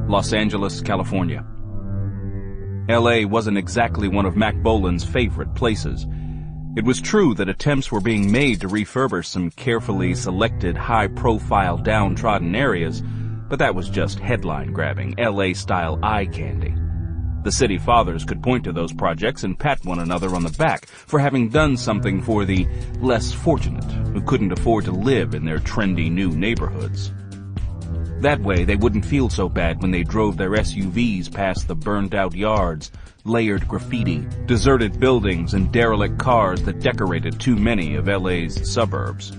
Los Angeles, California. L.A. wasn't exactly one of Mack Bolan's favorite places. It was true that attempts were being made to refurbish some carefully selected, high-profile, downtrodden areas, but that was just headline-grabbing, L.A.-style eye candy. The city fathers could point to those projects and pat one another on the back for having done something for the less fortunate who couldn't afford to live in their trendy new neighborhoods. That way, they wouldn't feel so bad when they drove their SUVs past the burned-out yards, layered graffiti, deserted buildings, and derelict cars that decorated too many of LA's suburbs.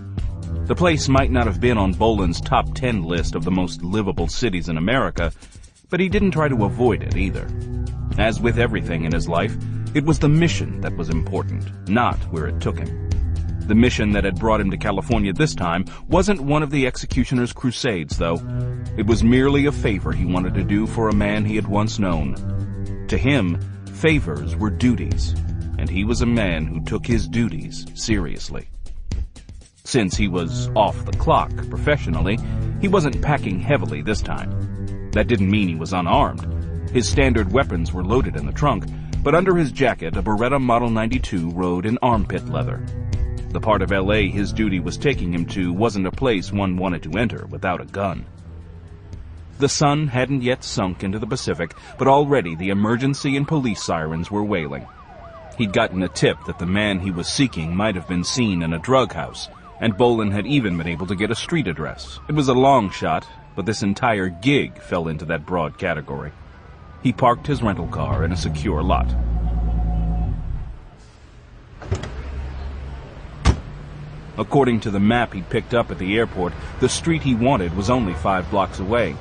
The place might not have been on Bolan's top 10 list of the most livable cities in America, but he didn't try to avoid it either. As with everything in his life, it was the mission that was important, not where it took him. The mission that had brought him to California this time wasn't one of the executioner's crusades, though. It was merely a favor he wanted to do for a man he had once known. To him, favors were duties, and he was a man who took his duties seriously. Since he was off the clock professionally, he wasn't packing heavily this time. That didn't mean he was unarmed. His standard weapons were loaded in the trunk, but under his jacket a Beretta Model 92 rode in armpit leather. The part of L.A. his duty was taking him to wasn't a place one wanted to enter without a gun. The sun hadn't yet sunk into the Pacific, but already the emergency and police sirens were wailing. He'd gotten a tip that the man he was seeking might have been seen in a drug house, and Bolan had even been able to get a street address. It was a long shot, but this entire gig fell into that broad category. He parked his rental car in a secure lot. According to the map he'd picked up at the airport, the street he wanted was only 5 blocks away.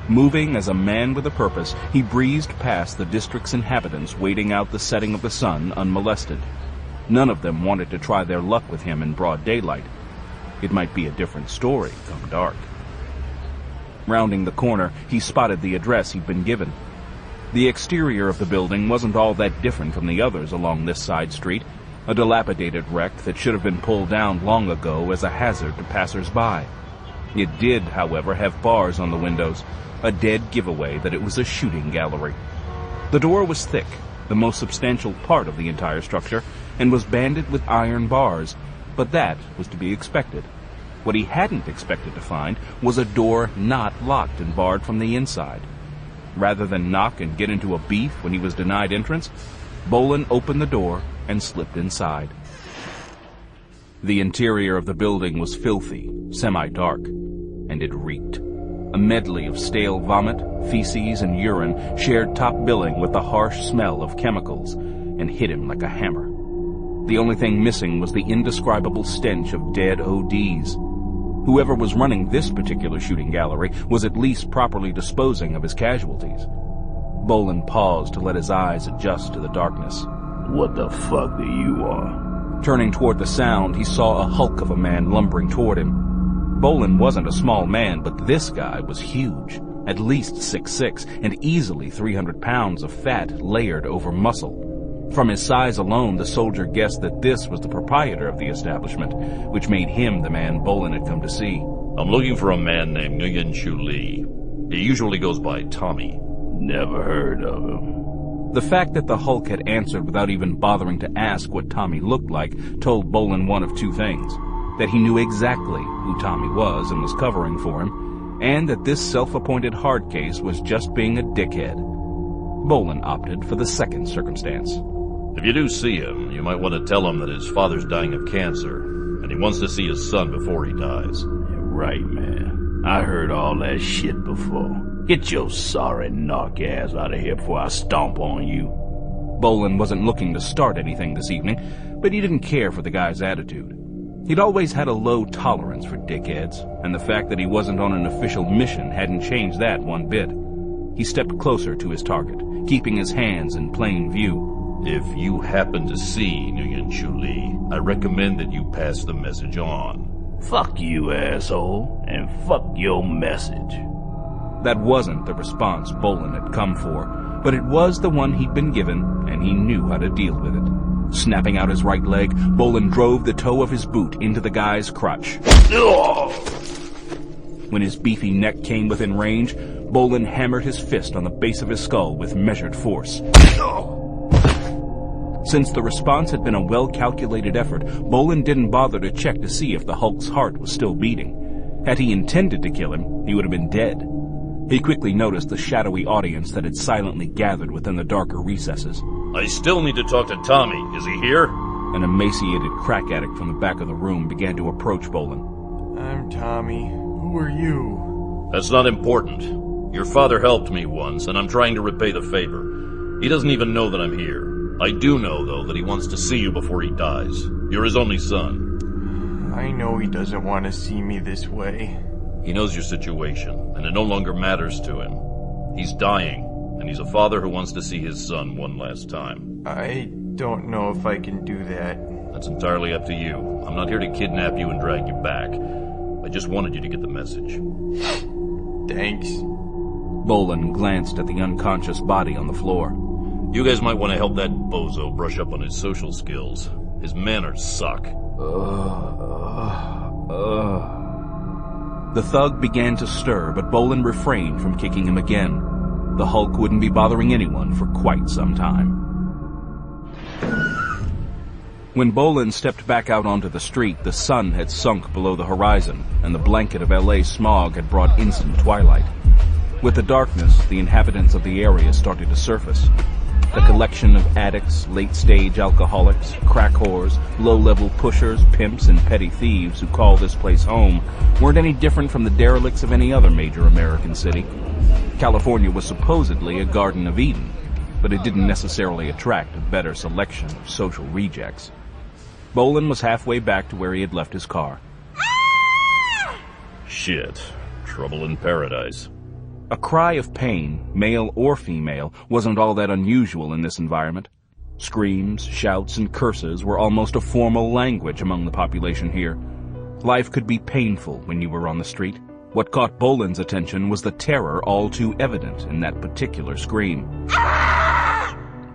Moving as a man with a purpose, he breezed past the district's inhabitants waiting out the setting of the sun unmolested. None of them wanted to try their luck with him in broad daylight. It might be a different story come dark. Rounding the corner, he spotted the address he'd been given. The exterior of the building wasn't all that different from the others along this side street, a dilapidated wreck that should have been pulled down long ago as a hazard to passers-by. It did, however, have bars on the windows, a dead giveaway that it was a shooting gallery. The door was thick, the most substantial part of the entire structure, and was banded with iron bars, but that was to be expected. What he hadn't expected to find was a door not locked and barred from the inside. Rather than knock and get into a beef when he was denied entrance, Bolan opened the door and slipped inside. The interior of the building was filthy, semi-dark, and it reeked. A medley of stale vomit, feces, and urine shared top billing with the harsh smell of chemicals and hit him like a hammer. The only thing missing was the indescribable stench of dead ODs. Whoever was running this particular shooting gallery was at least properly disposing of his casualties. Bolan paused to let his eyes adjust to the darkness. What the fuck do you want? Turning toward the sound, he saw a hulk of a man lumbering toward him. Bolan wasn't a small man, but this guy was huge, at least 6'6", and easily 300 pounds of fat layered over muscle. From his size alone, the soldier guessed that this was the proprietor of the establishment, which made him the man Bolan had come to see. I'm looking for a man named Nguyen Chu Lee. He usually goes by Tommy. Never heard of him. The fact that the Hulk had answered without even bothering to ask what Tommy looked like told Bolan one of two things: that he knew exactly who Tommy was and was covering for him, and that this self-appointed hard case was just being a dickhead. Bolan opted for the second circumstance. If you do see him, you might want to tell him that his father's dying of cancer, and he wants to see his son before he dies. Yeah, right, man. I heard all that shit before. Get your sorry knock ass out of here before I stomp on you. Bolan wasn't looking to start anything this evening, but he didn't care for the guy's attitude. He'd always had a low tolerance for dickheads, and the fact that he wasn't on an official mission hadn't changed that one bit. He stepped closer to his target, keeping his hands in plain view. If you happen to see Nguyen Chu Lee, I recommend that you pass the message on. Fuck you, asshole, and fuck your message. That wasn't the response Bolan had come for, but it was the one he'd been given, and he knew how to deal with it. Snapping out his right leg, Bolan drove the toe of his boot into the guy's crotch. When his beefy neck came within range, Bolan hammered his fist on the base of his skull with measured force. Since the response had been a well-calculated effort, Bolan didn't bother to check to see if the Hulk's heart was still beating. Had he intended to kill him, he would have been dead. He quickly noticed the shadowy audience that had silently gathered within the darker recesses. I still need to talk to Tommy. Is he here? An emaciated crack addict from the back of the room began to approach Bolan. I'm Tommy. Who are you? That's not important. Your father helped me once, and I'm trying to repay the favor. He doesn't even know that I'm here. I do know, though, that he wants to see you before he dies. You're his only son. I know he doesn't want to see me this way. He knows your situation, and it no longer matters to him. He's dying, and he's a father who wants to see his son one last time. I don't know if I can do that. That's entirely up to you. I'm not here to kidnap you and drag you back. I just wanted you to get the message. Thanks. Bolan glanced at the unconscious body on the floor. You guys might want to help that bozo brush up on his social skills. His manners suck. The thug began to stir, but Bolan refrained from kicking him again. The Hulk wouldn't be bothering anyone for quite some time. When Bolan stepped back out onto the street, the sun had sunk below the horizon, and the blanket of LA smog had brought instant twilight. With the darkness, the inhabitants of the area started to surface. The collection of addicts, late-stage alcoholics, crack whores, low-level pushers, pimps, and petty thieves who call this place home weren't any different from the derelicts of any other major American city. California was supposedly a Garden of Eden, but it didn't necessarily attract a better selection of social rejects. Bolan was halfway back to where he had left his car. Shit. Trouble in paradise. A cry of pain, male or female, wasn't all that unusual in this environment. Screams, shouts, and curses were almost a formal language among the population here. Life could be painful when you were on the street. What caught Bolan's attention was the terror all too evident in that particular scream.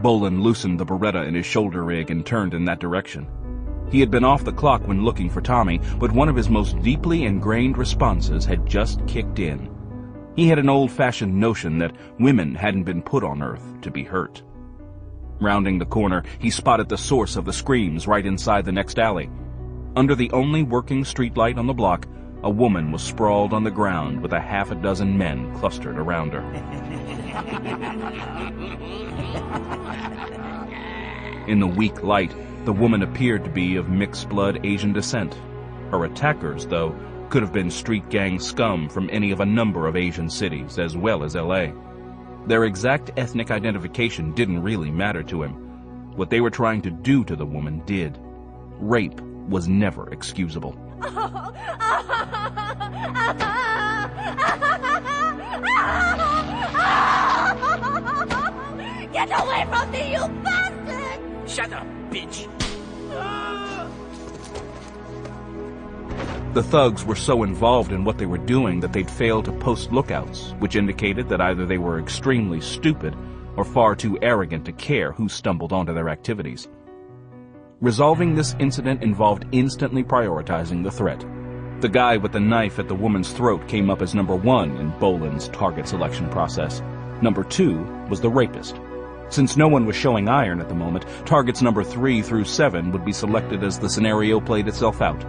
Bolan loosened the Beretta in his shoulder rig and turned in that direction. He had been off the clock when looking for Tommy, but one of his most deeply ingrained responses had just kicked in. He had an old-fashioned notion that women hadn't been put on Earth to be hurt. Rounding the corner, he spotted the source of the screams right inside the next alley. Under the only working streetlight on the block, a woman was sprawled on the ground with a half a dozen men clustered around her. In the weak light, the woman appeared to be of mixed-blood Asian descent. Her attackers, though, could have been street gang scum from any of a number of Asian cities, as well as LA. Their exact ethnic identification didn't really matter to him. What they were trying to do to the woman did. Rape was never excusable. Get away from me, you bastard! Shut up, bitch! The thugs were so involved in what they were doing that they'd failed to post lookouts, which indicated that either they were extremely stupid or far too arrogant to care who stumbled onto their activities. Resolving this incident involved instantly prioritizing the threat. The guy with the knife at the woman's throat came up as number 1 in Bolan's target selection process. Number 2 was the rapist. Since no one was showing iron at the moment, targets number 3 through 7 would be selected as the scenario played itself out.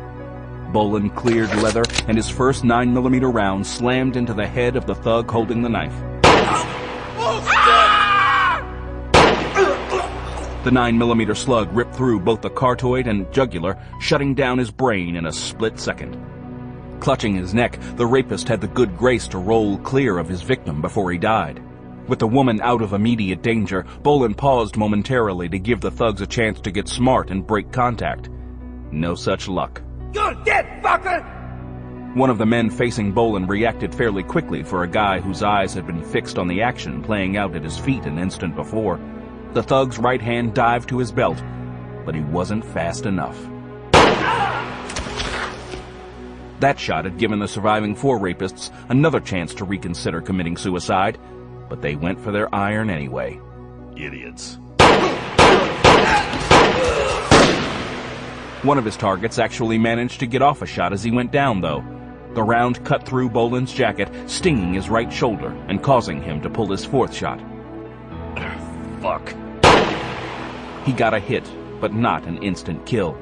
Bolan cleared leather, and his first 9mm round slammed into the head of the thug holding the knife. The 9mm slug ripped through both the cartoid and jugular, shutting down his brain in a split second. Clutching his neck, the rapist had the good grace to roll clear of his victim before he died. With the woman out of immediate danger, Bolan paused momentarily to give the thugs a chance to get smart and break contact. No such luck. You're dead, fucker! One of the men facing Bolan reacted fairly quickly for a guy whose eyes had been fixed on the action playing out at his feet an instant before. The thug's right hand dived to his belt, but he wasn't fast enough. That shot had given the surviving 4 rapists another chance to reconsider committing suicide, but they went for their iron anyway. Idiots. One of his targets actually managed to get off a shot as he went down, though. The round cut through Bolan's jacket, stinging his right shoulder and causing him to pull his fourth shot. Fuck. He got a hit, but not an instant kill.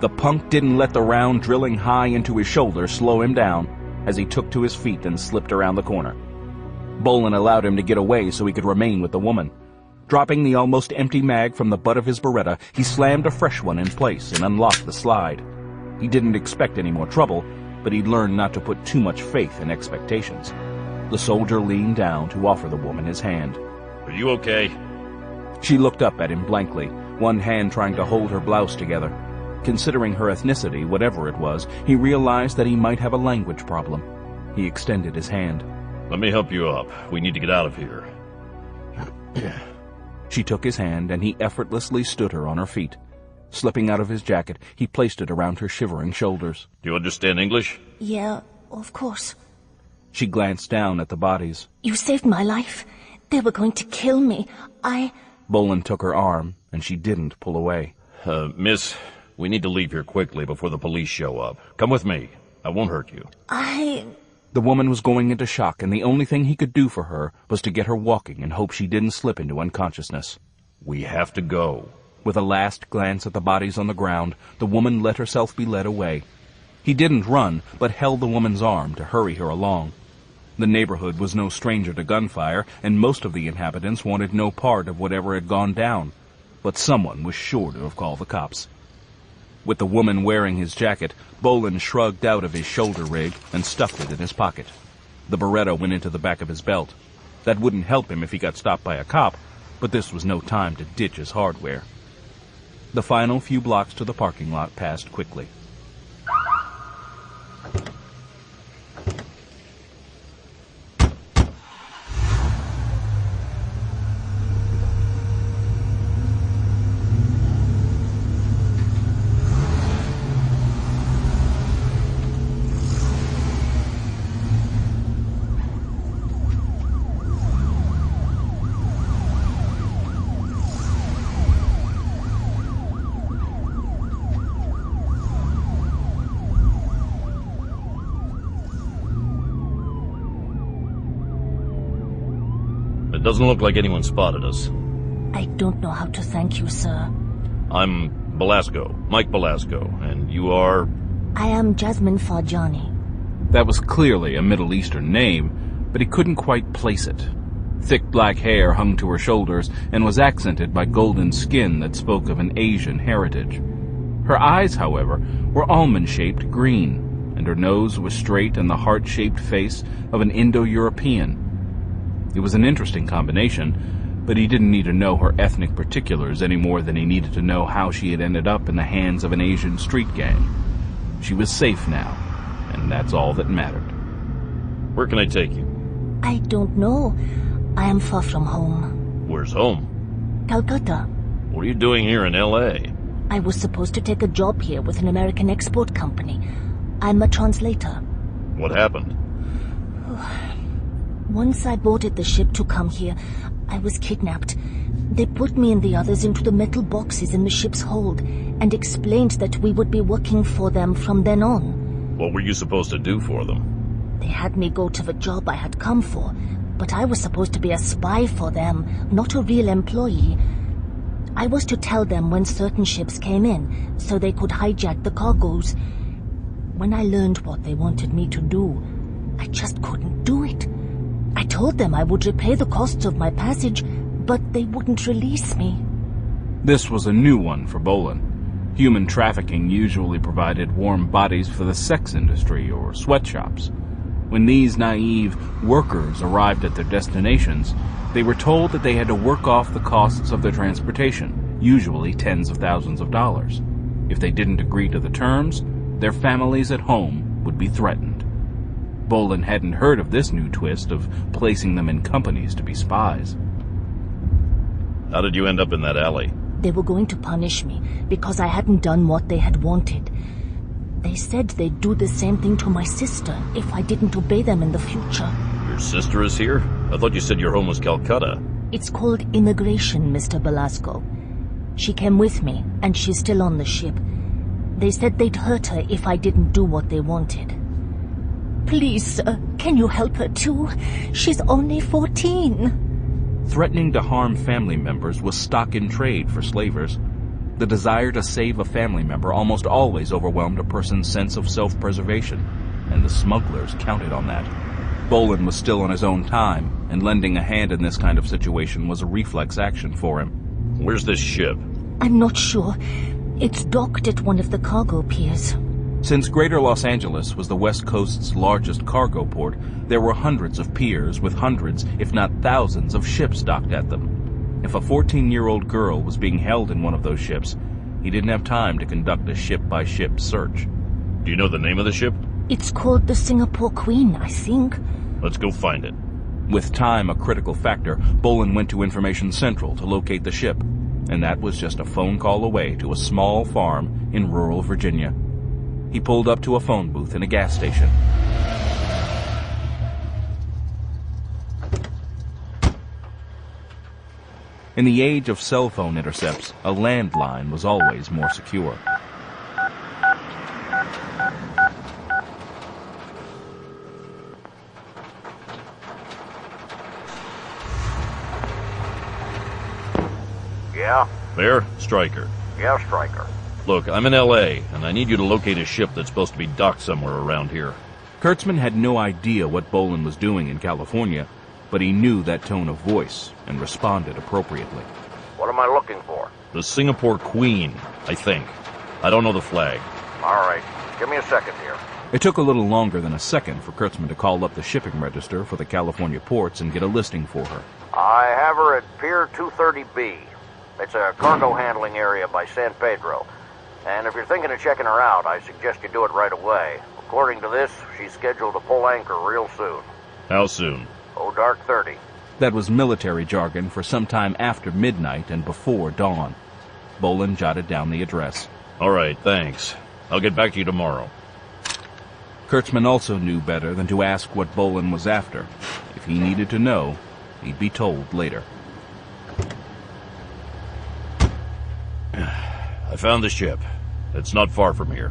The punk didn't let the round drilling high into his shoulder slow him down as he took to his feet and slipped around the corner. Bolan allowed him to get away so he could remain with the woman. Dropping the almost empty mag from the butt of his Beretta, he slammed a fresh one in place and unlocked the slide. He didn't expect any more trouble, but he'd learned not to put too much faith in expectations. The soldier leaned down to offer the woman his hand. Are you okay? She looked up at him blankly, one hand trying to hold her blouse together. Considering her ethnicity, whatever it was, he realized that he might have a language problem. He extended his hand. Let me help you up. We need to get out of here. She took his hand, and he effortlessly stood her on her feet. Slipping out of his jacket, he placed it around her shivering shoulders. Do you understand English? Yeah, of course. She glanced down at the bodies. You saved my life. They were going to kill me. Bolan took her arm, and she didn't pull away. Miss, we need to leave here quickly before the police show up. Come with me. I won't hurt you. The woman was going into shock, and the only thing he could do for her was to get her walking and hope she didn't slip into unconsciousness. We have to go. With a last glance at the bodies on the ground, the woman let herself be led away. He didn't run, but held the woman's arm to hurry her along. The neighborhood was no stranger to gunfire, and most of the inhabitants wanted no part of whatever had gone down. But someone was sure to have called the cops. With the woman wearing his jacket, Bolan shrugged out of his shoulder rig and stuffed it in his pocket. The Beretta went into the back of his belt. That wouldn't help him if he got stopped by a cop, but this was no time to ditch his hardware. The final few blocks to the parking lot passed quickly. Doesn't look like anyone spotted us. I don't know how to thank you, sir. I'm Belasco, Mike Belasco, and you are? I am Jasmine Farjani. That was clearly a Middle Eastern name, but he couldn't quite place it. Thick black hair hung to her shoulders and was accented by golden skin that spoke of an Asian heritage. Her eyes, however, were almond-shaped green, and her nose was straight and the heart-shaped face of an Indo-European. It was an interesting combination, but he didn't need to know her ethnic particulars any more than he needed to know how she had ended up in the hands of an Asian street gang. She was safe now, and that's all that mattered. Where can I take you? I don't know. I am far from home. Where's home? Calcutta. What are you doing here in L.A.? I was supposed to take a job here with an American export company. I'm a translator. What happened? Once I boarded the ship to come here, I was kidnapped. They put me and the others into the metal boxes in the ship's hold and explained that we would be working for them from then on. What were you supposed to do for them? They had me go to the job I had come for, but I was supposed to be a spy for them, not a real employee. I was to tell them when certain ships came in, so they could hijack the cargoes. When I learned what they wanted me to do, I just couldn't do it. I told them I would repay the costs of my passage, but they wouldn't release me. This was a new one for Bolan. Human trafficking usually provided warm bodies for the sex industry or sweatshops. When these naive workers arrived at their destinations, they were told that they had to work off the costs of their transportation, usually tens of thousands of dollars. If they didn't agree to the terms, their families at home would be threatened. Bolan hadn't heard of this new twist of placing them in companies to be spies. How did you end up in that alley? They were going to punish me because I hadn't done what they had wanted. They said they'd do the same thing to my sister if I didn't obey them in the future. Your sister is here? I thought you said your home was Calcutta. It's called immigration, Mr. Belasco. She came with me, and she's still on the ship. They said they'd hurt her if I didn't do what they wanted. Please, sir, can you help her too? She's only 14. Threatening to harm family members was stock in trade for slavers. The desire to save a family member almost always overwhelmed a person's sense of self-preservation, and the smugglers counted on that. Bolan was still on his own time, and lending a hand in this kind of situation was a reflex action for him. Where's this ship? I'm not sure. It's docked at one of the cargo piers. Since Greater Los Angeles was the West Coast's largest cargo port, there were hundreds of piers with hundreds, if not thousands, of ships docked at them. If a 14-year-old girl was being held in one of those ships, he didn't have time to conduct a ship-by-ship search. Do you know the name of the ship? It's called the Singapore Queen, I think. Let's go find it. With time a critical factor, Bolan went to Information Central to locate the ship, and that was just a phone call away to a small farm in rural Virginia. He pulled up to a phone booth in a gas station. In the age of cell phone intercepts, a landline was always more secure. Yeah? There, Stryker. Yeah, Stryker. Look, I'm in L.A., and I need you to locate a ship that's supposed to be docked somewhere around here. Kurtzman had no idea what Bolan was doing in California, but he knew that tone of voice and responded appropriately. What am I looking for? The Singapore Queen, I think. I don't know the flag. All right. Give me a second here. It took a little longer than a second for Kurtzman to call up the shipping register for the California ports and get a listing for her. I have her at Pier 230B. It's a cargo handling area by San Pedro. And if you're thinking of checking her out, I suggest you do it right away. According to this, she's scheduled to pull anchor real soon. How soon? Oh, dark 30. That was military jargon for sometime after midnight and before dawn. Bolan jotted down the address. All right, thanks. I'll get back to you tomorrow. Kurtzman also knew better than to ask what Bolan was after. If he needed to know, he'd be told later. I found the ship. It's not far from here.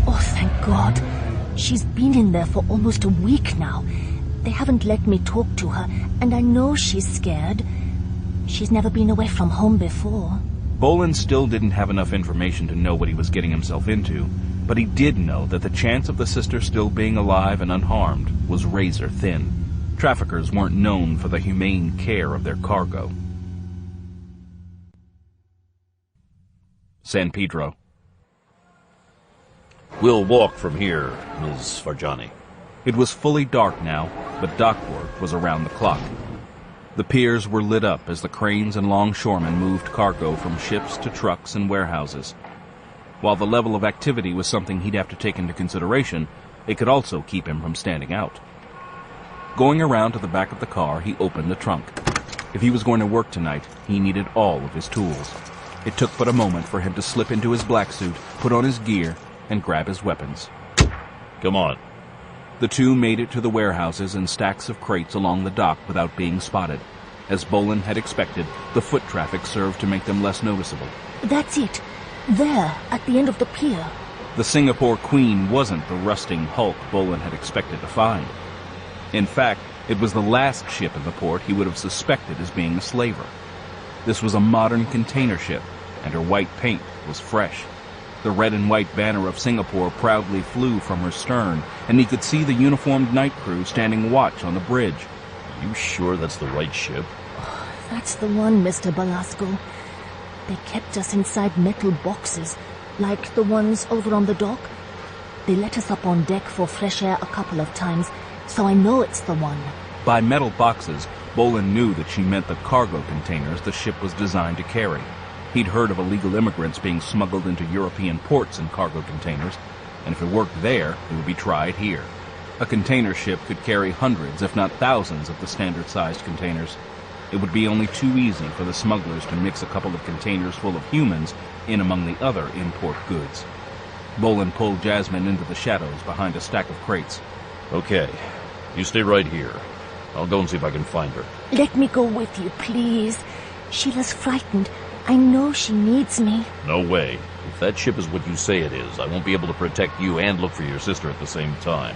Oh, thank God. She's been in there for almost a week now. They haven't let me talk to her, and I know she's scared. She's never been away from home before. Bolan still didn't have enough information to know what he was getting himself into, but he did know that the chance of the sister still being alive and unharmed was razor thin. Traffickers weren't known for the humane care of their cargo. San Pedro. We'll walk from here, Ms. Farjani. It was fully dark now, but dock work was around the clock. The piers were lit up as the cranes and longshoremen moved cargo from ships to trucks and warehouses. While the level of activity was something he'd have to take into consideration, it could also keep him from standing out. Going around to the back of the car, he opened the trunk. If he was going to work tonight, he needed all of his tools. It took but a moment for him to slip into his black suit, put on his gear, and grab his weapons. Come on. The two made it to the warehouses and stacks of crates along the dock without being spotted. As Bolan had expected, the foot traffic served to make them less noticeable. That's it. There, at the end of the pier. The Singapore Queen wasn't the rusting hulk Bolan had expected to find. In fact, it was the last ship in the port he would have suspected as being a slaver. This was a modern container ship, and her white paint was fresh. The red and white banner of Singapore proudly flew from her stern, and he could see the uniformed night crew standing watch on the bridge. You sure that's the right ship? That's the one, Mr. Belasco. They kept us inside metal boxes, like the ones over on the dock. They let us up on deck for fresh air a couple of times, so I know it's the one. By metal boxes, Bolan knew that she meant the cargo containers the ship was designed to carry. He'd heard of illegal immigrants being smuggled into European ports in cargo containers, and if it worked there, it would be tried here. A container ship could carry hundreds, if not thousands, of the standard-sized containers. It would be only too easy for the smugglers to mix a couple of containers full of humans in among the other import goods. Bolan pulled Jasmine into the shadows behind a stack of crates. Okay, you stay right here. I'll go and see if I can find her. Let me go with you, please. Sheila's frightened. I know she needs me. No way. If that ship is what you say it is, I won't be able to protect you and look for your sister at the same time.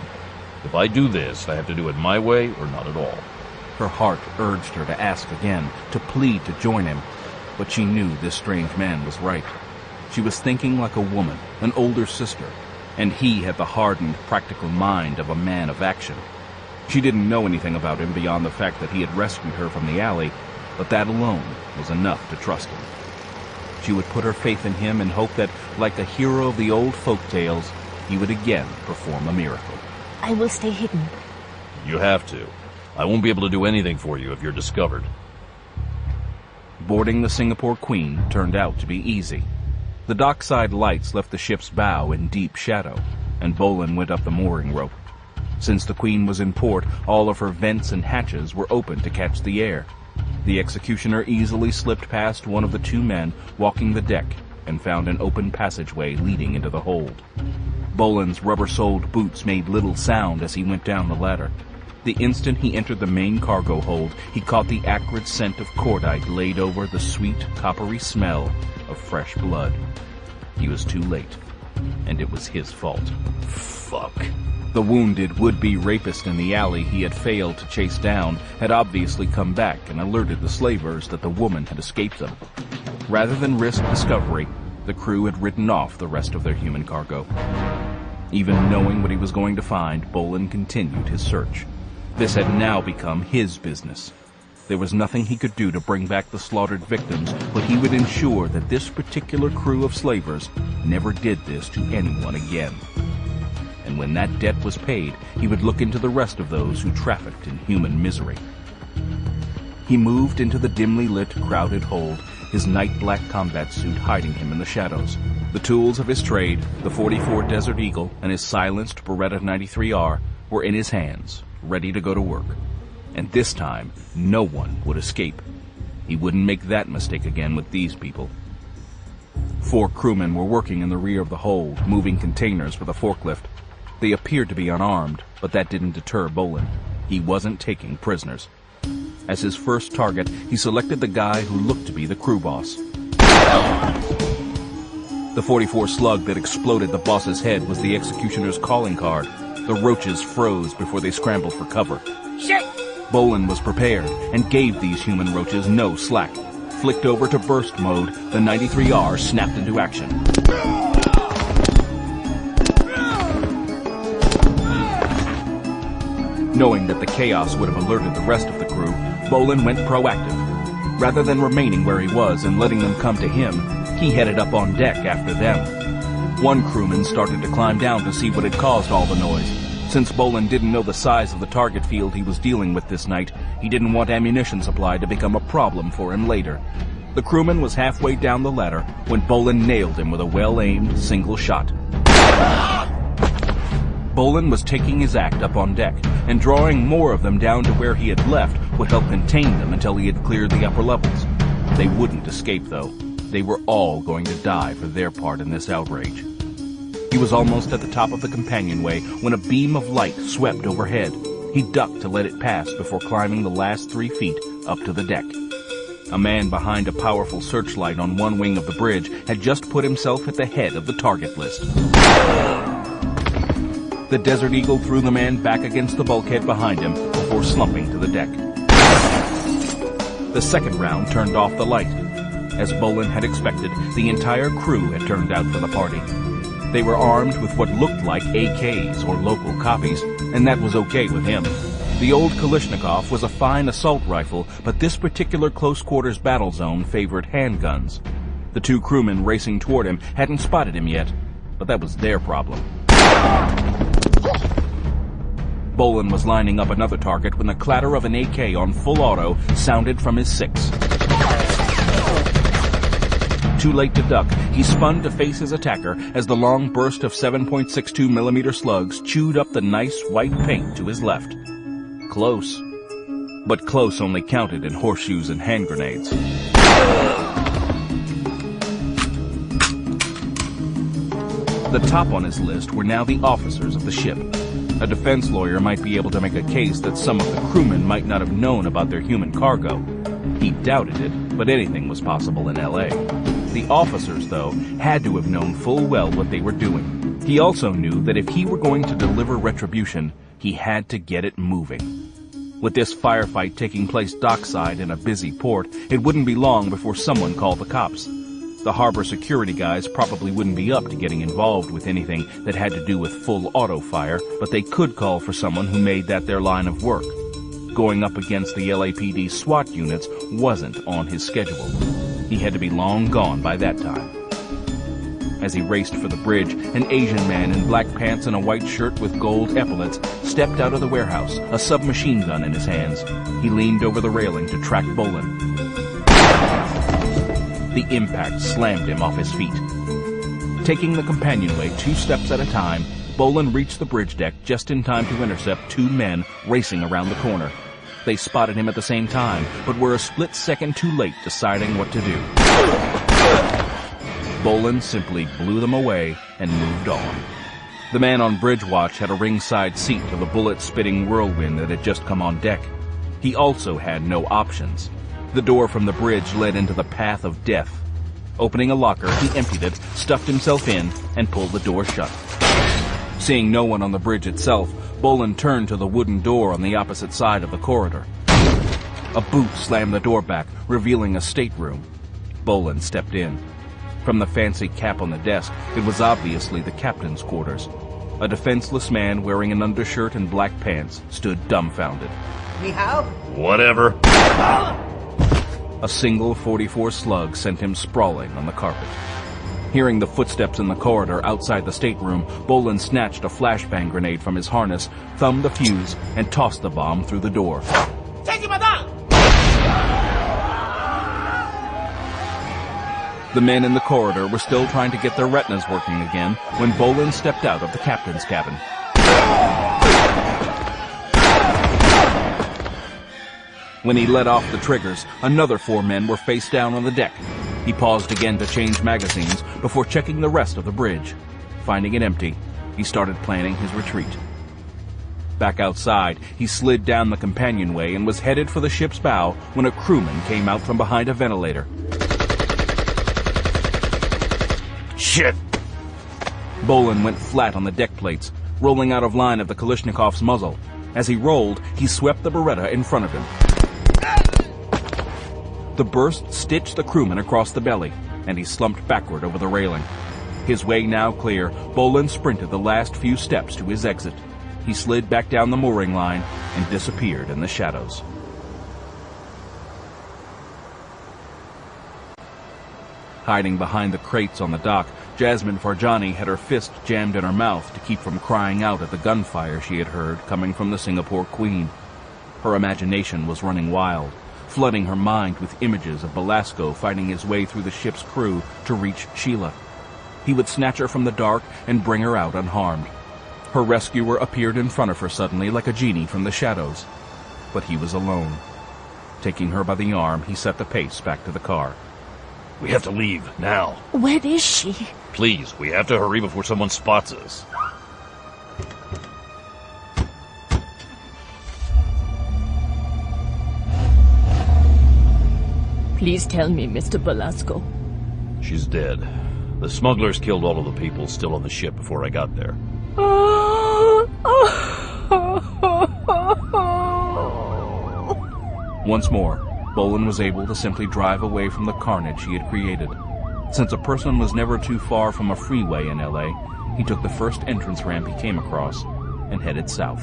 If I do this, I have to do it my way or not at all. Her heart urged her to ask again, to plead to join him, but she knew this strange man was right. She was thinking like a woman, an older sister, and he had the hardened, practical mind of a man of action. She didn't know anything about him beyond the fact that he had rescued her from the alley, but that alone was enough to trust him. She would put her faith in him and hope that, like a hero of the old folk tales, he would again perform a miracle. I will stay hidden. You have to. I won't be able to do anything for you if you're discovered. Boarding the Singapore Queen turned out to be easy. The dockside lights left the ship's bow in deep shadow, and Bolan went up the mooring rope. Since the Queen was in port, all of her vents and hatches were open to catch the air. The executioner easily slipped past one of the two men walking the deck and found an open passageway leading into the hold. Bolan's rubber-soled boots made little sound as he went down the ladder. The instant he entered the main cargo hold, he caught the acrid scent of cordite laid over the sweet, coppery smell of fresh blood. He was too late, and it was his fault. Fuck. The wounded would-be rapist in the alley he had failed to chase down had obviously come back and alerted the slavers that the woman had escaped them. Rather than risk discovery, the crew had written off the rest of their human cargo. Even knowing what he was going to find, Bolan continued his search. This had now become his business. There was nothing he could do to bring back the slaughtered victims, but he would ensure that this particular crew of slavers never did this to anyone again. And when that debt was paid, he would look into the rest of those who trafficked in human misery. He moved into the dimly lit, crowded hold, his night-black combat suit hiding him in the shadows. The tools of his trade, the .44 Desert Eagle and his silenced Beretta 93R, were in his hands, ready to go to work. And this time, no one would escape. He wouldn't make that mistake again with these people. 4 crewmen were working in the rear of the hold, moving containers with a forklift. They appeared to be unarmed, but that didn't deter Bolan. He wasn't taking prisoners. As his first target, he selected the guy who looked to be the crew boss. The .44 slug that exploded the boss's head was the executioner's calling card. The roaches froze before they scrambled for cover. Shit! Bolan was prepared and gave these human roaches no slack. Flicked over to burst mode, the 93R snapped into action. Knowing that the chaos would have alerted the rest of the crew, Bolan went proactive. Rather than remaining where he was and letting them come to him, he headed up on deck after them. One crewman started to climb down to see what had caused all the noise. Since Bolan didn't know the size of the target field he was dealing with this night, he didn't want ammunition supply to become a problem for him later. The crewman was halfway down the ladder when Bolan nailed him with a well-aimed single shot. Bolan was taking his act up on deck, and drawing more of them down to where he had left would help contain them until he had cleared the upper levels. They wouldn't escape, though. They were all going to die for their part in this outrage. He was almost at the top of the companionway when a beam of light swept overhead. He ducked to let it pass before climbing the last 3 feet up to the deck. A man behind a powerful searchlight on one wing of the bridge had just put himself at the head of the target list. The Desert Eagle threw the man back against the bulkhead behind him before slumping to the deck. The second round turned off the light. As Bolan had expected, the entire crew had turned out for the party. They were armed with what looked like AKs or local copies, and that was okay with him. The old Kalashnikov was a fine assault rifle, but this particular close-quarters battle zone favored handguns. The 2 crewmen racing toward him hadn't spotted him yet, but that was their problem. Bolan was lining up another target when the clatter of an AK on full auto sounded from his 6. Too late to duck, he spun to face his attacker as the long burst of 7.62mm slugs chewed up the nice white paint to his left. Close. But close only counted in horseshoes and hand grenades. The top on his list were now the officers of the ship. A defense lawyer might be able to make a case that some of the crewmen might not have known about their human cargo. He doubted it, but anything was possible in L.A. The officers, though, had to have known full well what they were doing. He also knew that if he were going to deliver retribution, he He had to get it moving. With this firefight taking place dockside in a busy port, it wouldn't be long before someone called the cops. The harbor security guys probably wouldn't be up to getting involved with anything that had to do with full auto fire, but they could call for someone who made that their line of work. Going up against the LAPD SWAT units wasn't on his schedule. He had to be long gone by that time. As he raced for the bridge, an Asian man in black pants and a white shirt with gold epaulets stepped out of the warehouse, a submachine gun in his hands. He leaned over the railing to track Bolan. The impact slammed him off his feet. Taking the companionway 2 steps at a time, Bolan reached the bridge deck just in time to intercept 2 men racing around the corner. They spotted him at the same time, but were a split second too late deciding what to do. Bolan simply blew them away and moved on. The man on bridge watch had a ringside seat to the bullet-spitting whirlwind that had just come on deck. He also had no options. The door from the bridge led into the path of death. Opening a locker, he emptied it, stuffed himself in, and pulled the door shut. Seeing no one on the bridge itself, Bolan turned to the wooden door on the opposite side of the corridor. A boot slammed the door back, revealing a stateroom. Bolan stepped in. From the fancy cap on the desk, it was obviously the captain's quarters. A defenseless man wearing an undershirt and black pants stood dumbfounded. Ni hao? Whatever. A single .44 slug sent him sprawling on the carpet. Hearing the footsteps in the corridor outside the stateroom, Bolan snatched a flashbang grenade from his harness, thumbed the fuse, and tossed the bomb through the door. Take him down! The men in the corridor were still trying to get their retinas working again when Bolan stepped out of the captain's cabin. When he let off the triggers, another 4 men were face down on the deck. He paused again to change magazines before checking the rest of the bridge. Finding it empty, he started planning his retreat. Back outside, he slid down the companionway and was headed for the ship's bow when a crewman came out from behind a ventilator. Shit! Bolan went flat on the deck plates, rolling out of line of the Kalashnikov's muzzle. As he rolled, he swept the Beretta in front of him. The burst stitched the crewman across the belly, and he slumped backward over the railing. His way now clear, Bolan sprinted the last few steps to his exit. He slid back down the mooring line and disappeared in the shadows. Hiding behind the crates on the dock, Jasmine Farjani had her fist jammed in her mouth to keep from crying out at the gunfire she had heard coming from the Singapore Queen. Her imagination was running wild, flooding her mind with images of Belasco fighting his way through the ship's crew to reach Sheila. He would snatch her from the dark and bring her out unharmed. Her rescuer appeared in front of her suddenly like a genie from the shadows. But he was alone. Taking her by the arm, he set the pace back to the car. We have to leave, now. Where is she? Please, we have to hurry before someone spots us. Please tell me, Mr. Belasco. She's dead. The smugglers killed all of the people still on the ship before I got there. Once more, Bolan was able to simply drive away from the carnage he had created. Since a person was never too far from a freeway in L.A., he took the first entrance ramp he came across and headed south.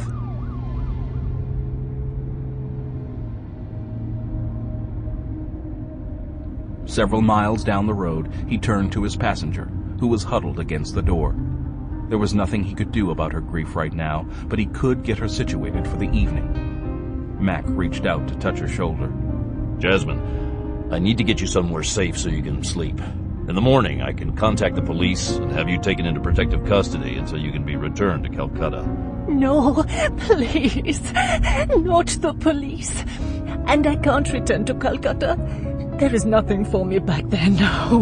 Several miles down the road, he turned to his passenger, who was huddled against the door. There was nothing he could do about her grief right now, but he could get her situated for the evening. Mack reached out to touch her shoulder. Jasmine, I need to get you somewhere safe so you can sleep. In the morning, I can contact the police and have you taken into protective custody until you can be returned to Calcutta. No, please. Not the police. And I can't return to Calcutta. There is nothing for me back there now.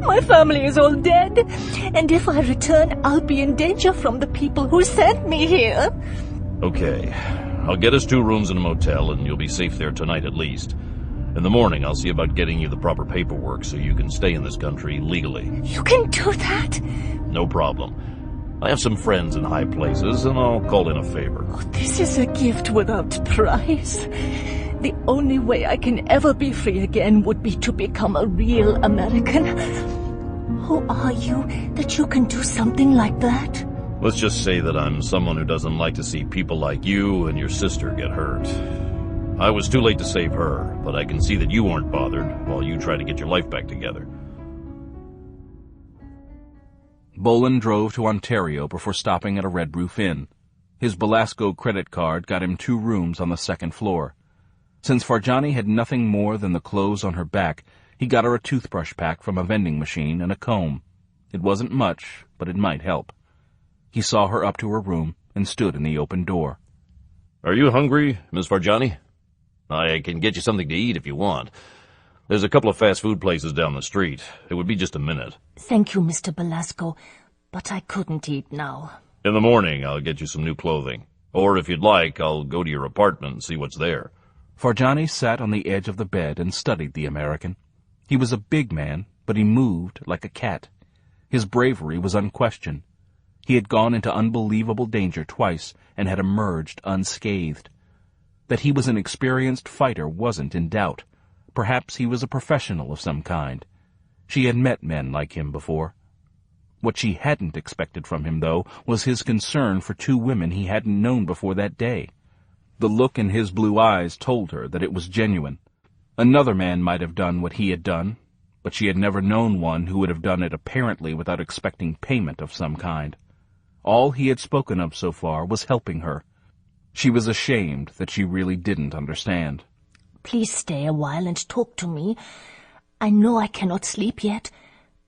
My family is all dead. And if I return, I'll be in danger from the people who sent me here. Okay. I'll get us 2 rooms in a motel, and you'll be safe there tonight at least. In the morning, I'll see about getting you the proper paperwork so you can stay in this country legally. You can do that? No problem. I have some friends in high places, and I'll call in a favor. Oh, this is a gift without price. The only way I can ever be free again would be to become a real American. Who are you that you can do something like that? Let's just say that I'm someone who doesn't like to see people like you and your sister get hurt. I was too late to save her, but I can see that you aren't bothered while you try to get your life back together. Bolan drove to Ontario before stopping at a Red Roof Inn. His Belasco credit card got him 2 rooms on the 2nd floor. Since Farjani had nothing more than the clothes on her back, he got her a toothbrush pack from a vending machine and a comb. It wasn't much, but it might help. He saw her up to her room and stood in the open door. Are you hungry, Miss Farjani? I can get you something to eat if you want. There's a couple of fast food places down the street. It would be just a minute. Thank you, Mr. Belasco, but I couldn't eat now. In the morning, I'll get you some new clothing. Or if you'd like, I'll go to your apartment and see what's there. Farjani sat on the edge of the bed and studied the American. He was a big man, but he moved like a cat. His bravery was unquestioned. He had gone into unbelievable danger twice and had emerged unscathed. That he was an experienced fighter wasn't in doubt. Perhaps he was a professional of some kind. She had met men like him before. What she hadn't expected from him, though, was his concern for 2 women he hadn't known before that day. The look in his blue eyes told her that it was genuine. Another man might have done what he had done, but she had never known one who would have done it apparently without expecting payment of some kind. All he had spoken of so far was helping her. She was ashamed that she really didn't understand. Please stay a while and talk to me. I know I cannot sleep yet.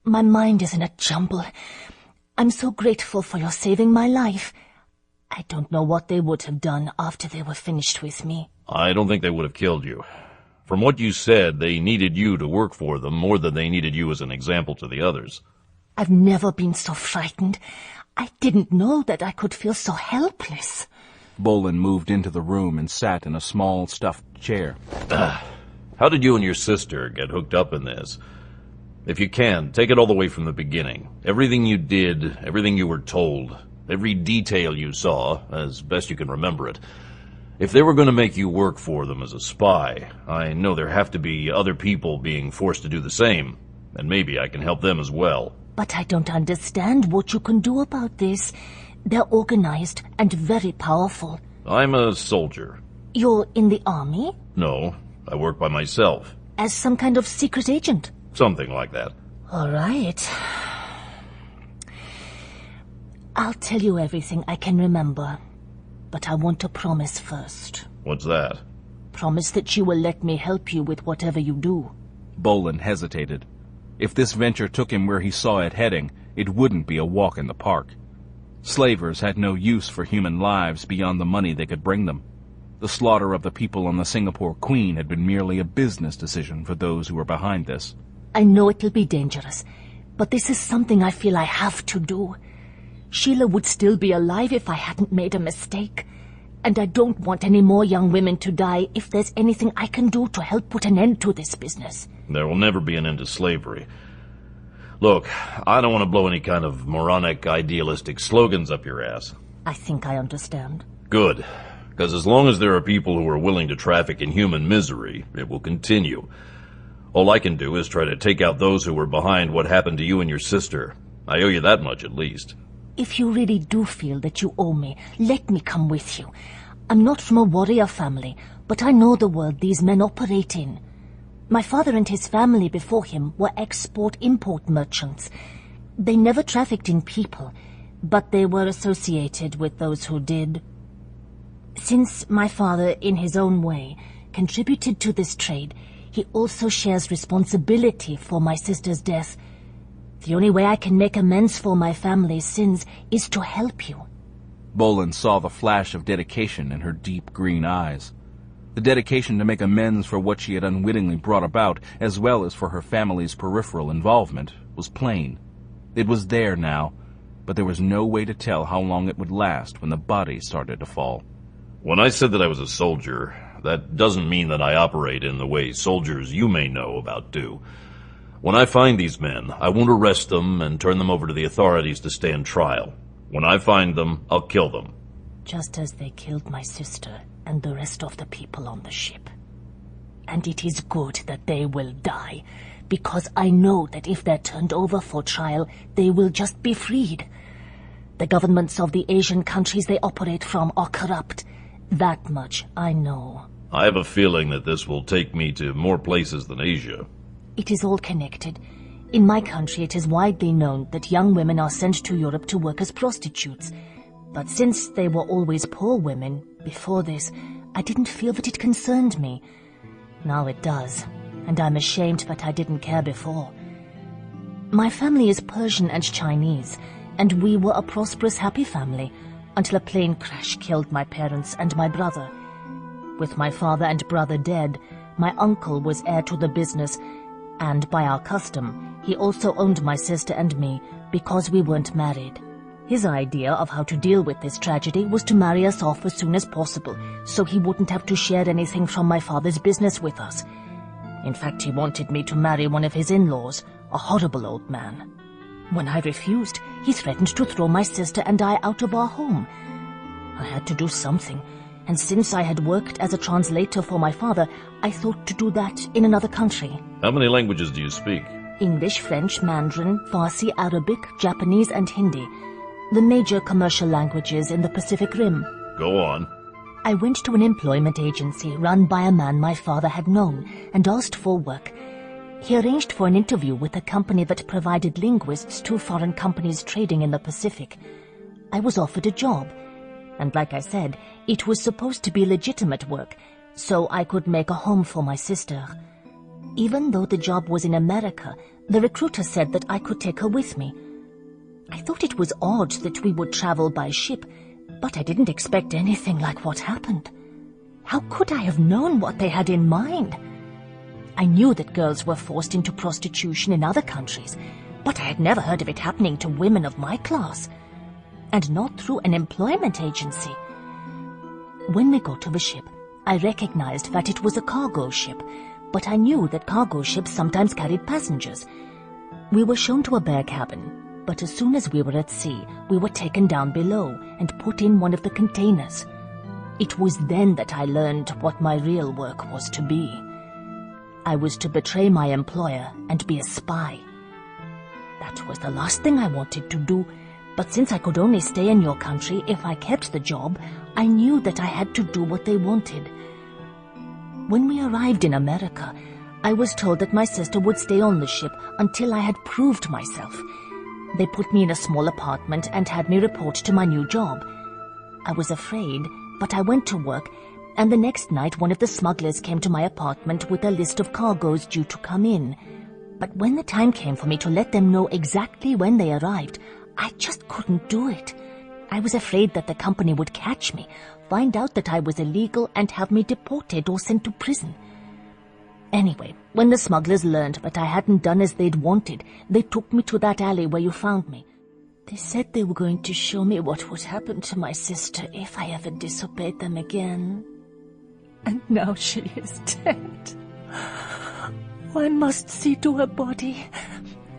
My mind is in a jumble. I'm so grateful for your saving my life. I don't know what they would have done after they were finished with me. I don't think they would have killed you. From what you said, they needed you to work for them more than they needed you as an example to the others. I've never been so frightened. I didn't know that I could feel so helpless. Bolan moved into the room and sat in a small stuffed chair. How did you and your sister get hooked up in this? If you can, take it all the way from the beginning. Everything you did, everything you were told, every detail you saw, as best you can remember it. If they were going to make you work for them as a spy, I know there have to be other people being forced to do the same, and maybe I can help them as well. But I don't understand what you can do about this. They're organized and very powerful. I'm a soldier. You're in the army? No, I work by myself. As some kind of secret agent? Something like that. All right. I'll tell you everything I can remember, but I want to promise first. What's that? Promise that you will let me help you with whatever you do. Bolan hesitated. If this venture took him where he saw it heading, it wouldn't be a walk in the park. Slavers had no use for human lives beyond the money they could bring them. The slaughter of the people on the Singapore Queen had been merely a business decision for those who were behind this. I know it'll be dangerous, but this is something I feel I have to do. Sheila would still be alive if I hadn't made a mistake. And I don't want any more young women to die if there's anything I can do to help put an end to this business. There will never be an end to slavery. Look, I don't want to blow any kind of moronic, idealistic slogans up your ass. I think I understand. Good, because as long as there are people who are willing to traffic in human misery, it will continue. All I can do is try to take out those who were behind what happened to you and your sister. I owe you that much at least. If you really do feel that you owe me, let me come with you. I'm not from a warrior family, but I know the world these men operate in. My father and his family before him were export-import merchants. They never trafficked in people, but they were associated with those who did. Since my father, in his own way, contributed to this trade, he also shares responsibility for my sister's death. The only way I can make amends for my family's sins is to help you. Bolan saw the flash of dedication in her deep green eyes. The dedication to make amends for what she had unwittingly brought about, as well as for her family's peripheral involvement, was plain. It was there now, but there was no way to tell how long it would last when the bodies started to fall. When I said that I was a soldier, that doesn't mean that I operate in the way soldiers you may know about do. When I find these men, I won't arrest them and turn them over to the authorities to stand trial. When I find them, I'll kill them. Just as they killed my sister and the rest of the people on the ship. And it is good that they will die, because I know that if they're turned over for trial, they will just be freed. The governments of the Asian countries they operate from are corrupt. That much I know. I have a feeling that this will take me to more places than Asia. It is all connected. In my country, it is widely known that young women are sent to Europe to work as prostitutes. But since they were always poor women, before this, I didn't feel that it concerned me. Now it does, and I'm ashamed that I didn't care before. My family is Persian and Chinese, and we were a prosperous, happy family, until a plane crash killed my parents and my brother. With my father and brother dead, my uncle was heir to the business, and by our custom, he also owned my sister and me because we weren't married. His idea of how to deal with this tragedy was to marry us off as soon as possible, so he wouldn't have to share anything from my father's business with us. In fact, he wanted me to marry one of his in-laws, a horrible old man. When I refused, he threatened to throw my sister and I out of our home. I had to do something, and since I had worked as a translator for my father, I thought to do that in another country. How many languages do you speak? English, French, Mandarin, Farsi, Arabic, Japanese, and Hindi. The major commercial languages in the Pacific Rim. Go on. I went to an employment agency run by a man my father had known and asked for work. He arranged for an interview with a company that provided linguists to foreign companies trading in the Pacific. I was offered a job, and like I said, it was supposed to be legitimate work, so I could make a home for my sister. Even though the job was in America, the recruiter said that I could take her with me. I thought it was odd that we would travel by ship, but I didn't expect anything like what happened. How could I have known what they had in mind? I knew that girls were forced into prostitution in other countries, but I had never heard of it happening to women of my class. And not through an employment agency. When we got to the ship, I recognized that it was a cargo ship, but I knew that cargo ships sometimes carried passengers. We were shown to a bare cabin, but as soon as we were at sea, we were taken down below and put in one of the containers. It was then that I learned what my real work was to be. I was to betray my employer and be a spy. That was the last thing I wanted to do, but since I could only stay in your country if I kept the job, I knew that I had to do what they wanted. When we arrived in America, I was told that my sister would stay on the ship until I had proved myself. They put me in a small apartment and had me report to my new job. I was afraid, but I went to work, and the next night one of the smugglers came to my apartment with a list of cargoes due to come in. But when the time came for me to let them know exactly when they arrived, I just couldn't do it. I was afraid that the company would catch me, find out that I was illegal, and have me deported or sent to prison. Anyway, when the smugglers learned that I hadn't done as they'd wanted, they took me to that alley where you found me. They said they were going to show me what would happen to my sister if I ever disobeyed them again. And now she is dead. One must see to her body.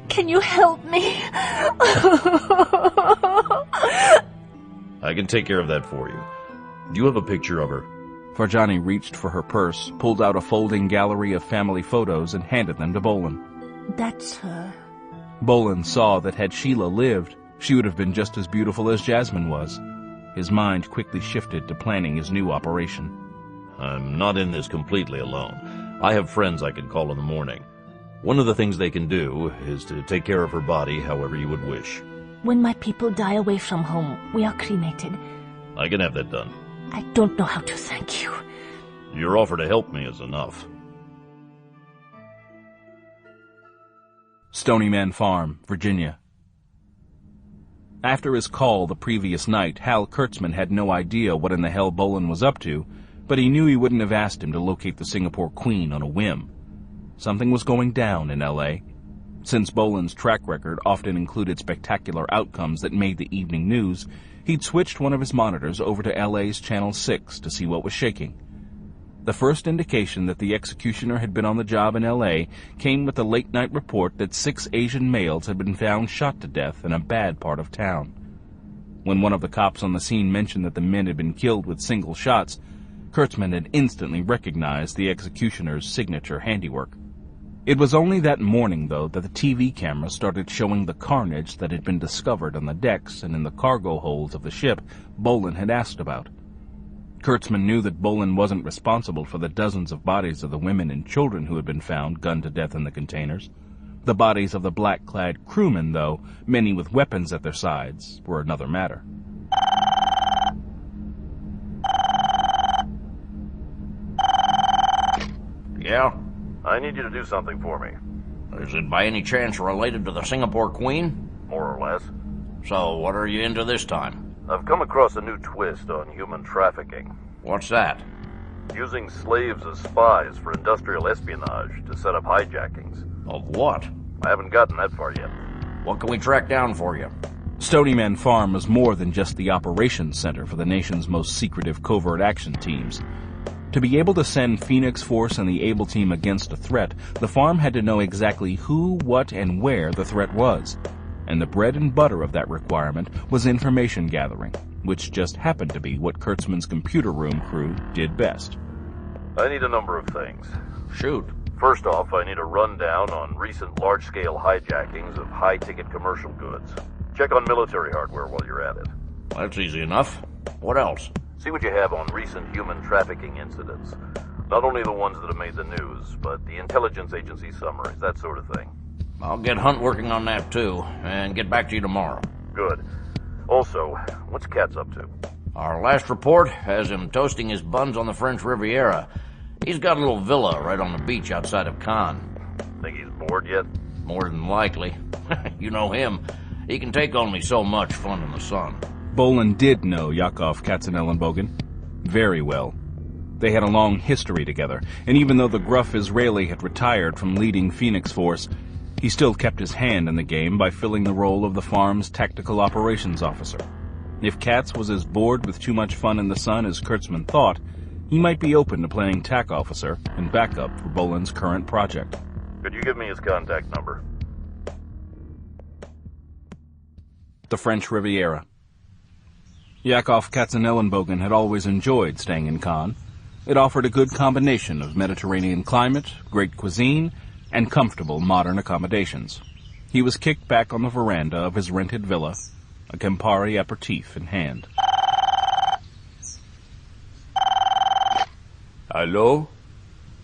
Can you help me? I can take care of that for you. Do you have a picture of her? Farjani reached for her purse, pulled out a folding gallery of family photos, and handed them to Bolan. That's her. Bolan saw that had Sheila lived, she would have been just as beautiful as Jasmine was. His mind quickly shifted to planning his new operation. I'm not in this completely alone. I have friends I can call in the morning. One of the things they can do is to take care of her body however you would wish. When my people die away from home, we are cremated. I can have that done. I don't know how to thank you. Your offer to help me is enough. Stonyman Farm, Virginia. After his call the previous night, Hal Kurtzman had no idea what in the hell Bolan was up to, but he knew he wouldn't have asked him to locate the Singapore Queen on a whim. Something was going down in L.A. Since Bolan's track record often included spectacular outcomes that made the evening news, he'd switched one of his monitors over to L.A.'s Channel 6 to see what was shaking. The first indication that the executioner had been on the job in L.A. came with the late-night report that 6 Asian males had been found shot to death in a bad part of town. When one of the cops on the scene mentioned that the men had been killed with single shots, Kurtzman had instantly recognized the executioner's signature handiwork. It was only that morning, though, that the TV camera started showing the carnage that had been discovered on the decks and in the cargo holds of the ship Bolan had asked about. Kurtzman knew that Bolan wasn't responsible for the dozens of bodies of the women and children who had been found gunned to death in the containers. The bodies of the black-clad crewmen, though, many with weapons at their sides, were another matter. Yeah? I need you to do something for me. Is it by any chance related to the Singapore Queen? More or less. So, what are you into this time? I've come across a new twist on human trafficking. What's that? Using slaves as spies for industrial espionage to set up hijackings. Of what? I haven't gotten that far yet. What can we track down for you? Stonyman Farm was more than just the operations center for the nation's most secretive covert action teams. To be able to send Phoenix Force and the Able Team against a threat, the farm had to know exactly who, what, and where the threat was. And the bread and butter of that requirement was information gathering, which just happened to be what Kurtzman's computer room crew did best. I need a number of things. Shoot. First off, I need a rundown on recent large-scale hijackings of high-ticket commercial goods. Check on military hardware while you're at it. That's easy enough. What else? See what you have on recent human trafficking incidents. Not only the ones that have made the news, but the intelligence agency summaries, that sort of thing. I'll get Hunt working on that too, and get back to you tomorrow. Good. Also, what's Katz up to? Our last report has him toasting his buns on the French Riviera. He's got a little villa right on the beach outside of Cannes. Think he's bored yet? More than likely. You know him. He can take only so much fun in the sun. Bolan did know Yakov Katzenellenbogen very well. They had a long history together, and even though the gruff Israeli had retired from leading Phoenix Force, he still kept his hand in the game by filling the role of the farm's tactical operations officer. If Katz was as bored with too much fun in the sun as Kurtzman thought, he might be open to playing TAC officer and backup for Bolan's current project. Could you give me his contact number? The French Riviera. Yakov Katzenellenbogen had always enjoyed staying in Cannes. It offered a good combination of Mediterranean climate, great cuisine, and comfortable modern accommodations. He was kicked back on the veranda of his rented villa, a Campari aperitif in hand. Hello?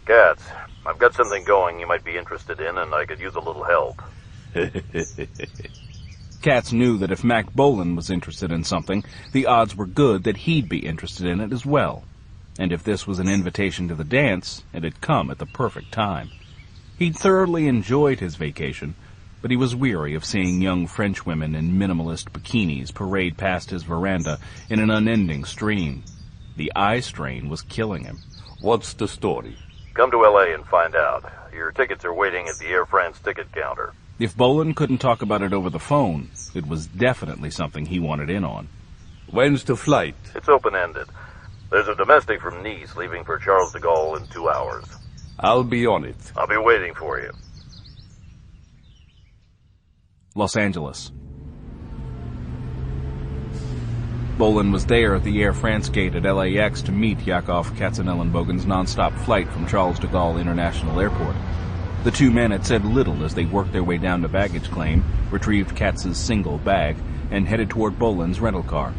Katz, I've got something going you might be interested in, and I could use a little help. Katz knew that if Mack Bolan was interested in something, the odds were good that he'd be interested in it as well. And if this was an invitation to the dance, it had come at the perfect time. He'd thoroughly enjoyed his vacation, but he was weary of seeing young French women in minimalist bikinis parade past his veranda in an unending stream. The eye strain was killing him. What's the story? Come to L.A. and find out. Your tickets are waiting at the Air France ticket counter. If Bolan couldn't talk about it over the phone, it was definitely something he wanted in on. When's the flight? It's open-ended. There's a domestic from Nice leaving for Charles de Gaulle in 2 hours. I'll be on it. I'll be waiting for you. Los Angeles. Bolan was there at the Air France gate at LAX to meet Yakov Katzenellenbogen's non-stop flight from Charles de Gaulle International Airport. The two men had said little as they worked their way down to baggage claim, retrieved Katz's single bag, and headed toward Bolan's rental car.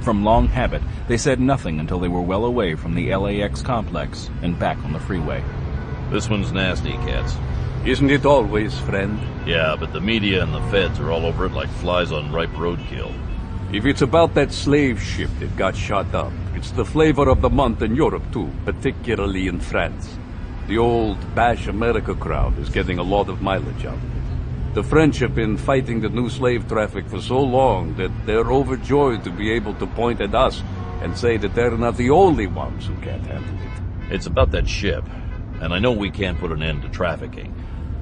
From long habit, they said nothing until they were well away from the LAX complex and back on the freeway. This one's nasty, Katz. Isn't it always, friend? Yeah, but the media and the feds are all over it like flies on ripe roadkill. If it's about that slave ship that got shot up, it's the flavor of the month in Europe, too, particularly in France. The old Bash America crowd is getting a lot of mileage out of it. The French have been fighting the new slave traffic for so long that they're overjoyed to be able to point at us and say that they're not the only ones who can't handle it. It's about that ship, and I know we can't put an end to trafficking,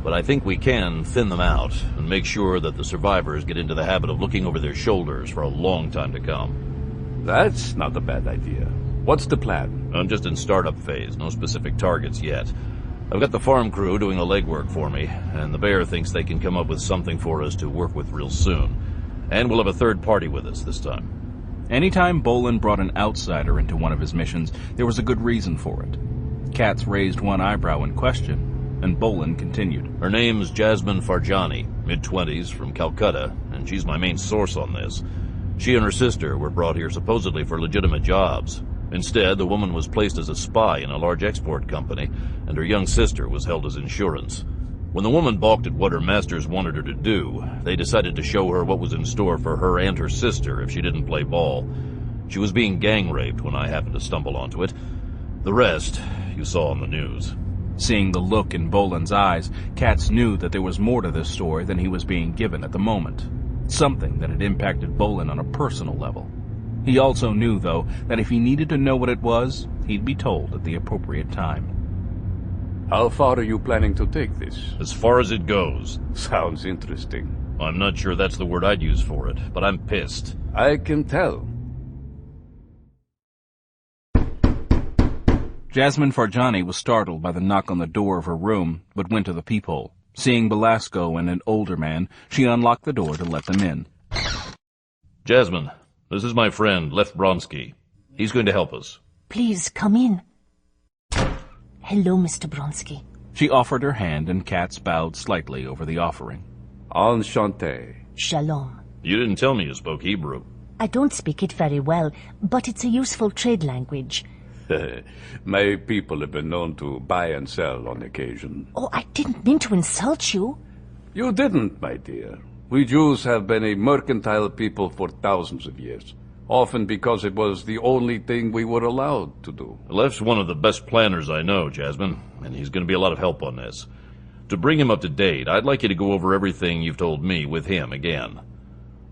but I think we can thin them out and make sure that the survivors get into the habit of looking over their shoulders for a long time to come. That's not a bad idea. What's the plan? I'm just in startup phase, no specific targets yet. I've got the farm crew doing the legwork for me, and the bear thinks they can come up with something for us to work with real soon. And we'll have a third party with us this time. Anytime Bolan brought an outsider into one of his missions, there was a good reason for it. Katz raised one eyebrow in question, and Bolan continued. Her name's Jasmine Farjani, mid-20s, from Calcutta, and she's my main source on this. She and her sister were brought here supposedly for legitimate jobs. Instead, the woman was placed as a spy in a large export company, and her young sister was held as insurance. When the woman balked at what her masters wanted her to do, they decided to show her what was in store for her and her sister if she didn't play ball. She was being gang-raped when I happened to stumble onto it. The rest you saw on the news. Seeing the look in Bolan's eyes, Katz knew that there was more to this story than he was being given at the moment. Something that had impacted Bolan on a personal level. He also knew, though, that if he needed to know what it was, he'd be told at the appropriate time. How far are you planning to take this? As far as it goes. Sounds interesting. I'm not sure that's the word I'd use for it, but I'm pissed. I can tell. Jasmine Farjani was startled by the knock on the door of her room, but went to the peephole. Seeing Belasco and an older man, she unlocked the door to let them in. Jasmine, this is my friend, Lev Bronsky. He's going to help us. Please, come in. Hello, Mr. Bronsky. She offered her hand, and Katz bowed slightly over the offering. Enchanté. Shalom. You didn't tell me you spoke Hebrew. I don't speak it very well, but it's a useful trade language. My people have been known to buy and sell on occasion. Oh, I didn't mean to insult you. You didn't, my dear. We Jews have been a mercantile people for thousands of years, often because it was the only thing we were allowed to do. Lev's one of the best planners I know, Jasmine, and he's going to be a lot of help on this. To bring him up to date, I'd like you to go over everything you've told me with him again.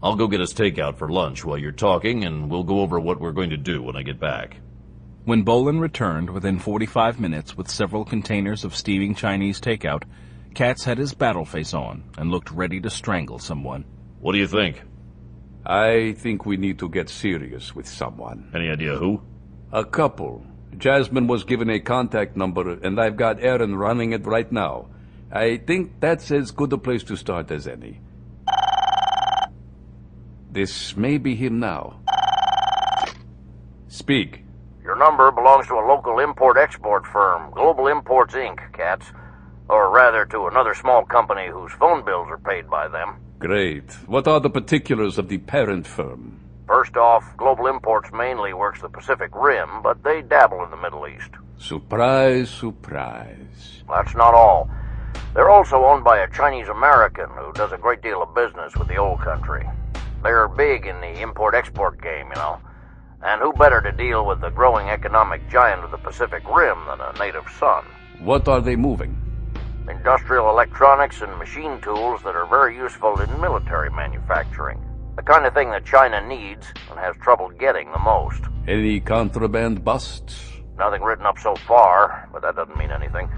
I'll go get us takeout for lunch while you're talking, and we'll go over what we're going to do when I get back. When Bolan returned within 45 minutes with several containers of steaming Chinese takeout, Katz had his battle face on and looked ready to strangle someone. What do you think? I think we need to get serious with someone. Any idea who? A couple. Jasmine was given a contact number, and I've got Aaron running it right now. I think that's as good a place to start as any. This may be him now. Speak. Your number belongs to a local import-export firm, Global Imports, Inc., Katz. Or rather, to another small company whose phone bills are paid by them. Great. What are the particulars of the parent firm? First off, Global Imports mainly works the Pacific Rim, but they dabble in the Middle East. Surprise, surprise. That's not all. They're also owned by a Chinese-American who does a great deal of business with the old country. They're big in the import-export game, you know. And who better to deal with the growing economic giant of the Pacific Rim than a native son? What are they moving? Industrial electronics and machine tools that are very useful in military manufacturing. The kind of thing that China needs and has trouble getting the most. Any contraband busts? Nothing written up so far, but that doesn't mean anything.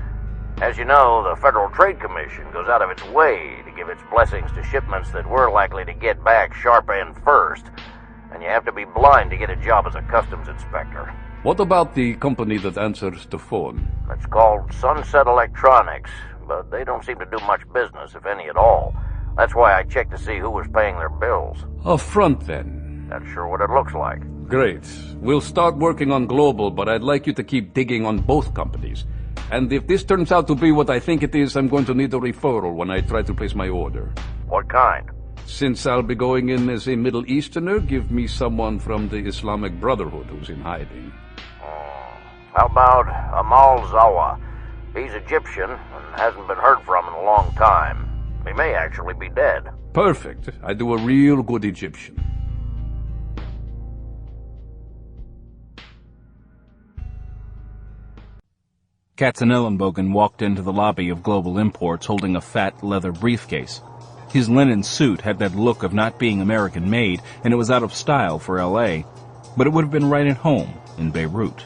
As you know, the Federal Trade Commission goes out of its way to give its blessings to shipments that we're likely to get back sharp end first. And you have to be blind to get a job as a customs inspector. What about the company that answers the phone? It's called Sunset Electronics, but they don't seem to do much business, if any at all. That's why I checked to see who was paying their bills. A front, then. That's sure what it looks like. Great. We'll start working on Global, but I'd like you to keep digging on both companies. And if this turns out to be what I think it is, I'm going to need a referral when I try to place my order. What kind? Since I'll be going in as a Middle Easterner, give me someone from the Islamic Brotherhood who's in hiding. How about Amal Zawa? He's Egyptian and hasn't been heard from in a long time. He may actually be dead. Perfect. I do a real good Egyptian. Katzenellenbogen walked into the lobby of Global Imports holding a fat leather briefcase. His linen suit had that look of not being American-made, and it was out of style for L.A., but it would have been right at home in Beirut.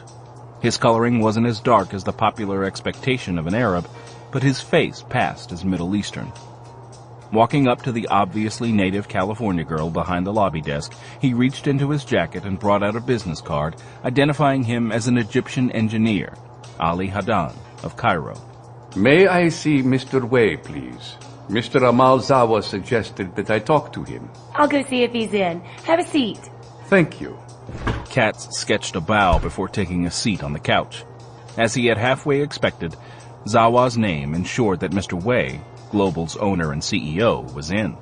His coloring wasn't as dark as the popular expectation of an Arab, but his face passed as Middle Eastern. Walking up to the obviously native California girl behind the lobby desk, he reached into his jacket and brought out a business card, identifying him as an Egyptian engineer, Ali Hadan of Cairo. May I see Mr. Wei, please? Mr. Amalzawa suggested that I talk to him. I'll go see if he's in. Have a seat. Thank you. Katz sketched a bow before taking a seat on the couch. As he had halfway expected, Zawa's name ensured that Mr. Wei, Global's owner and CEO, was in.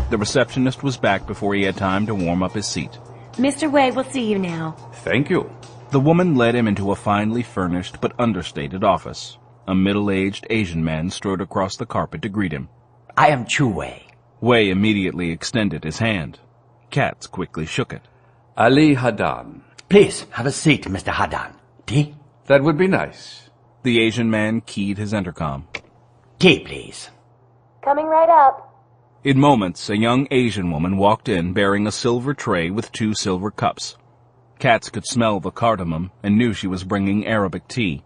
The receptionist was back before he had time to warm up his seat. Mr. Wei will see you now. Thank you. The woman led him into a finely furnished but understated office. A middle-aged Asian man strode across the carpet to greet him. I am Chu Wei. Wei immediately extended his hand. Katz quickly shook it. Ali Hadan. Please, have a seat, Mr. Hadan. Tea? That would be nice. The Asian man keyed his intercom. Tea, please. Coming right up. In moments, a young Asian woman walked in bearing a silver tray with 2 silver cups. Katz could smell the cardamom and knew she was bringing Arabic tea.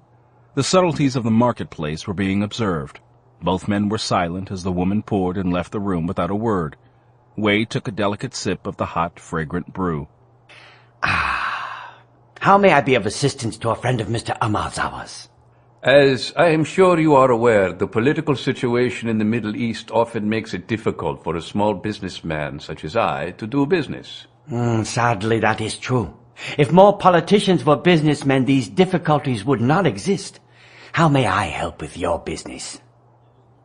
The subtleties of the marketplace were being observed. Both men were silent as the woman poured and left the room without a word. Wei took a delicate sip of the hot, fragrant brew. How may I be of assistance to a friend of Mr. Amalzawa's? As I am sure you are aware, the political situation in the Middle East often makes it difficult for a small businessman such as I to do business. Sadly, that is true. If more politicians were businessmen, these difficulties would not exist. How may I help with your business?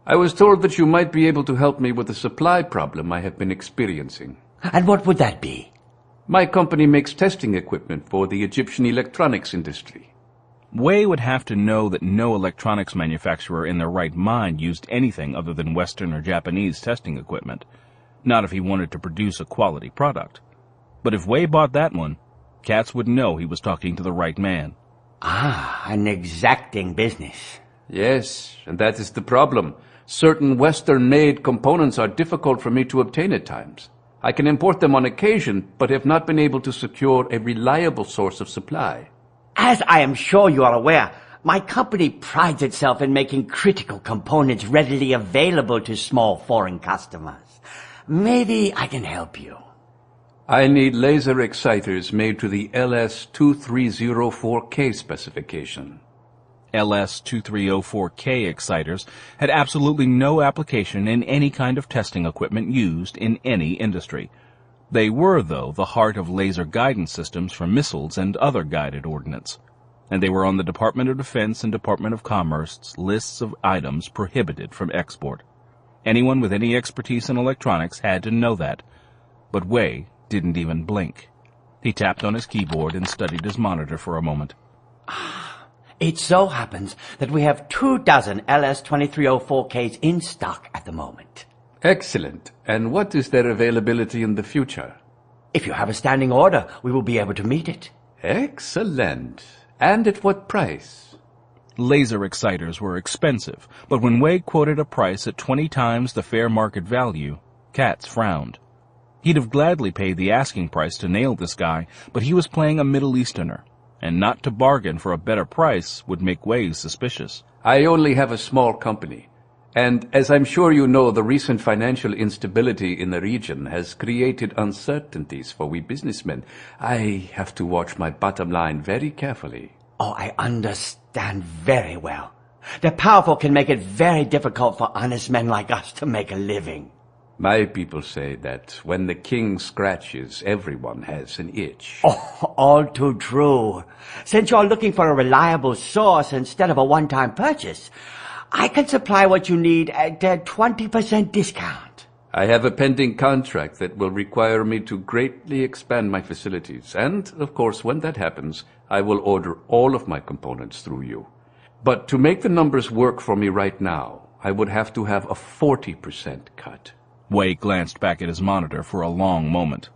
I was told that you might be able to help me with the supply problem I have been experiencing. And what would that be? My company makes testing equipment for the Egyptian electronics industry. Wei would have to know that no electronics manufacturer in their right mind used anything other than Western or Japanese testing equipment. Not if he wanted to produce a quality product. But if Wei bought that one, Katz would know he was talking to the right man. An exacting business. Yes, and that is the problem. Certain Western-made components are difficult for me to obtain at times. I can import them on occasion, but have not been able to secure a reliable source of supply. As I am sure you are aware, my company prides itself in making critical components readily available to small foreign customers. Maybe I can help you. I need laser exciters made to the LS2304K specification. LS2304K exciters had absolutely no application in any kind of testing equipment used in any industry. They were, though, the heart of laser guidance systems for missiles and other guided ordnance, and they were on the Department of Defense and Department of Commerce's lists of items prohibited from export. Anyone with any expertise in electronics had to know that, but Wei didn't even blink. He tapped on his keyboard and studied his monitor for a moment. It so happens that we have 24 LS2304Ks in stock at the moment. Excellent. And what is their availability in the future? If you have a standing order, we will be able to meet it. Excellent. And at what price? Laser exciters were expensive, but when Wei quoted a price at 20 times the fair market value, Katz frowned. He'd have gladly paid the asking price to nail this guy, but he was playing a Middle Easterner, and not to bargain for a better price would make Wei suspicious. I only have a small company. And as I'm sure you know, the recent financial instability in the region has created uncertainties for we businessmen. I have to watch my bottom line very carefully. Oh, I understand very well. The powerful can make it very difficult for honest men like us to make a living. My people say that when the king scratches, everyone has an itch. Oh, all too true. Since you're looking for a reliable source instead of a one-time purchase, I can supply what you need at a 20% discount. I have a pending contract that will require me to greatly expand my facilities. And, of course, when that happens, I will order all of my components through you. But to make the numbers work for me right now, I would have to have a 40% cut. Wei glanced back at his monitor for a long moment.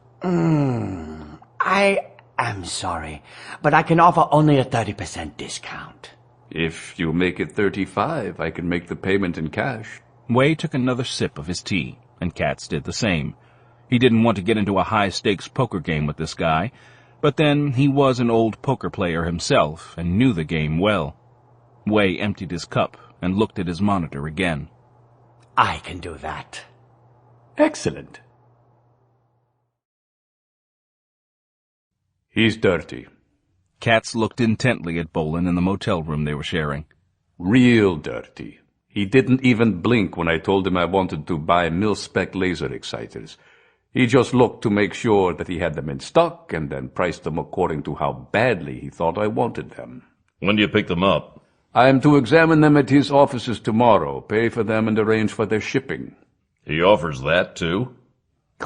I am sorry, but I can offer only a 30% discount. If you make it 35, I can make the payment in cash. Wei took another sip of his tea, and Katz did the same. He didn't want to get into a high-stakes poker game with this guy, but then he was an old poker player himself and knew the game well. Wei emptied his cup and looked at his monitor again. I can do that. Excellent. He's dirty. Katz looked intently at Bolan in the motel room they were sharing. Real dirty. He didn't even blink when I told him I wanted to buy mil-spec laser exciters. He just looked to make sure that he had them in stock and then priced them according to how badly he thought I wanted them. When do you pick them up? I am to examine them at his offices tomorrow, pay for them and arrange for their shipping. He offers that, too?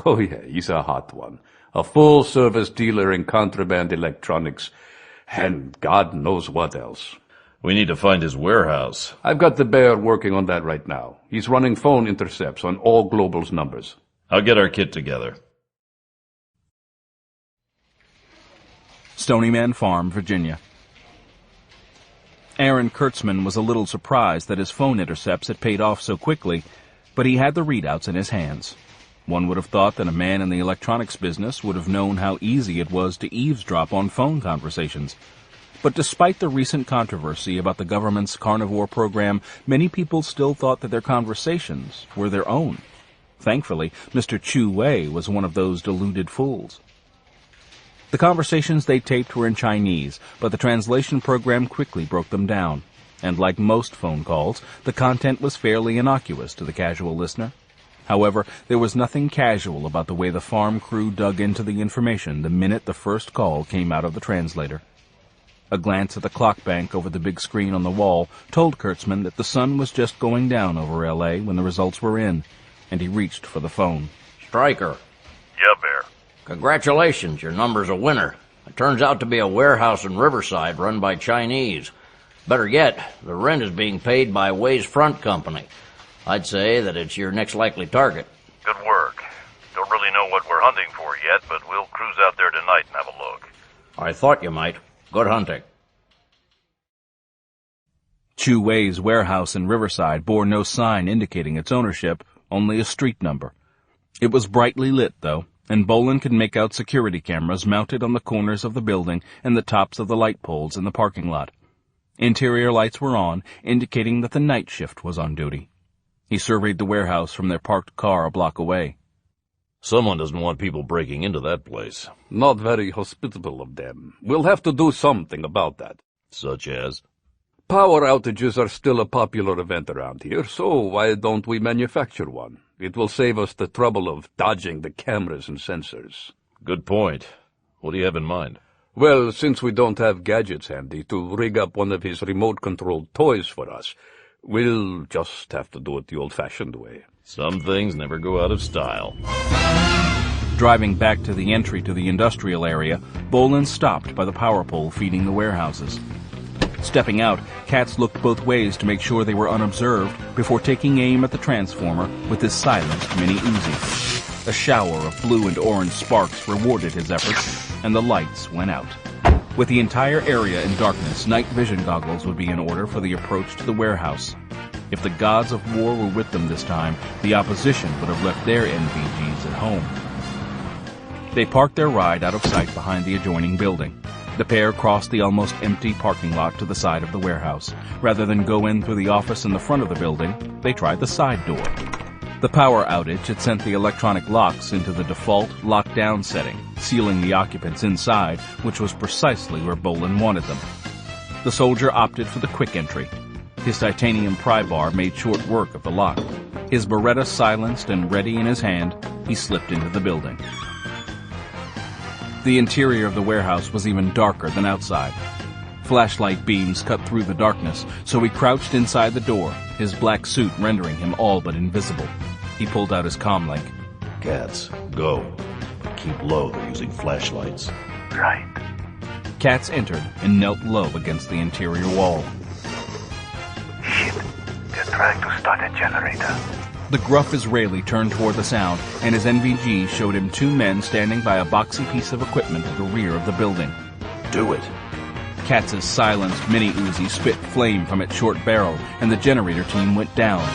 Oh yeah, he's a hot one. A full-service dealer in contraband electronics, and God knows what else. We need to find his warehouse. I've got the bear working on that right now. He's running phone intercepts on all Global's numbers. I'll get our kit together. Stonyman Farm, Virginia. Aaron Kurtzman was a little surprised that his phone intercepts had paid off so quickly, but he had the readouts in his hands. One would have thought that a man in the electronics business would have known how easy it was to eavesdrop on phone conversations. But despite the recent controversy about the government's carnivore program, many people still thought that their conversations were their own. Thankfully, Mr. Chu Wei was one of those deluded fools. The conversations they taped were in Chinese, but the translation program quickly broke them down. And like most phone calls, the content was fairly innocuous to the casual listener. However, there was nothing casual about the way the farm crew dug into the information the minute the first call came out of the translator. A glance at the clock bank over the big screen on the wall told Kurtzman that the sun was just going down over L.A. when the results were in, and he reached for the phone. Stryker. Yeah, Bear. Congratulations, your number's a winner. It turns out to be a warehouse in Riverside run by Chinese. Better yet, the rent is being paid by Wei's front company. I'd say that it's your next likely target. Good work. Don't really know what we're hunting for yet, but we'll cruise out there tonight and have a look. I thought you might. Good hunting. Chu Wei's warehouse in Riverside bore no sign indicating its ownership, only a street number. It was brightly lit, though, and Bolan could make out security cameras mounted on the corners of the building and the tops of the light poles in the parking lot. Interior lights were on, indicating that the night shift was on duty. He surveyed the warehouse from their parked car a block away. Someone doesn't want people breaking into that place. Not very hospitable of them. We'll have to do something about that. Such as? Power outages are still a popular event around here, so why don't we manufacture one? It will save us the trouble of dodging the cameras and sensors. Good point. What do you have in mind? Well, since we don't have gadgets handy to rig up one of his remote-controlled toys for us, we'll just have to do it the old-fashioned way. Some things never go out of style. Driving back to the entry to the industrial area, Bolan stopped by the power pole feeding the warehouses. Stepping out, Katz looked both ways to make sure they were unobserved before taking aim at the transformer with his silenced mini Uzi. A shower of blue and orange sparks rewarded his efforts, and the lights went out. With the entire area in darkness, night vision goggles would be in order for the approach to the warehouse. If the gods of war were with them this time, the opposition would have left their NVGs at home. They parked their ride out of sight behind the adjoining building. The pair crossed the almost empty parking lot to the side of the warehouse. Rather than go in through the office in the front of the building, they tried the side door. The power outage had sent the electronic locks into the default lockdown setting, sealing the occupants inside, which was precisely where Bolan wanted them. The soldier opted for the quick entry. His titanium pry bar made short work of the lock. His Beretta silenced and ready in his hand, he slipped into the building. The interior of the warehouse was even darker than outside. Flashlight beams cut through the darkness, so he crouched inside the door, his black suit rendering him all but invisible. He pulled out his comlink. Katz, go. But keep low, they're using flashlights. Right. Katz entered and knelt low against the interior wall. Shit. They're trying to start a generator. The gruff Israeli turned toward the sound, and his NVG showed him two men standing by a boxy piece of equipment at the rear of the building. Do it. Katz's silenced mini Uzi spit flame from its short barrel, and the generator team went down.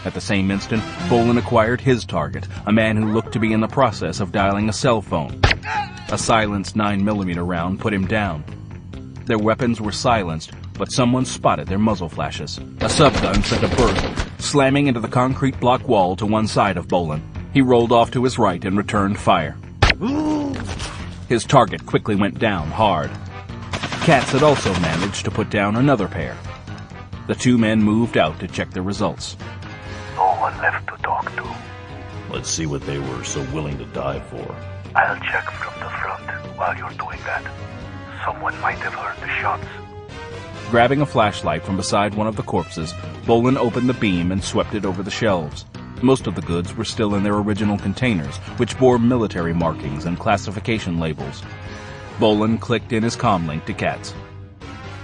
At the same instant, Bolan acquired his target, a man who looked to be in the process of dialing a cell phone. A silenced 9mm round put him down. Their weapons were silenced, but someone spotted their muzzle flashes. A subgun sent a burst, slamming into the concrete block wall to one side of Bolan. He rolled off to his right and returned fire. His target quickly went down hard. Katz had also managed to put down another pair. The two men moved out to check the results. No one left to talk to. Let's see what they were so willing to die for. I'll check from the front while you're doing that. Someone might have heard the shots. Grabbing a flashlight from beside one of the corpses, Bolan opened the beam and swept it over the shelves. Most of the goods were still in their original containers, which bore military markings and classification labels. Bolan clicked in his comlink to Katz.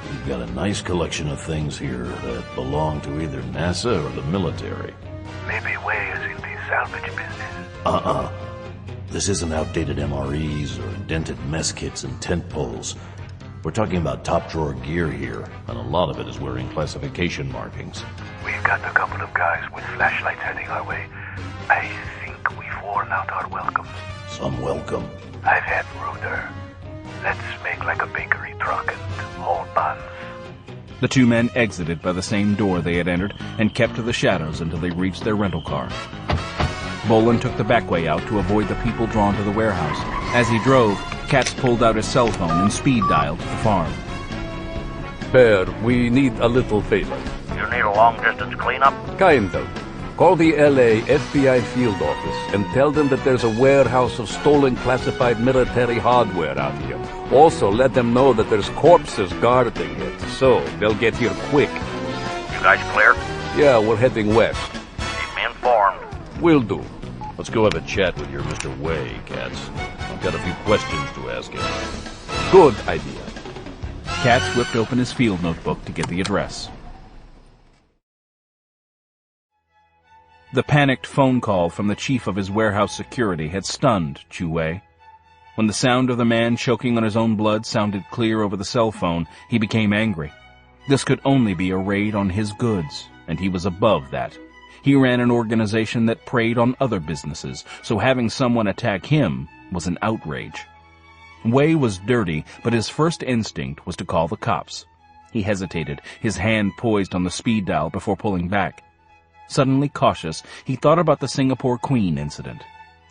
We've got a nice collection of things here that belong to either NASA or the military. Maybe Way is in the salvage business. This isn't outdated MREs or dented mess kits and tent poles. We're talking about top-drawer gear here, and a lot of it is wearing classification markings. We've got a couple of guys with flashlights heading our way. I think we've worn out our welcomes. Some welcome. I've had ruder. Let's make like a bakery truck and hold buns. The two men exited by the same door they had entered and kept to the shadows until they reached their rental car. Bolan took the back way out to avoid the people drawn to the warehouse. As he drove, Katz pulled out his cell phone and speed dialed to the farm. Bear, we need a little favor. You need a long-distance cleanup? Kind of. Call the LA FBI field office and tell them that there's a warehouse of stolen classified military hardware out here. Also, let them know that there's corpses guarding it, so they'll get here quick. You guys clear? Yeah, we're heading west. Keep me informed. Will do. Let's go have a chat with your Mr. Way, Katz. I've got a few questions to ask him. Good idea. Katz whipped open his field notebook to get the address. The panicked phone call from the chief of his warehouse security had stunned Chu Wei. When the sound of the man choking on his own blood sounded clear over the cell phone, he became angry. This could only be a raid on his goods, and he was above that. He ran an organization that preyed on other businesses, so having someone attack him was an outrage. Wei was dirty, but his first instinct was to call the cops. He hesitated, his hand poised on the speed dial before pulling back. Suddenly cautious, he thought about the Singapore Queen incident.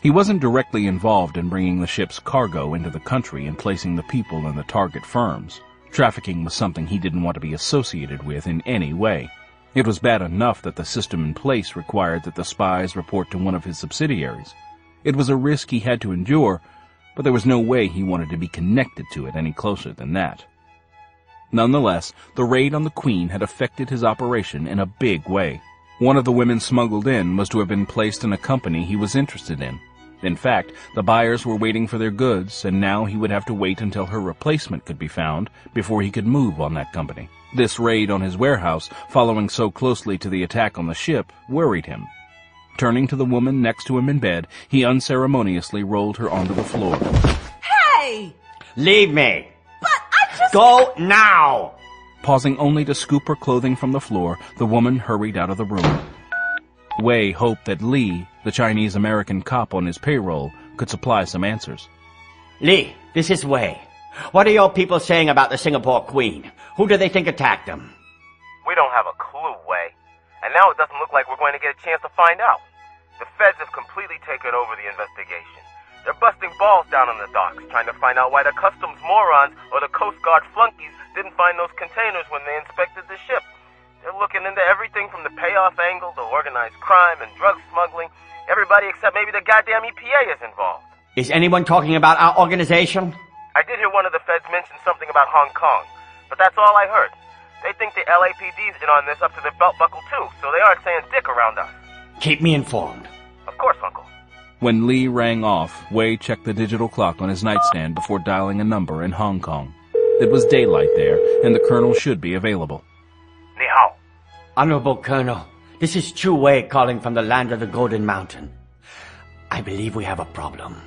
He wasn't directly involved in bringing the ship's cargo into the country and placing the people in the target firms. Trafficking was something he didn't want to be associated with in any way. It was bad enough that the system in place required that the spies report to one of his subsidiaries. It was a risk he had to endure, but there was no way he wanted to be connected to it any closer than that. Nonetheless, the raid on the Queen had affected his operation in a big way. One of the women smuggled in was to have been placed in a company he was interested in. In fact, the buyers were waiting for their goods, and now he would have to wait until her replacement could be found before he could move on that company. This raid on his warehouse, following so closely to the attack on the ship, worried him. Turning to the woman next to him in bed, he unceremoniously rolled her onto the floor. Hey! Leave me! But I just... Go now! Pausing only to scoop her clothing from the floor, the woman hurried out of the room. Wei hoped that Li, the Chinese-American cop on his payroll, could supply some answers. Li, this is Wei. What are your people saying about the Singapore Queen? Who do they think attacked them? We don't have a clue, Wei. And now it doesn't look like we're going to get a chance to find out. The feds have completely taken over the investigation. They're busting balls down on the docks, trying to find out why the customs morons or the Coast Guard flunkies didn't find those containers when they inspected the ship. They're looking into everything from the payoff angle to organized crime and drug smuggling. Everybody except maybe the goddamn EPA is involved. Is anyone talking about our organization? I did hear one of the feds mention something about Hong Kong, but that's all I heard. They think the LAPD's in on this up to the belt buckle too, so they aren't saying dick around us. Keep me informed. Of course, Uncle. When Li rang off, Wei checked the digital clock on his nightstand before dialing a number in Hong Kong. It was daylight there, and the colonel should be available. Ni hao. Honorable Colonel, this is Chu Wei calling from the land of the Golden Mountain. I believe we have a problem.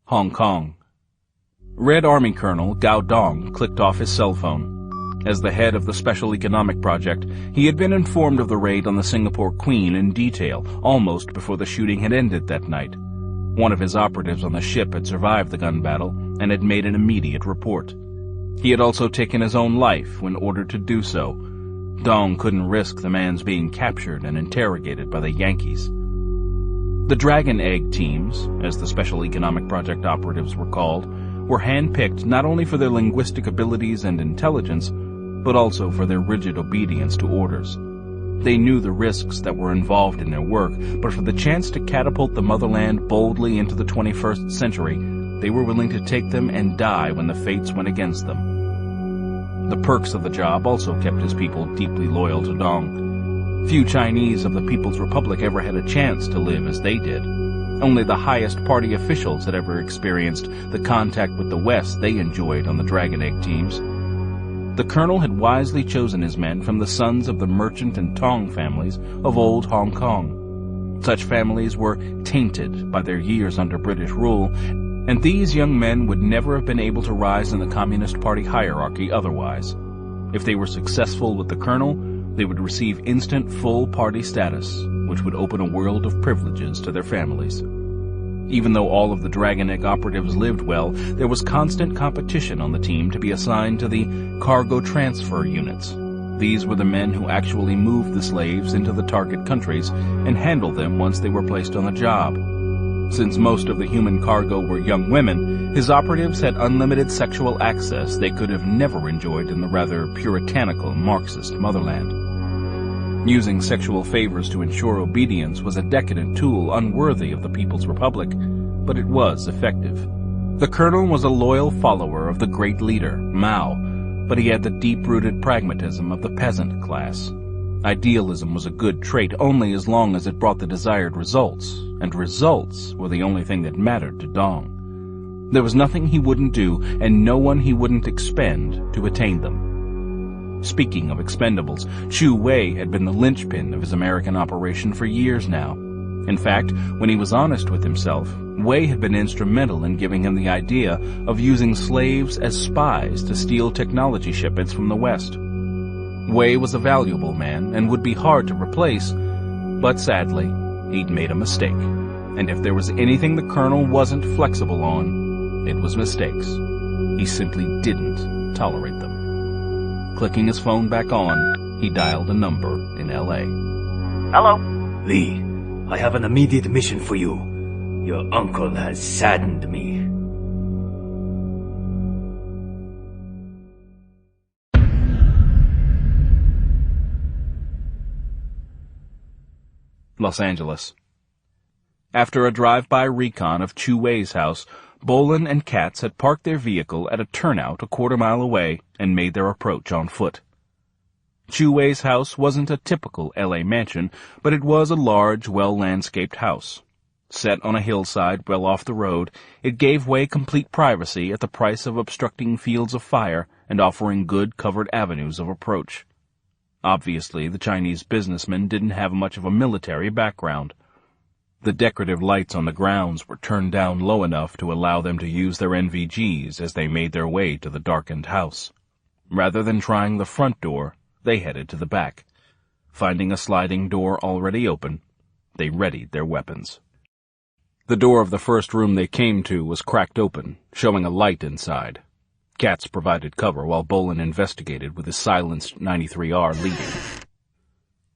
Hong Kong. Red Army Colonel Gao Dong clicked off his cell phone. As the head of the Special Economic Project, he had been informed of the raid on the Singapore Queen in detail, almost before the shooting had ended that night. One of his operatives on the ship had survived the gun battle and had made an immediate report. He had also taken his own life when ordered to do so. Dong couldn't risk the man's being captured and interrogated by the Yankees. The Dragon Egg teams, as the Special Economic Project operatives were called, were handpicked not only for their linguistic abilities and intelligence, but also for their rigid obedience to orders. They knew the risks that were involved in their work, but for the chance to catapult the motherland boldly into the 21st century, they were willing to take them and die when the fates went against them. The perks of the job also kept his people deeply loyal to Dong. Few Chinese of the People's Republic ever had a chance to live as they did. Only the highest party officials had ever experienced the contact with the West they enjoyed on the Dragon Egg teams. The colonel had wisely chosen his men from the sons of the merchant and Tong families of old Hong Kong. Such families were tainted by their years under British rule, and these young men would never have been able to rise in the Communist Party hierarchy otherwise. If they were successful with the colonel, they would receive instant full party status, which would open a world of privileges to their families. Even though all of the Dragon Egg operatives lived well, there was constant competition on the team to be assigned to the cargo transfer units. These were the men who actually moved the slaves into the target countries and handled them once they were placed on the job. Since most of the human cargo were young women, his operatives had unlimited sexual access they could have never enjoyed in the rather puritanical Marxist motherland. Using sexual favors to ensure obedience was a decadent tool unworthy of the People's Republic, but it was effective. The colonel was a loyal follower of the great leader, Mao, but he had the deep-rooted pragmatism of the peasant class. Idealism was a good trait only as long as it brought the desired results, and results were the only thing that mattered to Dong. There was nothing he wouldn't do, and no one he wouldn't expend to attain them. Speaking of expendables, Chu Wei had been the linchpin of his American operation for years now. In fact, when he was honest with himself, Wei had been instrumental in giving him the idea of using slaves as spies to steal technology shipments from the West. Wei was a valuable man and would be hard to replace, but sadly, he'd made a mistake. And if there was anything the colonel wasn't flexible on, it was mistakes. He simply didn't tolerate them. Clicking his phone back on, he dialed a number in L.A. Hello? Lee, I have an immediate mission for you. Your uncle has saddened me. Los Angeles. After a drive-by recon of Chu Wei's house, Bolan and Katz had parked their vehicle at a turnout a quarter-mile away and made their approach on foot. Chu Wei's house wasn't a typical L.A. mansion, but it was a large, well-landscaped house. Set on a hillside well off the road, it gave Wei complete privacy at the price of obstructing fields of fire and offering good covered avenues of approach. Obviously, the Chinese businessmen didn't have much of a military background. The decorative lights on the grounds were turned down low enough to allow them to use their NVGs as they made their way to the darkened house. Rather than trying the front door, they headed to the back. Finding a sliding door already open, they readied their weapons. The door of the first room they came to was cracked open, showing a light inside. Katz provided cover while Bolan investigated with his silenced 93R leading.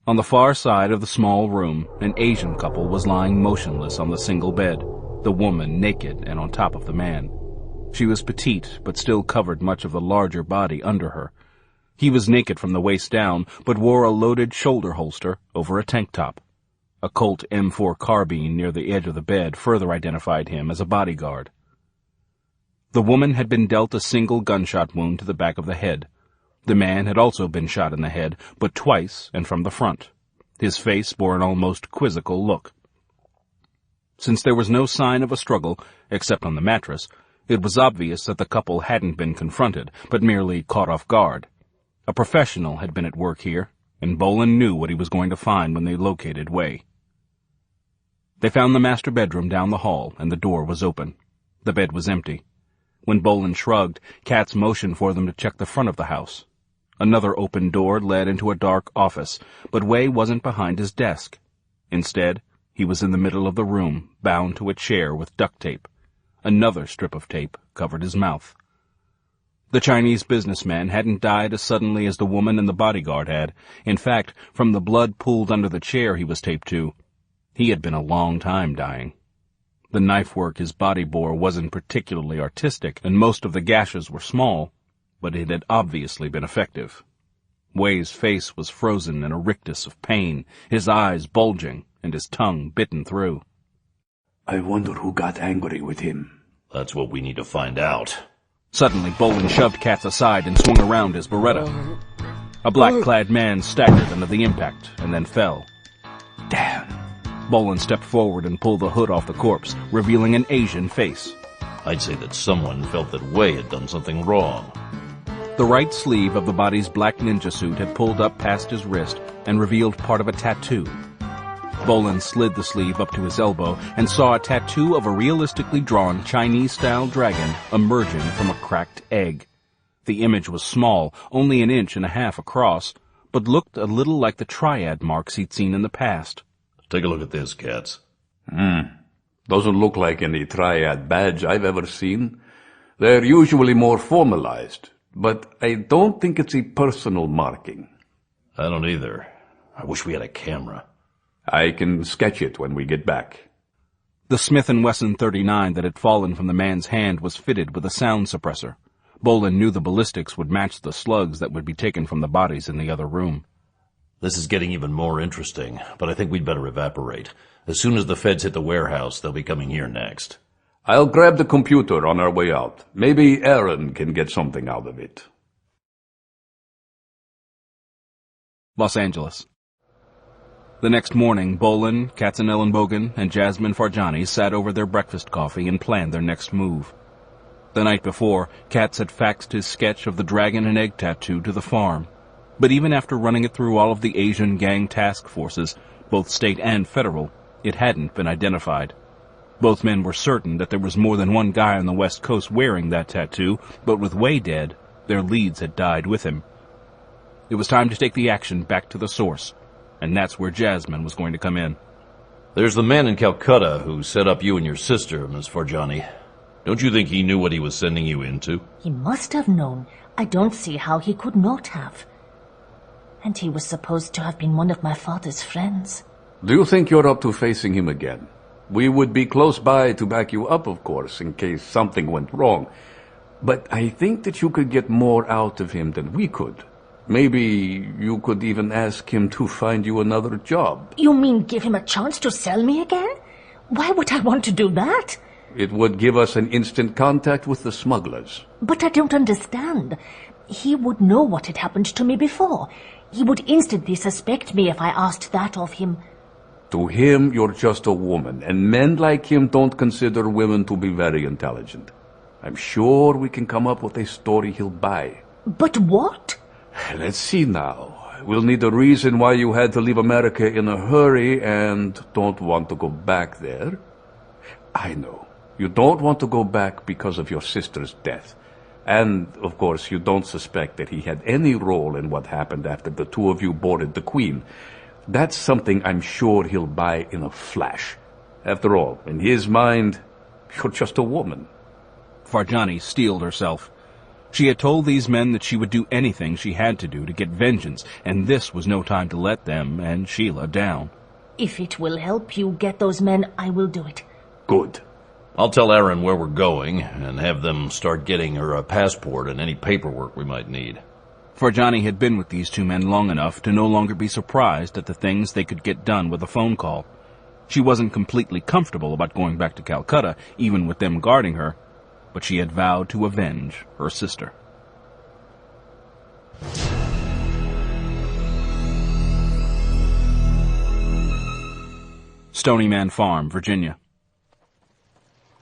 On the far side of the small room, an Asian couple was lying motionless on the single bed, the woman naked and on top of the man. She was petite, but still covered much of the larger body under her. He was naked from the waist down, but wore a loaded shoulder holster over a tank top. A Colt M4 carbine near the edge of the bed further identified him as a bodyguard. The woman had been dealt a single gunshot wound to the back of the head. The man had also been shot in the head, but twice and from the front. His face bore an almost quizzical look. Since there was no sign of a struggle, except on the mattress, it was obvious that the couple hadn't been confronted, but merely caught off guard. A professional had been at work here, and Bolan knew what he was going to find when they located Wei. They found the master bedroom down the hall, and the door was open. The bed was empty. When Bolan shrugged, Katz motioned for them to check the front of the house. Another open door led into a dark office, but Wei wasn't behind his desk. Instead, he was in the middle of the room, bound to a chair with duct tape. Another strip of tape covered his mouth. The Chinese businessman hadn't died as suddenly as the woman and the bodyguard had. In fact, from the blood pooled under the chair he was taped to, he had been a long time dying. The knifework his body bore wasn't particularly artistic, and most of the gashes were small, but it had obviously been effective. Wei's face was frozen in a rictus of pain, his eyes bulging, and his tongue bitten through. I wonder who got angry with him. That's what we need to find out. Suddenly, Bolan shoved Katz aside and swung around his Beretta. A black-clad man staggered under the impact and then fell. Damn. Bolan stepped forward and pulled the hood off the corpse, revealing an Asian face. I'd say that someone felt that Wei had done something wrong. The right sleeve of the body's black ninja suit had pulled up past his wrist and revealed part of a tattoo. Bolan slid the sleeve up to his elbow and saw a tattoo of a realistically drawn Chinese-style dragon emerging from a cracked egg. The image was small, only 1.5 inches across, but looked a little like the triad marks he'd seen in the past. Take a look at this, Katz. Doesn't look like any triad badge I've ever seen. They're usually more formalized, but I don't think it's a personal marking. I don't either. I wish we had a camera. I can sketch it when we get back. The Smith & Wesson 39 that had fallen from the man's hand was fitted with a sound suppressor. Bolan knew the ballistics would match the slugs that would be taken from the bodies in the other room. This is getting even more interesting, but I think we'd better evaporate. As soon as the feds hit the warehouse, they'll be coming here next. I'll grab the computer on our way out. Maybe Aaron can get something out of it. Los Angeles. The next morning, Bolan, Katzenellenbogen, and Jasmine Farjani sat over their breakfast coffee and planned their next move. The night before, Katz had faxed his sketch of the dragon and egg tattoo to the farm. But even after running it through all of the Asian gang task forces, both state and federal, it hadn't been identified. Both men were certain that there was more than one guy on the West Coast wearing that tattoo, but with Wei dead, their leads had died with him. It was time to take the action back to the source, and that's where Jasmine was going to come in. There's the man in Calcutta who set up you and your sister, Miss Farjani. Don't you think he knew what he was sending you into? He must have known. I don't see how he could not have. And he was supposed to have been one of my father's friends. Do you think you're up to facing him again? We would be close by to back you up, of course, in case something went wrong. But I think that you could get more out of him than we could. Maybe you could even ask him to find you another job. You mean give him a chance to sell me again? Why would I want to do that? It would give us an instant contact with the smugglers. But I don't understand. He would know what had happened to me before. He would instantly suspect me if I asked that of him. To him, you're just a woman, and men like him don't consider women to be very intelligent. I'm sure we can come up with a story he'll buy. But what? Let's see now. We'll need a reason why you had to leave America in a hurry and don't want to go back there. I know. You don't want to go back because of your sister's death. And, of course, you don't suspect that he had any role in what happened after the two of you boarded the Queen. That's something I'm sure he'll buy in a flash. After all, in his mind, you're just a woman. Farjani steeled herself. She had told these men that she would do anything she had to do to get vengeance, and this was no time to let them and Sheila down. If it will help you get those men, I will do it. Good. I'll tell Aaron where we're going and have them start getting her a passport and any paperwork we might need. Farjani had been with these two men long enough to no longer be surprised at the things they could get done with a phone call. She wasn't completely comfortable about going back to Calcutta, even with them guarding her, but she had vowed to avenge her sister. Stony Man Farm, Virginia.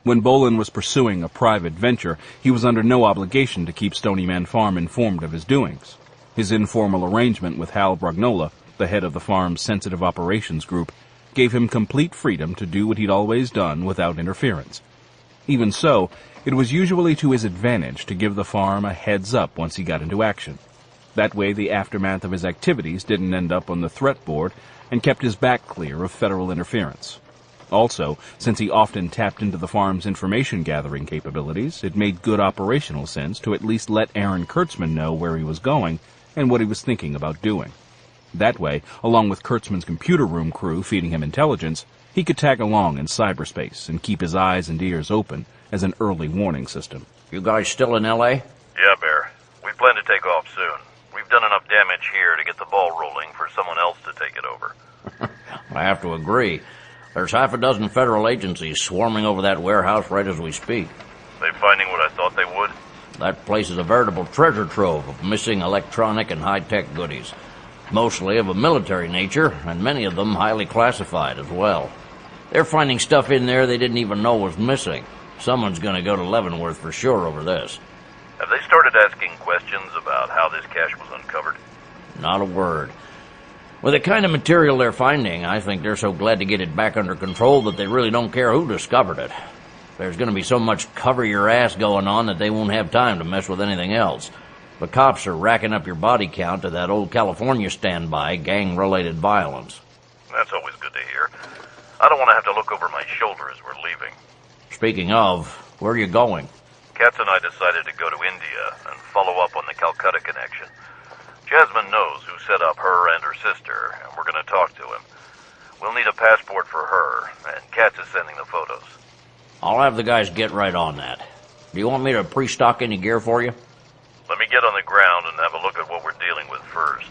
When Bolan was pursuing a private venture, he was under no obligation to keep Stony Man Farm informed of his doings. His informal arrangement with Hal Brognola, the head of the farm's sensitive operations group, gave him complete freedom to do what he'd always done without interference. Even so, it was usually to his advantage to give the farm a heads-up once he got into action. That way the aftermath of his activities didn't end up on the threat board and kept his back clear of federal interference. Also, since he often tapped into the farm's information-gathering capabilities, it made good operational sense to at least let Aaron Kurtzman know where he was going and what he was thinking about doing. That way, along with Kurtzman's computer room crew feeding him intelligence, He could tag along in cyberspace and keep his eyes and ears open as an early warning system. You guys still in L.A.? Yeah, Bear. We plan to take off soon. We've done enough damage here to get the ball rolling for someone else to take it over. I have to agree. There's half a dozen federal agencies swarming over that warehouse right as we speak. They finding what I thought they would? That place is a veritable treasure trove of missing electronic and high-tech goodies. Mostly of a military nature, and many of them highly classified as well. They're finding stuff in there they didn't even know was missing. Someone's gonna go to Leavenworth for sure over this. Have they started asking questions about how this cache was uncovered? Not a word. With the kind of material they're finding, I think they're so glad to get it back under control that they really don't care who discovered it. There's going to be so much cover your ass going on that they won't have time to mess with anything else. The cops are racking up your body count to that old California standby, gang-related violence. That's always good to hear. I don't want to have to look over my shoulder as we're leaving. Speaking of, where are you going? Katz and I decided to go to India and follow up on the Calcutta connection. Jasmine knows who set up her and her sister, and we're going to talk to him. We'll need a passport for her, and Katz is sending the photos. I'll have the guys get right on that. Do you want me to pre-stock any gear for you? Let me get on the ground and have a look at what we're dealing with first.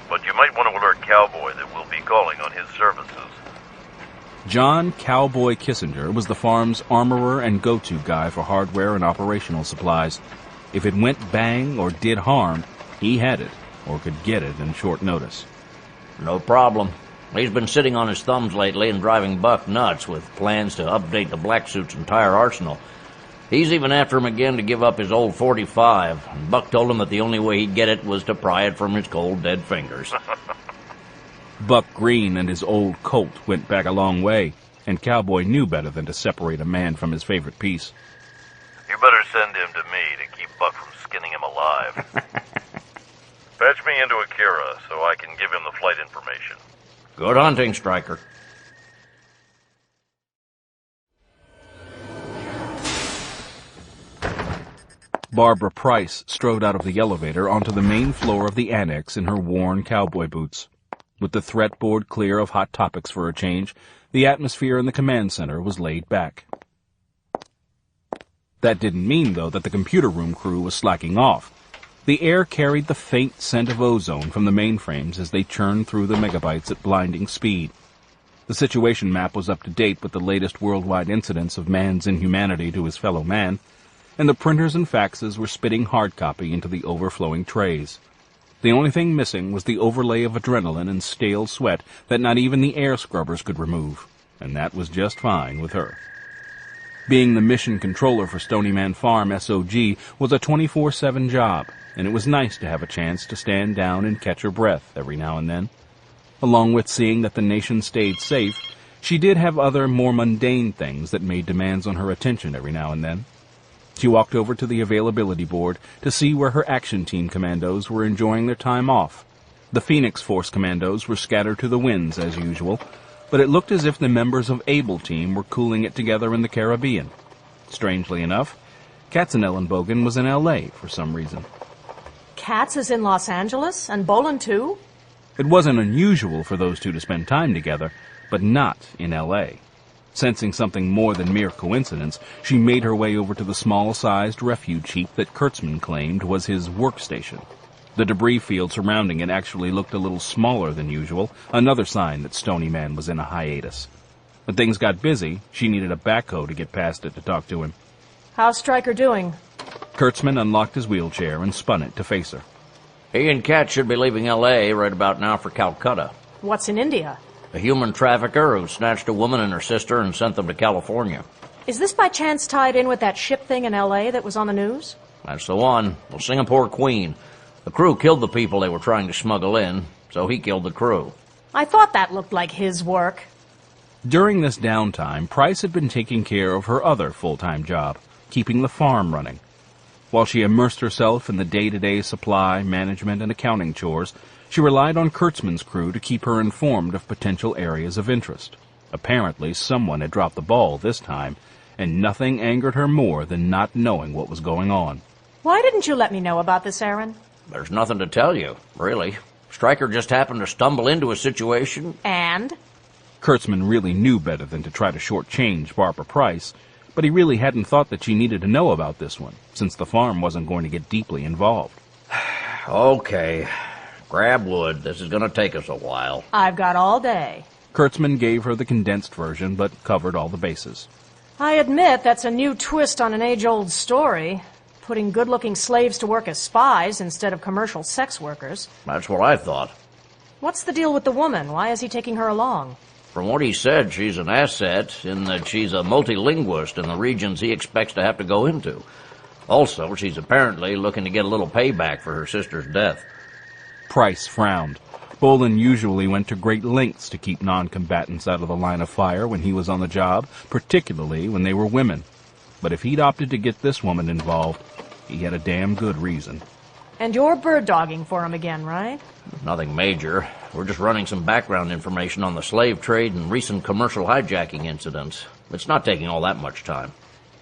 But you might want to alert Cowboy that we'll be calling on his services. John Cowboy Kissinger was the farm's armorer and go-to guy for hardware and operational supplies. If it went bang or did harm, he had it, or could get it in short notice. No problem. He's been sitting on his thumbs lately and driving Buck nuts with plans to update the Black Suit's entire arsenal. He's even after him again to give up his old .45, and Buck told him that the only way he'd get it was to pry it from his cold, dead fingers. Buck Green and his old Colt went back a long way, and Cowboy knew better than to separate a man from his favorite piece. You better send him to me to keep Buck from skinning him alive. Patch me into Akira so I can give him the flight information. Good hunting, Stryker. Barbara Price strode out of the elevator onto the main floor of the annex in her worn cowboy boots. With the threat board clear of hot topics for a change, the atmosphere in the command center was laid back. That didn't mean, though, that the computer room crew was slacking off. The air carried the faint scent of ozone from the mainframes as they churned through the megabytes at blinding speed. The situation map was up to date with the latest worldwide incidents of man's inhumanity to his fellow man, and the printers and faxes were spitting hard copy into the overflowing trays. The only thing missing was the overlay of adrenaline and stale sweat that not even the air scrubbers could remove, and that was just fine with her. Being the mission controller for Stony Man Farm SOG was a 24/7 job, and it was nice to have a chance to stand down and catch her breath every now and then. Along with seeing that the nation stayed safe, she did have other, more mundane things that made demands on her attention every now and then. She walked over to the availability board to see where her action team commandos were enjoying their time off. The Phoenix Force commandos were scattered to the winds as usual, but it looked as if the members of Able Team were cooling it together in the Caribbean. Strangely enough, Katzenellenbogen was in L.A. for some reason. Katz is in Los Angeles, and Bolan too? It wasn't unusual for those two to spend time together, but not in L.A. Sensing something more than mere coincidence, she made her way over to the small-sized refuge heap that Kurtzman claimed was his workstation. The debris field surrounding it actually looked a little smaller than usual, another sign that Stony Man was in a hiatus. When things got busy, she needed a backhoe to get past it to talk to him. How's Stryker doing? Kurtzman unlocked his wheelchair and spun it to face her. He and Katz should be leaving L.A. right about now for Calcutta. What's in India? A human trafficker who snatched a woman and her sister and sent them to California. Is this by chance tied in with that ship thing in L.A. that was on the news? That's the one. The Singapore Queen. The crew killed the people they were trying to smuggle in, so he killed the crew. I thought that looked like his work. During this downtime, Price had been taking care of her other full-time job, keeping the farm running. While she immersed herself in the day-to-day supply, management, and accounting chores, she relied on Kurtzman's crew to keep her informed of potential areas of interest. Apparently, someone had dropped the ball this time, and nothing angered her more than not knowing what was going on. Why didn't you let me know about this, Aaron? There's nothing to tell you, really. Stryker just happened to stumble into a situation. And? Kurtzman really knew better than to try to shortchange Barbara Price, but he really hadn't thought that she needed to know about this one, since the farm wasn't going to get deeply involved. Okay. Grab wood. This is going to take us a while. I've got all day. Kurtzman gave her the condensed version, but covered all the bases. I admit that's a new twist on an age-old story. Putting good-looking slaves to work as spies instead of commercial sex workers. That's what I thought. What's the deal with the woman? Why is he taking her along? From what he said, she's an asset in that she's a multilinguist in the regions he expects to have to go into. Also, she's apparently looking to get a little payback for her sister's death. Price frowned. Bolan usually went to great lengths to keep non-combatants out of the line of fire when he was on the job, particularly when they were women. But if he'd opted to get this woman involved, he had a damn good reason. And you're bird-dogging for him again, right? Nothing major. We're just running some background information on the slave trade and recent commercial hijacking incidents. It's not taking all that much time.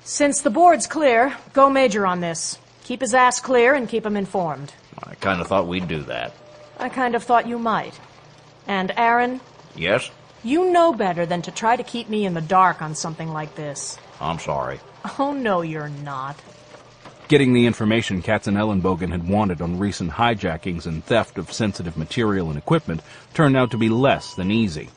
Since the board's clear, go major on this. Keep his ass clear and keep him informed. I kind of thought we'd do that. I kind of thought you might. And Aaron? Yes? You know better than to try to keep me in the dark on something like this. I'm sorry. Oh, no, you're not. Getting the information Katzenellenbogen had wanted on recent hijackings and theft of sensitive material and equipment turned out to be less than easy.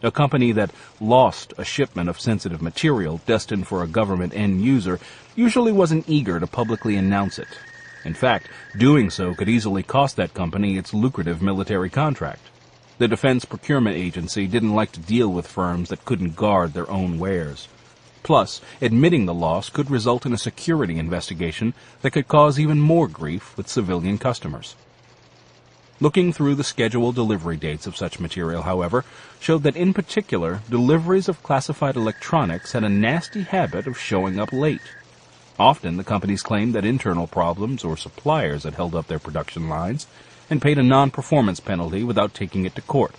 A company that lost a shipment of sensitive material destined for a government end user usually wasn't eager to publicly announce it. In fact, doing so could easily cost that company its lucrative military contract. The Defense Procurement Agency didn't like to deal with firms that couldn't guard their own wares. Plus, admitting the loss could result in a security investigation that could cause even more grief with civilian customers. Looking through the scheduled delivery dates of such material, however, showed that in particular, deliveries of classified electronics had a nasty habit of showing up late. Often, the companies claimed that internal problems or suppliers had held up their production lines and paid a non-performance penalty without taking it to court.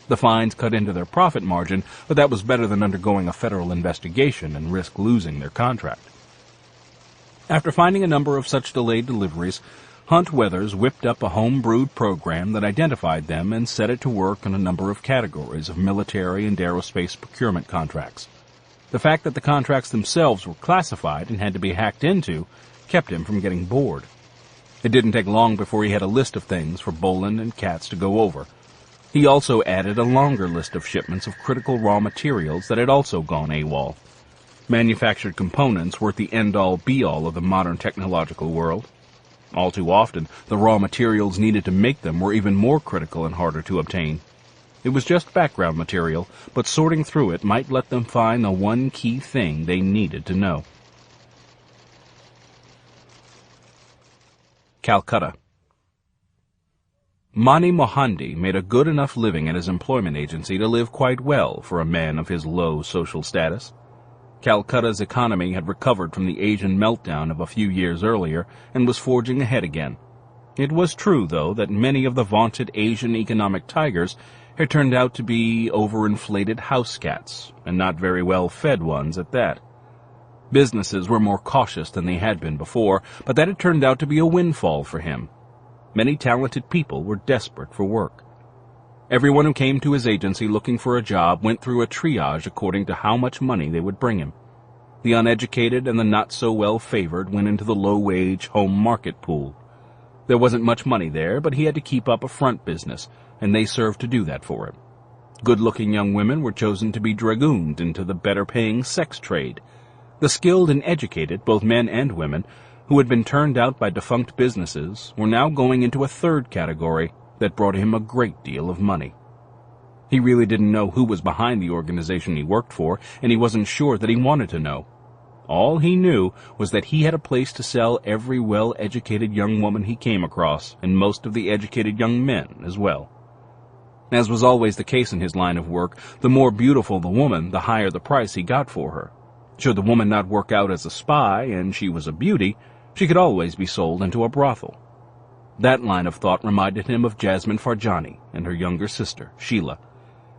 The fines cut into their profit margin, but that was better than undergoing a federal investigation and risk losing their contract. After finding a number of such delayed deliveries, Hunt Weathers whipped up a home-brewed program that identified them and set it to work on a number of categories of military and aerospace procurement contracts. The fact that the contracts themselves were classified and had to be hacked into kept him from getting bored. It didn't take long before he had a list of things for Bolan and Katz to go over. He also added a longer list of shipments of critical raw materials that had also gone AWOL. Manufactured components weren't the end-all be-all of the modern technological world. All too often, the raw materials needed to make them were even more critical and harder to obtain. It was just background material, but sorting through it might let them find the one key thing they needed to know. Calcutta. Mani Mohandi made a good enough living at his employment agency to live quite well for a man of his low social status. Calcutta's economy had recovered from the Asian meltdown of a few years earlier and was forging ahead again. It was true, though, that many of the vaunted Asian economic tigers had turned out to be overinflated house cats, and not very well-fed ones at that. Businesses were more cautious than they had been before, but that had turned out to be a windfall for him. Many talented people were desperate for work. Everyone who came to his agency looking for a job went through a triage according to how much money they would bring him. The uneducated and the not-so-well-favored went into the low-wage home market pool. There wasn't much money there, but he had to keep up a front business, and they served to do that for him. Good-looking young women were chosen to be dragooned into the better-paying sex trade. The skilled and educated, both men and women, who had been turned out by defunct businesses, were now going into a third category that brought him a great deal of money. He really didn't know who was behind the organization he worked for, and he wasn't sure that he wanted to know. All he knew was that he had a place to sell every well-educated young woman he came across, and most of the educated young men as well. As was always the case in his line of work, the more beautiful the woman, the higher the price he got for her. Should the woman not work out as a spy, and she was a beauty, she could always be sold into a brothel. That line of thought reminded him of Jasmine Farjani and her younger sister, Sheila.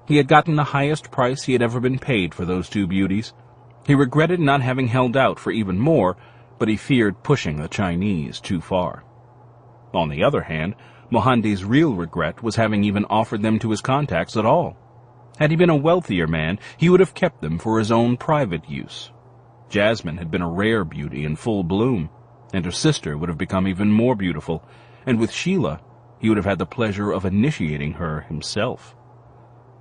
He had gotten the highest price he had ever been paid for those two beauties. He regretted not having held out for even more, but he feared pushing the Chinese too far. On the other hand, Mohandi's real regret was having even offered them to his contacts at all. Had he been a wealthier man, he would have kept them for his own private use. Jasmine had been a rare beauty in full bloom, and her sister would have become even more beautiful, and with Sheila, he would have had the pleasure of initiating her himself.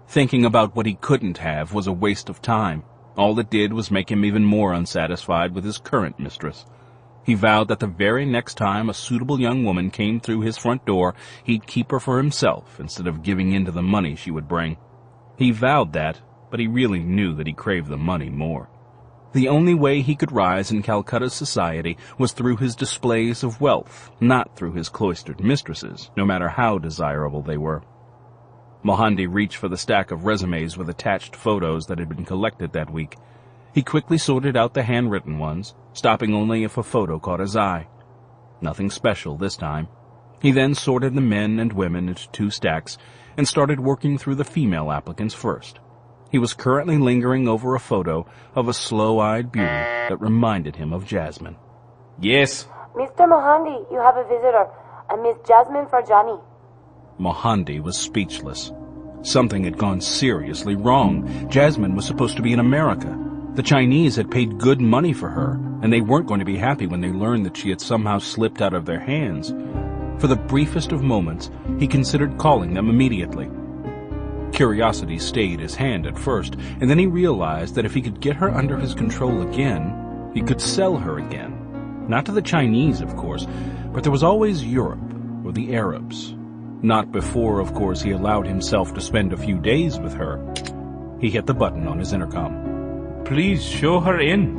Thinking about what he couldn't have was a waste of time. All it did was make him even more unsatisfied with his current mistress. He vowed that the very next time a suitable young woman came through his front door, he'd keep her for himself instead of giving in to the money she would bring. He vowed that, but he really knew that he craved the money more. The only way he could rise in Calcutta's society was through his displays of wealth, not through his cloistered mistresses, no matter how desirable they were. Mohanty reached for the stack of resumes with attached photos that had been collected that week. He quickly sorted out the handwritten ones, stopping only if a photo caught his eye. Nothing special this time. He then sorted the men and women into 2 stacks and started working through the female applicants first. He was currently lingering over a photo of a slow-eyed beauty that reminded him of Jasmine. Yes? Mr. Mohanty, you have a visitor. A Miss Jasmine Farjani. Mohanty was speechless. Something had gone seriously wrong. Jasmine was supposed to be in America. The Chinese had paid good money for her, and they weren't going to be happy when they learned that she had somehow slipped out of their hands. For the briefest of moments, he considered calling them immediately. Curiosity stayed his hand at first, and then he realized that if he could get her under his control again, he could sell her again. Not to the Chinese, of course, but there was always Europe or the Arabs. Not before, of course, he allowed himself to spend a few days with her. He hit the button on his intercom. Please show her in.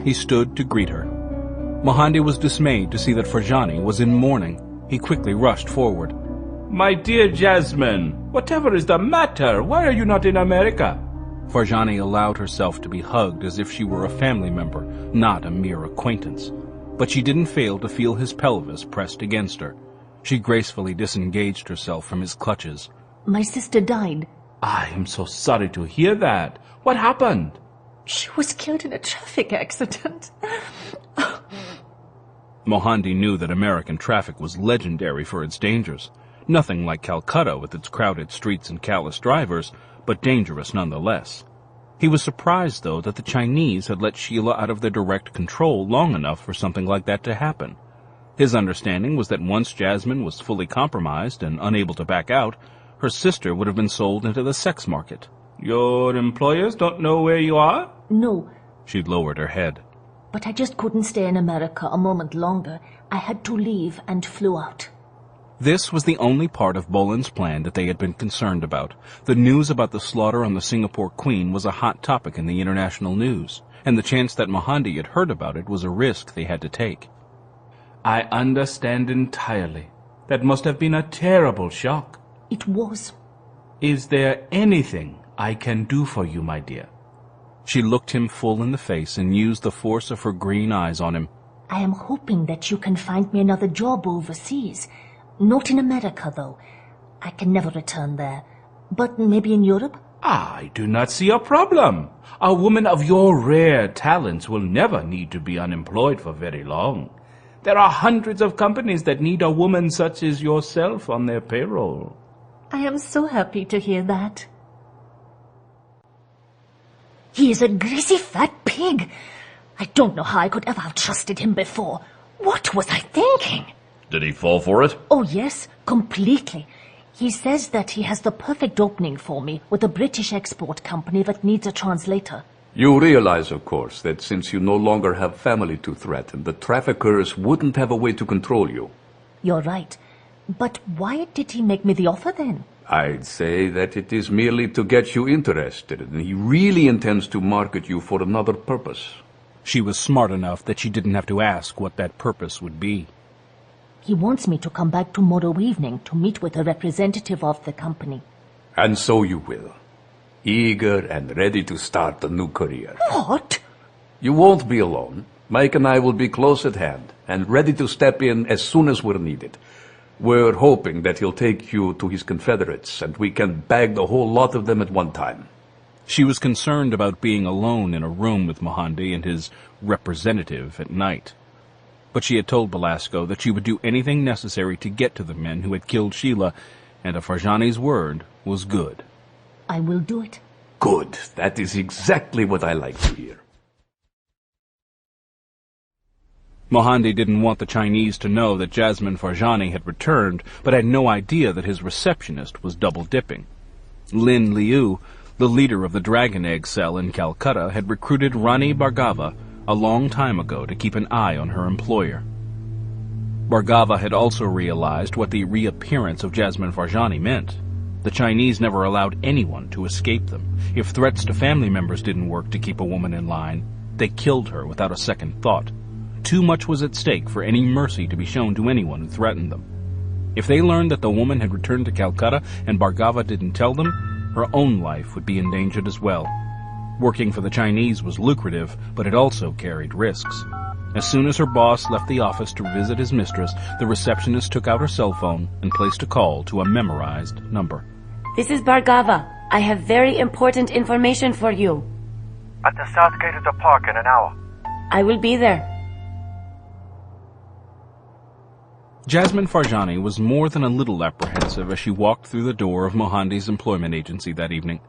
He stood to greet her. Mohanty was dismayed to see that Farjani was in mourning. He quickly rushed forward. My dear Jasmine, whatever is the matter? Why are you not in America? Farjani allowed herself to be hugged as if she were a family member, not a mere acquaintance. But she didn't fail to feel his pelvis pressed against her. She gracefully disengaged herself from his clutches. My sister died. I am so sorry to hear that. What happened? She was killed in a traffic accident. Mohanty knew that American traffic was legendary for its dangers. Nothing like Calcutta with its crowded streets and callous drivers, but dangerous nonetheless. He was surprised, though, that the Chinese had let Sheila out of their direct control long enough for something like that to happen. His understanding was that once Jasmine was fully compromised and unable to back out, her sister would have been sold into the sex market. Your employers don't know where you are? No. She'd lowered her head. But I just couldn't stay in America a moment longer. I had to leave and flew out. This was the only part of Bolan's plan that they had been concerned about. The news about the slaughter on the Singapore Queen was a hot topic in the international news, and the chance that Mohanty had heard about it was a risk they had to take. I understand entirely. That must have been a terrible shock. It was. Is there anything I can do for you, my dear? She looked him full in the face and used the force of her green eyes on him. I am hoping that you can find me another job overseas. Not in America, though. I can never return there. But maybe in Europe? I do not see a problem. A woman of your rare talents will never need to be unemployed for very long. There are hundreds of companies that need a woman such as yourself on their payroll. I am so happy to hear that. He is a greasy fat pig. I don't know how I could ever have trusted him before. What was I thinking? Did he fall for it? Oh, yes, completely. He says that he has the perfect opening for me with a British export company that needs a translator. You realize, of course, that since you no longer have family to threaten, the traffickers wouldn't have a way to control you. You're right. But why did he make me the offer then? I'd say that it is merely to get you interested, and he really intends to market you for another purpose. She was smart enough that she didn't have to ask what that purpose would be. He wants me to come back tomorrow evening to meet with a representative of the company. And so you will. Eager and ready to start a new career. What? You won't be alone. Mike and I will be close at hand and ready to step in as soon as we're needed. We're hoping that he'll take you to his Confederates and we can bag the whole lot of them at one time. She was concerned about being alone in a room with Mohanty and his representative at night. But she had told Belasco that she would do anything necessary to get to the men who had killed Sheila, and a Farjani's word was good. I will do it. Good. That is exactly what I like to hear. Mohandy didn't want the Chinese to know that Jasmine Farjani had returned, but had no idea that his receptionist was double-dipping. Lin Liu, the leader of the Dragon Egg cell in Calcutta, had recruited Rani Bhargava a long time ago to keep an eye on her employer. Bhargava had also realized what the reappearance of Jasmine Farjani meant. The Chinese never allowed anyone to escape them. If threats to family members didn't work to keep a woman in line, they killed her without a second thought. Too much was at stake for any mercy to be shown to anyone who threatened them. If they learned that the woman had returned to Calcutta and Bhargava didn't tell them, her own life would be endangered as well. Working for the Chinese was lucrative, but it also carried risks. As soon as her boss left the office to visit his mistress, the receptionist took out her cell phone and placed a call to a memorized number. This is Bhargava. I have very important information for you. At the south gate of the park in an hour. I will be there. Jasmine Farjani was more than a little apprehensive as she walked through the door of Mohandy's employment agency that evening.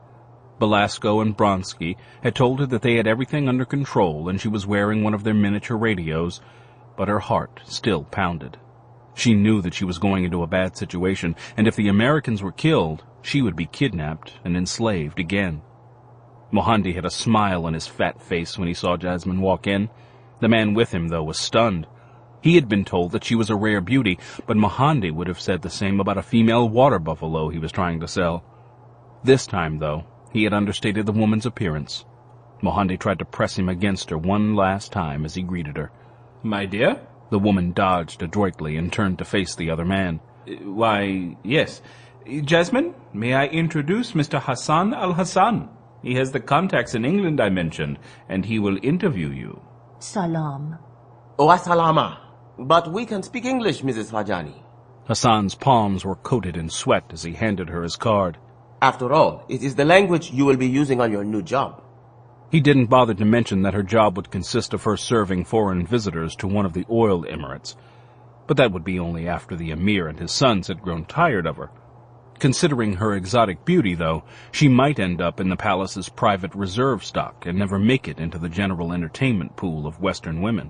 Belasco and Bronsky had told her that they had everything under control and she was wearing one of their miniature radios, but her heart still pounded. She knew that she was going into a bad situation, and if the Americans were killed, she would be kidnapped and enslaved again. Mohandy had a smile on his fat face when he saw Jasmine walk in. The man with him, though, was stunned. He had been told that she was a rare beauty, but Mohandy would have said the same about a female water buffalo he was trying to sell. This time, though, he had understated the woman's appearance. Mohandy tried to press him against her one last time as he greeted her. My dear? The woman dodged adroitly and turned to face the other man. Why, yes. Jasmine, may I introduce Mr. Hassan Al-Hassan? He has the contacts in England I mentioned, and he will interview you. Salam. Oh, assalama. But we can speak English, Mrs. Farjani. Hassan's palms were coated in sweat as he handed her his card. After all, it is the language you will be using on your new job. He didn't bother to mention that her job would consist of her serving foreign visitors to one of the oil emirates. But that would be only after the emir and his sons had grown tired of her. Considering her exotic beauty, though, she might end up in the palace's private reserve stock and never make it into the general entertainment pool of Western women.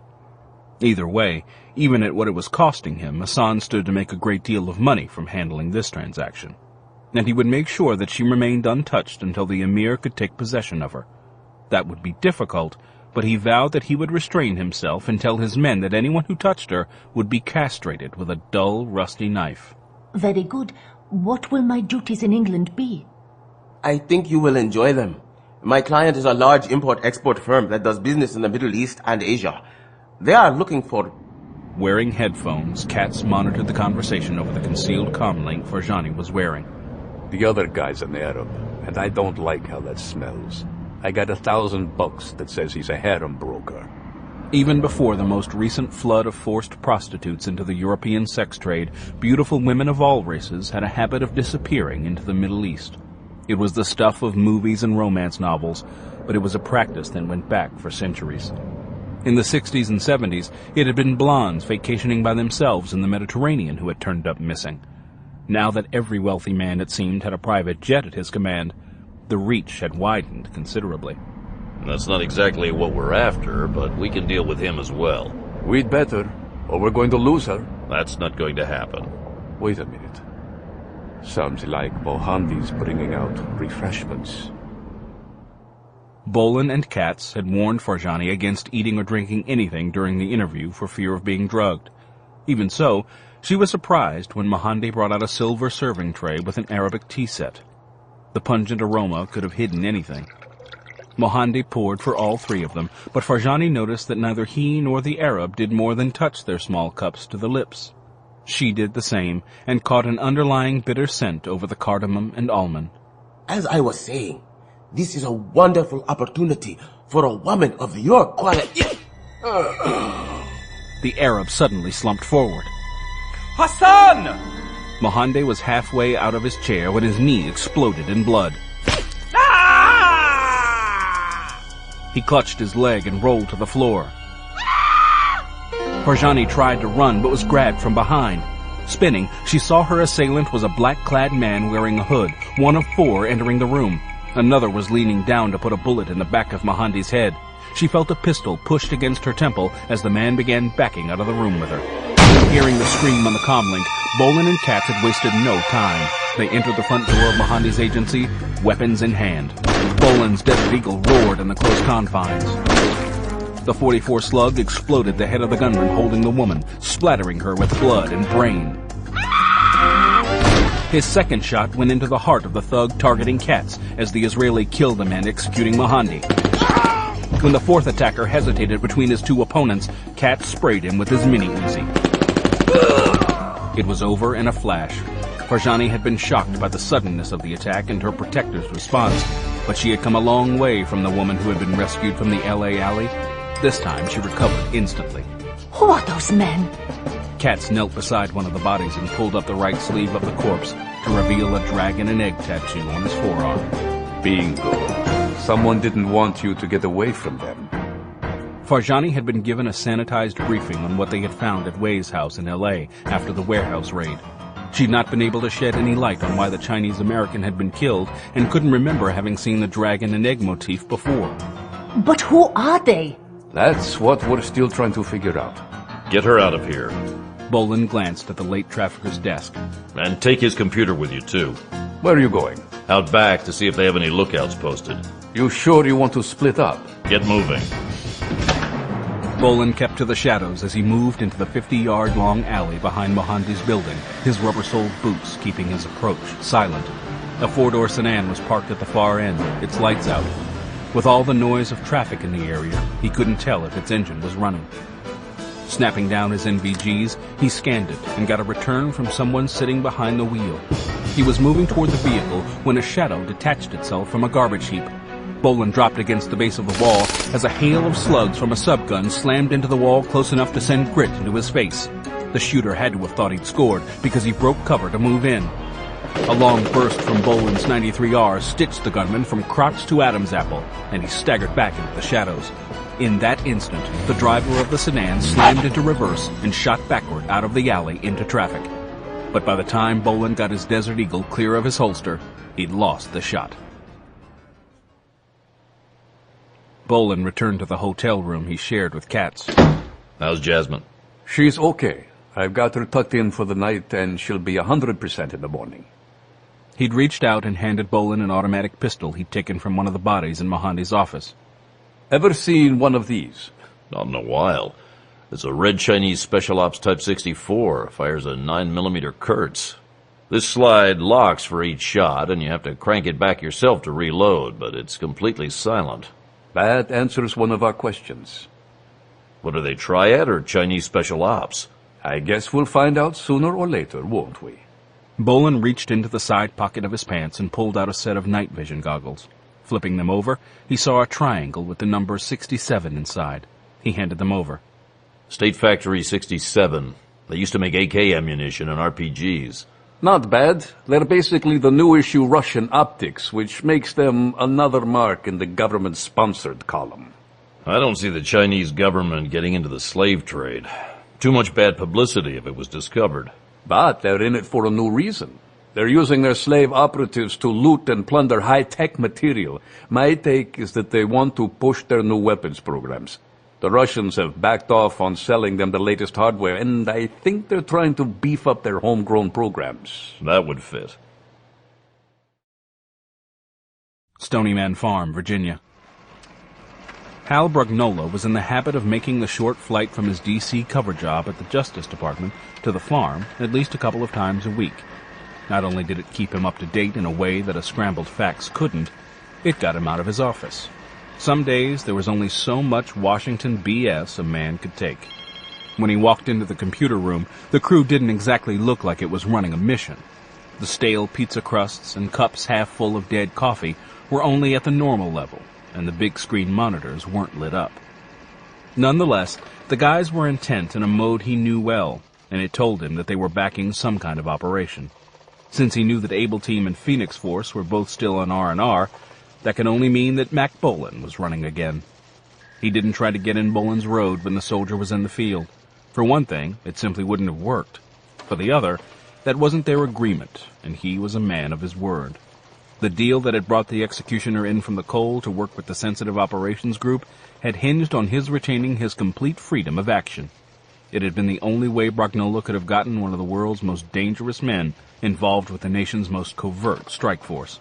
Either way, even at what it was costing him, Hassan stood to make a great deal of money from handling this transaction. And he would make sure that she remained untouched until the emir could take possession of her. That would be difficult, but he vowed that he would restrain himself and tell his men that anyone who touched her would be castrated with a dull, rusty knife. Very good. What will my duties in England be? I think you will enjoy them. My client is a large import-export firm that does business in the Middle East and Asia. They are looking for... Wearing headphones, Katz monitored the conversation over the concealed comlink Farjani was wearing. The other guy's an Arab, and I don't like how that smells. I got $1,000 that says he's a harem broker. Even before the most recent flood of forced prostitutes into the European sex trade, beautiful women of all races had a habit of disappearing into the Middle East. It was the stuff of movies and romance novels, but it was a practice that went back for centuries. In the 60s and 70s, it had been blondes vacationing by themselves in the Mediterranean who had turned up missing. Now that every wealthy man, it seemed, had a private jet at his command, the reach had widened considerably. That's not exactly what we're after, but we can deal with him as well. We'd better, or we're going to lose her. That's not going to happen. Wait a minute. Sounds like Mohandy's bringing out refreshments. Bolan and Katz had warned Farjani against eating or drinking anything during the interview for fear of being drugged. Even so, she was surprised when Mohandy brought out a silver serving tray with an Arabic tea set. The pungent aroma could have hidden anything. Mohandy poured for all three of them, but Farjani noticed that neither he nor the Arab did more than touch their small cups to the lips. She did the same, and caught an underlying bitter scent over the cardamom and almond. As I was saying, this is a wonderful opportunity for a woman of your quality. The Arab suddenly slumped forward. Hassan! Mohandy was halfway out of his chair when his knee exploded in blood. He clutched his leg and rolled to the floor. Farjani tried to run but was grabbed from behind. Spinning, she saw her assailant was a black-clad man wearing a hood, one of 4 entering the room. Another was leaning down to put a bullet in the back of Mohandi's head. She felt a pistol pushed against her temple as the man began backing out of the room with her. Hearing the scream on the comlink, Bolan and Katz had wasted no time. They entered the front door of Mohandi's agency, weapons in hand. Bolan's Desert Eagle roared in the close confines. The 44 slug exploded the head of the gunman holding the woman, splattering her with blood and brain. His second shot went into the heart of the thug targeting Katz as the Israeli killed the man executing Mohandi. When the fourth attacker hesitated between his 2 opponents, Katz sprayed him with his mini-Uzi. It was over in a flash. Farjani had been shocked by the suddenness of the attack and her protector's response, but she had come a long way from the woman who had been rescued from the L.A. alley. This time she recovered instantly. Who are those men? Katz knelt beside one of the bodies and pulled up the right sleeve of the corpse to reveal a dragon and egg tattoo on his forearm. Bingo. Someone didn't want you to get away from them. Farjani had been given a sanitized briefing on what they had found at Wei's house in L.A. after the warehouse raid. She'd not been able to shed any light on why the Chinese-American had been killed and couldn't remember having seen the dragon and egg motif before. But who are they? That's what we're still trying to figure out. Get her out of here. Bolan glanced at the late trafficker's desk. And take his computer with you, too. Where are you going? Out back to see if they have any lookouts posted. You sure you want to split up? Get moving. Bolan kept to the shadows as he moved into the 50-yard-long alley behind Mohandi's building, his rubber-soled boots keeping his approach silent. A 4-door sedan was parked at the far end, its lights out. With all the noise of traffic in the area, he couldn't tell if its engine was running. Snapping down his NVGs, he scanned it and got a return from someone sitting behind the wheel. He was moving toward the vehicle when a shadow detached itself from a garbage heap. Bolan dropped against the base of the wall as a hail of slugs from a subgun slammed into the wall close enough to send grit into his face. The shooter had to have thought he'd scored because he broke cover to move in. A long burst from Bolan's 93R stitched the gunman from crotch to Adam's apple, and he staggered back into the shadows. In that instant, the driver of the sedan slammed into reverse and shot backward out of the alley into traffic. But by the time Bolan got his Desert Eagle clear of his holster, he'd lost the shot. Bolan returned to the hotel room he shared with Katz. How's Jasmine? She's okay. I've got her tucked in for the night, and she'll be 100% in the morning. He'd reached out and handed Bolan an automatic pistol he'd taken from one of the bodies in Mohandi's office. Ever seen one of these? Not in a while. It's a red Chinese Special Ops Type 64. Fires a 9mm Kurtz. This slide locks for each shot, and you have to crank it back yourself to reload, but it's completely silent. That answers one of our questions. What are they, Triad or Chinese Special Ops? I guess we'll find out sooner or later, won't we? Bolan reached into the side pocket of his pants and pulled out a set of night vision goggles. Flipping them over, he saw a triangle with the number 67 inside. He handed them over. State Factory 67. They used to make AK ammunition and RPGs. Not bad. They're basically the new issue Russian optics, which makes them another mark in the government-sponsored column. I don't see the Chinese government getting into the slave trade. Too much bad publicity if it was discovered. But they're in it for a new reason. They're using their slave operatives to loot and plunder high-tech material. My take is that they want to push their new weapons programs. The Russians have backed off on selling them the latest hardware, and I think they're trying to beef up their homegrown programs. That would fit. Stonyman Farm, Virginia. Hal Brugnola was in the habit of making the short flight from his D.C. cover job at the Justice Department to the farm at least a couple of times a week. Not only did it keep him up to date in a way that a scrambled fax couldn't, it got him out of his office. Some days there was only so much Washington BS a man could take. When he walked into the computer room, the crew didn't exactly look like it was running a mission. The stale pizza crusts and cups half full of dead coffee were only at the normal level, and the big screen monitors weren't lit up. Nonetheless, the guys were intent in a mode he knew well, and it told him that they were backing some kind of operation. Since he knew that Able Team and Phoenix Force were both still on R&R, that could only mean that Mack Bolan was running again. He didn't try to get in Bolan's road when the soldier was in the field. For one thing, it simply wouldn't have worked. For the other, that wasn't their agreement, and he was a man of his word. The deal that had brought the executioner in from the cold to work with the sensitive operations group had hinged on his retaining his complete freedom of action. It had been the only way Brognola could have gotten one of the world's most dangerous men involved with the nation's most covert strike force.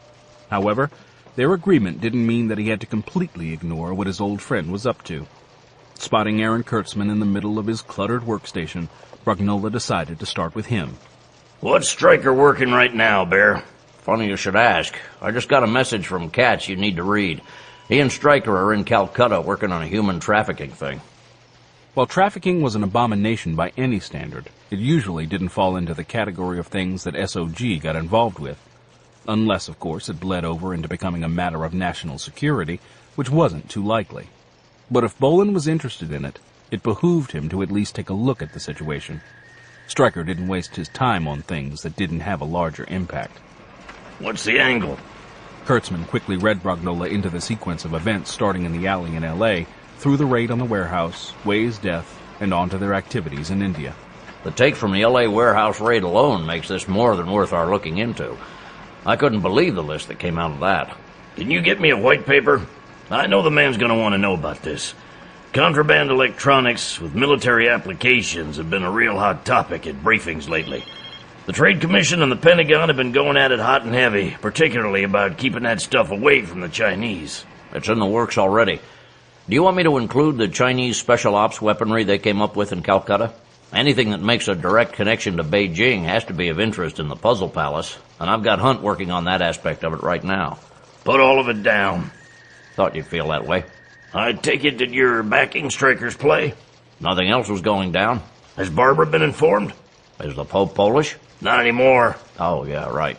However, their agreement didn't mean that he had to completely ignore what his old friend was up to. Spotting Aaron Kurtzman in the middle of his cluttered workstation, Brognola decided to start with him. What's Stryker working right now, Bear? Funny you should ask. I just got a message from Katz you need to read. He and Stryker are in Calcutta working on a human trafficking thing. While trafficking was an abomination by any standard, it usually didn't fall into the category of things that SOG got involved with. Unless, of course, it bled over into becoming a matter of national security, which wasn't too likely. But if Bolan was interested in it, it behooved him to at least take a look at the situation. Stryker didn't waste his time on things that didn't have a larger impact. What's the angle? Kurtzman quickly read Brognola into the sequence of events starting in the alley in L.A., through the raid on the warehouse, Way's death, and on to their activities in India. The take from the L.A. warehouse raid alone makes this more than worth our looking into. I couldn't believe the list that came out of that. Can you get me a white paper? I know the man's going to want to know about this. Contraband electronics with military applications have been a real hot topic at briefings lately. The Trade Commission and the Pentagon have been going at it hot and heavy, particularly about keeping that stuff away from the Chinese. It's in the works already. Do you want me to include the Chinese special ops weaponry they came up with in Calcutta? Anything that makes a direct connection to Beijing has to be of interest in the Puzzle Palace, and I've got Hunt working on that aspect of it right now. Put all of it down. Thought you'd feel that way. I take it that you're backing Stryker's play? Nothing else was going down. Has Barbara been informed? Is the Pope Polish? Not anymore. Oh, yeah, right.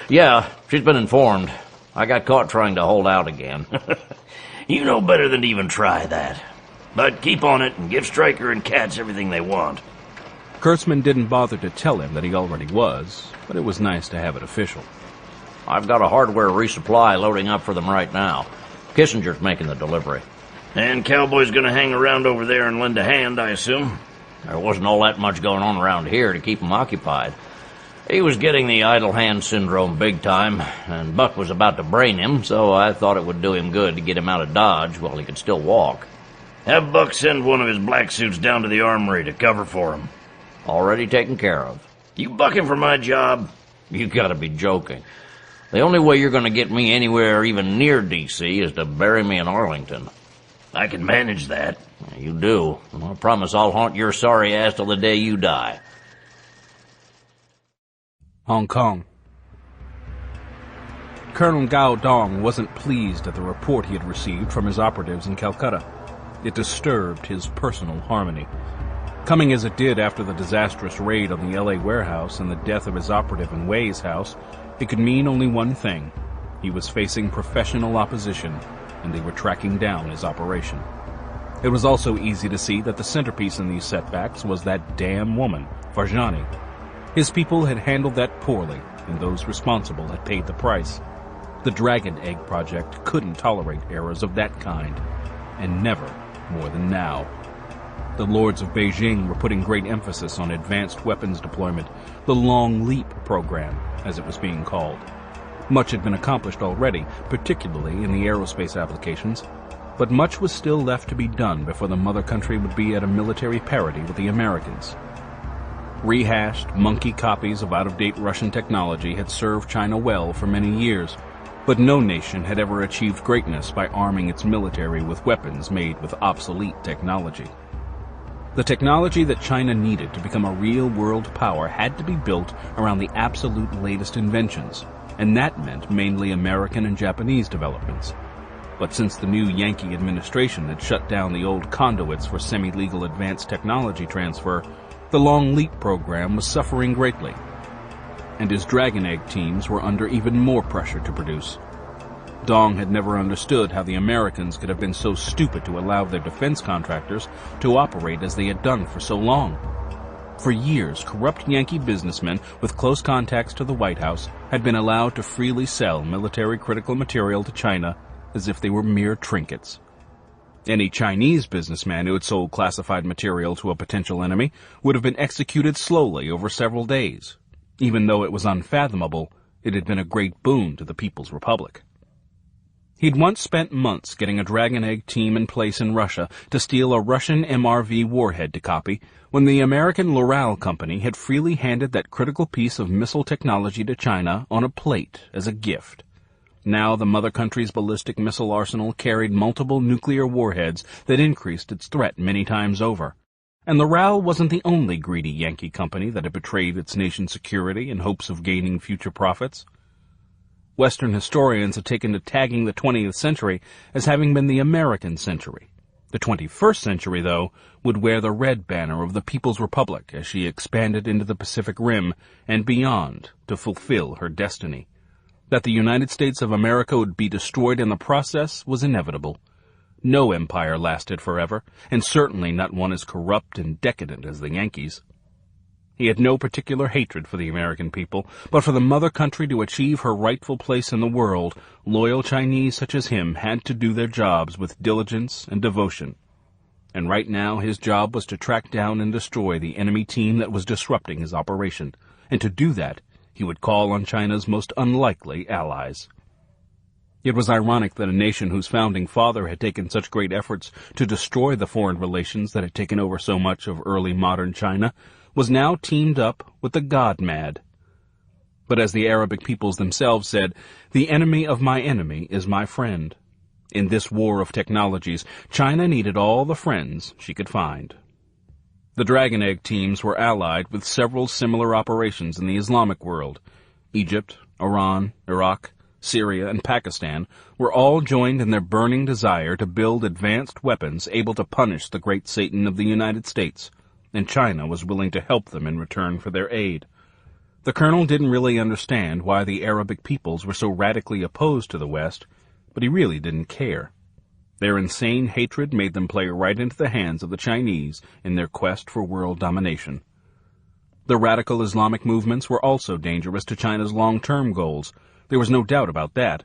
Yeah, she's been informed. I got caught trying to hold out again. You know better than to even try that. But keep on it and give Stryker and Katz everything they want. Kurtzman didn't bother to tell him that he already was, but it was nice to have it official. I've got a hardware resupply loading up for them right now. Kissinger's making the delivery. And Cowboy's gonna hang around over there and lend a hand, I assume? There wasn't all that much going on around here to keep him occupied. He was getting the idle hand syndrome big time, and Buck was about to brain him, so I thought it would do him good to get him out of Dodge while he could still walk. Have Buck send one of his black suits down to the armory to cover for him. Already taken care of. You bucking for my job? You gotta be joking. The only way you're gonna get me anywhere even near D.C. is to bury me in Arlington. I can manage that. You do. I promise I'll haunt your sorry ass till the day you die. Hong Kong. Colonel Gao Dong wasn't pleased at the report he had received from his operatives in Calcutta. It disturbed his personal harmony. Coming as it did after the disastrous raid on the L.A. warehouse and the death of his operative in Way's house, it could mean only one thing. He was facing professional opposition, and they were tracking down his operation. It was also easy to see that the centerpiece in these setbacks was that damn woman, Farjani. His people had handled that poorly, and those responsible had paid the price. The Dragon Egg Project couldn't tolerate errors of that kind, and never more than now. The lords of Beijing were putting great emphasis on advanced weapons deployment, the Long Leap program, as it was being called. Much had been accomplished already, particularly in the aerospace applications, but much was still left to be done before the mother country would be at a military parity with the Americans. Rehashed, monkey copies of out-of-date Russian technology had served China well for many years, but no nation had ever achieved greatness by arming its military with weapons made with obsolete technology. The technology that China needed to become a real-world power had to be built around the absolute latest inventions, and that meant mainly American and Japanese developments. But since the new Yankee administration had shut down the old conduits for semi-legal advanced technology transfer, the Long Leap program was suffering greatly, and his Dragon Egg teams were under even more pressure to produce. Dong had never understood how the Americans could have been so stupid to allow their defense contractors to operate as they had done for so long. For years, corrupt Yankee businessmen with close contacts to the White House had been allowed to freely sell military critical material to China as if they were mere trinkets. Any Chinese businessman who had sold classified material to a potential enemy would have been executed slowly over several days. Even though it was unfathomable, it had been a great boon to the People's Republic. He'd once spent months getting a Dragon Egg team in place in Russia to steal a Russian MRV warhead to copy, when the American Loral Company had freely handed that critical piece of missile technology to China on a plate as a gift. Now the mother country's ballistic missile arsenal carried multiple nuclear warheads that increased its threat many times over. And Loral wasn't the only greedy Yankee company that had betrayed its nation's security in hopes of gaining future profits. Western historians have taken to tagging the 20th century as having been the American century. The 21st century, though, would wear the red banner of the People's Republic as she expanded into the Pacific Rim and beyond to fulfill her destiny. That the United States of America would be destroyed in the process was inevitable. No empire lasted forever, and certainly not one as corrupt and decadent as the Yankees. He had no particular hatred for the American people, but for the mother country to achieve her rightful place in the world, loyal Chinese such as him had to do their jobs with diligence and devotion. And right now his job was to track down and destroy the enemy team that was disrupting his operation, and to do that he would call on China's most unlikely allies. It was ironic that a nation whose founding father had taken such great efforts to destroy the foreign relations that had taken over so much of early modern China was now teamed up with the god-mad. But as the Arabic peoples themselves said, the enemy of my enemy is my friend. In this war of technologies, China needed all the friends she could find. The Dragon Egg teams were allied with several similar operations in the Islamic world. Egypt, Iran, Iraq, Syria, and Pakistan were all joined in their burning desire to build advanced weapons able to punish the great Satan of the United States, and China was willing to help them in return for their aid. The colonel didn't really understand why the Arabic peoples were so radically opposed to the West, but he really didn't care. Their insane hatred made them play right into the hands of the Chinese in their quest for world domination. The radical Islamic movements were also dangerous to China's long-term goals. There was no doubt about that.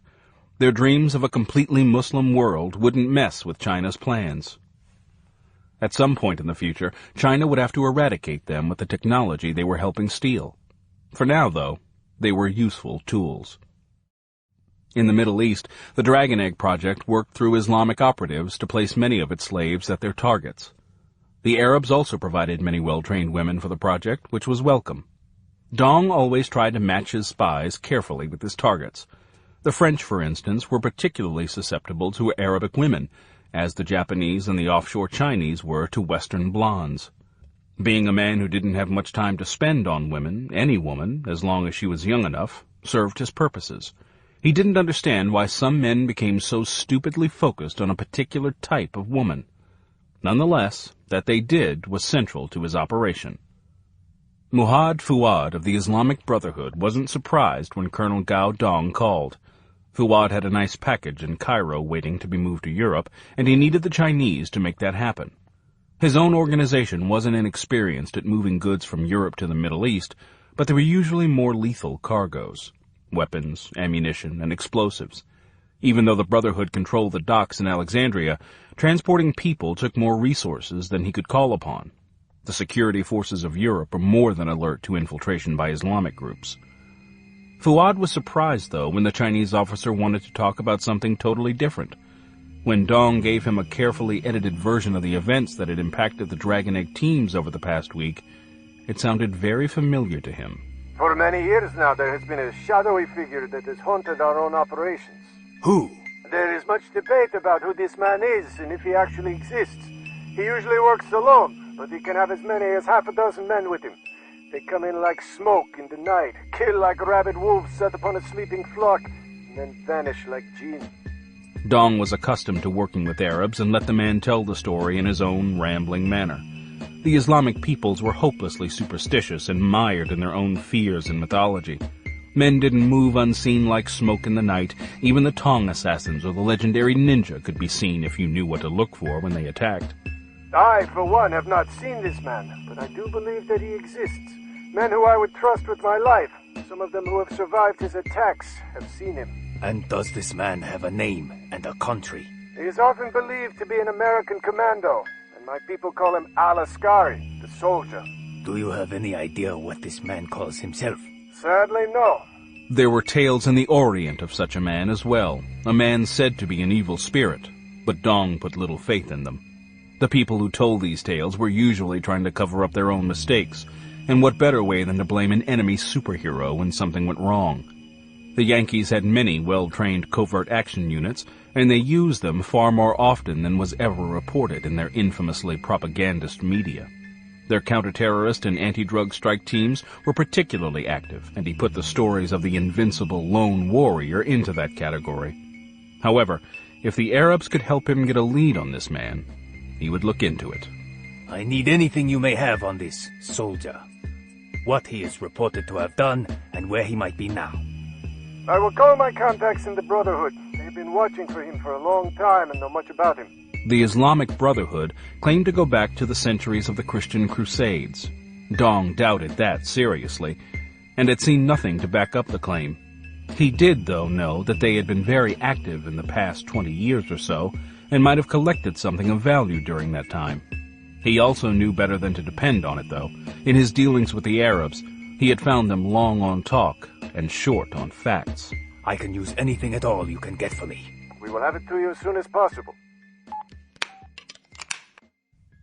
Their dreams of a completely Muslim world wouldn't mess with China's plans. At some point in the future, China would have to eradicate them with the technology they were helping steal. For now, though, they were useful tools. In the Middle East, the Dragon Egg Project worked through Islamic operatives to place many of its slaves at their targets. The Arabs also provided many well-trained women for the project, which was welcome. Dong always tried to match his spies carefully with his targets. The French, for instance, were particularly susceptible to Arabic women, as the Japanese and the offshore Chinese were to Western blondes. Being a man who didn't have much time to spend on women, any woman, as long as she was young enough, served his purposes. He didn't understand why some men became so stupidly focused on a particular type of woman. Nonetheless, that they did was central to his operation. Muhammad Fuad of the Islamic Brotherhood wasn't surprised when Colonel Gao Dong called. Fuad had a nice package in Cairo waiting to be moved to Europe, and he needed the Chinese to make that happen. His own organization wasn't inexperienced at moving goods from Europe to the Middle East, but they were usually more lethal cargoes. Weapons, ammunition, and explosives. Even though the Brotherhood controlled the docks in Alexandria, transporting people took more resources than he could call upon. The security forces of Europe were more than alert to infiltration by Islamic groups. Fuad was surprised, though, when the Chinese officer wanted to talk about something totally different. When Dong gave him a carefully edited version of the events that had impacted the Dragon Egg teams over the past week, it sounded very familiar to him. For many years now, there has been a shadowy figure that has haunted our own operations. Who? There is much debate about who this man is and if he actually exists. He usually works alone, but he can have as many as half a dozen men with him. They come in like smoke in the night, kill like rabid wolves set upon a sleeping flock, and then vanish like jinn. Dong was accustomed to working with Arabs and let the man tell the story in his own rambling manner. The Islamic peoples were hopelessly superstitious and mired in their own fears and mythology. Men didn't move unseen like smoke in the night. Even the Tong assassins or the legendary ninja could be seen if you knew what to look for when they attacked. I, for one, have not seen this man, but I do believe that he exists. Men who I would trust with my life. Some of them who have survived his attacks have seen him. And does this man have a name and a country? He is often believed to be an American commando, and my people call him Al-Askari, the soldier. Do you have any idea what this man calls himself? Sadly, no. There were tales in the Orient of such a man as well, a man said to be an evil spirit, but Dong put little faith in them. The people who told these tales were usually trying to cover up their own mistakes, and what better way than to blame an enemy superhero when something went wrong? The Yankees had many well-trained covert action units, and they used them far more often than was ever reported in their infamously propagandist media. Their counter-terrorist and anti-drug strike teams were particularly active, and he put the stories of the invincible lone warrior into that category. However, if the Arabs could help him get a lead on this man, he would look into it. I need anything you may have on this soldier. What he is reported to have done, and where he might be now. I will call my contacts in the Brotherhood. They've been watching for him for a long time and know much about him. The Islamic Brotherhood claimed to go back to the centuries of the Christian Crusades. Dong doubted that seriously, and had seen nothing to back up the claim. He did, though, know that they had been very active in the past 20 years or so, and might have collected something of value during that time. He also knew better than to depend on it, though. In his dealings with the Arabs, he had found them long on talk and short on facts. I can use anything at all you can get for me. We will have it to you as soon as possible.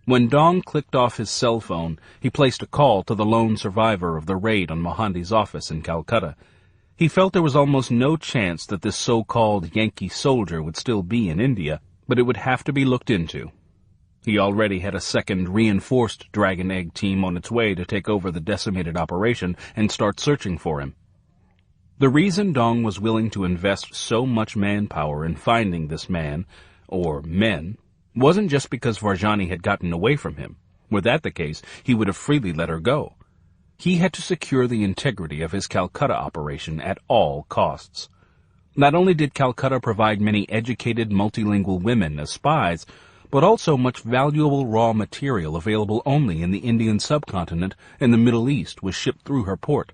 When Dong clicked off his cell phone, he placed a call to the lone survivor of the raid on Mohanty's office in Calcutta. He felt there was almost no chance that this so-called Yankee soldier would still be in India, but it would have to be looked into. He already had a second reinforced Dragon Egg team on its way to take over the decimated operation and start searching for him. The reason Dong was willing to invest so much manpower in finding this man, or men, wasn't just because Varjani had gotten away from him. Were that the case, he would have freely let her go. He had to secure the integrity of his Calcutta operation at all costs. Not only did Calcutta provide many educated multilingual women as spies, but also much valuable raw material available only in the Indian subcontinent and the Middle East was shipped through her port.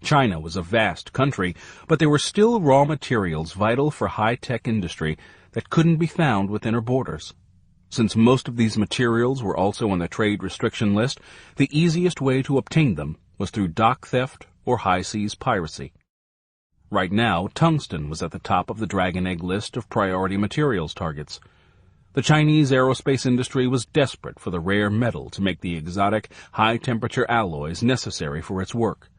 China was a vast country, but there were still raw materials vital for high-tech industry that couldn't be found within her borders. Since most of these materials were also on the trade restriction list, the easiest way to obtain them was through dock theft or high-seas piracy. Right now, tungsten was at the top of the Dragon Egg list of priority materials targets. The Chinese aerospace industry was desperate for the rare metal to make the exotic, high-temperature alloys necessary for its work.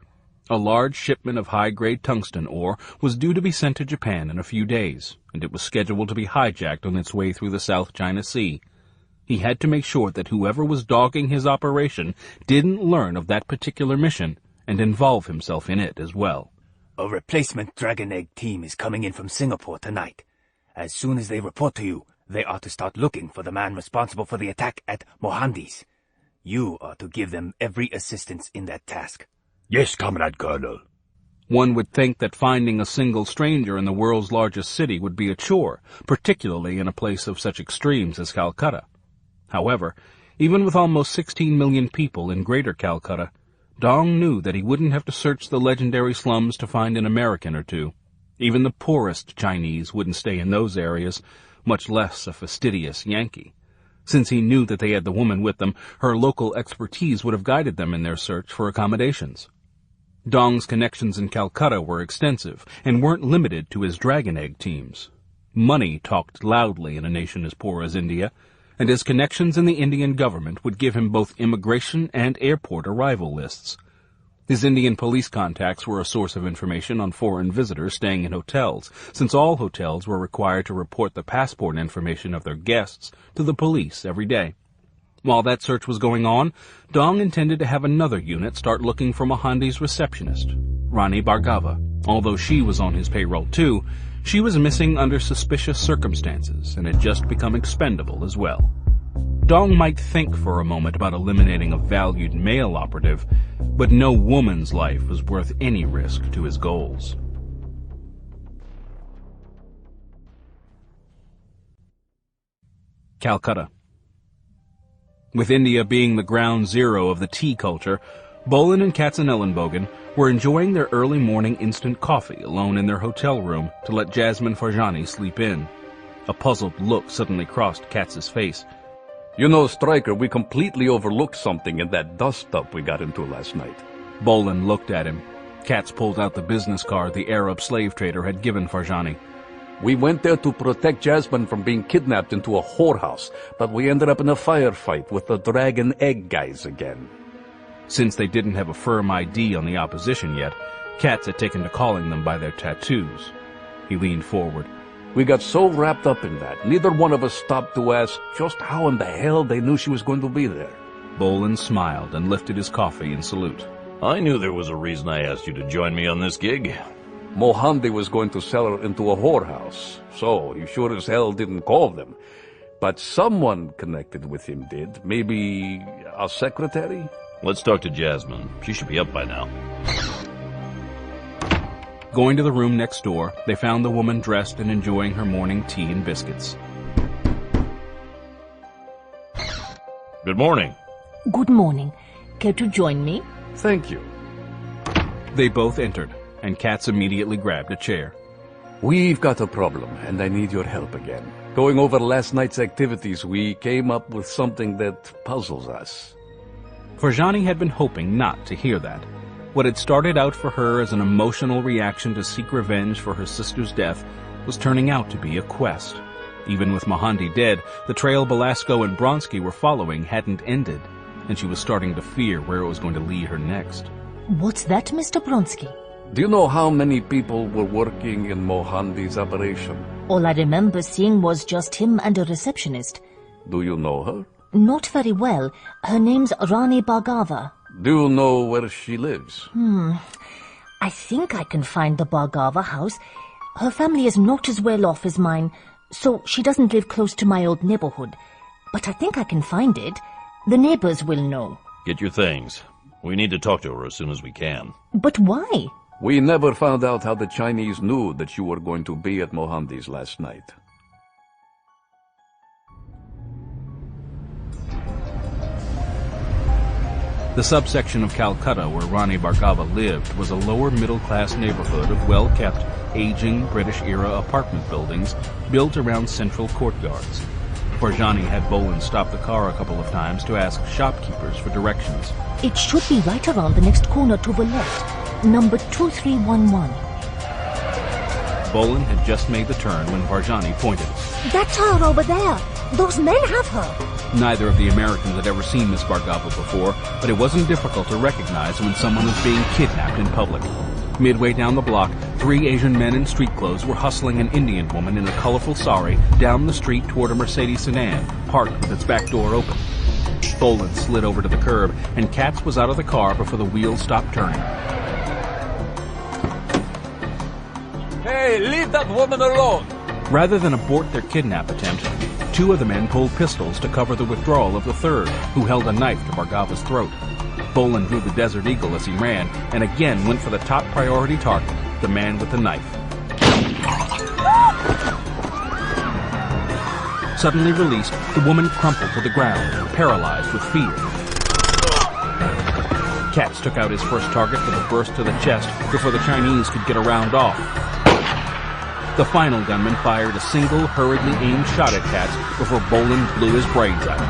A large shipment of high-grade tungsten ore was due to be sent to Japan in a few days, and it was scheduled to be hijacked on its way through the South China Sea. He had to make sure that whoever was dogging his operation didn't learn of that particular mission and involve himself in it as well. A replacement Dragon Egg team is coming in from Singapore tonight. As soon as they report to you, they are to start looking for the man responsible for the attack at Mohanty's. You are to give them every assistance in that task. Yes, Comrade Colonel. One would think that finding a single stranger in the world's largest city would be a chore, particularly in a place of such extremes as Calcutta. However, even with almost 16 million people in Greater Calcutta, Dong knew that he wouldn't have to search the legendary slums to find an American or two. Even the poorest Chinese wouldn't stay in those areas, much less a fastidious Yankee. Since he knew that they had the woman with them, her local expertise would have guided them in their search for accommodations. Dong's connections in Calcutta were extensive and weren't limited to his Dragon Egg teams. Money talked loudly in a nation as poor as India, and his connections in the Indian government would give him both immigration and airport arrival lists. His Indian police contacts were a source of information on foreign visitors staying in hotels, since all hotels were required to report the passport information of their guests to the police every day. While that search was going on, Dong intended to have another unit start looking for Mohanty's receptionist, Rani Bhargava. Although she was on his payroll too, she was missing under suspicious circumstances and had just become expendable as well. Dong might think for a moment about eliminating a valued male operative, but no woman's life was worth any risk to his goals. Calcutta. With India being the ground zero of the tea culture, Bolan and Katzenellenbogen were enjoying their early morning instant coffee alone in their hotel room to let Jasmine Farjani sleep in. A puzzled look suddenly crossed Katz's face. You know, Stryker, we completely overlooked something in that dust-up we got into last night. Bolan looked at him. Katz pulled out the business card the Arab slave trader had given Farjani. We went there to protect Jasmine from being kidnapped into a whorehouse, but we ended up in a firefight with the Dragon Egg guys again. Since they didn't have a firm ID on the opposition yet, Katz had taken to calling them by their tattoos. He leaned forward. We got so wrapped up in that, neither one of us stopped to ask just how in the hell they knew she was going to be there. Bolan smiled and lifted his coffee in salute. I knew there was a reason I asked you to join me on this gig. Mohandi was going to sell her into a whorehouse, so he sure as hell didn't call them. But someone connected with him did. Maybe a secretary? Let's talk to Jasmine. She should be up by now. Going to the room next door, they found the woman dressed and enjoying her morning tea and biscuits. Good morning. Good morning. Care to join me? Thank you. They both entered, and Katz immediately grabbed a chair. We've got a problem, and I need your help again. Going over last night's activities, we came up with something that puzzles us. Farjani had been hoping not to hear that. What had started out for her as an emotional reaction to seek revenge for her sister's death was turning out to be a quest. Even with Mohandi dead, the trail Belasco and Bronsky were following hadn't ended, and she was starting to fear where it was going to lead her next. What's that, Mr. Bronsky? Do you know how many people were working in Mohandi's operation? All I remember seeing was just him and a receptionist. Do you know her? Not very well. Her name's Rani Bhargava. Do you know where she lives? I think I can find the Bhargava house. Her family is not as well off as mine, so she doesn't live close to my old neighborhood. But I think I can find it. The neighbors will know. Get your things. We need to talk to her as soon as we can. But why? We never found out how the Chinese knew that you were going to be at Mohandi's last night. The subsection of Calcutta where Rani Bhargava lived was a lower middle-class neighborhood of well-kept, aging British-era apartment buildings built around central courtyards. Farjani had Bolan stop the car a couple of times to ask shopkeepers for directions. It should be right around the next corner to the left, number 2311. Bolan had just made the turn when Farjani pointed. That's her over there. Those men have her. Neither of the Americans had ever seen Miss Bhargava before, but it wasn't difficult to recognize when someone was being kidnapped in public. Midway down the block, 3 Asian men in street clothes were hustling an Indian woman in a colorful sari down the street toward a Mercedes sedan, parked with its back door open. Bolan slid over to the curb, and Katz was out of the car before the wheels stopped turning. Hey, leave that woman alone! Rather than abort their kidnap attempt, 2 of the men pulled pistols to cover the withdrawal of the third, who held a knife to Bhargava's throat. Bolan drew the Desert Eagle as he ran, and again went for the top priority target, the man with the knife. Suddenly released, the woman crumpled to the ground, paralyzed with fear. Katz took out his first target with a burst to the chest before the Chinese could get a round off. The final gunman fired a single, hurriedly aimed shot at Katz before Bolan blew his brains out.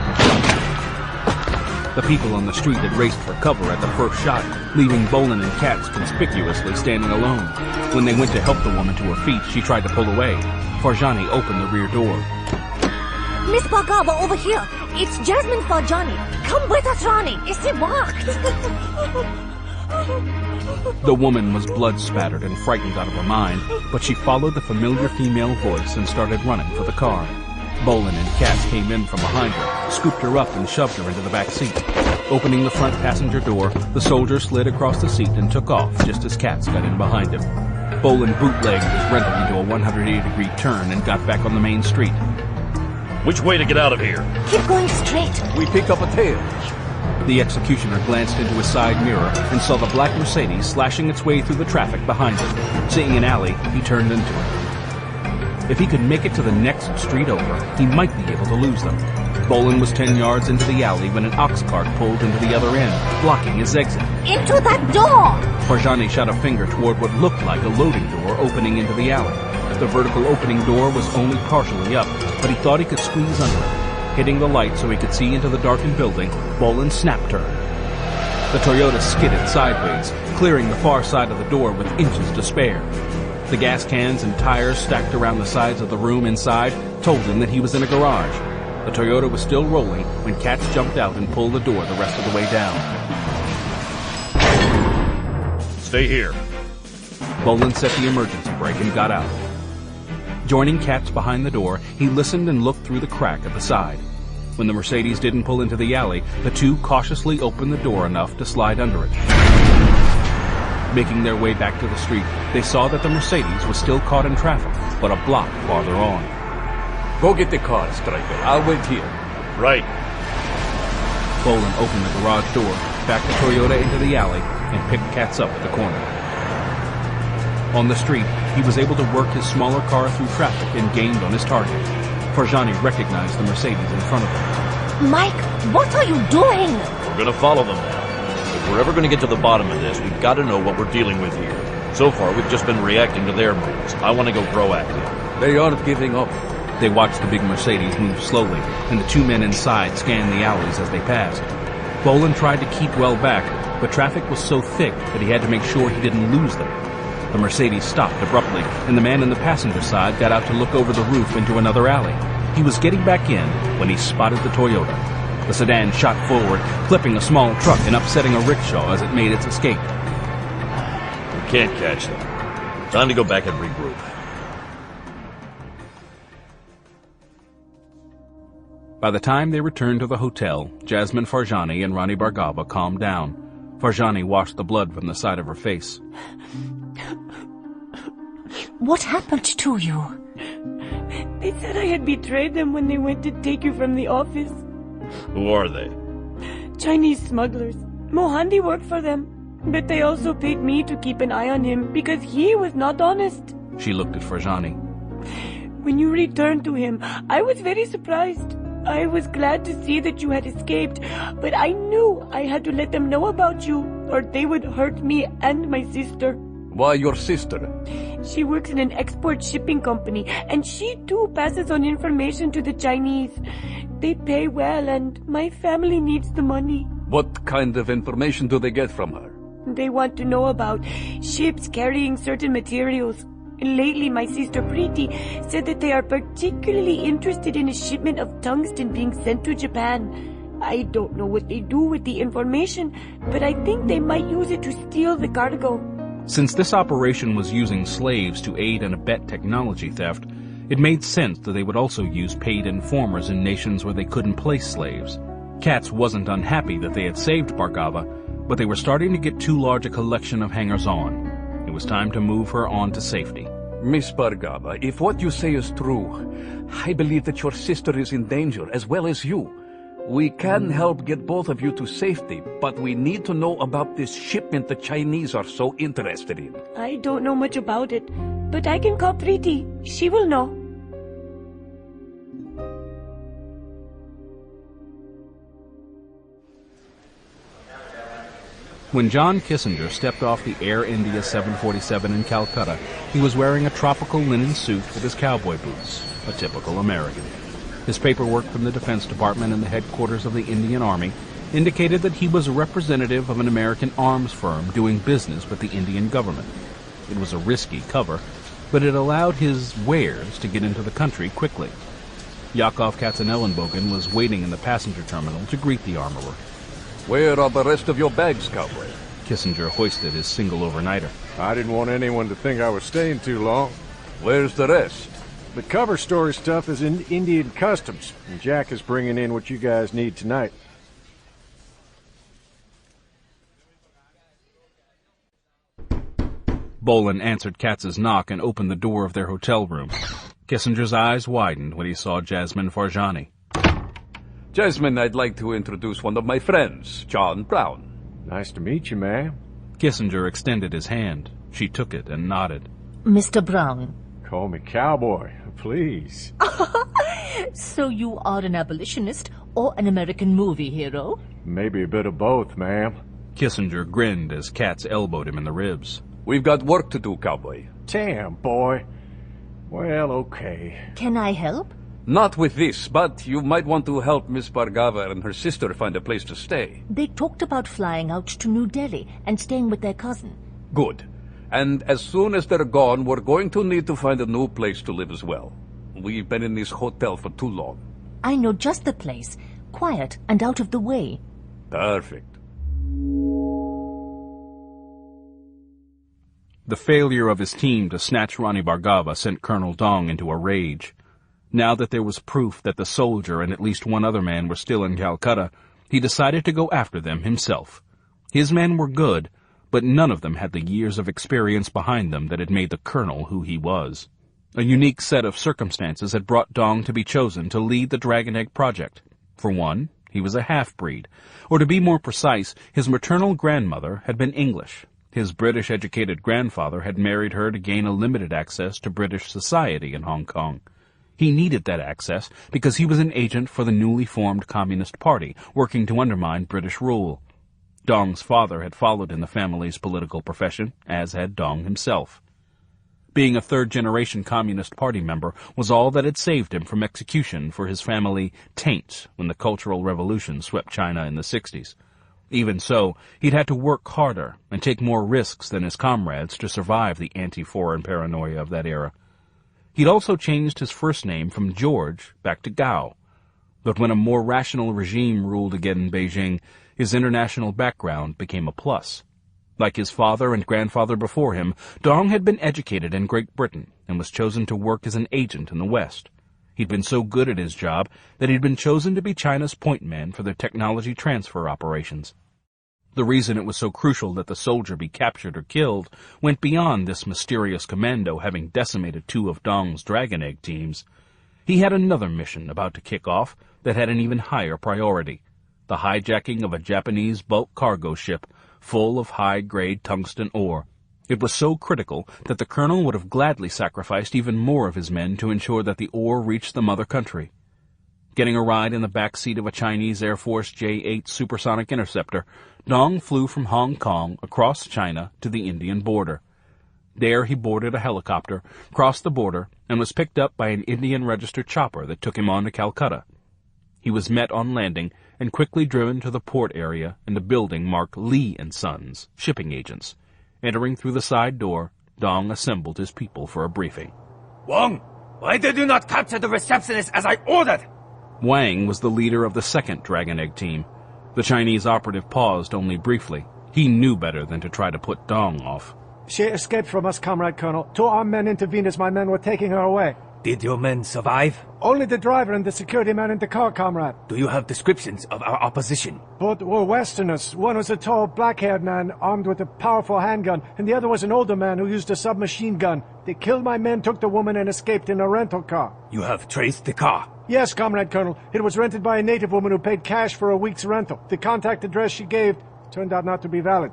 The people on the street had raced for cover at the first shot, leaving Bolan and Katz conspicuously standing alone. When they went to help the woman to her feet, she tried to pull away. Farjani opened the rear door. Miss Bhargava, over here. It's Jasmine Farjani. Come with us, Rani. Isse walked. The woman was blood-spattered and frightened out of her mind, but she followed the familiar female voice and started running for the car. Bolan and Katz came in from behind her, scooped her up and shoved her into the back seat. Opening the front passenger door, the soldier slid across the seat and took off just as Katz got in behind him. Bolan bootlegged his rental into a 180-degree turn and got back on the main street. Which way to get out of here? Keep going straight. We picked up a tail. The executioner glanced into his side mirror and saw the black Mercedes slashing its way through the traffic behind him. Seeing an alley, he turned into it. If he could make it to the next street over, he might be able to lose them. Bolan was 10 yards into the alley when an ox cart pulled into the other end, blocking his exit. Into that door! Farjani shot a finger toward what looked like a loading door opening into the alley. The vertical opening door was only partially up, but he thought he could squeeze under it. Hitting the light so he could see into the darkened building, Bolan snapped her. The Toyota skidded sideways, clearing the far side of the door with inches to spare. The gas cans and tires stacked around the sides of the room inside told him that he was in a garage. The Toyota was still rolling when Katz jumped out and pulled the door the rest of the way down. Stay here. Bolan set the emergency brake and got out. Joining Katz behind the door, he listened and looked through the crack at the side. When the Mercedes didn't pull into the alley, the two cautiously opened the door enough to slide under it. Making their way back to the street, they saw that the Mercedes was still caught in traffic, but a block farther on. Go get the car, Striker. I'll wait here. Right. Bolan opened the garage door, backed the Toyota into the alley, and picked Katz up at the corner. On the street, he was able to work his smaller car through traffic and gained on his target. Farjani recognized the Mercedes in front of him. Mike, what are you doing? We're gonna follow them now. If we're ever gonna get to the bottom of this, we've gotta know what we're dealing with here. So far, we've just been reacting to their moves. I want to go proactive. They aren't giving up. They watched the big Mercedes move slowly, and the two men inside scanned the alleys as they passed. Bolan tried to keep well back, but traffic was so thick that he had to make sure he didn't lose them. The Mercedes stopped abruptly, and the man in the passenger side got out to look over the roof into another alley. He was getting back in when he spotted the Toyota. The sedan shot forward, clipping a small truck and upsetting a rickshaw as it made its escape. We can't catch them. Time to go back and regroup. By the time they returned to the hotel, Jasmine Farjani and Rani Bhargava calmed down. Farjani washed the blood from the side of her face. What happened to you? They said I had betrayed them when they went to take you from the office. Who are they? Chinese smugglers. Mohandi worked for them, but they also paid me to keep an eye on him because he was not honest. She looked at Farjani. When you returned to him, I was very surprised. I was glad to see that you had escaped, but I knew I had to let them know about you, or they would hurt me and my sister. Why your sister? She works in an export shipping company, and she too passes on information to the Chinese. They pay well, and my family needs the money. What kind of information do they get from her? They want to know about ships carrying certain materials. Lately, my sister Preeti said that they are particularly interested in a shipment of tungsten being sent to Japan. I don't know what they do with the information, but I think they might use it to steal the cargo. Since this operation was using slaves to aid and abet technology theft, it made sense that they would also use paid informers in nations where they couldn't place slaves. Katz wasn't unhappy that they had saved Bhargava, but they were starting to get too large a collection of hangers-on. It was time to move her on to safety. Miss Bhargava, if what you say is true, I believe that your sister is in danger as well as you. We can help get both of you to safety, but we need to know about this shipment the Chinese are so interested in. I don't know much about it, but I can call Preeti. She will know. When John Kissinger stepped off the Air India 747 in Calcutta, he was wearing a tropical linen suit with his cowboy boots, a typical American. His paperwork from the Defense Department and the headquarters of the Indian Army indicated that he was a representative of an American arms firm doing business with the Indian government. It was a risky cover, but it allowed his wares to get into the country quickly. Yakov Katzenellenbogen was waiting in the passenger terminal to greet the armorer. Where are the rest of your bags, cowboy? Kissinger hoisted his single overnighter. I didn't want anyone to think I was staying too long. Where's the rest? The cover story stuff is in Indian Customs, and Jack is bringing in what you guys need tonight. Bolan answered Katz's knock and opened the door of their hotel room. Kissinger's eyes widened when he saw Jasmine Farjani. Jasmine, I'd like to introduce one of my friends, John Brown. Nice to meet you, ma'am. Kissinger extended his hand. She took it and nodded. Mr. Brown. Call me cowboy, please. So you are an abolitionist or an American movie hero? Maybe a bit of both, ma'am. Kissinger grinned as Katz elbowed him in the ribs. We've got work to do, cowboy. Damn, boy. Well, okay. Can I help? Not with this, but you might want to help Miss Bhargava and her sister find a place to stay. They talked about flying out to New Delhi and staying with their cousin. Good. And as soon as they're gone, we're going to need to find a new place to live as well. We've been in this hotel for too long. I know just the place. Quiet and out of the way. Perfect. The failure of his team to snatch Rani Bhargava sent Colonel Dong into a rage. Now that there was proof that the soldier and at least one other man were still in Calcutta, he decided to go after them himself. His men were good, but none of them had the years of experience behind them that had made the colonel who he was. A unique set of circumstances had brought Dong to be chosen to lead the Dragon Egg project. For one, he was a half-breed, or to be more precise, his maternal grandmother had been English. His British-educated grandfather had married her to gain a limited access to British society in Hong Kong. He needed that access because he was an agent for the newly formed Communist Party, working to undermine British rule. Dong's father had followed in the family's political profession, as had Dong himself. Being a third-generation Communist Party member was all that had saved him from execution for his family taint when the Cultural Revolution swept China in the 60s. Even so, he'd had to work harder and take more risks than his comrades to survive the anti-foreign paranoia of that era. He'd also changed his first name from George back to Gao. But when a more rational regime ruled again in Beijing, his international background became a plus. Like his father and grandfather before him, Dong had been educated in Great Britain and was chosen to work as an agent in the West. He'd been so good at his job that he'd been chosen to be China's point man for their technology transfer operations. The reason it was so crucial that the soldier be captured or killed went beyond this mysterious commando having decimated two of Dong's Dragon Egg teams. He had another mission about to kick off that had an even higher priority: the hijacking of a Japanese bulk cargo ship full of high-grade tungsten ore. It was so critical that the colonel would have gladly sacrificed even more of his men to ensure that the ore reached the mother country. Getting a ride in the back seat of a Chinese Air Force J-8 supersonic interceptor, Dong flew from Hong Kong across China to the Indian border. There he boarded a helicopter, crossed the border, and was picked up by an Indian-registered chopper that took him on to Calcutta. He was met on landing and quickly driven to the port area in the building marked Lee & Sons, shipping agents. Entering through the side door, Dong assembled his people for a briefing. Wang, why did you not capture the receptionist as I ordered? Wang was the leader of the second Dragon Egg team. The Chinese operative paused only briefly. He knew better than to try to put Dong off. She escaped from us, Comrade Colonel. Two armed men intervened as my men were taking her away. Did your men survive? Only the driver and the security man in the car, Comrade. Do you have descriptions of our opposition? Both were Westerners. One was a tall, black-haired man armed with a powerful handgun, and the other was an older man who used a submachine gun. They killed my men, took the woman, and escaped in a rental car. You have traced the car? Yes, Comrade Colonel. It was rented by a native woman who paid cash for a week's rental. The contact address she gave turned out not to be valid.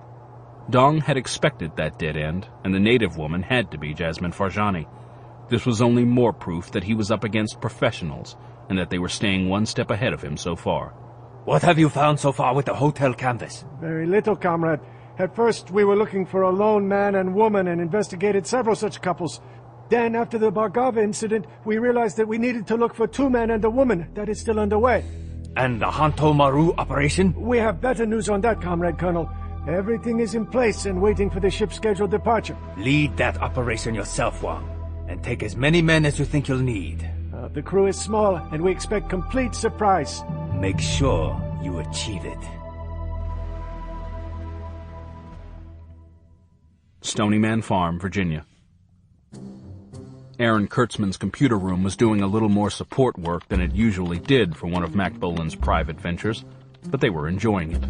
Dong had expected that dead end, and the native woman had to be Jasmine Farjani. This was only more proof that he was up against professionals, and that they were staying one step ahead of him so far. What have you found so far with the hotel canvas? Very little, Comrade. At first, we were looking for a lone man and woman and investigated several such couples. Then, after the Bhargava incident, we realized that we needed to look for two men and a woman. That is still underway. And the Hanto Maru operation? We have better news on that, Comrade Colonel. Everything is in place and waiting for the ship's scheduled departure. Lead that operation yourself, Wang, and take as many men as you think you'll need. The crew is small, and we expect complete surprise. Make sure you achieve it. Stonyman Farm, Virginia. Aaron Kurtzman's computer room was doing a little more support work than it usually did for one of Mack Bolan's private ventures, but they were enjoying it.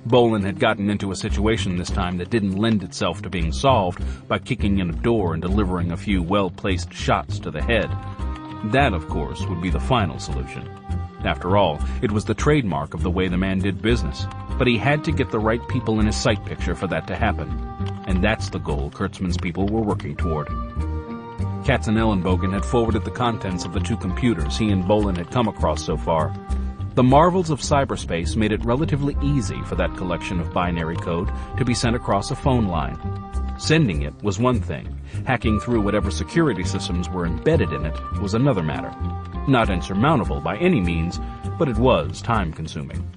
Bolan had gotten into a situation this time that didn't lend itself to being solved by kicking in a door and delivering a few well-placed shots to the head. That, of course, would be the final solution. After all, it was the trademark of the way the man did business, but he had to get the right people in his sight picture for that to happen. And that's the goal Kurtzman's people were working toward. Katzenellenbogen had forwarded the contents of the two computers he and Bolan had come across so far. The marvels of cyberspace made it relatively easy for that collection of binary code to be sent across a phone line. Sending it was one thing. Hacking through whatever security systems were embedded in it was another matter. Not insurmountable by any means, but it was time-consuming.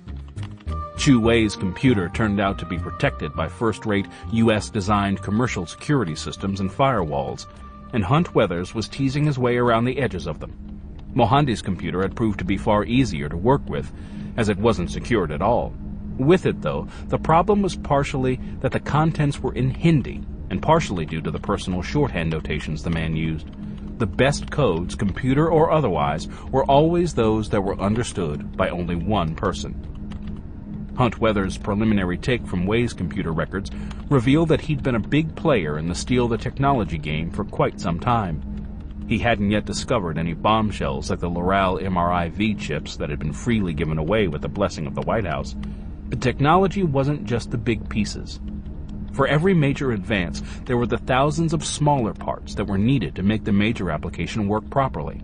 Chu Wei's computer turned out to be protected by first-rate U.S.-designed commercial security systems and firewalls, and Hunt Weathers was teasing his way around the edges of them. Mohandi's computer had proved to be far easier to work with, as it wasn't secured at all. With it, though, the problem was partially that the contents were in Hindi, and partially due to the personal shorthand notations the man used. The best codes, computer or otherwise, were always those that were understood by only one person. Hunt Weathers' preliminary take from Wei's computer records revealed that he'd been a big player in the steal the technology game for quite some time. He hadn't yet discovered any bombshells like the Loral MRI-V chips that had been freely given away with the blessing of the White House. But technology wasn't just the big pieces. For every major advance, there were the thousands of smaller parts that were needed to make the major application work properly.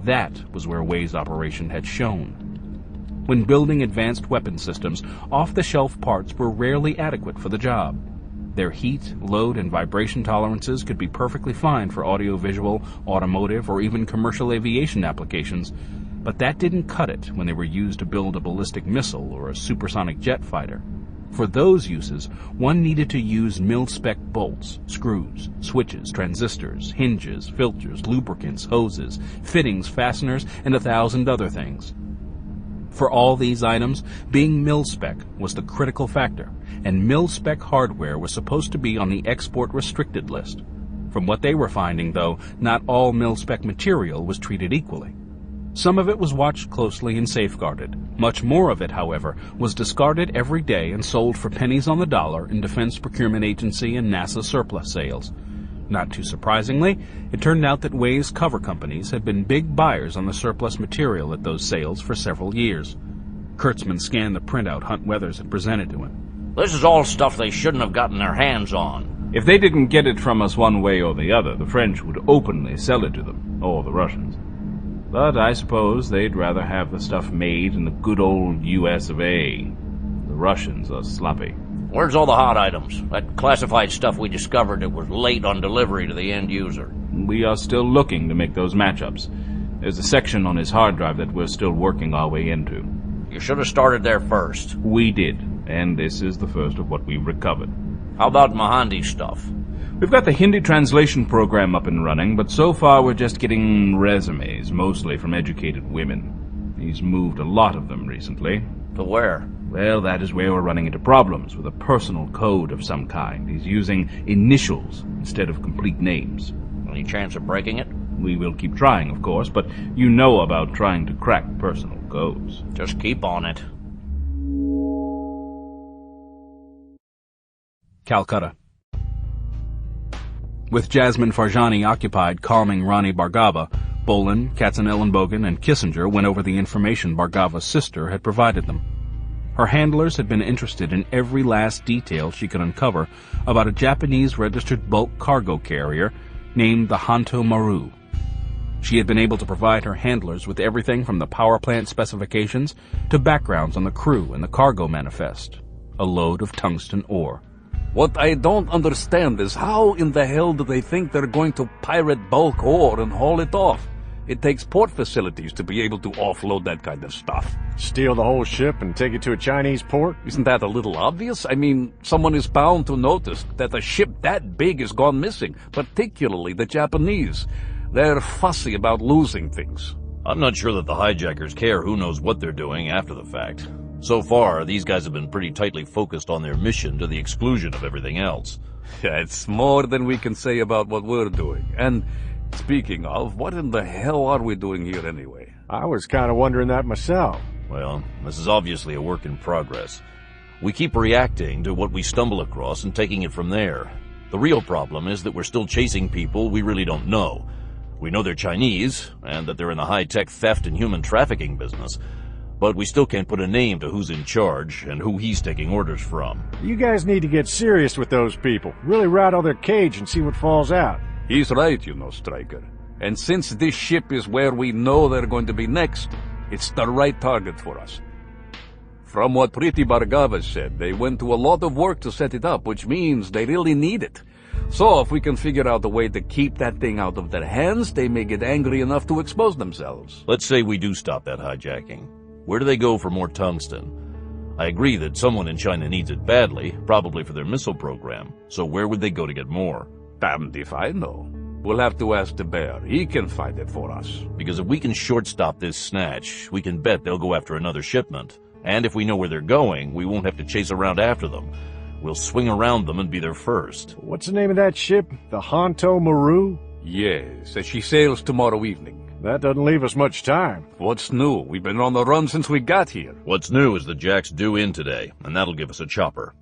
That was where Wei's operation had shone. When building advanced weapon systems, off-the-shelf parts were rarely adequate for the job. Their heat, load, and vibration tolerances could be perfectly fine for audiovisual, automotive, or even commercial aviation applications, but that didn't cut it when they were used to build a ballistic missile or a supersonic jet fighter. For those uses, one needed to use mil-spec bolts, screws, switches, transistors, hinges, filters, lubricants, hoses, fittings, fasteners, and 1,000 other things. For all these items, being mil-spec was the critical factor, and mil-spec hardware was supposed to be on the export restricted list. From what they were finding, though, not all mil-spec material was treated equally. Some of it was watched closely and safeguarded. Much more of it, however, was discarded every day and sold for pennies on the dollar in Defense Procurement Agency and NASA surplus sales. Not too surprisingly, it turned out that Wei's cover companies had been big buyers on the surplus material at those sales for several years. Kurtzman scanned the printout Hunt Weathers had presented to him. This is all stuff they shouldn't have gotten their hands on. If they didn't get it from us one way or the other, the French would openly sell it to them, or the Russians. But I suppose they'd rather have the stuff made in the good old US of A. The Russians are sloppy. Where's all the hot items? That classified stuff we discovered that was late on delivery to the end user. We are still looking to make those matchups. There's a section on his hard drive that we're still working our way into. You should have started there first. We did, and this is the first of what we recovered. How about Mohandi's stuff? We've got the Hindi translation program up and running, but so far we're just getting resumes, mostly from educated women. He's moved a lot of them recently. To where? Well, that is where we're running into problems with a personal code of some kind. He's using initials instead of complete names. Any chance of breaking it? We will keep trying, of course, but you know about trying to crack personal codes. Just keep on it. Calcutta. With Jasmine Farjani occupied calming Rani Bhargava, Bolan, Katzenellenbogen, and Kissinger went over the information Bhargava's sister had provided them. Her handlers had been interested in every last detail she could uncover about a Japanese-registered bulk cargo carrier named the Hanto Maru. She had been able to provide her handlers with everything from the power plant specifications to backgrounds on the crew and the cargo manifest. A load of tungsten ore. What I don't understand is how in the hell do they think they're going to pirate bulk ore and haul it off? It takes port facilities to be able to offload that kind of stuff. Steal the whole ship and take it to a Chinese port? Isn't that a little obvious? I mean, someone is bound to notice that a ship that big has gone missing, particularly the Japanese. They're fussy about losing things. I'm not sure that the hijackers care who knows what they're doing after the fact. So far, these guys have been pretty tightly focused on their mission to the exclusion of everything else. Yeah, it's more than we can say about what we're doing. And speaking of, what in the hell are we doing here anyway? I was kind of wondering that myself. Well, this is obviously a work in progress. We keep reacting to what we stumble across and taking it from there. The real problem is that we're still chasing people we really don't know. We know they're Chinese, and that they're in the high-tech theft and human trafficking business, but we still can't put a name to who's in charge and who he's taking orders from. You guys need to get serious with those people. Really rattle their cage and see what falls out. He's right, you know, Stryker. And since this ship is where we know they're going to be next, it's the right target for us. From what Priti Bhargava said, they went to a lot of work to set it up, which means they really need it. So if we can figure out a way to keep that thing out of their hands, they may get angry enough to expose themselves. Let's say we do stop that hijacking. Where do they go for more tungsten? I agree that someone in China needs it badly, probably for their missile program. So where would they go to get more? Damned if I know. We'll have to ask the bear. He can find it for us. Because if we can short-stop this snatch, we can bet they'll go after another shipment. And if we know where they're going, we won't have to chase around after them. We'll swing around them and be there first. What's the name of that ship? The Honto Maru? Yes, and she sails tomorrow evening. That doesn't leave us much time. What's new? We've been on the run since we got here. What's new is the Jack's due in today, and that'll give us a chopper.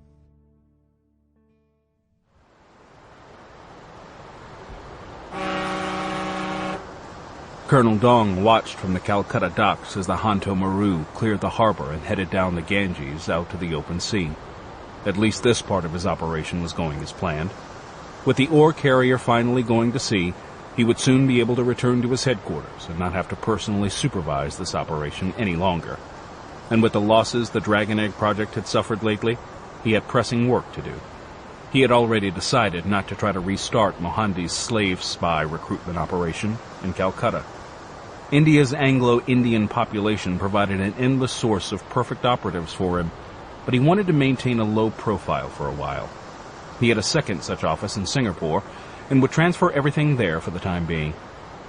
Colonel Dong watched from the Calcutta docks as the Honto Maru cleared the harbor and headed down the Ganges out to the open sea. At least this part of his operation was going as planned. With the ore carrier finally going to sea, he would soon be able to return to his headquarters and not have to personally supervise this operation any longer. And with the losses the Dragon Egg project had suffered lately, he had pressing work to do. He had already decided not to try to restart Mohanty's slave spy recruitment operation in Calcutta. India's Anglo-Indian population provided an endless source of perfect operatives for him, but he wanted to maintain a low profile for a while. He had a second such office in Singapore, and would transfer everything there for the time being.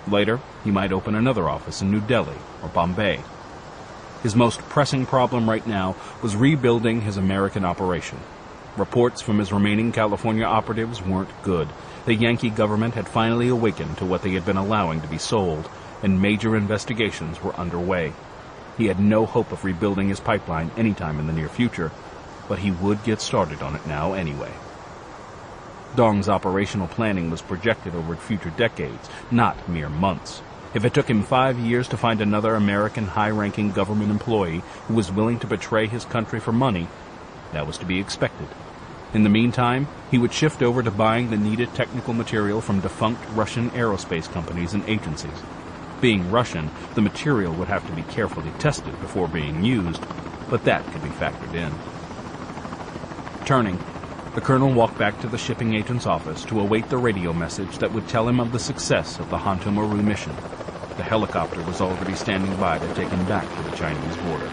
Later, he might open another office in New Delhi or Bombay. His most pressing problem right now was rebuilding his American operation. Reports from his remaining California operatives weren't good. The Yankee government had finally awakened to what they had been allowing to be sold, and major investigations were underway. He had no hope of rebuilding his pipeline anytime in the near future, but he would get started on it now anyway. Dong's operational planning was projected over future decades, not mere months. If it took him 5 years to find another American high-ranking government employee who was willing to betray his country for money, that was to be expected. In the meantime, he would shift over to buying the needed technical material from defunct Russian aerospace companies and agencies. Being Russian, the material would have to be carefully tested before being used, but that could be factored in. Turning, the colonel walked back to the shipping agent's office to await the radio message that would tell him of the success of the Honto Maru mission. The helicopter was already standing by to take him back to the Chinese border.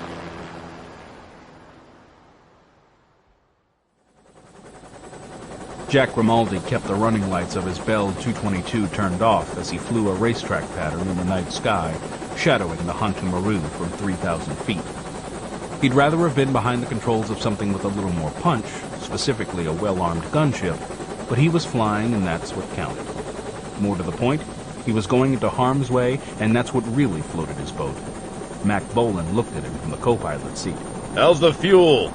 Jack Grimaldi kept the running lights of his Bell 222 turned off as he flew a racetrack pattern in the night sky, shadowing the Honto Maru from 3,000 feet. He'd rather have been behind the controls of something with a little more punch, specifically a well-armed gunship, but he was flying and that's what counted. More to the point, he was going into harm's way, and that's what really floated his boat. Mack Bolan looked at him from the co-pilot seat. How's the fuel?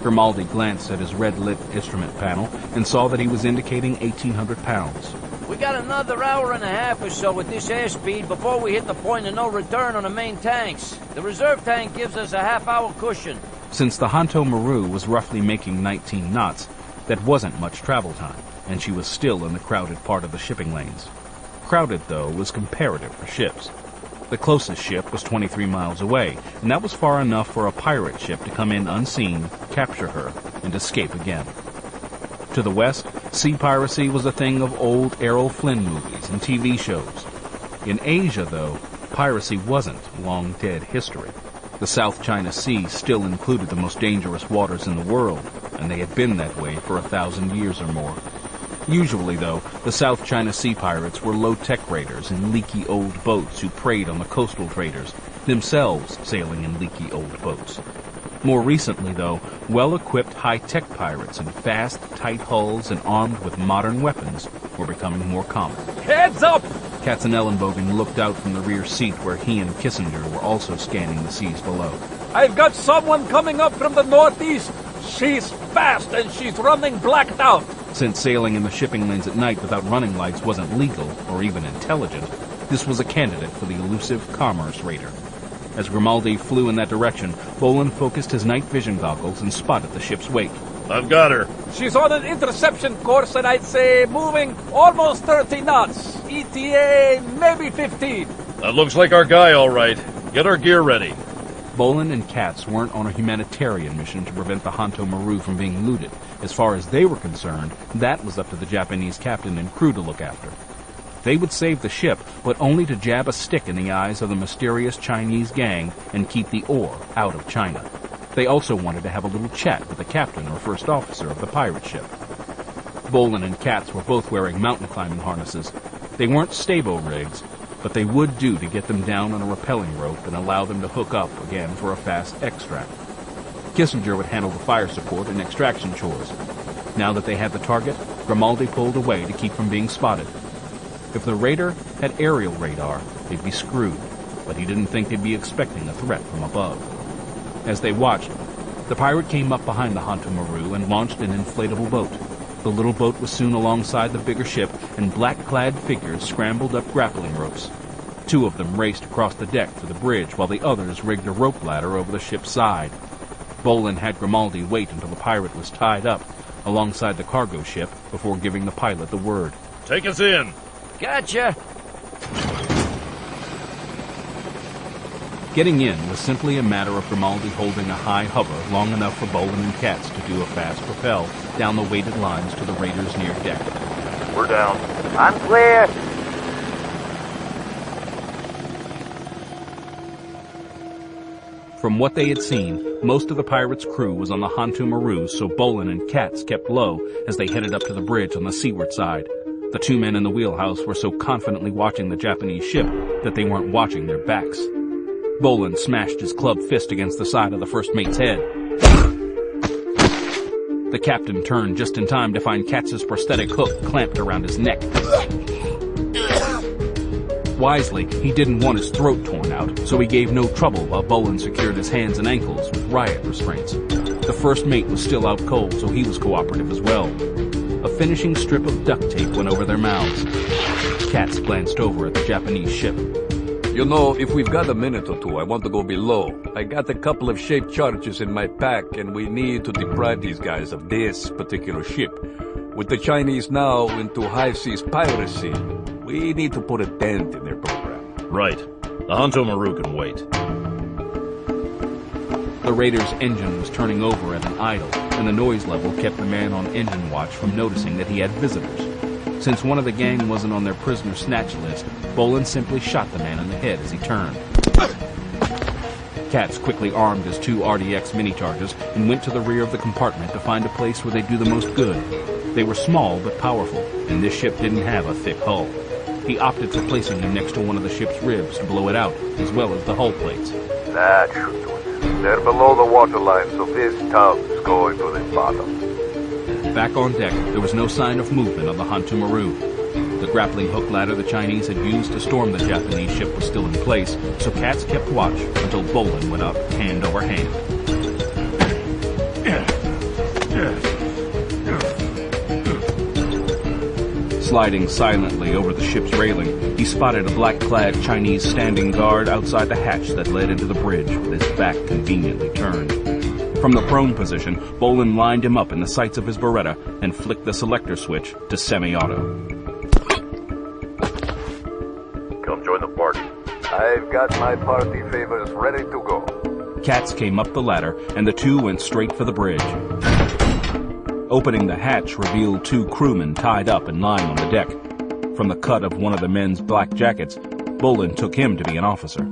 Grimaldi glanced at his red-lit instrument panel and saw that he was indicating 1,800 pounds. We got another hour and a half or so with this airspeed before we hit the point of no return on the main tanks. The reserve tank gives us a half-hour cushion. Since the Honto Maru was roughly making 19 knots, that wasn't much travel time, and she was still in the crowded part of the shipping lanes. Crowded, though, was comparative for ships. The closest ship was 23 miles away, and that was far enough for a pirate ship to come in unseen, capture her, and escape again. To the west, sea piracy was a thing of old Errol Flynn movies and TV shows. In Asia, though, piracy wasn't long-dead history. The South China Sea still included the most dangerous waters in the world, and they had been that way for 1,000 years or more. Usually, though, the South China Sea pirates were low-tech raiders in leaky old boats who preyed on the coastal traders, themselves sailing in leaky old boats. More recently, though, well-equipped high-tech pirates in fast, tight hulls and armed with modern weapons were becoming more common. Heads up! Katzenellenbogen looked out from the rear seat where he and Kissinger were also scanning the seas below. I've got someone coming up from the northeast. She's fast and she's running blacked out. Since sailing in the shipping lanes at night without running lights wasn't legal or even intelligent, this was a candidate for the elusive commerce raider. As Grimaldi flew in that direction, Bolan focused his night vision goggles and spotted the ship's wake. I've got her. She's on an interception course, and I'd say moving almost 30 knots. ETA, maybe 15. That looks like our guy, all right. Get our gear ready. Bolan and Katz weren't on a humanitarian mission to prevent the Hanto Maru from being looted. As far as they were concerned, that was up to the Japanese captain and crew to look after. They would save the ship, but only to jab a stick in the eyes of the mysterious Chinese gang and keep the ore out of China. They also wanted to have a little chat with the captain or first officer of the pirate ship. Bolan and Katz were both wearing mountain climbing harnesses. They weren't stabo rigs, but they would do to get them down on a rappelling rope and allow them to hook up again for a fast extract. Kissinger would handle the fire support and extraction chores. Now that they had the target, Grimaldi pulled away to keep from being spotted. If the raider had aerial radar, they'd be screwed, but he didn't think they'd be expecting a threat from above. As they watched, the pirate came up behind the Hanto Maru and launched an inflatable boat. The little boat was soon alongside the bigger ship, and black-clad figures scrambled up grappling ropes. 2 of them raced across the deck for the bridge, while the others rigged a rope ladder over the ship's side. Bolan had Grimaldi wait until the pirate was tied up alongside the cargo ship before giving the pilot the word. Take us in! Gotcha! Getting in was simply a matter of Grimaldi holding a high hover long enough for Bolan and Katz to do a fast propel down the weighted lines to the raiders near deck. We're down. I'm clear! From what they had seen, most of the pirates' crew was on the Hanto Maru, so Bolan and Katz kept low as they headed up to the bridge on the seaward side. The 2 men in the wheelhouse were so confidently watching the Japanese ship that they weren't watching their backs. Bolan smashed his clubbed fist against the side of the first mate's head. The captain turned just in time to find Katz's prosthetic hook clamped around his neck. Wisely, he didn't want his throat torn out, so he gave no trouble while Bolan secured his hands and ankles with riot restraints. The first mate was still out cold, so he was cooperative as well. A finishing strip of duct tape went over their mouths. Katz glanced over at the Japanese ship. You know, if we've got a minute or two, I want to go below. I got a couple of shaped charges in my pack, and we need to deprive these guys of this particular ship. With the Chinese now into high seas piracy, we need to put a dent in their program. Right. The Hanto Maru can wait. The raider's engine was turning over at an idle, and the noise level kept the man on engine watch from noticing that he had visitors. Since one of the gang wasn't on their prisoner snatch list, Bolan simply shot the man in the head as he turned. Katz quickly armed his 2 RDX mini-charges and went to the rear of the compartment to find a place where they'd do the most good. They were small but powerful, and this ship didn't have a thick hull. He opted for placing them next to one of the ship's ribs to blow it out, as well as the hull plates. That should do it. They're below the waterline, so this tub's going to the bottom. Back on deck, there was no sign of movement on the Hanto Maru. The grappling hook ladder the Chinese had used to storm the Japanese ship was still in place, so Katz kept watch until Bolan went up hand over hand. Sliding silently over the ship's railing, he spotted a black-clad Chinese standing guard outside the hatch that led into the bridge, with his back conveniently turned. From the prone position, Bolan lined him up in the sights of his Beretta and flicked the selector switch to semi-auto. Come join the party. I've got my party favors ready to go. Katz came up the ladder, and the 2 went straight for the bridge. Opening the hatch revealed 2 crewmen tied up and lying on the deck. From the cut of one of the men's black jackets, Bolan took him to be an officer.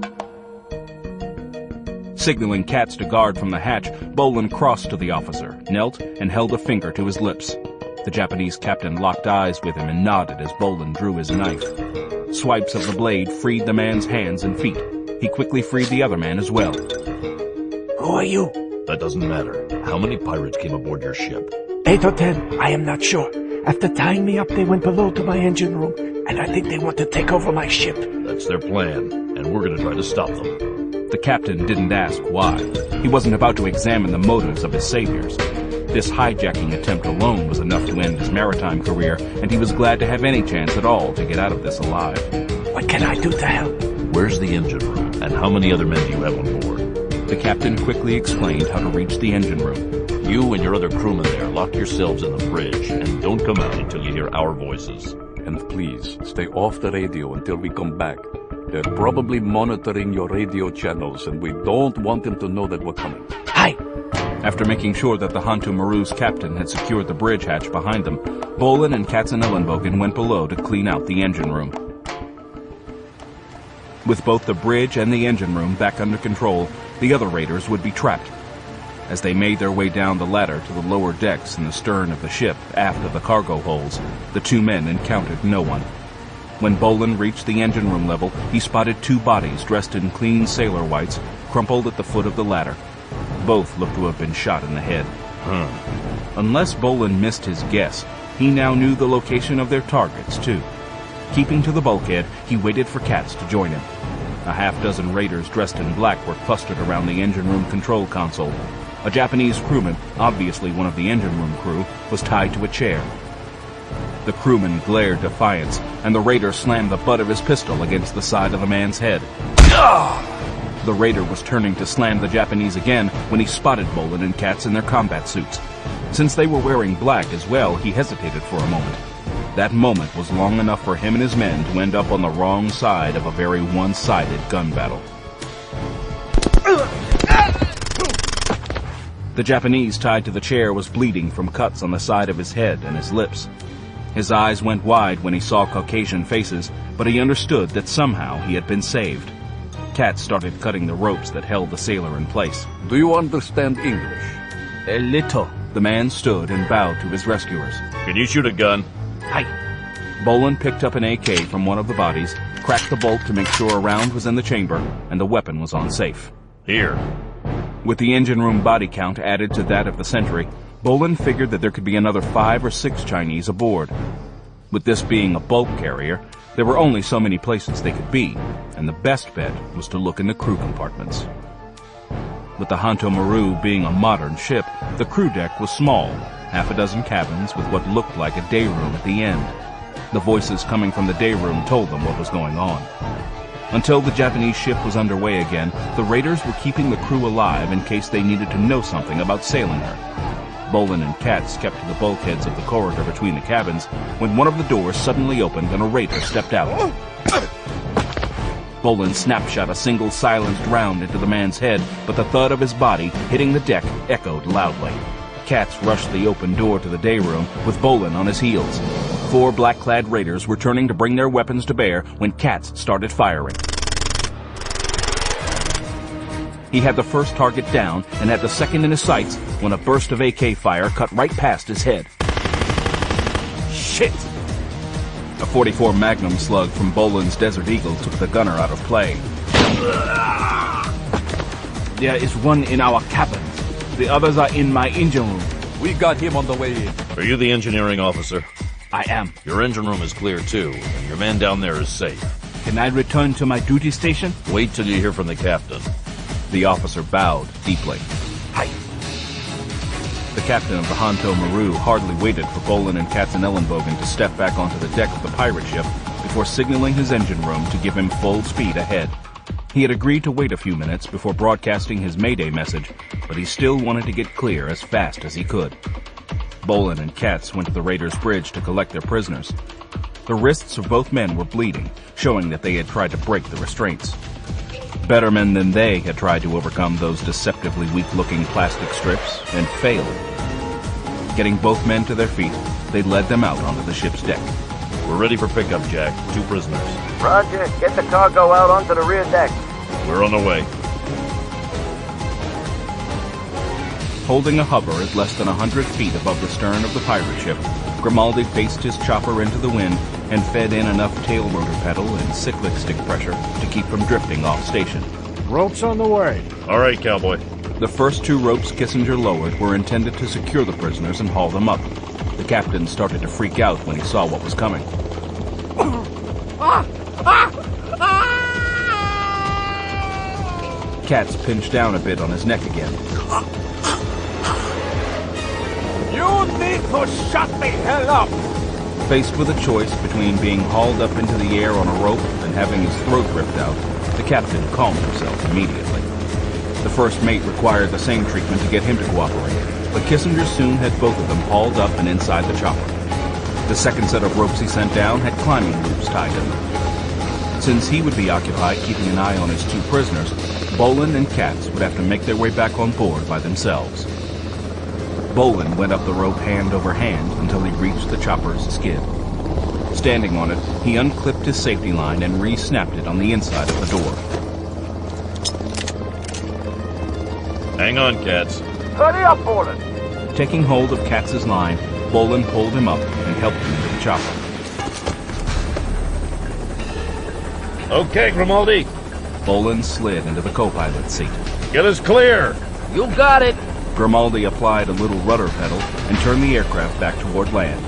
Signaling Katz to guard from the hatch, Bolan crossed to the officer, knelt, and held a finger to his lips. The Japanese captain locked eyes with him and nodded as Bolan drew his knife. Swipes of the blade freed the man's hands and feet. He quickly freed the other man as well. Who are you? That doesn't matter. How many pirates came aboard your ship? 8 or 10, I am not sure. After tying me up, they went below to my engine room, and I think they want to take over my ship. That's their plan, and we're going to try to stop them. The captain didn't ask why. He wasn't about to examine the motives of his saviors. This hijacking attempt alone was enough to end his maritime career, and he was glad to have any chance at all to get out of this alive. What can I do to help? Where's the engine room, and how many other men do you have on board? The captain quickly explained how to reach the engine room. You and your other crewmen there, lock yourselves in the bridge, and don't come out until you hear our voices. And please, stay off the radio until we come back. They're probably monitoring your radio channels, and we don't want them to know that we're coming. Hi! After making sure that the Hantu Maru's captain had secured the bridge hatch behind them, Bolan and Katzenellenbogen went below to clean out the engine room. With both the bridge and the engine room back under control, the other raiders would be trapped. As they made their way down the ladder to the lower decks in the stern of the ship, aft of the cargo holds, the two men encountered no one. When Bolan reached the engine room level, he spotted two bodies dressed in clean sailor whites, crumpled at the foot of the ladder. Both looked to have been shot in the head. Unless Bolan missed his guess, he now knew the location of their targets, too. Keeping to the bulkhead, he waited for Katz to join him. A half-dozen raiders dressed in black were clustered around the engine room control console. A Japanese crewman, obviously one of the engine room crew, was tied to a chair. The crewman glared defiance, and the raider slammed the butt of his pistol against the side of the man's head. The raider was turning to slam the Japanese again when he spotted Bolan and Katz in their combat suits. Since they were wearing black as well, he hesitated for a moment. That moment was long enough for him and his men to end up on the wrong side of a very one-sided gun battle. The Japanese tied to the chair was bleeding from cuts on the side of his head and his lips. His eyes went wide when he saw Caucasian faces, but he understood that somehow he had been saved. Katz started cutting the ropes that held the sailor in place. Do you understand English? A little. The man stood and bowed to his rescuers. Can you shoot a gun? Hi. Bolan picked up an AK from one of the bodies, cracked the bolt to make sure a round was in the chamber, and the weapon was on safe. Here. With the engine room body count added to that of the sentry, Bolan figured that there could be another 5 or 6 Chinese aboard. With this being a bulk carrier, there were only so many places they could be, and the best bet was to look in the crew compartments. With the Hantu Maru being a modern ship, the crew deck was small, half a dozen cabins with what looked like a day room at the end. The voices coming from the day room told them what was going on. Until the Japanese ship was underway again, the raiders were keeping the crew alive in case they needed to know something about sailing her. Bolan and Katz kept to the bulkheads of the corridor between the cabins when one of the doors suddenly opened and a raider stepped out. Bolan snapshot a single silenced round into the man's head, but the thud of his body hitting the deck echoed loudly. Katz rushed the open door to the day room with Bolan on his heels. 4 black-clad raiders were turning to bring their weapons to bear when Katz started firing. He had the first target down and had the second in his sights when a burst of AK fire cut right past his head. Shit! A .44 Magnum slug from Bolan's Desert Eagle took the gunner out of play. There is one in our cabin. The others are in my engine room. We got him on the way in. Are you the engineering officer? I am. Your engine room is clear, too, and your man down there is safe. Can I return to my duty station? Wait till you hear from the captain. The officer bowed deeply. Hi. The captain of the Hantu Maru hardly waited for Bolan and Katzenellenbogen to step back onto the deck of the pirate ship before signaling his engine room to give him full speed ahead. He had agreed to wait a few minutes before broadcasting his Mayday message, but he still wanted to get clear as fast as he could. Bolan and Katz went to the raiders' bridge to collect their prisoners. The wrists of both men were bleeding, showing that they had tried to break the restraints. Better men than they had tried to overcome those deceptively weak-looking plastic strips, and failed. Getting both men to their feet, they led them out onto the ship's deck. We're ready for pickup, Jack. 2 prisoners. Roger. Get the cargo out onto the rear deck. We're on the way. Holding a hover at less than 100 feet above the stern of the pirate ship, Grimaldi faced his chopper into the wind and fed in enough tail rotor pedal and cyclic stick pressure to keep from drifting off station. Ropes on the way. All right, cowboy. The first 2 ropes Kissinger lowered were intended to secure the prisoners and haul them up. The captain started to freak out when he saw what was coming. Katz pinched down a bit on his neck again. You need to shut the hell up! Faced with a choice between being hauled up into the air on a rope and having his throat ripped out, the captain calmed himself immediately. The first mate required the same treatment to get him to cooperate, but Kissinger soon had both of them hauled up and inside the chopper. The second set of ropes he sent down had climbing loops tied in them. Since he would be occupied keeping an eye on his two prisoners, Bolan and Katz would have to make their way back on board by themselves. Bolan went up the rope hand over hand until he reached the chopper's skid. Standing on it, he unclipped his safety line and re-snapped it on the inside of the door. Hang on, Katz. Hurry up, Bolan! Taking hold of Katz's line, Bolan pulled him up and helped him into the chopper. Okay, Grimaldi. Bolan slid into the co-pilot's seat. Get us clear. You got it. Grimaldi applied a little rudder pedal and turned the aircraft back toward land.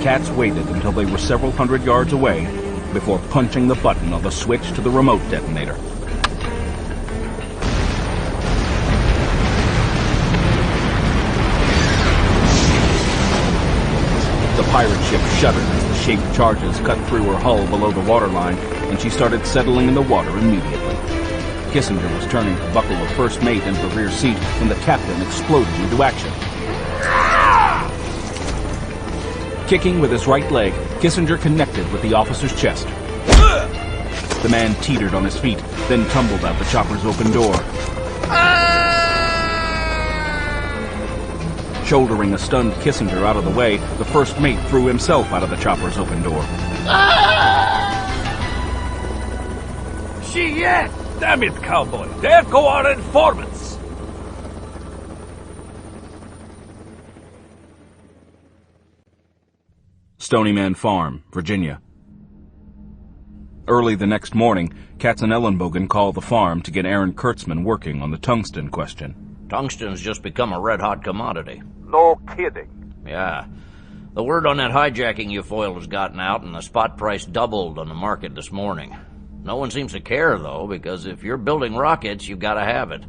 Katz waited until they were several hundred yards away before punching the button on the switch to the remote detonator. The pirate ship shuddered as the shaped charges cut through her hull below the waterline, and she started settling in the water immediately. Kissinger was turning to buckle the first mate into the rear seat when the captain exploded into action. Kicking with his right leg, Kissinger connected with the officer's chest. The man teetered on his feet, then tumbled out the chopper's open door. Shouldering a stunned Kissinger out of the way, the first mate threw himself out of the chopper's open door. Shit! Damn it, cowboy! There go our informants! Stonyman Farm, Virginia. Early the next morning, Katz and Ellenbogen called the farm to get Aaron Kurtzman working on the tungsten question. Tungsten's just become a red-hot commodity. No kidding. Yeah. The word on that hijacking you foiled has gotten out, and the spot price doubled on the market this morning. No one seems to care, though, because if you're building rockets, you've got to have it.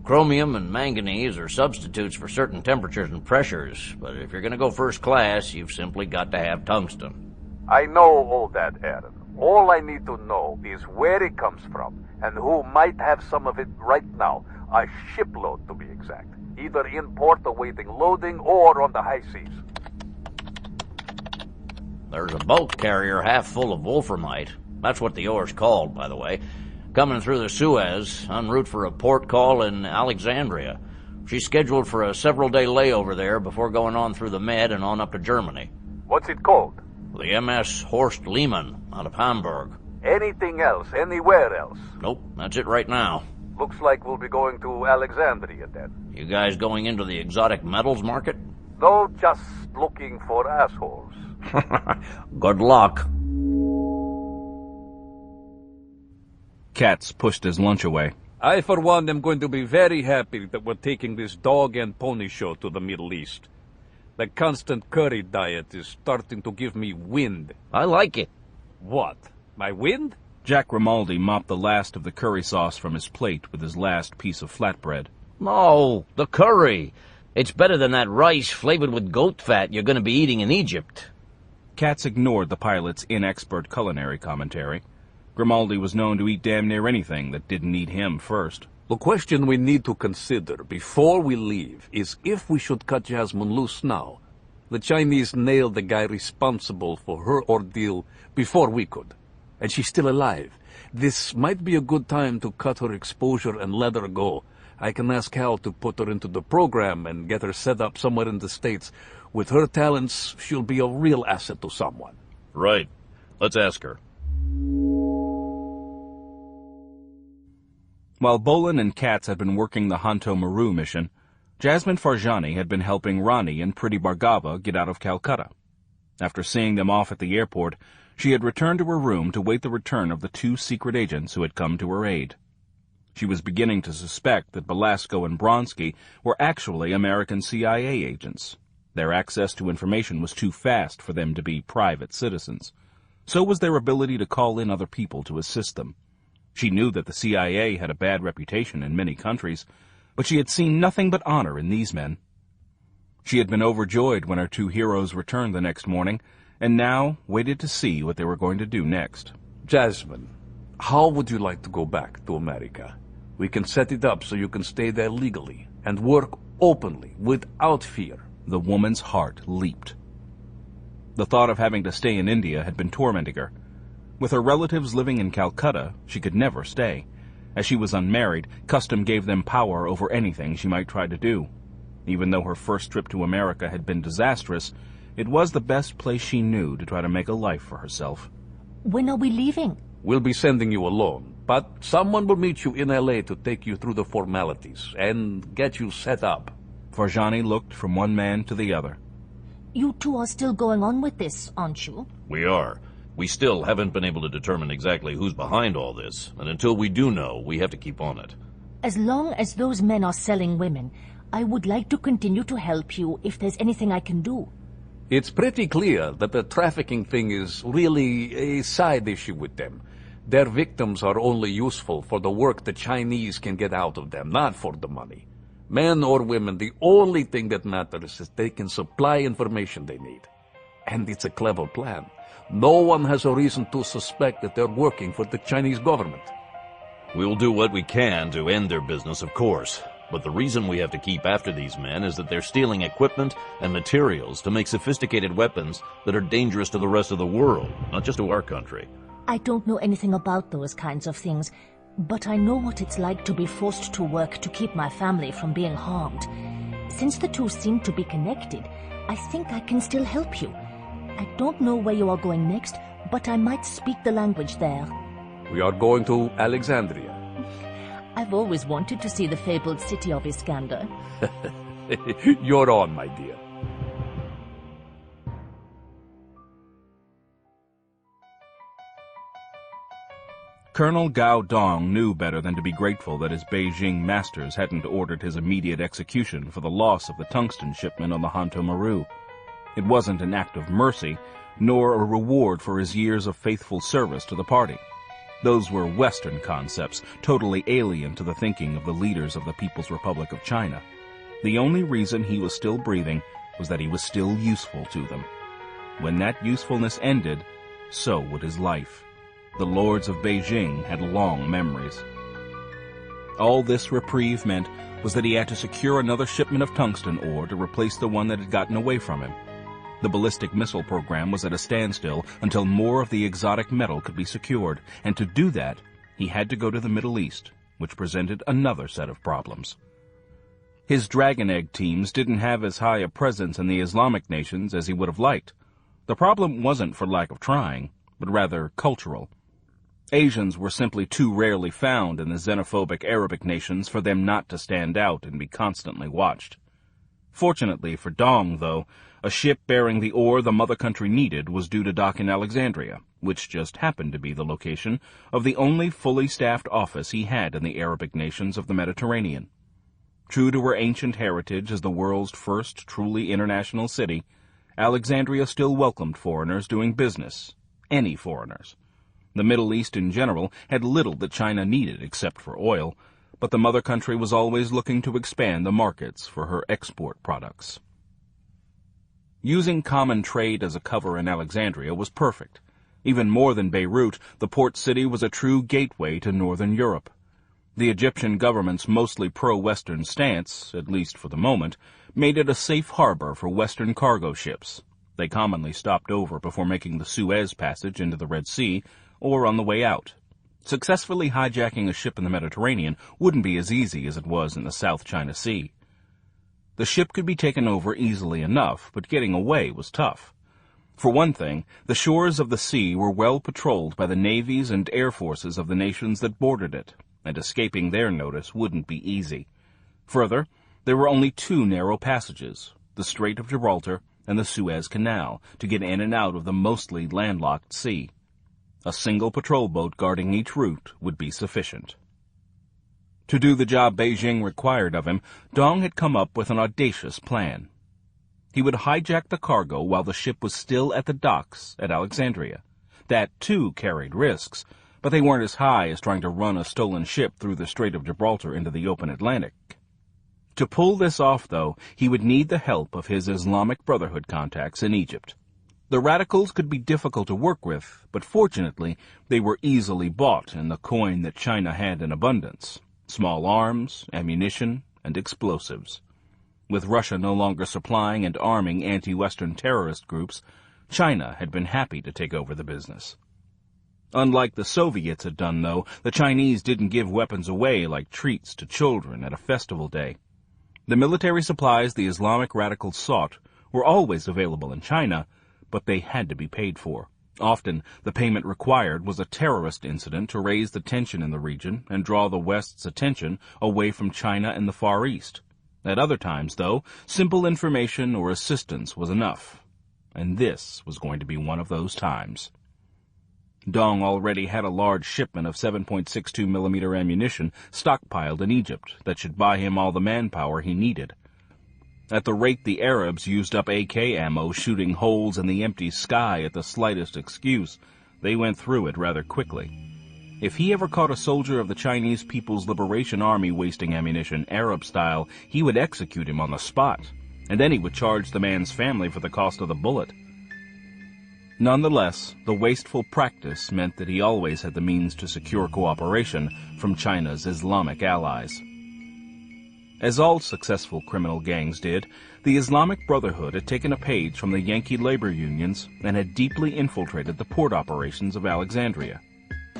Chromium and manganese are substitutes for certain temperatures and pressures, but if you're going to go first class, you've simply got to have tungsten. I know all that, Aaron. All I need to know is where it comes from, and who might have some of it right now. A shipload, to be exact. Either in port awaiting loading or on the high seas. There's a bulk carrier half full of wolframite. That's what the ore's called, by the way. Coming through the Suez, en route for a port call in Alexandria. She's scheduled for a several-day layover there before going on through the Med and on up to Germany. What's it called? The MS Horst Lehmann, out of Hamburg. Anything else? Anywhere else? Nope, that's it right now. Looks like we'll be going to Alexandria then. You guys going into the exotic metals market? No, just looking for assholes. Good luck. Katz pushed his lunch away. I, for one, am going to be very happy that we're taking this dog and pony show to the Middle East. The constant curry diet is starting to give me wind. I like it. What? My wind? Jack Grimaldi mopped the last of the curry sauce from his plate with his last piece of flatbread. No, the curry. It's better than that rice flavored with goat fat you're going to be eating in Egypt. Katz ignored the pilot's inexpert culinary commentary. Grimaldi was known to eat damn near anything that didn't eat him first. The question we need to consider before we leave is if we should cut Jasmine loose now. The Chinese nailed the guy responsible for her ordeal before we could. And she's still alive. This might be a good time to cut her exposure and let her go. I can ask Hal to put her into the program and get her set up somewhere in the States. With her talents, she'll be a real asset to someone. Right. Let's ask her. While Bolan and Katz had been working the Hanto Maru mission, Jasmine Farjani had been helping Rani and Pretty Bhargava get out of Calcutta. After seeing them off at the airport, she had returned to her room to wait the return of the two secret agents who had come to her aid. She was beginning to suspect that Belasco and Bronsky were actually American CIA agents. Their access to information was too fast for them to be private citizens. So was their ability to call in other people to assist them. She knew that the CIA had a bad reputation in many countries, but she had seen nothing but honor in these men. She had been overjoyed when her two heroes returned the next morning, and now waited to see what they were going to do next. Jasmine, how would you like to go back to America? We can set it up so you can stay there legally and work openly, without fear. The woman's heart leaped. The thought of having to stay in India had been tormenting her. With her relatives living in Calcutta, she could never stay. As she was unmarried, custom gave them power over anything she might try to do. Even though her first trip to America had been disastrous, it was the best place she knew to try to make a life for herself. When are we leaving? We'll be sending you alone, but someone will meet you in L.A. to take you through the formalities and get you set up. Farjani looked from one man to the other. You two are still going on with this, aren't you? We are. We still haven't been able to determine exactly who's behind all this, and until we do know, we have to keep on it. As long as those men are selling women, I would like to continue to help you if there's anything I can do. It's pretty clear that the trafficking thing is really a side issue with them. Their victims are only useful for the work the Chinese can get out of them, not for the money. Men or women, the only thing that matters is they can supply information they need. And it's a clever plan. No one has a reason to suspect that they're working for the Chinese government. We'll do what we can to end their business, of course. But the reason we have to keep after these men is that they're stealing equipment and materials to make sophisticated weapons that are dangerous to the rest of the world, not just to our country. I don't know anything about those kinds of things, but I know what it's like to be forced to work to keep my family from being harmed. Since the two seem to be connected, I think I can still help you. I don't know where you are going next, but I might speak the language there. We are going to Alexandria. I've always wanted to see the fabled city of Iskander. You're on, my dear. Colonel Gao Dong knew better than to be grateful that his Beijing masters hadn't ordered his immediate execution for the loss of the tungsten shipment on the Hanto Maru. It wasn't an act of mercy, nor a reward for his years of faithful service to the party. Those were Western concepts, totally alien to the thinking of the leaders of the People's Republic of China. The only reason he was still breathing was that he was still useful to them. When that usefulness ended, so would his life. The lords of Beijing had long memories. All this reprieve meant was that he had to secure another shipment of tungsten ore to replace the one that had gotten away from him. The ballistic missile program was at a standstill until more of the exotic metal could be secured, and to do that, he had to go to the Middle East, which presented another set of problems. His Dragon Egg teams didn't have as high a presence in the Islamic nations as he would have liked. The problem wasn't for lack of trying, but rather cultural. Asians were simply too rarely found in the xenophobic Arabic nations for them not to stand out and be constantly watched. Fortunately for Dong, though, a ship bearing the ore the mother country needed was due to dock in Alexandria, which just happened to be the location of the only fully staffed office he had in the Arabic nations of the Mediterranean. True to her ancient heritage as the world's first truly international city, Alexandria still welcomed foreigners doing business, any foreigners. The Middle East in general had little that China needed except for oil, but the mother country was always looking to expand the markets for her export products. Using common trade as a cover in Alexandria was perfect. Even more than Beirut, the port city was a true gateway to northern Europe. The Egyptian government's mostly pro-Western stance, at least for the moment, made it a safe harbor for Western cargo ships. They commonly stopped over before making the Suez Passage into the Red Sea, or on the way out. Successfully hijacking a ship in the Mediterranean wouldn't be as easy as it was in the South China Sea. The ship could be taken over easily enough, but getting away was tough. For one thing, the shores of the sea were well patrolled by the navies and air forces of the nations that bordered it, and escaping their notice wouldn't be easy. Further, there were only two narrow passages, the Strait of Gibraltar and the Suez Canal, to get in and out of the mostly landlocked sea. A single patrol boat guarding each route would be sufficient. To do the job Beijing required of him, Dong had come up with an audacious plan. He would hijack the cargo while the ship was still at the docks at Alexandria. That, too, carried risks, but they weren't as high as trying to run a stolen ship through the Strait of Gibraltar into the open Atlantic. To pull this off, though, he would need the help of his Islamic Brotherhood contacts in Egypt. The radicals could be difficult to work with, but fortunately they were easily bought in the coin that China had in abundance: small arms, ammunition, and explosives. With Russia no longer supplying and arming anti-Western terrorist groups, China had been happy to take over the business. Unlike the Soviets had done, though, the Chinese didn't give weapons away like treats to children at a festival day. The military supplies the Islamic radicals sought were always available in China, but they had to be paid for. Often, the payment required was a terrorist incident to raise the tension in the region and draw the West's attention away from China and the Far East. At other times, though, simple information or assistance was enough. And this was going to be one of those times. Dong already had a large shipment of 7.62mm ammunition stockpiled in Egypt that should buy him all the manpower he needed. At the rate the Arabs used up AK ammo shooting holes in the empty sky at the slightest excuse, they went through it rather quickly. If he ever caught a soldier of the Chinese People's Liberation Army wasting ammunition Arab style, he would execute him on the spot, and then he would charge the man's family for the cost of the bullet. Nonetheless, the wasteful practice meant that he always had the means to secure cooperation from China's Islamic allies. As all successful criminal gangs did, the Islamic Brotherhood had taken a page from the Yankee labor unions and had deeply infiltrated the port operations of Alexandria.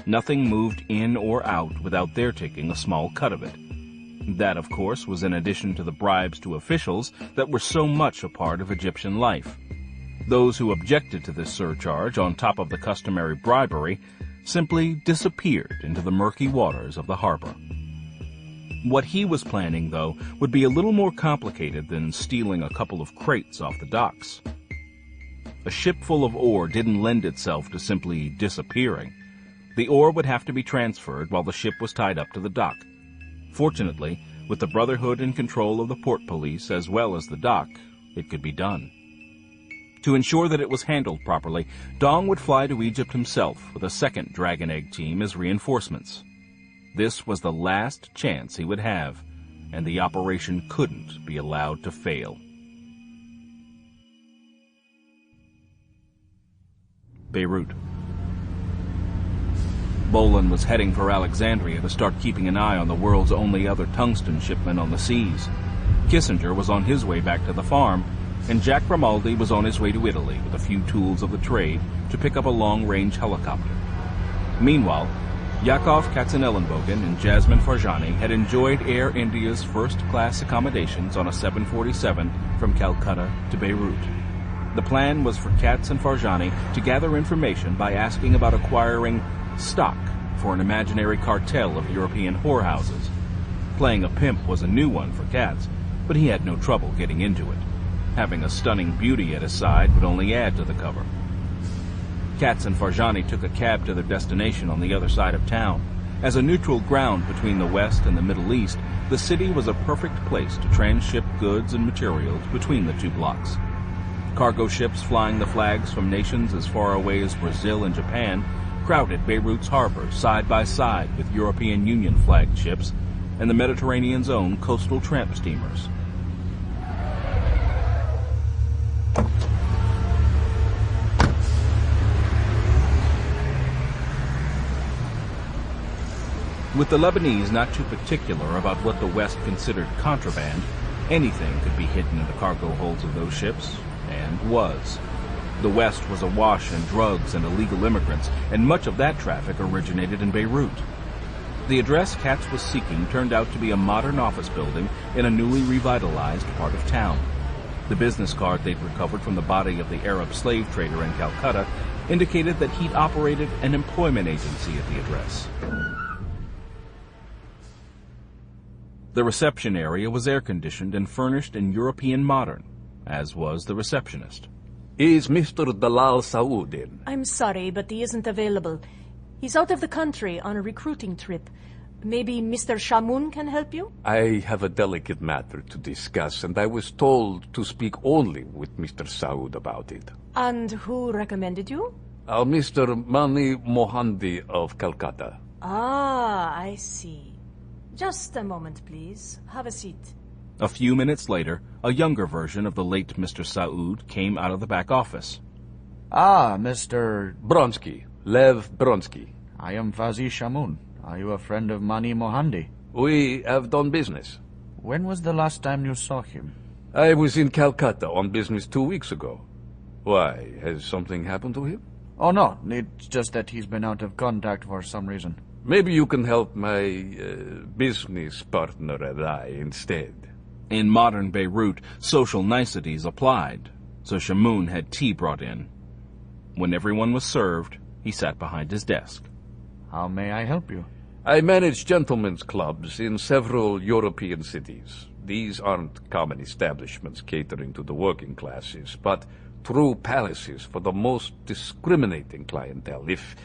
Nothing moved in or out without their taking a small cut of it. That, of course, was in addition to the bribes to officials that were so much a part of Egyptian life. Those who objected to this surcharge, on top of the customary bribery, simply disappeared into the murky waters of the harbor. What he was planning, though, would be a little more complicated than stealing a couple of crates off the docks. A ship full of ore didn't lend itself to simply disappearing. The ore would have to be transferred while the ship was tied up to the dock. Fortunately, with the Brotherhood in control of the port police as well as the dock, it could be done. To ensure that it was handled properly, Dong would fly to Egypt himself with a second Dragon Egg team as reinforcements. This was the last chance he would have, and the operation couldn't be allowed to fail. Beirut. Bolan was heading for Alexandria to start keeping an eye on the world's only other tungsten shipment on the seas. Kissinger was on his way back to the farm, and Jack Grimaldi was on his way to Italy with a few tools of the trade to pick up a long-range helicopter. Meanwhile, Yakov Katzenellenbogen and Jasmine Farjani had enjoyed Air India's first-class accommodations on a 747 from Calcutta to Beirut. The plan was for Katz and Farjani to gather information by asking about acquiring stock for an imaginary cartel of European whorehouses. Playing a pimp was a new one for Katz, but he had no trouble getting into it. Having a stunning beauty at his side would only add to the cover. Katz and Farjani took a cab to their destination on the other side of town. As a neutral ground between the West and the Middle East, the city was a perfect place to transship goods and materials between the two blocks. Cargo ships flying the flags from nations as far away as Brazil and Japan crowded Beirut's harbor side by side with European Union flagged ships and the Mediterranean's own coastal tramp steamers. With the Lebanese not too particular about what the West considered contraband, anything could be hidden in the cargo holds of those ships, and was. The West was awash in drugs and illegal immigrants, and much of that traffic originated in Beirut. The address Katz was seeking turned out to be a modern office building in a newly revitalized part of town. The business card they'd recovered from the body of the Arab slave trader in Calcutta indicated that he'd operated an employment agency at the address. The reception area was air-conditioned and furnished in European modern, as was the receptionist. Is Mr. Dalal Saud in? I'm sorry, but he isn't available. He's out of the country on a recruiting trip. Maybe Mr. Shamoun can help you? I have a delicate matter to discuss, and I was told to speak only with Mr. Saud about it. And who recommended you? Mr. Mani Mohandi of Calcutta. Ah, I see. Just a moment, please. Have a seat. A few minutes later, a younger version of the late Mr. Saud came out of the back office. Ah, Mr. Bronsky. Lev Bronsky. I am Fazi Shamoun. Are you a friend of Mani Mohandi? We have done business. When was the last time you saw him? I was in Calcutta on business 2 weeks ago. Why, has something happened to him? Oh no, it's just that he's been out of contact for some reason. Maybe you can help my business partner and I instead. In modern Beirut, social niceties applied, so Shamoun had tea brought in. When everyone was served, he sat behind his desk. How may I help you? I manage gentlemen's clubs in several European cities. These aren't common establishments catering to the working classes, but true palaces for the most discriminating clientele, if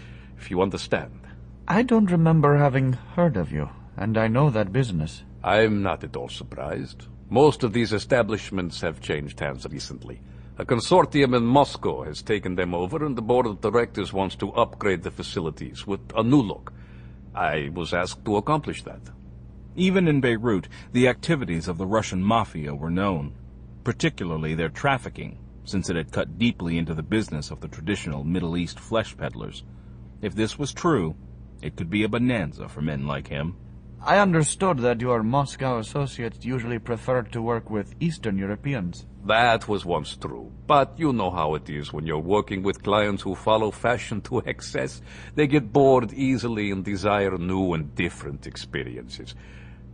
you understand. I don't remember having heard of you, and I know that business. I'm not at all surprised. Most of these establishments have changed hands recently. A consortium in Moscow has taken them over, and the board of directors wants to upgrade the facilities with a new look. I was asked to accomplish that. Even in Beirut, the activities of the Russian mafia were known, particularly their trafficking, since it had cut deeply into the business of the traditional Middle East flesh peddlers. If this was true, it could be a bonanza for men like him. I understood that your Moscow associates usually preferred to work with Eastern Europeans. That was once true, but you know how it is when you're working with clients who follow fashion to excess. They get bored easily and desire new and different experiences.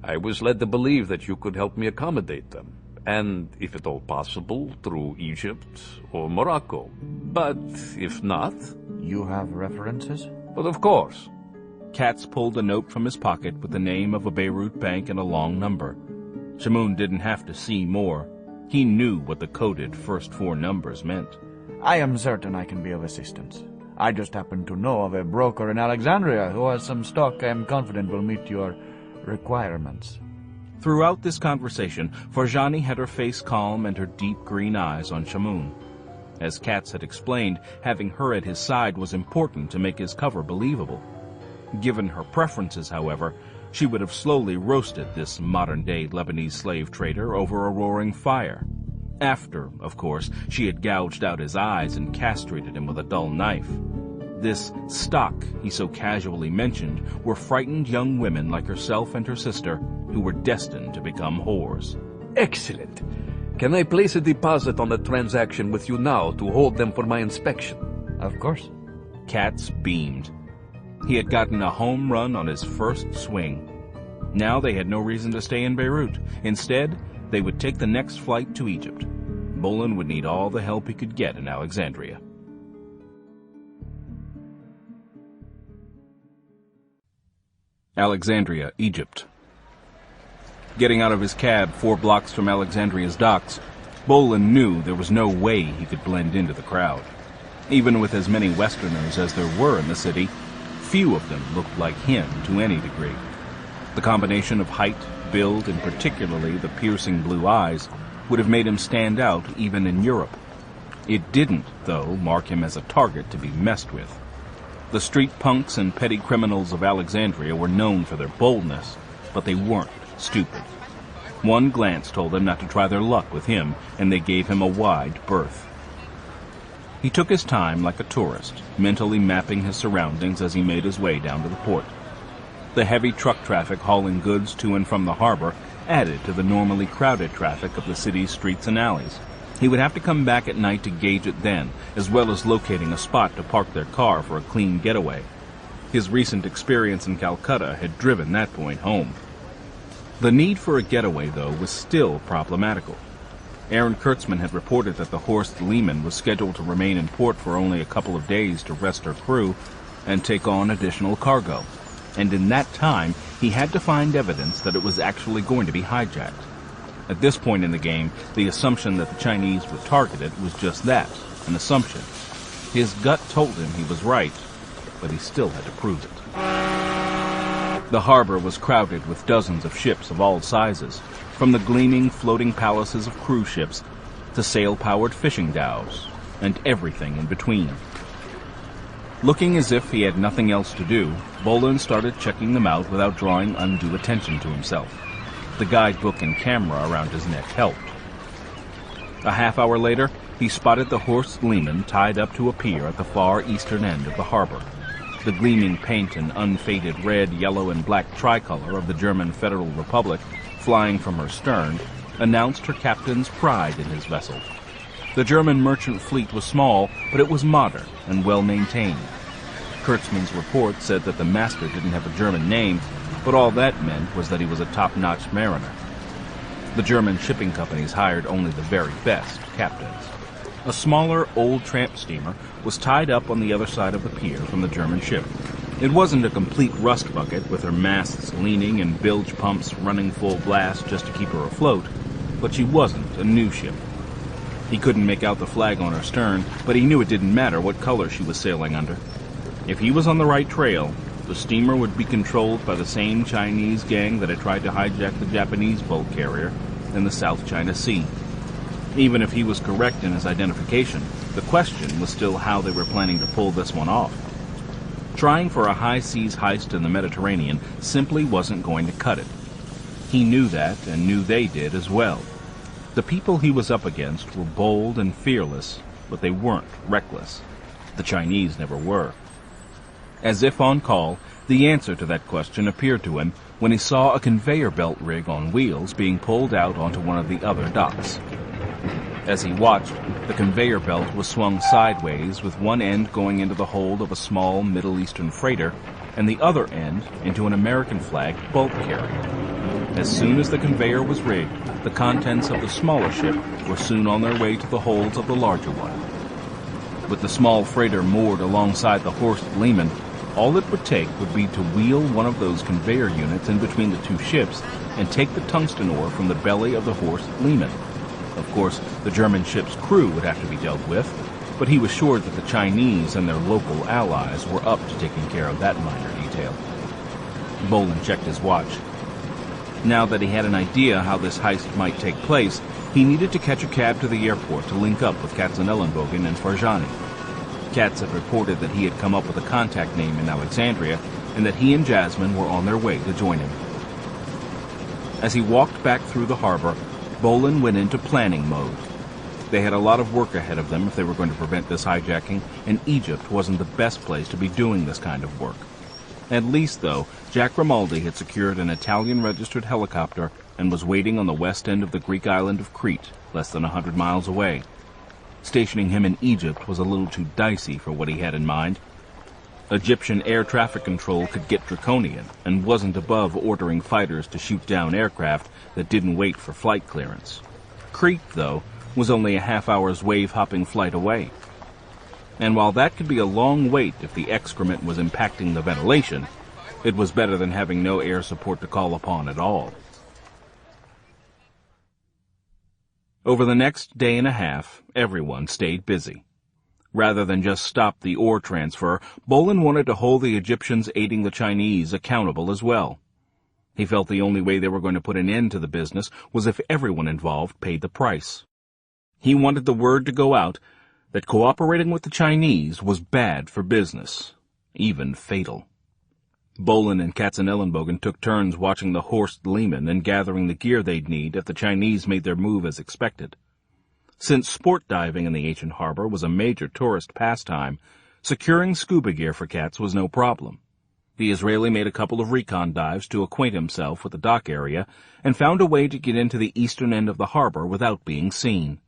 I was led to believe that you could help me accommodate them, and, if at all possible, through Egypt or Morocco. But if not... You have references? But of course. Katz pulled a note from his pocket with the name of a Beirut bank and a long number. Shamoun didn't have to see more. He knew what the coded first 4 numbers meant. I am certain I can be of assistance. I just happen to know of a broker in Alexandria who has some stock I am confident will meet your requirements. Throughout this conversation, Farjani had her face calm and her deep green eyes on Shamoun. As Katz had explained, having her at his side was important to make his cover believable. Given her preferences, however, she would have slowly roasted this modern-day Lebanese slave trader over a roaring fire. After, of course, she had gouged out his eyes and castrated him with a dull knife. This stock he so casually mentioned were frightened young women like herself and her sister who were destined to become whores. Excellent. Can I place a deposit on the transaction with you now to hold them for my inspection? Of course. Katz beamed. He had gotten a home run on his first swing. Now they had no reason to stay in Beirut. Instead, they would take the next flight to Egypt. Bolan would need all the help he could get in Alexandria. Alexandria, Egypt. Getting out of his cab 4 blocks from Alexandria's docks, Bolan knew there was no way he could blend into the crowd. Even with as many Westerners as there were in the city, few of them looked like him to any degree. The combination of height, build, and particularly the piercing blue eyes would have made him stand out even in Europe. It didn't, though, mark him as a target to be messed with. The street punks and petty criminals of Alexandria were known for their boldness, but they weren't stupid. One glance told them not to try their luck with him, and they gave him a wide berth. He took his time like a tourist, mentally mapping his surroundings as he made his way down to the port. The heavy truck traffic hauling goods to and from the harbor added to the normally crowded traffic of the city's streets and alleys. He would have to come back at night to gauge it then, as well as locating a spot to park their car for a clean getaway. His recent experience in Calcutta had driven that point home. The need for a getaway, though, was still problematical. Aaron Kurtzman had reported that the Horst Lehman was scheduled to remain in port for only a couple of days to rest her crew and take on additional cargo. And in that time, he had to find evidence that it was actually going to be hijacked. At this point in the game, the assumption that the Chinese would target it was just that, an assumption. His gut told him he was right, but he still had to prove it. The harbor was crowded with dozens of ships of all sizes, from the gleaming, floating palaces of cruise ships to sail-powered fishing dhows, and everything in between. Looking as if he had nothing else to do, Bolan started checking them out without drawing undue attention to himself. The guidebook and camera around his neck helped. A half hour later, he spotted the Horst Lehman tied up to a pier at the far eastern end of the harbor. The gleaming paint and unfaded red, yellow, and black tricolor of the German Federal Republic flying from her stern announced her captain's pride in his vessel. The German merchant fleet was small, but it was modern and well-maintained. Kurtzman's report said that the master didn't have a German name, but all that meant was that he was a top-notch mariner. The German shipping companies hired only the very best captains. A smaller, old tramp steamer was tied up on the other side of the pier from the German ship. It wasn't a complete rust bucket with her masts leaning and bilge pumps running full blast just to keep her afloat, but she wasn't a new ship. He couldn't make out the flag on her stern, but he knew it didn't matter what color she was sailing under. If he was on the right trail, the steamer would be controlled by the same Chinese gang that had tried to hijack the Japanese bulk carrier in the South China Sea. Even if he was correct in his identification, the question was still how they were planning to pull this one off. Trying for a high seas heist in the Mediterranean simply wasn't going to cut it. He knew that, and knew they did as well. The people he was up against were bold and fearless, but they weren't reckless. The Chinese never were. As if on call, the answer to that question appeared to him when he saw a conveyor belt rig on wheels being pulled out onto one of the other docks. As he watched, the conveyor belt was swung sideways with one end going into the hold of a small Middle Eastern freighter and the other end into an American-flagged bulk carrier. As soon as the conveyor was rigged, the contents of the smaller ship were soon on their way to the holds of the larger one. With the small freighter moored alongside the Horst Lehmann, all it would take would be to wheel one of those conveyor units in between the two ships and take the tungsten ore from the belly of the Horst Lehmann. Of course, the German ship's crew would have to be dealt with, but he was sure that the Chinese and their local allies were up to taking care of that minor detail. Bolan checked his watch. Now that he had an idea how this heist might take place, he needed to catch a cab to the airport to link up with Katzenellenbogen and Farjani. Katz had reported that he had come up with a contact name in Alexandria and that he and Jasmine were on their way to join him. As he walked back through the harbor, Bolan went into planning mode. They had a lot of work ahead of them if they were going to prevent this hijacking, and Egypt wasn't the best place to be doing this kind of work. At least, though, Jack Grimaldi had secured an Italian-registered helicopter and was waiting on the west end of the Greek island of Crete, less than 100 miles away. Stationing him in Egypt was a little too dicey for what he had in mind. Egyptian air traffic control could get draconian and wasn't above ordering fighters to shoot down aircraft that didn't wait for flight clearance. Crete, though, was only a half-hour's wave-hopping flight away. And while that could be a long wait if the excrement was impacting the ventilation, it was better than having no air support to call upon at all. Over the next day and a half, everyone stayed busy. Rather than just stop the ore transfer, Bolan wanted to hold the Egyptians aiding the Chinese accountable as well. He felt the only way they were going to put an end to the business was if everyone involved paid the price. He wanted the word to go out that cooperating with the Chinese was bad for business, even fatal. Bolan and Katzenellenbogen took turns watching the Horst Lehmann and gathering the gear they'd need if the Chinese made their move as expected. Since sport diving in the ancient harbor was a major tourist pastime, securing scuba gear for Katz was no problem. The Israeli made a couple of recon dives to acquaint himself with the dock area and found a way to get into the eastern end of the harbor without being seen.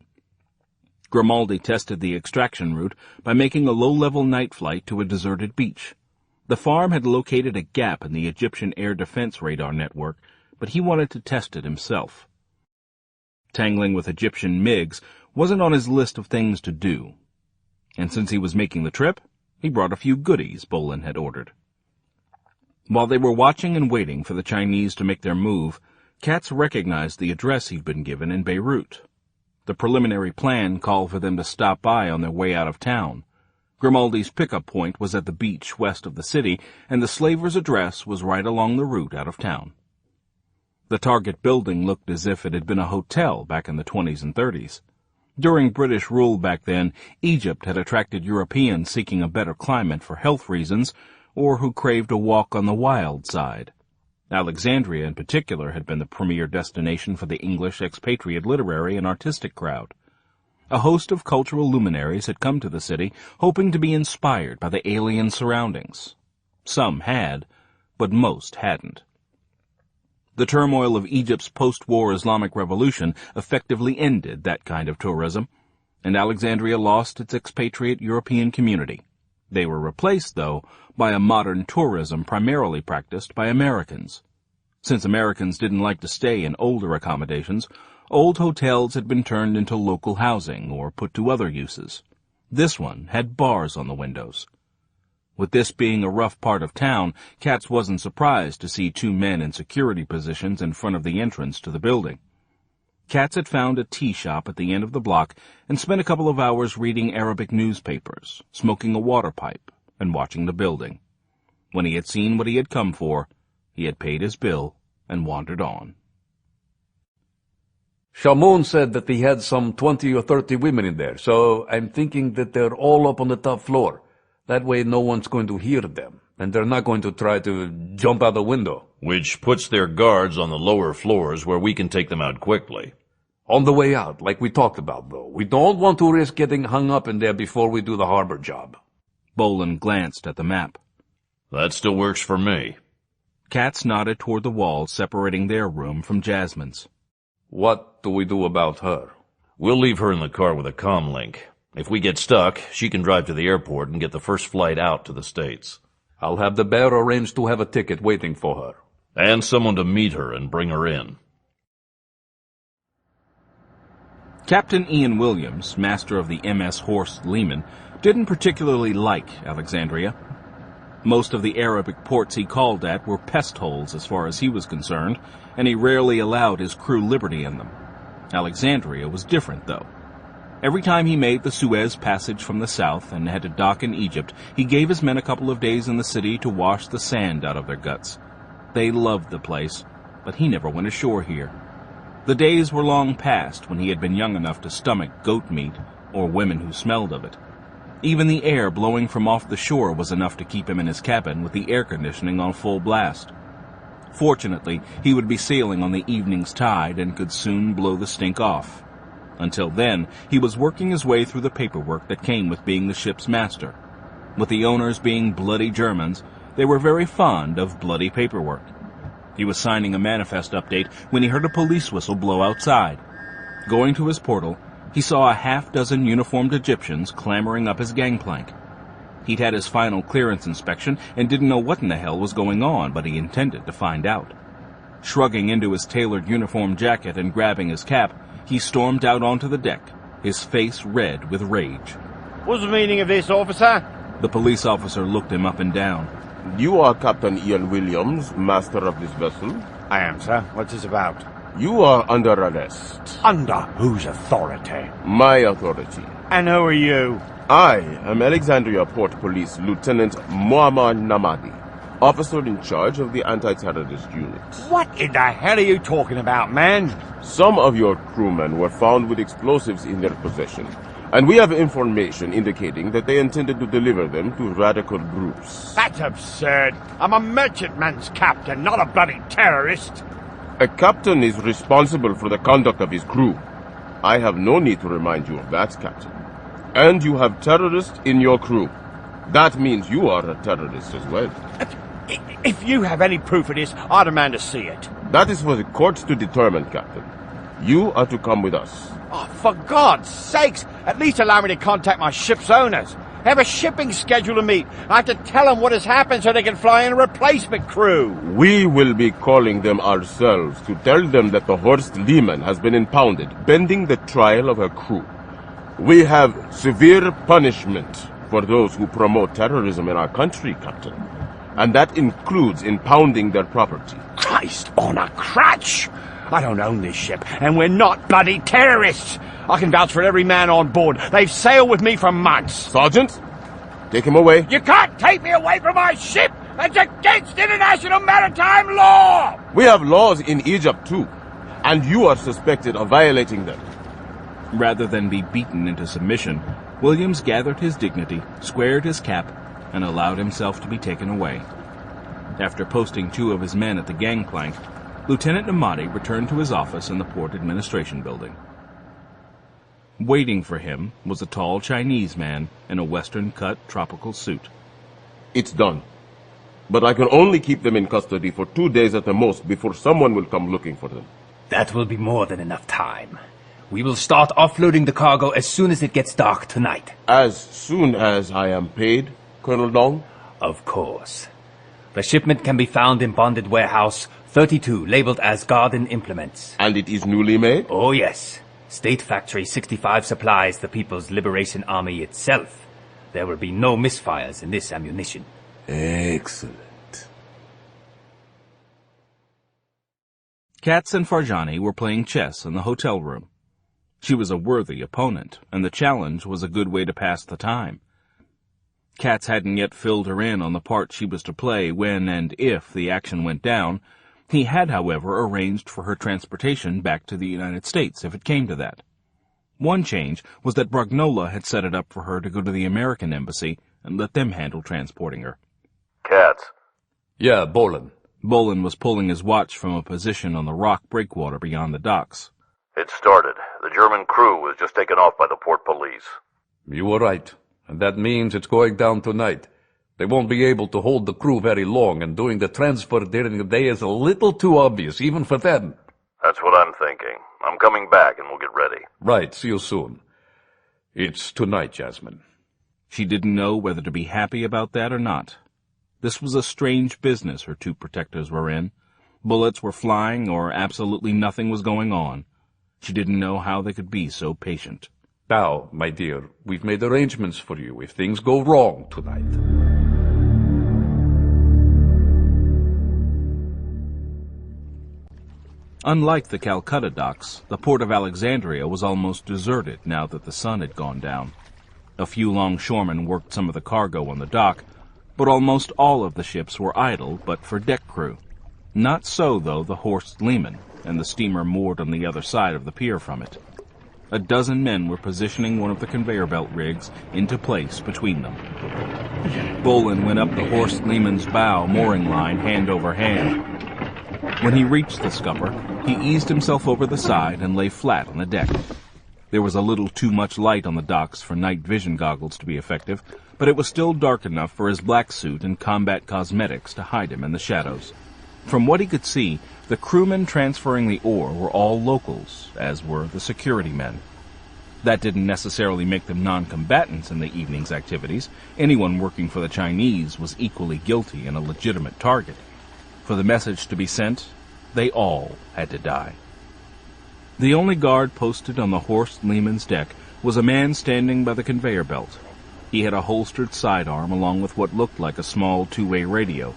Grimaldi tested the extraction route by making a low-level night flight to a deserted beach. The farm had located a gap in the Egyptian air defense radar network, but he wanted to test it himself. Tangling with Egyptian MiGs wasn't on his list of things to do. And since he was making the trip, he brought a few goodies Bolan had ordered. While they were watching and waiting for the Chinese to make their move, Katz recognized the address he'd been given in Beirut. The preliminary plan called for them to stop by on their way out of town. Grimaldi's pickup point was at the beach west of the city, and the slaver's address was right along the route out of town. The target building looked as if it had been a hotel back in the 20s and 30s. During British rule back then, Egypt had attracted Europeans seeking a better climate for health reasons, or who craved a walk on the wild side. Alexandria, in particular, had been the premier destination for the English expatriate literary and artistic crowd. A host of cultural luminaries had come to the city, hoping to be inspired by the alien surroundings. Some had, but most hadn't. The turmoil of Egypt's post-war Islamic revolution effectively ended that kind of tourism. and Alexandria lost its expatriate European community. They were replaced, though, by a modern tourism primarily practiced by Americans. Since Americans didn't like to stay in older accommodations, old hotels had been turned into local housing or put to other uses. This one had bars on the windows. With this being a rough part of town, Katz wasn't surprised to see two men in security positions in front of the entrance to the building. Katz had found a tea shop at the end of the block and spent a couple of hours reading Arabic newspapers, smoking a water pipe, and watching the building. When he had seen what he had come for, he had paid his bill and wandered on. Shamon said that he had some 20 or 30 women in there, so I'm thinking that they're all up on the top floor. That way no one's going to hear them, and they're not going to try to jump out the window. Which puts their guards on the lower floors where we can take them out quickly. On the way out, like we talked about, though. We don't want to risk getting hung up in there before we do the harbor job. Bolan glanced at the map. That still works for me. Katz nodded toward the wall separating their room from Jasmine's. What do we do about her? We'll leave her in the car with a comm link. If we get stuck, she can drive to the airport and get the first flight out to the States. I'll have the bear arrange to have a ticket waiting for her. And someone to meet her and bring her in. Captain Ian Williams, master of the MS Horst Lehman, didn't particularly like Alexandria. Most of the Arabic ports he called at were pest holes as far as he was concerned, and he rarely allowed his crew liberty in them. Alexandria was different, though. Every time he made the Suez Passage from the south and had to dock in Egypt, he gave his men a couple of days in the city to wash the sand out of their guts. They loved the place, but he never went ashore here. The days were long past when he had been young enough to stomach goat meat or women who smelled of it. Even the air blowing from off the shore was enough to keep him in his cabin with the air conditioning on full blast. Fortunately, he would be sailing on the evening's tide and could soon blow the stink off. Until then, he was working his way through the paperwork that came with being the ship's master. With the owners being bloody Germans, they were very fond of bloody paperwork. He was signing a manifest update when he heard a police whistle blow outside. Going to his portal, he saw a half-dozen uniformed Egyptians clambering up his gangplank. He'd had his final clearance inspection and didn't know what in the hell was going on, but he intended to find out. Shrugging into his tailored uniform jacket and grabbing his cap, he stormed out onto the deck, his face red with rage. What's the meaning of this, officer? The police officer looked him up and down. You are Captain Ian Williams, master of this vessel? I am, sir. What's this about? You are under arrest. Under whose authority? My authority. And who are you? I am Alexandria Port Police Lieutenant Muammar Namadi, officer in charge of the anti-terrorist unit. What in the hell are you talking about, man? Some of your crewmen were found with explosives in their possession, and we have information indicating that they intended to deliver them to radical groups. That's absurd. I'm a merchantman's captain, not a bloody terrorist. A captain is responsible for the conduct of his crew. I have no need to remind you of that, Captain. And you have terrorists in your crew. That means you are a terrorist as well. If you have any proof of this, I demand to see it. That is for the courts to determine, Captain. You are to come with us. Oh, for God's sakes, at least allow me to contact my ship's owners. I have a shipping schedule to meet. I have to tell them what has happened so they can fly in a replacement crew. We will be calling them ourselves to tell them that the Horst Lehman has been impounded, pending the trial of her crew. We have severe punishment for those who promote terrorism in our country, Captain. And that includes impounding their property. Christ on a crutch! I don't own this ship, and we're not bloody terrorists! I can vouch for every man on board. They've sailed with me for months. Sergeant, take him away. You can't take me away from my ship! It's against international maritime law! We have laws in Egypt too, and you are suspected of violating them. Rather than be beaten into submission, Williams gathered his dignity, squared his cap, and allowed himself to be taken away. After posting 2 of his men at the gangplank, Lieutenant Namadi returned to his office in the Port Administration Building. Waiting for him was a tall Chinese man in a western-cut tropical suit. It's done. But I can only keep them in custody for 2 days at the most before someone will come looking for them. That will be more than enough time. We will start offloading the cargo as soon as it gets dark tonight. As soon as I am paid, Colonel Dong? Of course. The shipment can be found in bonded warehouse 32, labeled as Garden Implements. And it is newly made? Oh, yes. State Factory 65 supplies the People's Liberation Army itself. There will be no misfires in this ammunition. Excellent. Katz and Farjani were playing chess in the hotel room. She was a worthy opponent, and the challenge was a good way to pass the time. Katz hadn't yet filled her in on the part she was to play when and if the action went down. He had, however, arranged for her transportation back to the United States, if it came to that. One change was that Brognola had set it up for her to go to the American embassy and let them handle transporting her. Katz. Yeah, Bolan. Bolan was pulling his watch from a position on the rock breakwater beyond the docks. It started. The German crew was just taken off by the port police. You were right, and that means it's going down tonight. They won't be able to hold the crew very long, and doing the transfer during the day is a little too obvious, even for them. That's what I'm thinking. I'm coming back and we'll get ready. Right, see you soon. It's tonight, Jasmine. She didn't know whether to be happy about that or not. This was a strange business her two protectors were in. Bullets were flying or absolutely nothing was going on. She didn't know how they could be so patient. Now, my dear, we've made arrangements for you if things go wrong tonight. Unlike the Calcutta docks, the port of Alexandria was almost deserted now that the sun had gone down. A few longshoremen worked some of the cargo on the dock, but almost all of the ships were idle but for deck crew. Not so, though, the Horst Lehmann and the steamer moored on the other side of the pier from it. A dozen men were positioning one of the conveyor belt rigs into place between them. Bolan went up the Horst Lehmann's bow mooring line hand over hand. When he reached the scupper, he eased himself over the side and lay flat on the deck. There was a little too much light on the docks for night vision goggles to be effective, but it was still dark enough for his black suit and combat cosmetics to hide him in the shadows. From what he could see, the crewmen transferring the ore were all locals, as were the security men. That didn't necessarily make them non-combatants in the evening's activities. Anyone working for the Chinese was equally guilty and a legitimate target. For the message to be sent, they all had to die. The only guard posted on the Horst Lehmann's deck was a man standing by the conveyor belt. He had a holstered sidearm along with what looked like a small two-way radio.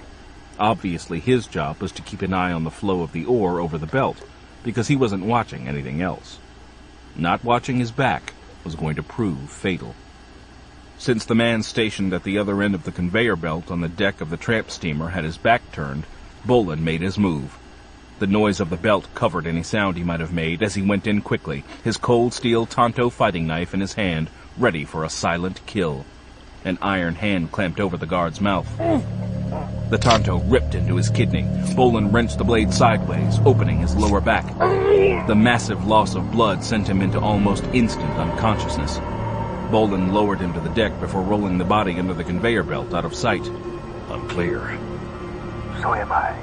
Obviously his job was to keep an eye on the flow of the ore over the belt, because he wasn't watching anything else. Not watching his back was going to prove fatal. Since the man stationed at the other end of the conveyor belt on the deck of the tramp steamer had his back turned, Bolan made his move. The noise of the belt covered any sound he might have made as he went in quickly, his cold steel Tonto fighting knife in his hand, ready for a silent kill. An iron hand clamped over the guard's mouth. The Tonto ripped into his kidney. Bolan wrenched the blade sideways, opening his lower back. The massive loss of blood sent him into almost instant unconsciousness. Bolan lowered him to the deck before rolling the body under the conveyor belt out of sight. I'm clear. So am I.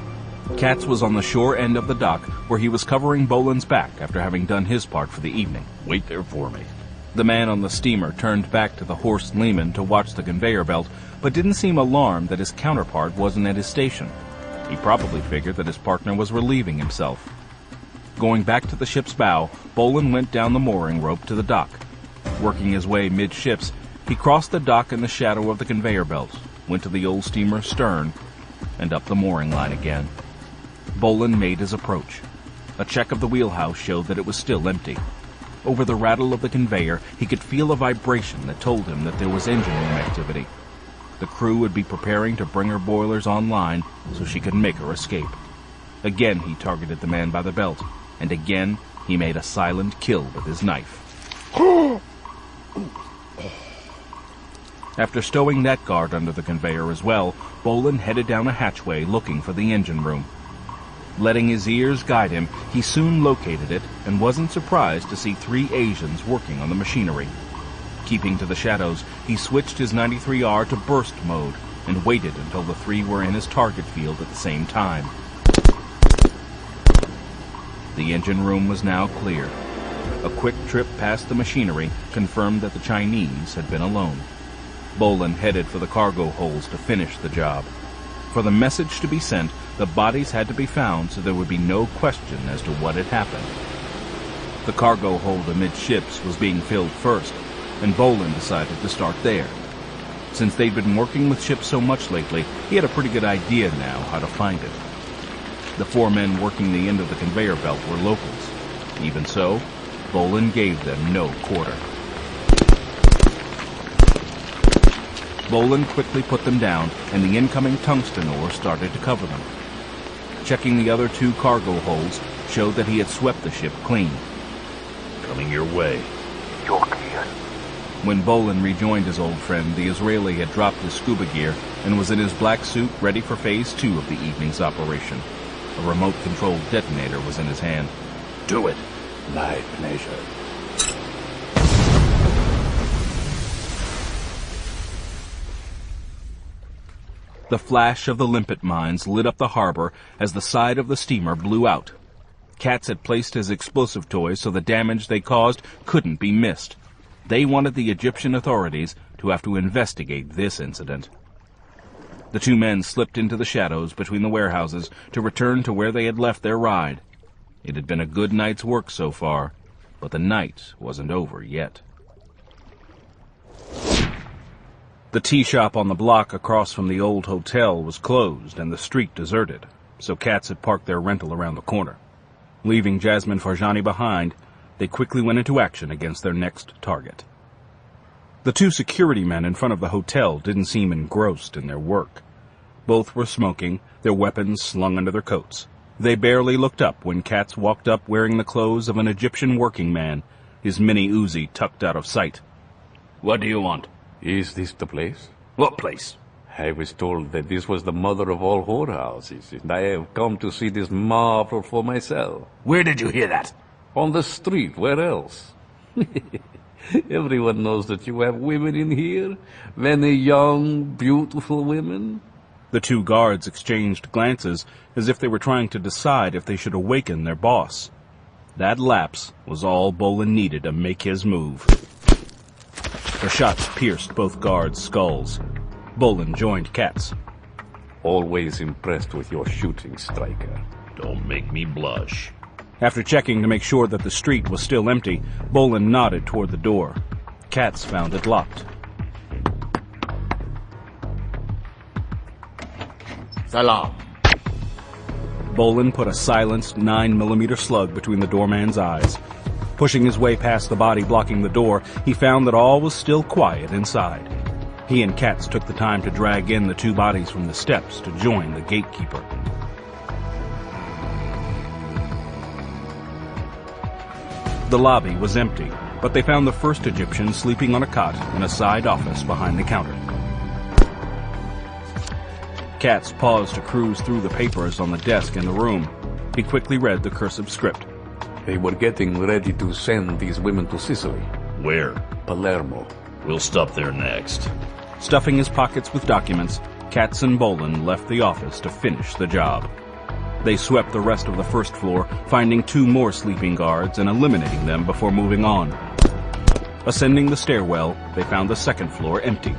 Katz was on the shore end of the dock, where he was covering Bolan's back after having done his part for the evening. Wait there for me. The man on the steamer turned back to the Horst Lehmann to watch the conveyor belt, but didn't seem alarmed that his counterpart wasn't at his station. He probably figured that his partner was relieving himself. Going back to the ship's bow, Bolan went down the mooring rope to the dock. Working his way midships, he crossed the dock in the shadow of the conveyor belt, went to the old steamer's stern, and up the mooring line again. Bolan made his approach. A check of the wheelhouse showed that it was still empty. Over the rattle of the conveyor, he could feel a vibration that told him that there was engine room activity. The crew would be preparing to bring her boilers online so she could make her escape. Again he targeted the man by the belt, and again he made a silent kill with his knife. After stowing that guard under the conveyor as well, Bolan headed down a hatchway looking for the engine room. Letting his ears guide him, he soon located it and wasn't surprised to see 3 Asians working on the machinery. Keeping to the shadows, he switched his 93R to burst mode and waited until the 3 were in his target field at the same time. The engine room was now clear. A quick trip past the machinery confirmed that the Chinese had been alone. Bolan headed for the cargo holds to finish the job. For the message to be sent, the bodies had to be found so there would be no question as to what had happened. The cargo hold amidships was being filled first, and Bolan decided to start there. Since they'd been working with ships so much lately, he had a pretty good idea now how to find it. The 4 men working the end of the conveyor belt were locals. Even so, Bolan gave them no quarter. Bolan quickly put them down, and the incoming tungsten ore started to cover them. Checking the other 2 cargo holds showed that he had swept the ship clean. Coming your way. You're clear. When Bolan rejoined his old friend, the Israeli had dropped his scuba gear and was in his black suit ready for Phase 2 of the evening's operation. A remote-controlled detonator was in his hand. Do it. My pleasure. The flash of the limpet mines lit up the harbor as the side of the steamer blew out. Katz had placed his explosive toys so the damage they caused couldn't be missed. They wanted the Egyptian authorities to have to investigate this incident. The 2 men slipped into the shadows between the warehouses to return to where they had left their ride. It had been a good night's work so far, but the night wasn't over yet. The tea shop on the block across from the old hotel was closed and the street deserted, so Katz had parked their rental around the corner. Leaving Jasmine Farjani behind, they quickly went into action against their next target. The 2 security men in front of the hotel didn't seem engrossed in their work. Both were smoking, their weapons slung under their coats. They barely looked up when Katz walked up wearing the clothes of an Egyptian working man, his mini Uzi tucked out of sight. What do you want? Is this the place? What place? I was told that this was the mother of all whorehouses, and I have come to see this marvel for myself. Where did you hear that? On the street, where else? Everyone knows that you have women in here. Many young, beautiful women. The 2 guards exchanged glances as if they were trying to decide if they should awaken their boss. That lapse was all Bolan needed to make his move. The shots pierced both guards' skulls. Bolan joined Katz. Always impressed with your shooting, Striker. Don't make me blush. After checking to make sure that the street was still empty, Bolan nodded toward the door. Katz found it locked. Salam. Bolan put a silenced 9mm slug between the doorman's eyes. Pushing his way past the body blocking the door, he found that all was still quiet inside. He and Katz took the time to drag in the 2 bodies from the steps to join the gatekeeper. The lobby was empty, but they found the first Egyptian sleeping on a cot in a side office behind the counter. Katz paused to cruise through the papers on the desk in the room. He quickly read the cursive script. They were getting ready to send these women to Sicily. Where? Palermo. We'll stop there next. Stuffing his pockets with documents, Katz and Bolan left the office to finish the job. They swept the rest of the first floor, finding 2 more sleeping guards and eliminating them before moving on. Ascending the stairwell, they found the second floor empty.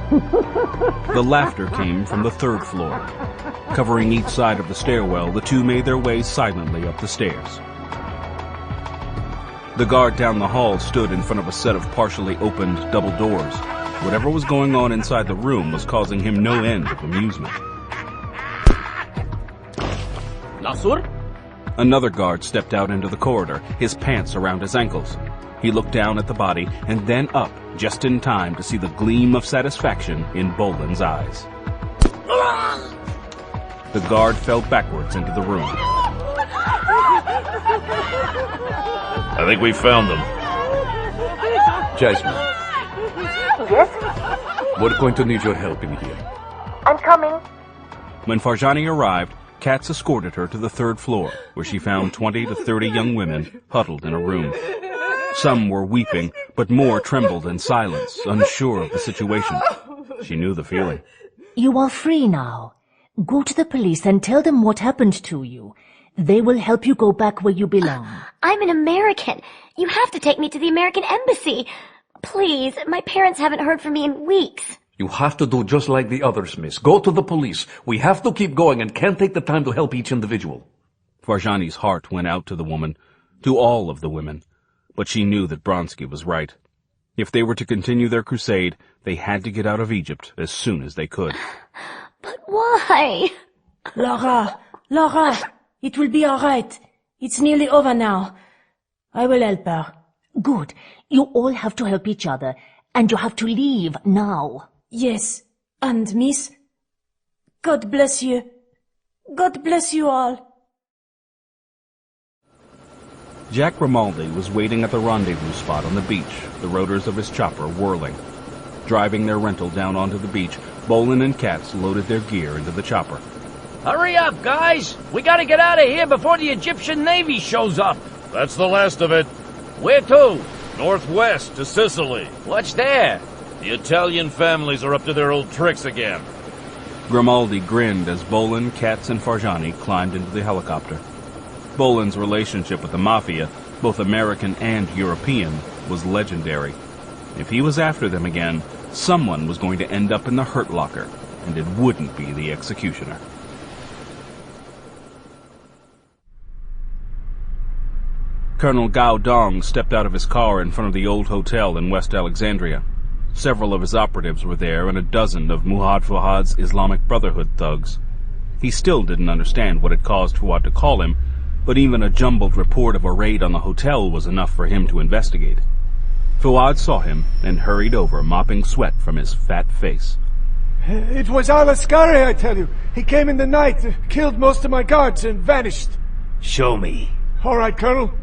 The laughter came from the 3rd floor. Covering each side of the stairwell, the 2 made their way silently up the stairs. The guard down the hall stood in front of a set of partially opened double doors. Whatever was going on inside the room was causing him no end of amusement. Nasur? Another guard stepped out into the corridor, his pants around his ankles. He looked down at the body and then up, just in time to see the gleam of satisfaction in Bolan's eyes. The guard fell backwards into the room. I think we found them. Jasmine. Yes? We're going to need your help in here. I'm coming. When Farjani arrived, Katz escorted her to the 3rd floor, where she found 20 to 30 young women huddled in a room. Some were weeping, but more trembled in silence, unsure of the situation. She knew the feeling. You are free now. Go to the police and tell them what happened to you. They will help you go back where you belong. I'm an American. You have to take me to the American embassy. Please, my parents haven't heard from me in weeks. You have to do just like the others, miss. Go to the police. We have to keep going and can't take the time to help each individual. Farjani's heart went out to the woman, to all of the women, but she knew that Bronsky was right. If they were to continue their crusade, they had to get out of Egypt as soon as they could. But why? Laura, it will be all right. It's nearly over now. I will help her. Good. You all have to help each other, and you have to leave now. Yes, and miss, God bless you. God bless you all. Jack Grimaldi was waiting at the rendezvous spot on the beach, the rotors of his chopper whirling. Driving their rental down onto the beach, Bolan and Katz loaded their gear into the chopper. Hurry up, guys! We gotta get out of here before the Egyptian Navy shows up! That's the last of it. Where to? Northwest, to Sicily. What's there? The Italian families are up to their old tricks again. Grimaldi grinned as Bolan, Katz, and Farjani climbed into the helicopter. Bolan's relationship with the Mafia, both American and European, was legendary. If he was after them again, someone was going to end up in the hurt locker, and it wouldn't be the executioner. Colonel Gao Dong stepped out of his car in front of the old hotel in West Alexandria. Several of his operatives were there and a dozen of Muhammad Fuad's Islamic Brotherhood thugs. He still didn't understand what had caused Fuad to call him, but even a jumbled report of a raid on the hotel was enough for him to investigate. Fuad saw him and hurried over, mopping sweat from his fat face. It was Al-Askari, I tell you. He came in the night, killed most of my guards, and vanished. Show me. All right, Colonel.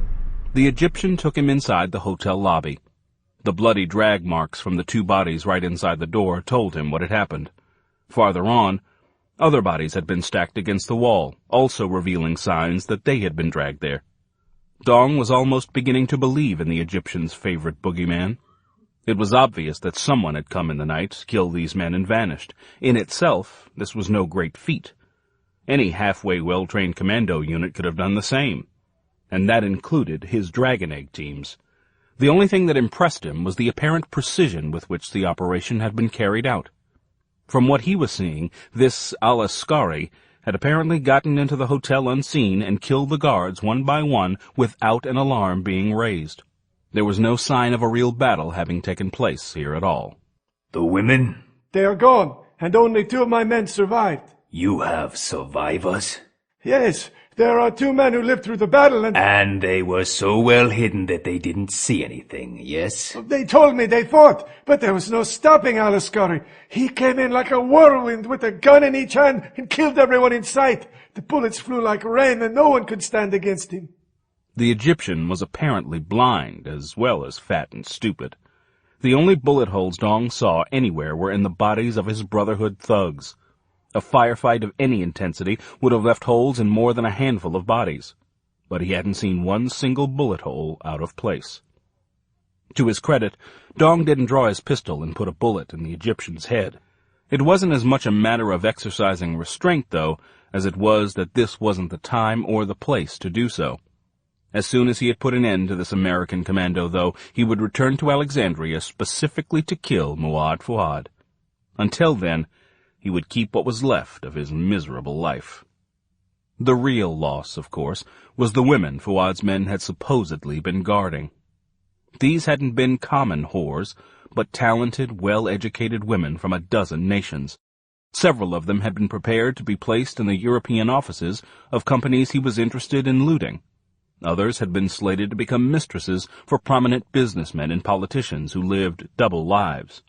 The Egyptian took him inside the hotel lobby. The bloody drag marks from the two bodies right inside the door told him what had happened. Farther on, other bodies had been stacked against the wall, also revealing signs that they had been dragged there. Dong was almost beginning to believe in the Egyptian's favorite boogeyman. It was obvious that someone had come in the night, killed these men, and vanished. In itself, this was no great feat. Any halfway well-trained commando unit could have done the same. And that included his Dragon Egg teams. The only thing that impressed him was the apparent precision with which the operation had been carried out. From what he was seeing, this Al-Askari had apparently gotten into the hotel unseen and killed the guards one by one without an alarm being raised. There was no sign of a real battle having taken place here at all. The women? They are gone, and only 2 of my men survived. You have survivors? Yes, there are 2 men who lived through the battle and... And they were so well hidden that they didn't see anything, yes? They told me they fought, but there was no stopping Al-Askari. He came in like a whirlwind with a gun in each hand and killed everyone in sight. The bullets flew like rain and no one could stand against him. The Egyptian was apparently blind, as well as fat and stupid. The only bullet holes Dong saw anywhere were in the bodies of his Brotherhood thugs. A firefight of any intensity would have left holes in more than a handful of bodies, but he hadn't seen one single bullet hole out of place. To his credit, Dong didn't draw his pistol and put a bullet in the Egyptian's head. It wasn't as much a matter of exercising restraint, though, as it was that this wasn't the time or the place to do so. As soon as he had put an end to this American commando, though, he would return to Alexandria specifically to kill Muhammad Fuad. Until then, he would keep what was left of his miserable life. The real loss, of course, was the women Fuad's men had supposedly been guarding. These hadn't been common whores, but talented, well-educated women from a dozen nations. Several of them had been prepared to be placed in the European offices of companies he was interested in looting. Others had been slated to become mistresses for prominent businessmen and politicians who lived double lives.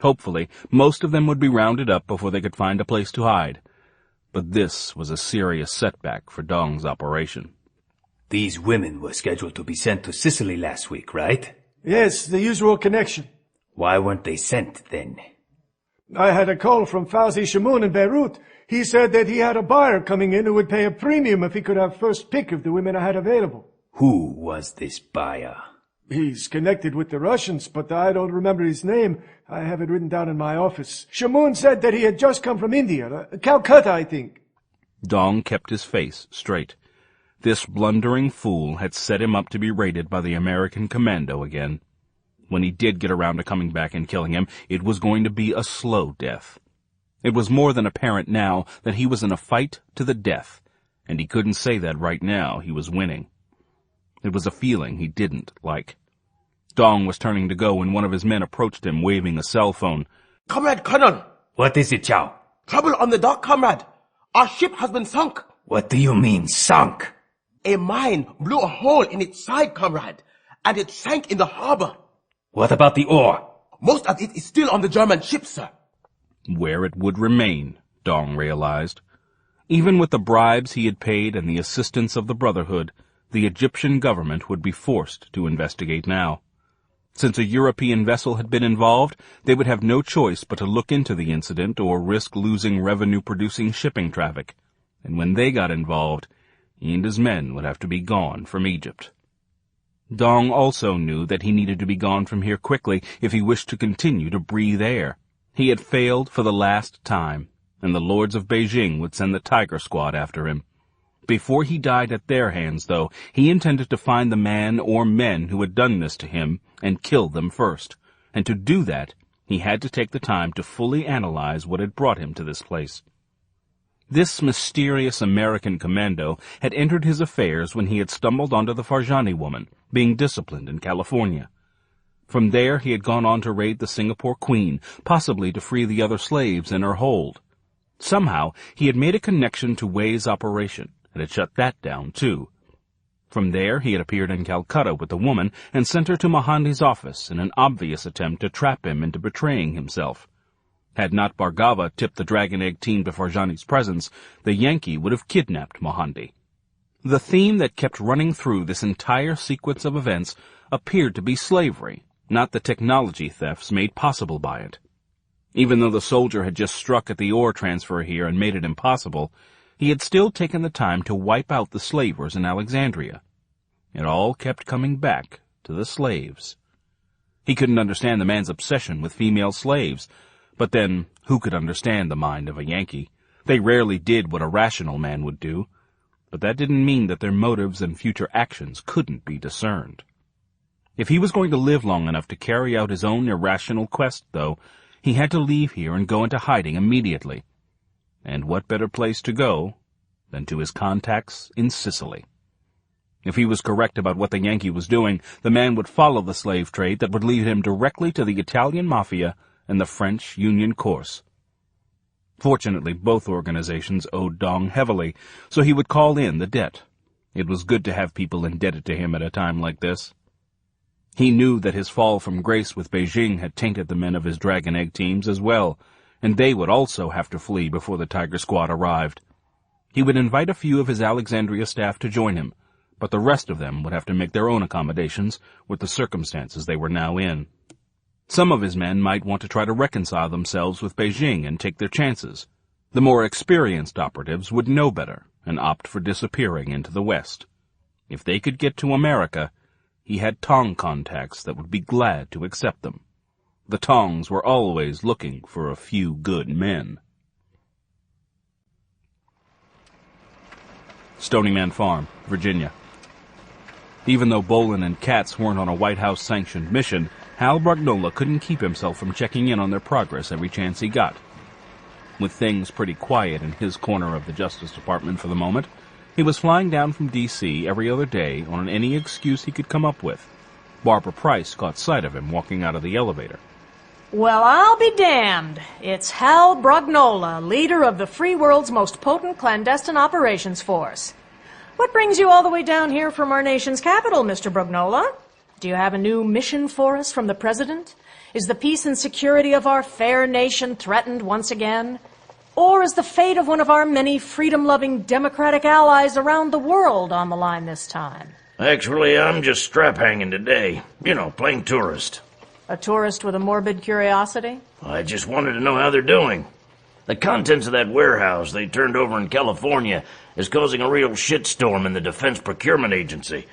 Hopefully, most of them would be rounded up before they could find a place to hide. But this was a serious setback for Dong's operation. These women were scheduled to be sent to Sicily last week, right? Yes, the usual connection. Why weren't they sent, then? I had a call from Fawzi Shamoun in Beirut. He said that he had a buyer coming in who would pay a premium if he could have first pick of the women I had available. Who was this buyer? He's connected with the Russians, but I don't remember his name. I have it written down in my office. Shamoun said that he had just come from India, Calcutta, I think. Dong kept his face straight. This blundering fool had set him up to be raided by the American commando again. When he did get around to coming back and killing him, it was going to be a slow death. It was more than apparent now that he was in a fight to the death, and he couldn't say that right now he was winning. It was a feeling he didn't like. Dong was turning to go when one of his men approached him, waving a cell phone. Comrade Colonel! What is it, Chow? Trouble on the dock, comrade! Our ship has been sunk! What do you mean, sunk? A mine blew a hole in its side, comrade, and it sank in the harbor. What about the ore? Most of it is still on the German ship, sir. Where it would remain, Dong realized. Even with the bribes he had paid and the assistance of the Brotherhood, the Egyptian government would be forced to investigate now. Since a European vessel had been involved, they would have no choice but to look into the incident or risk losing revenue-producing shipping traffic. And when they got involved, he and his men would have to be gone from Egypt. Dong also knew that he needed to be gone from here quickly if he wished to continue to breathe air. He had failed for the last time, and the lords of Beijing would send the Tiger Squad after him. Before he died at their hands, though, he intended to find the man or men who had done this to him and kill them first. And to do that, he had to take the time to fully analyze what had brought him to this place. This mysterious American commando had entered his affairs when he had stumbled onto the Farjani woman, being disciplined in California. From there he had gone on to raid the Singapore Queen, possibly to free the other slaves in her hold. Somehow he had made a connection to Wei's operation, and had shut that down, too. From there he had appeared in Calcutta with the woman and sent her to Mohanty's office in an obvious attempt to trap him into betraying himself. Had not Bhargava tipped the Dragon Egg team to Farjani's presence, the Yankee would have kidnapped Mohanty. The theme that kept running through this entire sequence of events appeared to be slavery, not the technology thefts made possible by it. Even though the soldier had just struck at the ore transfer here and made it impossible, he had still taken the time to wipe out the slavers in Alexandria. It all kept coming back to the slaves. He couldn't understand the man's obsession with female slaves, but then who could understand the mind of a Yankee? They rarely did what a rational man would do, but that didn't mean that their motives and future actions couldn't be discerned. If he was going to live long enough to carry out his own irrational quest, though, he had to leave here and go into hiding immediately. And what better place to go than to his contacts in Sicily? If he was correct about what the Yankee was doing, the man would follow the slave trade that would lead him directly to the Italian Mafia and the French Union Corse. Fortunately, both organizations owed Dong heavily, so he would call in the debt. It was good to have people indebted to him at a time like this. He knew that his fall from grace with Beijing had tainted the men of his Dragon Egg teams as well, and they would also have to flee before the Tiger Squad arrived. He would invite a few of his Alexandria staff to join him, but the rest of them would have to make their own accommodations with the circumstances they were now in. Some of his men might want to try to reconcile themselves with Beijing and take their chances. The more experienced operatives would know better and opt for disappearing into the West. If they could get to America, he had Tong contacts that would be glad to accept them. The Tongs were always looking for a few good men. Stonyman Farm, Virginia. Even though Bolan and Katz weren't on a White House-sanctioned mission, Hal Brognola couldn't keep himself from checking in on their progress every chance he got. With things pretty quiet in his corner of the Justice Department for the moment, he was flying down from D.C. every other day on any excuse he could come up with. Barbara Price caught sight of him walking out of the elevator. Well, I'll be damned. It's Hal Brognola, leader of the free world's most potent clandestine operations force. What brings you all the way down here from our nation's capital, Mr. Brognola? Do you have a new mission for us from the President? Is the peace and security of our fair nation threatened once again? Or is the fate of one of our many freedom-loving democratic allies around the world on the line this time? Actually, I'm just strap-hanging today. You know, plain tourist. A tourist with a morbid curiosity? I just wanted to know how they're doing. The contents of that warehouse they turned over in California is causing a real shitstorm in the Defense Procurement Agency.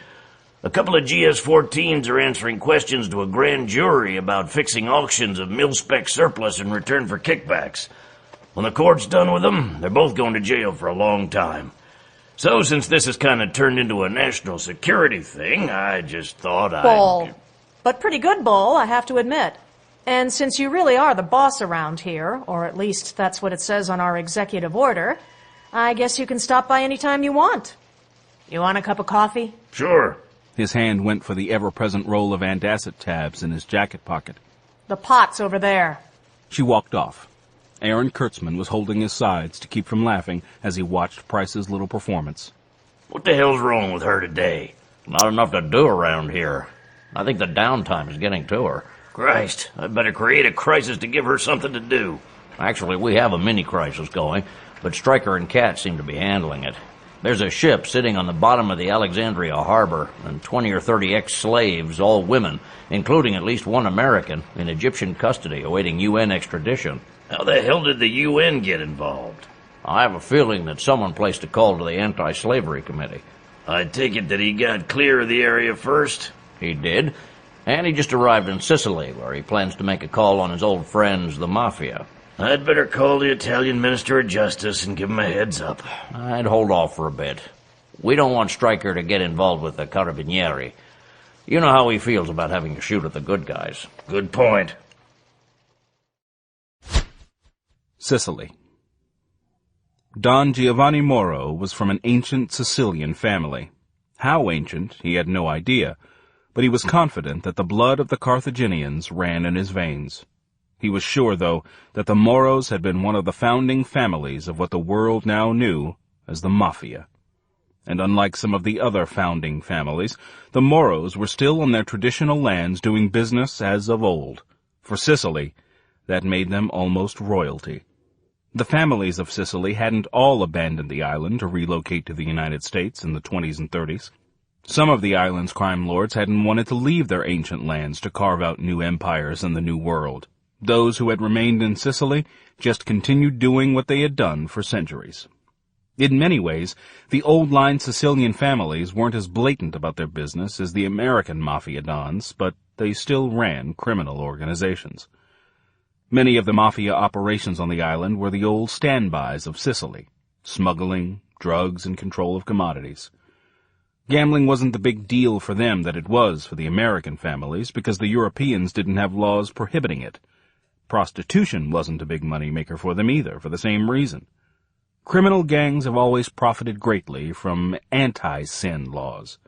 A couple of GS-14s are answering questions to a grand jury about fixing auctions of mil-spec surplus in return for kickbacks. When the court's done with them, they're both going to jail for a long time. So since this has kind of turned into a national security thing, I just thought Bull. But pretty good, Bull, I have to admit. And since you really are the boss around here, or at least that's what it says on our executive order, I guess you can stop by any time you want. You want a cup of coffee? Sure. His hand went for the ever-present roll of antacid tabs in his jacket pocket. The pot's over there. She walked off. Aaron Kurtzman was holding his sides to keep from laughing as he watched Price's little performance. What the hell's wrong with her today? Not enough to do around here. I think the downtime is getting to her. Christ, I'd better create a crisis to give her something to do. Actually, we have a mini-crisis going, but Stryker and Cat seem to be handling it. There's a ship sitting on the bottom of the Alexandria harbor, and 20 or 30 ex-slaves, all women, including at least one American, in Egyptian custody awaiting UN extradition. How the hell did the UN get involved? I have a feeling that someone placed a call to the Anti-Slavery Committee. I take it that he got clear of the area first? He did, and he just arrived in Sicily, where he plans to make a call on his old friends, the Mafia. I'd better call the Italian Minister of Justice and give him a heads up. I'd hold off for a bit. We don't want Stryker to get involved with the Carabinieri. You know how he feels about having to shoot at the good guys. Good point. Sicily. Don Giovanni Moro was from an ancient Sicilian family. How ancient, he had no idea, but he was confident that the blood of the Carthaginians ran in his veins. He was sure, though, that the Moros had been one of the founding families of what the world now knew as the Mafia. And unlike some of the other founding families, the Moros were still on their traditional lands doing business as of old. For Sicily, that made them almost royalty. The families of Sicily hadn't all abandoned the island to relocate to the United States in the 20s and 30s. Some of the island's crime lords hadn't wanted to leave their ancient lands to carve out new empires in the New World. Those who had remained in Sicily just continued doing what they had done for centuries. In many ways, the old-line Sicilian families weren't as blatant about their business as the American Mafia dons, but they still ran criminal organizations. Many of the Mafia operations on the island were the old standbys of Sicily: smuggling, drugs, and control of commodities. Gambling wasn't the big deal for them that it was for the American families because the Europeans didn't have laws prohibiting it. Prostitution wasn't a big money-maker for them either, for the same reason. Criminal gangs have always profited greatly from anti-sin laws.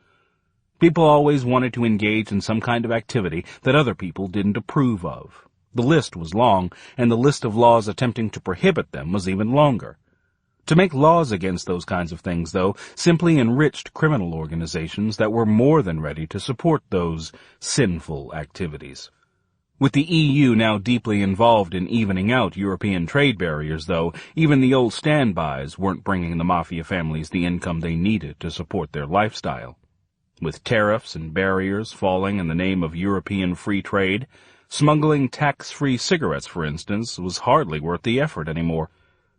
People always wanted to engage in some kind of activity that other people didn't approve of. The list was long, and the list of laws attempting to prohibit them was even longer. To make laws against those kinds of things, though, simply enriched criminal organizations that were more than ready to support those sinful activities. With the EU now deeply involved in evening out European trade barriers, though, even the old standbys weren't bringing the Mafia families the income they needed to support their lifestyle. With tariffs and barriers falling in the name of European free trade, smuggling tax-free cigarettes, for instance, was hardly worth the effort anymore.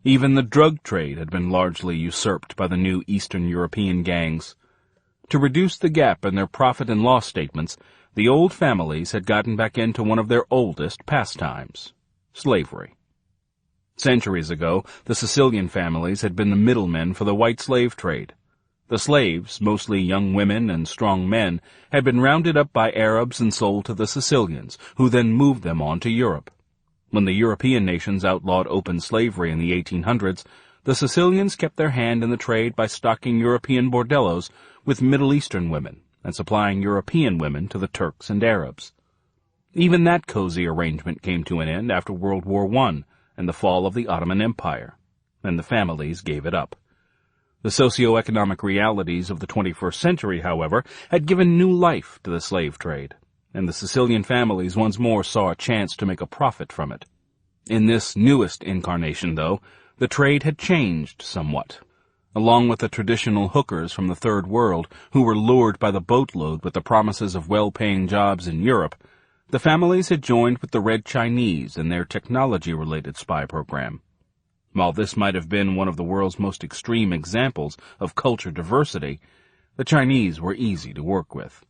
Even the drug trade had been largely usurped by the new Eastern European gangs. To reduce the gap in their profit and loss statements, the old families had gotten back into one of their oldest pastimes: slavery. Centuries ago, the Sicilian families had been the middlemen for the white slave trade. The slaves, mostly young women and strong men, had been rounded up by Arabs and sold to the Sicilians, who then moved them on to Europe. When the European nations outlawed open slavery in the 1800s, the Sicilians kept their hand in the trade by stocking European bordellos with Middle Eastern women and supplying European women to the Turks and Arabs. Even that cozy arrangement came to an end after World War I and the fall of the Ottoman Empire, and the families gave it up. The socio-economic realities of the 21st century, however, had given new life to the slave trade, and the Sicilian families once more saw a chance to make a profit from it. In this newest incarnation, though, the trade had changed somewhat. Along with the traditional hookers from the Third World, who were lured by the boatload with the promises of well-paying jobs in Europe, the families had joined with the Red Chinese in their technology-related spy program. While this might have been one of the world's most extreme examples of culture diversity, the Chinese were easy to work with.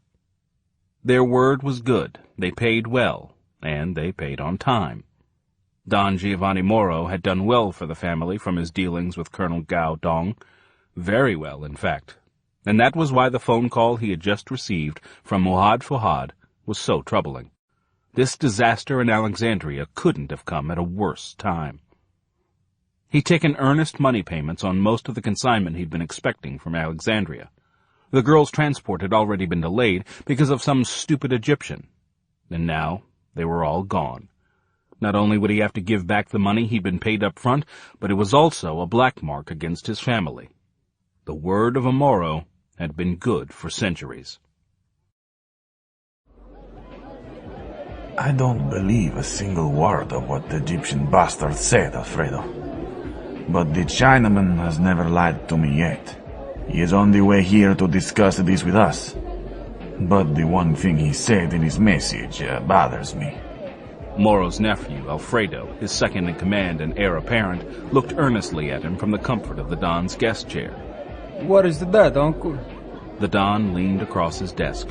Their word was good, they paid well, and they paid on time. Don Giovanni Moro had done well for the family from his dealings with Colonel Gao Dong. Very well, in fact. And that was why the phone call he had just received from Muhammad Fuad was so troubling. This disaster in Alexandria couldn't have come at a worse time. He'd taken earnest money payments on most of the consignment he'd been expecting from Alexandria. The girls' transport had already been delayed because of some stupid Egyptian, and now they were all gone. Not only would he have to give back the money he'd been paid up front, but it was also a black mark against his family. The word of a Moro had been good for centuries. I don't believe a single word of what the Egyptian bastard said, Alfredo. But the Chinaman has never lied to me yet. He is on the way here to discuss this with us. But the one thing he said in his message bothers me. Moro's nephew, Alfredo, his second-in-command and heir apparent, looked earnestly at him from the comfort of the Don's guest chair. What is that, uncle? The Don leaned across his desk.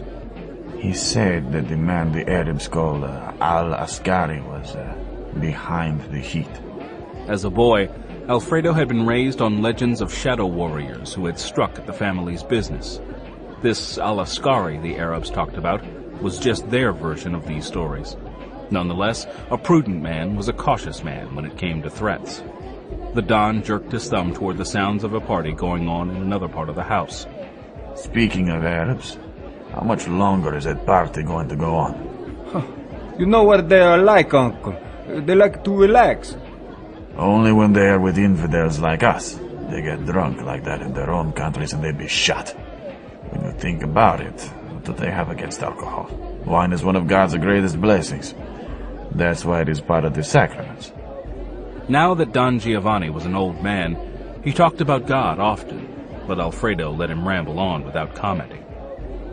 He said that the man the Arabs called Al-Askari was behind the heat. As a boy, Alfredo had been raised on legends of shadow warriors who had struck at the family's business. This Al-Askari the Arabs talked about was just their version of these stories. Nonetheless, a prudent man was a cautious man when it came to threats. The Don jerked his thumb toward the sounds of a party going on in another part of the house. Speaking of Arabs, how much longer is that party going to go on? You know what they are like, uncle. They like to relax. Only when they are with infidels like us. They get drunk like that in their own countries and they be shot. When you think about it, what do they have against alcohol? Wine is one of God's greatest blessings. That's why it is part of the sacraments. Now that Don Giovanni was an old man, he talked about God often, but Alfredo let him ramble on without commenting.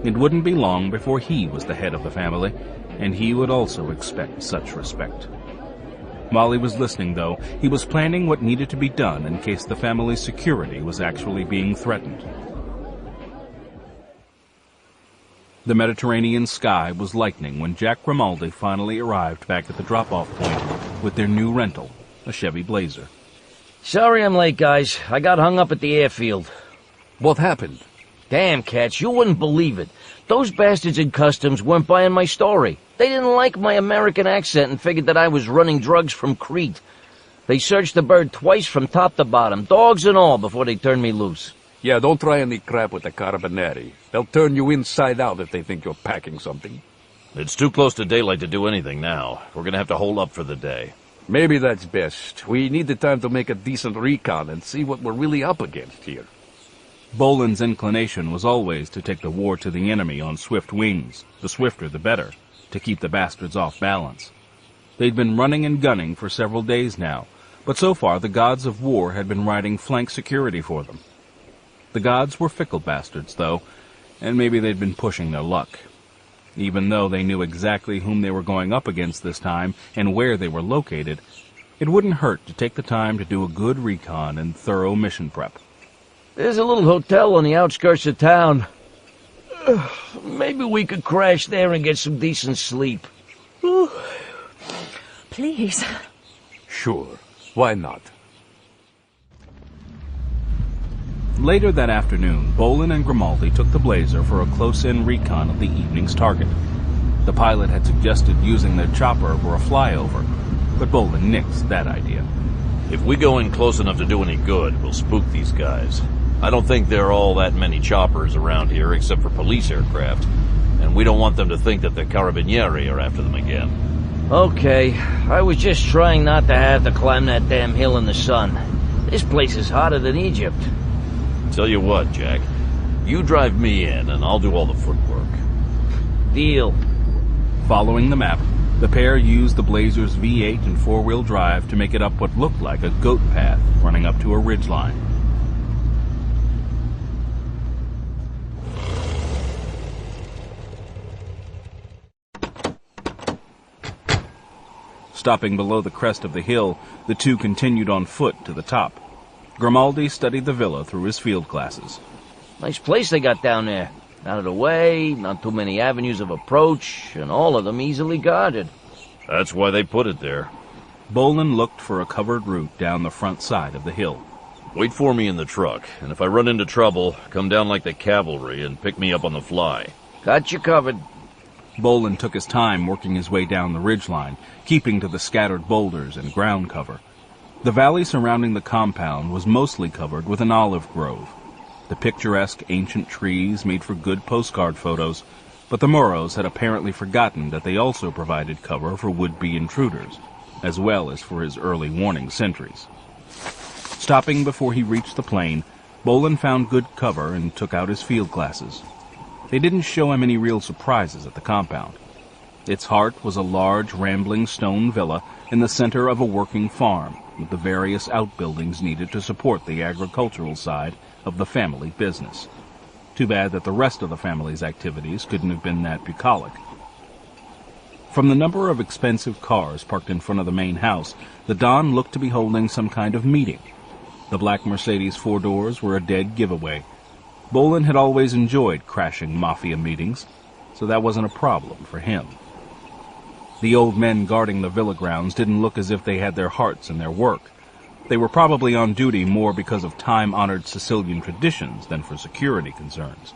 It wouldn't be long before he was the head of the family, and he would also expect such respect. While he was listening, though, he was planning what needed to be done in case the family's security was actually being threatened. The Mediterranean sky was lightening when Jack Grimaldi finally arrived back at the drop-off point with their new rental, a Chevy Blazer. Sorry I'm late, guys. I got hung up at the airfield. What happened? Damn, cats, you wouldn't believe it. Those bastards in customs weren't buying my story. They didn't like my American accent and figured that I was running drugs from Crete. They searched the bird twice from top to bottom, dogs and all, before they turned me loose. Yeah, don't try any crap with the Carabinieri. They'll turn you inside out if they think you're packing something. It's too close to daylight to do anything now. We're gonna have to hold up for the day. Maybe that's best. We need the time to make a decent recon and see what we're really up against here. Bolan's inclination was always to take the war to the enemy on swift wings, the swifter the better, to keep the bastards off balance. They'd been running and gunning for several days now, but so far the gods of war had been riding flank security for them. The gods were fickle bastards, though, and maybe they'd been pushing their luck. Even though they knew exactly whom they were going up against this time and where they were located, it wouldn't hurt to take the time to do a good recon and thorough mission prep. There's a little hotel on the outskirts of town. Maybe we could crash there and get some decent sleep. Please. Sure. Why not? Later that afternoon, Bolan and Grimaldi took the Blazer for a close-in recon of the evening's target. The pilot had suggested using their chopper for a flyover, but Bolan nixed that idea. If we go in close enough to do any good, we'll spook these guys. I don't think there are all that many choppers around here except for police aircraft, and we don't want them to think that the Carabinieri are after them again. Okay, I was just trying not to have to climb that damn hill in the sun. This place is hotter than Egypt. Tell you what, Jack, you drive me in and I'll do all the footwork. Deal. Following the map, the pair used the Blazer's V8 and four-wheel drive to make it up what looked like a goat path running up to a ridgeline. Stopping below the crest of the hill, the two continued on foot to the top. Grimaldi studied the villa through his field glasses. Nice place they got down there. Out of the way, not too many avenues of approach, and all of them easily guarded. That's why they put it there. Bolan looked for a covered route down the front side of the hill. Wait for me in the truck, and if I run into trouble, come down like the cavalry and pick me up on the fly. Got you covered. Bolan took his time working his way down the ridgeline, keeping to the scattered boulders and ground cover. The valley surrounding the compound was mostly covered with an olive grove. The picturesque ancient trees made for good postcard photos, but the Moros had apparently forgotten that they also provided cover for would-be intruders, as well as for his early warning sentries. Stopping before he reached the plain, Bolan found good cover and took out his field glasses. They didn't show him any real surprises at the compound. Its heart was a large, rambling stone villa in the center of a working farm, with the various outbuildings needed to support the agricultural side of the family business. Too bad that the rest of the family's activities couldn't have been that bucolic. From the number of expensive cars parked in front of the main house, the Don looked to be holding some kind of meeting. The black Mercedes 4 doors were a dead giveaway. Bolan had always enjoyed crashing mafia meetings, so that wasn't a problem for him. The old men guarding the villa grounds didn't look as if they had their hearts in their work. They were probably on duty more because of time-honored Sicilian traditions than for security concerns.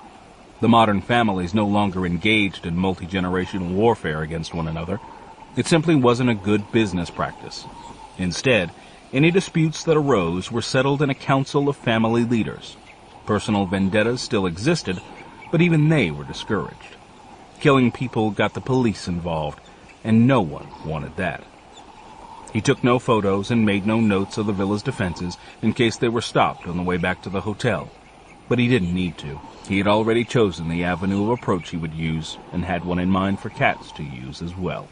The modern families no longer engaged in multi-generational warfare against one another. It simply wasn't a good business practice. Instead, any disputes that arose were settled in a council of family leaders. Personal vendettas still existed, but even they were discouraged. Killing people got the police involved, and no one wanted that. He took no photos and made no notes of the villa's defenses in case they were stopped on the way back to the hotel. But he didn't need to. He had already chosen the avenue of approach he would use, and had one in mind for Katz to use as well.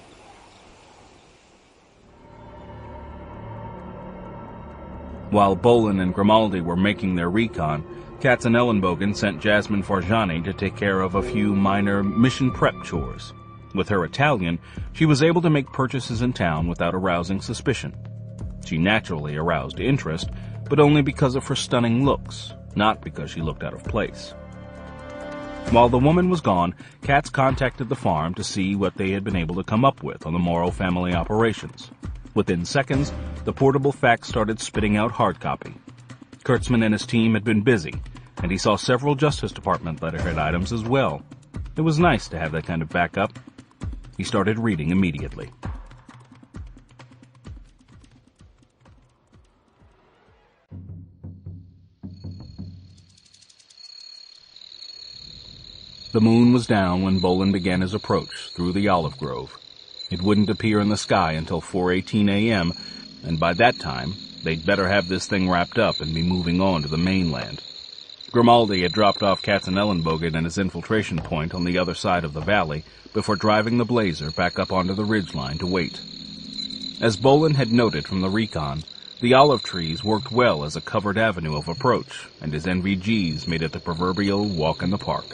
While Bolan and Grimaldi were making their recon, Katz and Ellenbogen sent Jasmine Farjani to take care of a few minor mission prep chores. With her Italian, she was able to make purchases in town without arousing suspicion. She naturally aroused interest, but only because of her stunning looks, not because she looked out of place. While the woman was gone, Katz contacted the farm to see what they had been able to come up with on the Moro family operations. Within seconds, the portable fax started spitting out hard copy. Kurtzman and his team had been busy, and he saw several Justice Department letterhead items as well. It was nice to have that kind of backup. He started reading immediately. The moon was down when Bolan began his approach through the olive grove. It wouldn't appear in the sky until 4:18 a.m., and by that time, they'd better have this thing wrapped up and be moving on to the mainland. Grimaldi had dropped off Katz and Ellenbogen at his infiltration point on the other side of the valley before driving the Blazer back up onto the ridgeline to wait. As Bolan had noted from the recon, the olive trees worked well as a covered avenue of approach, and his NVGs made it the proverbial walk in the park.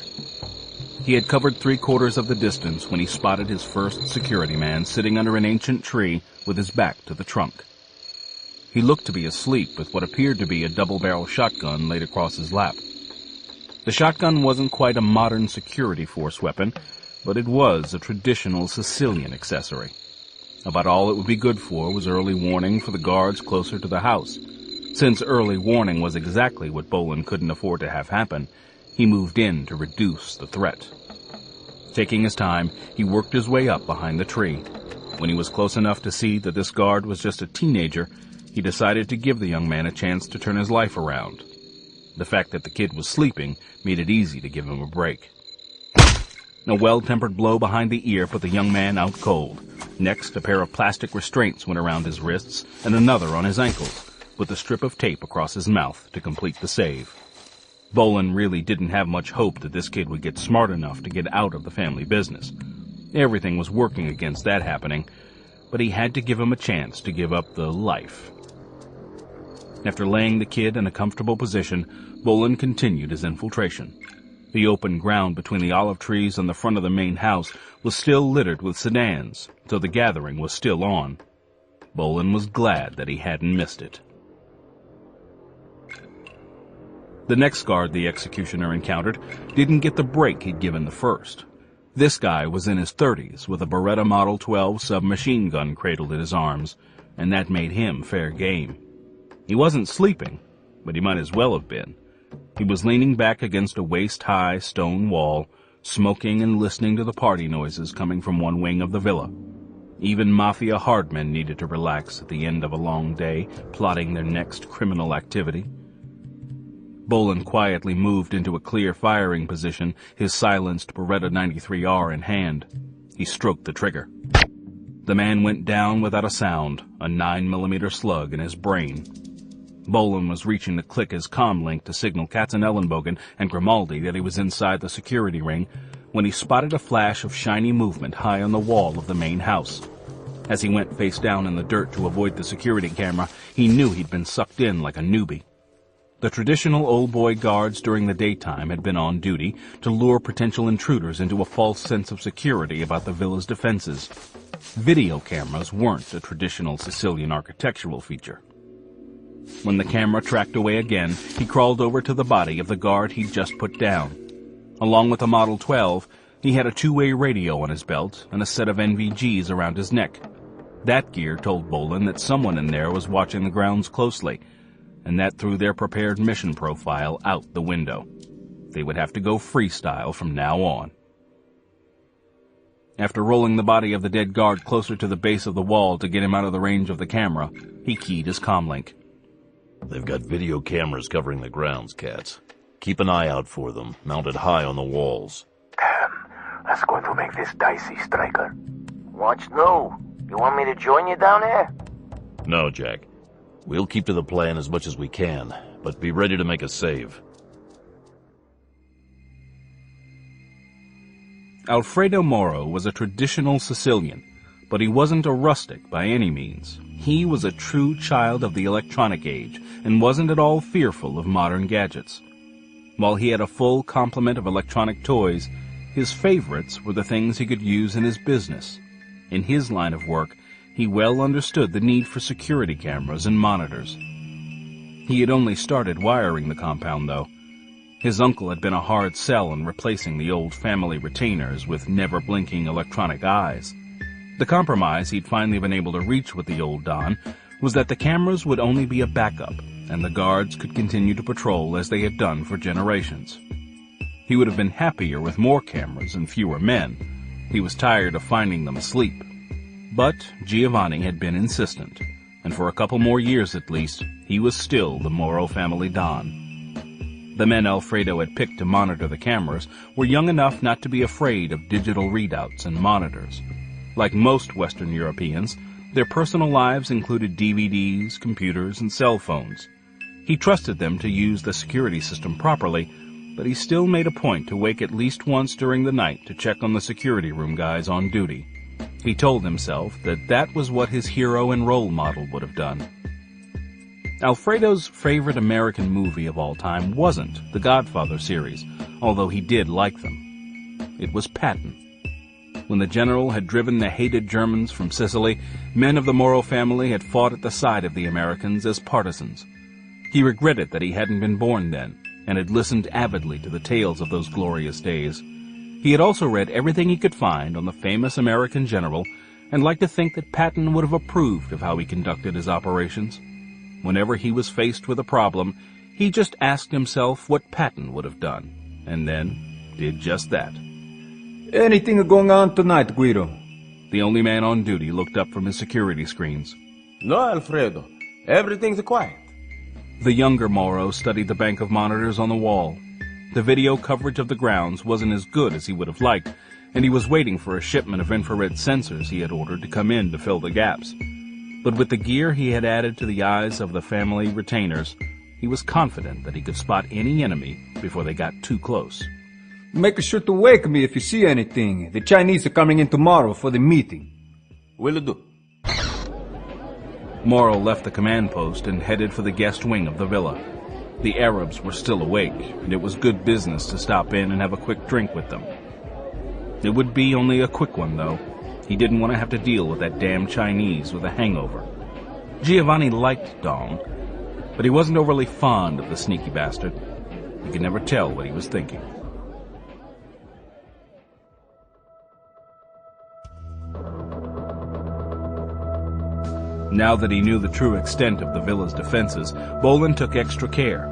He had covered 3/4 of the distance when he spotted his first security man sitting under an ancient tree with his back to the trunk. He looked to be asleep with what appeared to be a double-barrel shotgun laid across his lap. The shotgun wasn't quite a modern security force weapon, but it was a traditional Sicilian accessory. About all it would be good for was early warning for the guards closer to the house. Since early warning was exactly what Bolan couldn't afford to have happen, he moved in to reduce the threat. Taking his time, he worked his way up behind the tree. When he was close enough to see that this guard was just a teenager, he decided to give the young man a chance to turn his life around. The fact that the kid was sleeping made it easy to give him a break. A well-tempered blow behind the ear put the young man out cold. Next, a pair of plastic restraints went around his wrists and another on his ankles, with a strip of tape across his mouth to complete the save. Bolan really didn't have much hope that this kid would get smart enough to get out of the family business. Everything was working against that happening, but he had to give him a chance to give up the life. After laying the kid in a comfortable position, Bolan continued his infiltration. The open ground between the olive trees and the front of the main house was still littered with sedans, so the gathering was still on. Bolan was glad that he hadn't missed it. The next guard the executioner encountered didn't get the break he'd given the first. This guy was in his 30s with a Beretta Model 12 submachine gun cradled in his arms, and that made him fair game. He wasn't sleeping, but he might as well have been. He was leaning back against a waist-high stone wall, smoking and listening to the party noises coming from one wing of the villa. Even Mafia hardmen needed to relax at the end of a long day, plotting their next criminal activity. Bolan quietly moved into a clear firing position, his silenced Beretta 93R in hand. He stroked the trigger. The man went down without a sound, a 9mm slug in his brain. Bolan was reaching to click his comm link to signal Katzenellenbogen and Grimaldi that he was inside the security ring when he spotted a flash of shiny movement high on the wall of the main house. As he went face down in the dirt to avoid the security camera, he knew he'd been sucked in like a newbie. The traditional old boy guards during the daytime had been on duty to lure potential intruders into a false sense of security about the villa's defenses. Video cameras weren't a traditional Sicilian architectural feature. When the camera tracked away again, he crawled over to the body of the guard he'd just put down. Along with the Model 12, he had a two-way radio on his belt and a set of NVGs around his neck. That gear told Bolan that someone in there was watching the grounds closely, and that threw their prepared mission profile out the window. They would have to go freestyle from now on. After rolling the body of the dead guard closer to the base of the wall to get him out of the range of the camera, he keyed his comlink. They've got video cameras covering the grounds, Cats. Keep an eye out for them, mounted high on the walls. That's going to make this dicey, Striker. What's new? You want me to join you down there? No, Jack. We'll keep to the plan as much as we can, but be ready to make a save. Alfredo Moro was a traditional Sicilian, but he wasn't a rustic by any means. He was a true child of the electronic age and wasn't at all fearful of modern gadgets. While he had a full complement of electronic toys, his favorites were the things he could use in his business. In his line of work, he well understood the need for security cameras and monitors. He had only started wiring the compound, though. His uncle had been a hard sell in replacing the old family retainers with never-blinking electronic eyes. The compromise he'd finally been able to reach with the old Don was that the cameras would only be a backup, and the guards could continue to patrol as they had done for generations. He would have been happier with more cameras and fewer men. He was tired of finding them asleep. But Giovanni had been insistent, and for a couple more years at least, he was still the Moro family Don. The men Alfredo had picked to monitor the cameras were young enough not to be afraid of digital readouts and monitors. Like most Western Europeans, their personal lives included DVDs, computers, and cell phones. He trusted them to use the security system properly, but he still made a point to wake at least once during the night to check on the security room guys on duty. He told himself that that was what his hero and role model would have done. Alfredo's favorite American movie of all time wasn't the Godfather series, although he did like them. It was Patton. When the general had driven the hated Germans from Sicily, men of the Moro family had fought at the side of the Americans as partisans. He regretted that he hadn't been born then, and had listened avidly to the tales of those glorious days. He had also read everything he could find on the famous American general, and liked to think that Patton would have approved of how he conducted his operations. Whenever he was faced with a problem, he just asked himself what Patton would have done, and then did just that. Anything going on tonight, Guido? The only man on duty looked up from his security screens. No, Alfredo. Everything's quiet. The younger Moro studied the bank of monitors on the wall. The video coverage of the grounds wasn't as good as he would have liked, and he was waiting for a shipment of infrared sensors he had ordered to come in to fill the gaps. But with the gear he had added to the eyes of the family retainers, he was confident that he could spot any enemy before they got too close. Make sure to wake me if you see anything. The Chinese are coming in tomorrow for the meeting. Will do. Moro left the command post and headed for the guest wing of the villa. The Arabs were still awake, and it was good business to stop in and have a quick drink with them. It would be only a quick one, though. He didn't want to have to deal with that damn Chinese with a hangover. Giovanni liked Dong, but he wasn't overly fond of the sneaky bastard. You could never tell what he was thinking. Now that he knew the true extent of the villa's defenses, Bolan took extra care.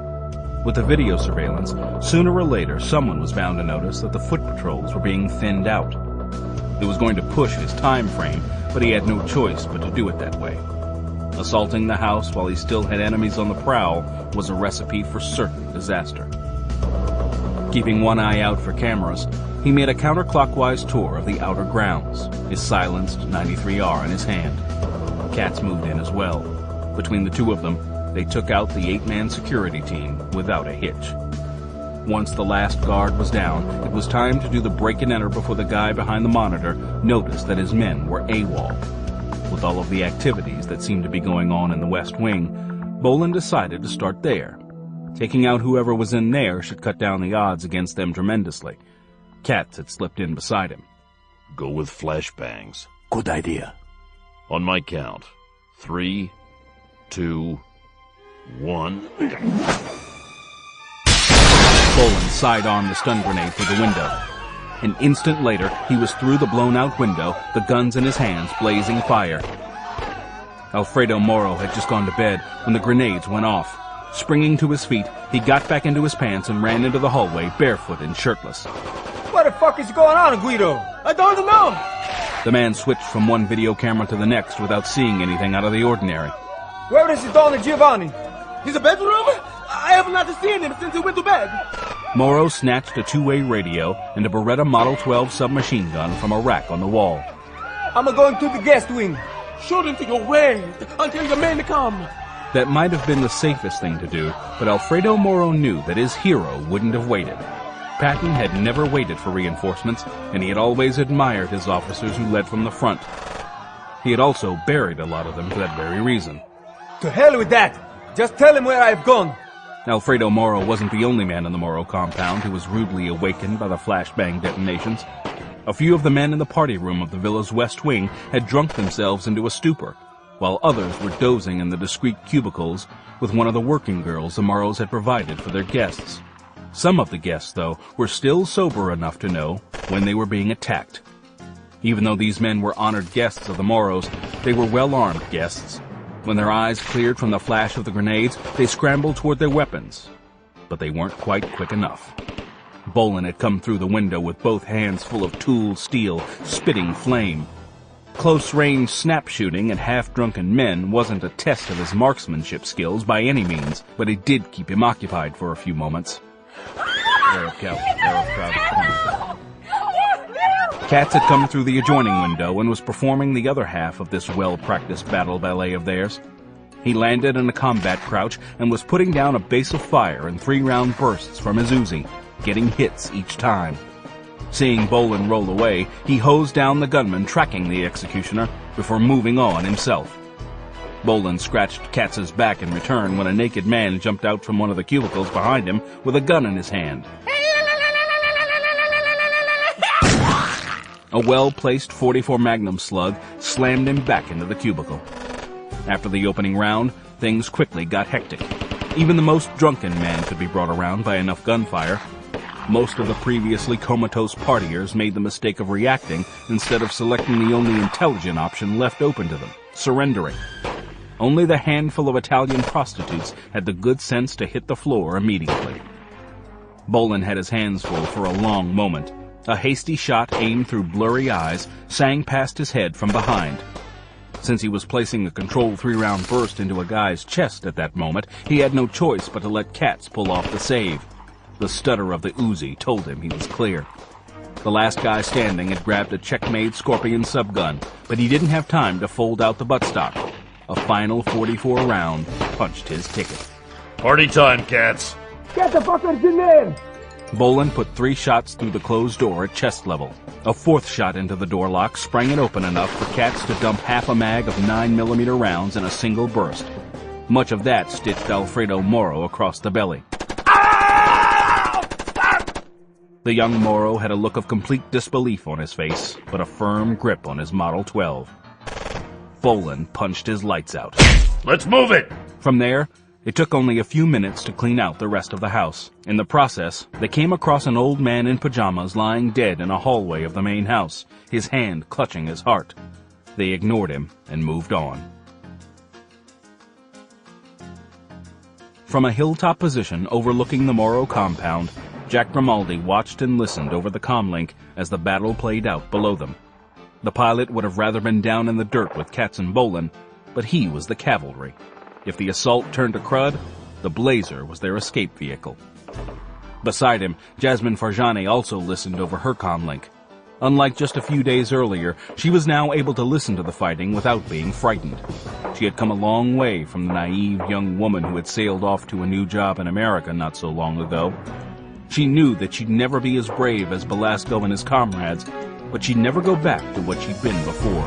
With the video surveillance, sooner or later someone was bound to notice that the foot patrols were being thinned out. It was going to push his time frame, but he had no choice but to do it that way. Assaulting the house while he still had enemies on the prowl was a recipe for certain disaster. Keeping one eye out for cameras, he made a counterclockwise tour of the outer grounds, his silenced 93R in his hand. Katz moved in as well. Between the two of them, they took out the 8-man security team without a hitch. Once the last guard was down, it was time to do the break and enter before the guy behind the monitor noticed that his men were AWOL. With all of the activities that seemed to be going on in the West Wing, Bolan decided to start there. Taking out whoever was in there should cut down the odds against them tremendously. Katz had slipped in beside him. Go with flashbangs. Good idea. On my count. 3, 2, 1. Bolan side-armed the stun grenade through the window. An instant later, he was through the blown-out window, the guns in his hands blazing fire. Alfredo Moro had just gone to bed when the grenades went off. Springing to his feet, he got back into his pants and ran into the hallway barefoot and shirtless. What the fuck is going on, Guido? I don't know. The man switched from one video camera to the next without seeing anything out of the ordinary. Where is Don Giovanni? He's a bedroom? I have not seen him since he went to bed. Moro snatched a two-way radio and a Beretta Model 12 submachine gun from a rack on the wall. I'm going to the guest wing. Shoot him to your way until your men come. That might have been the safest thing to do, but Alfredo Moro knew that his hero wouldn't have waited. Patton had never waited for reinforcements, and he had always admired his officers who led from the front. He had also buried a lot of them for that very reason. To hell with that! Just tell him where I've gone. Alfredo Moro wasn't the only man in the Moro compound who was rudely awakened by the flashbang detonations. A few of the men in the party room of the villa's west wing had drunk themselves into a stupor, while others were dozing in the discreet cubicles with one of the working girls the Moros had provided for their guests. Some of the guests, though, were still sober enough to know when they were being attacked. Even though these men were honored guests of the Moros, they were well-armed guests. When their eyes cleared from the flash of the grenades, they scrambled toward their weapons. But they weren't quite quick enough. Bolan had come through the window with both hands full of tool steel, spitting flame. Close-range snap shooting at half-drunken men wasn't a test of his marksmanship skills by any means, but it did keep him occupied for a few moments. Katz had come through the adjoining window and was performing the other half of this well-practiced battle ballet of theirs. He landed in a combat crouch and was putting down a base of fire in 3-round bursts from his Uzi, getting hits each time. Seeing Bolan roll away, he hosed down the gunman tracking the executioner before moving on himself. Bolan scratched Katz's back in return when a naked man jumped out from one of the cubicles behind him with a gun in his hand. A well-placed .44 Magnum slug slammed him back into the cubicle. After the opening round, things quickly got hectic. Even the most drunken man could be brought around by enough gunfire. Most of the previously comatose partiers made the mistake of reacting instead of selecting the only intelligent option left open to them, surrendering. Only the handful of Italian prostitutes had the good sense to hit the floor immediately. Bolan had his hands full for a long moment. A hasty shot aimed through blurry eyes sang past his head from behind. Since he was placing a controlled 3-round burst into a guy's chest at that moment, he had no choice but to let Katz pull off the save. The stutter of the Uzi told him he was clear. The last guy standing had grabbed a checkmate Scorpion subgun, but he didn't have time to fold out the buttstock. A final .44 round punched his ticket. Party time, Katz. Get the fuckers in there! Bolan put 3 shots through the closed door at chest level. A 4th shot into the door lock sprang it open enough for Katz to dump half a mag of 9mm rounds in a single burst. Much of that stitched Alfredo Moro across the belly. The young Moro had a look of complete disbelief on his face, but a firm grip on his Model 12. Bolan punched his lights out. Let's move it! From there, it took only a few minutes to clean out the rest of the house. In the process, they came across an old man in pajamas lying dead in a hallway of the main house, his hand clutching his heart. They ignored him and moved on. From a hilltop position overlooking the Morrow compound, Jack Grimaldi watched and listened over the comlink as the battle played out below them. The pilot would have rather been down in the dirt with Katz and Bolan, but he was the cavalry. If the assault turned to crud, the Blazer was their escape vehicle. Beside him, Jasmine Farjani also listened over her comlink. Unlike just a few days earlier, she was now able to listen to the fighting without being frightened. She had come a long way from the naive young woman who had sailed off to a new job in America not so long ago. She knew that she'd never be as brave as Belasco and his comrades, but she'd never go back to what she'd been before.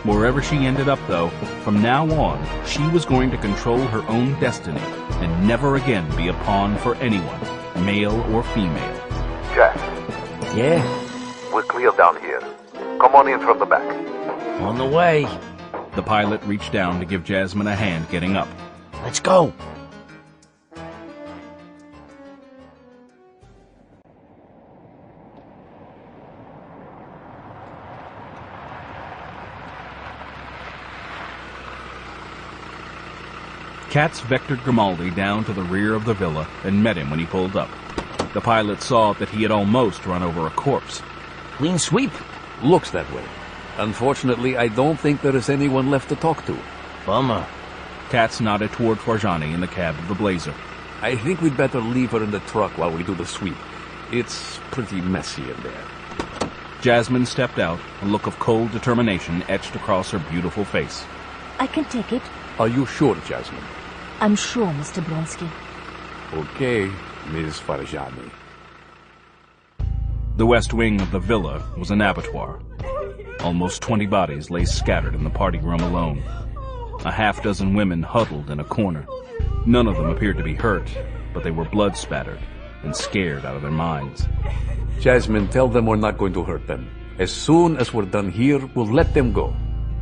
Wherever she ended up, though, from now on, she was going to control her own destiny and never again be a pawn for anyone, male or female. Jack. Yeah? We're clear down here. Come on in from the back. On the way. The pilot reached down to give Jasmine a hand getting up. Let's go. Katz vectored Grimaldi down to the rear of the villa and met him when he pulled up. The pilot saw that he had almost run over a corpse. Clean sweep? Looks that way. Unfortunately, I don't think there is anyone left to talk to. Bummer. Katz nodded toward Farjani in the cab of the Blazer. I think we'd better leave her in the truck while we do the sweep. It's pretty messy in there. Jasmine stepped out, a look of cold determination etched across her beautiful face. I can take it. Are you sure, Jasmine? I'm sure, Mr. Blonsky. Okay, Ms. Farjani. The west wing of the villa was an abattoir. Almost 20 bodies lay scattered in the party room alone. A half-dozen women huddled in a corner. None of them appeared to be hurt, but they were blood-spattered and scared out of their minds. Jasmine, tell them we're not going to hurt them. As soon as we're done here, we'll let them go.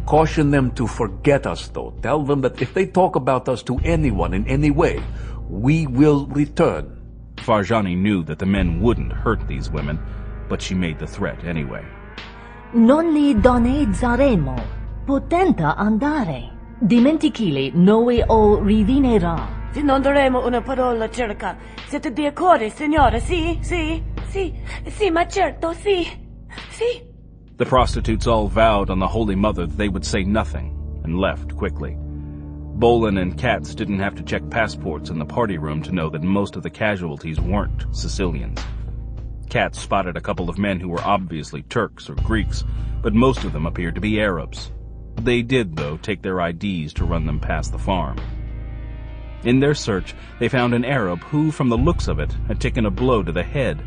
Caution them to forget us, though. Tell them that if they talk about us to anyone in any way, we will return. Farjani knew that the men wouldn't hurt these women, but she made the threat anyway. Non li donneggiaremo, potenta andare. Dimentichili, noi o rivinerà. Se non daremo una parola cerca, siete di accordo, signora? Sì, sì, sì, sì, ma certo, sì, sì. The prostitutes all vowed on the Holy Mother that they would say nothing, and left quickly. Bolan and Katz didn't have to check passports in the party room to know that most of the casualties weren't Sicilians. Katz spotted a couple of men who were obviously Turks or Greeks, but most of them appeared to be Arabs. They did, though, take their IDs to run them past the farm. In their search, they found an Arab who, from the looks of it, had taken a blow to the head.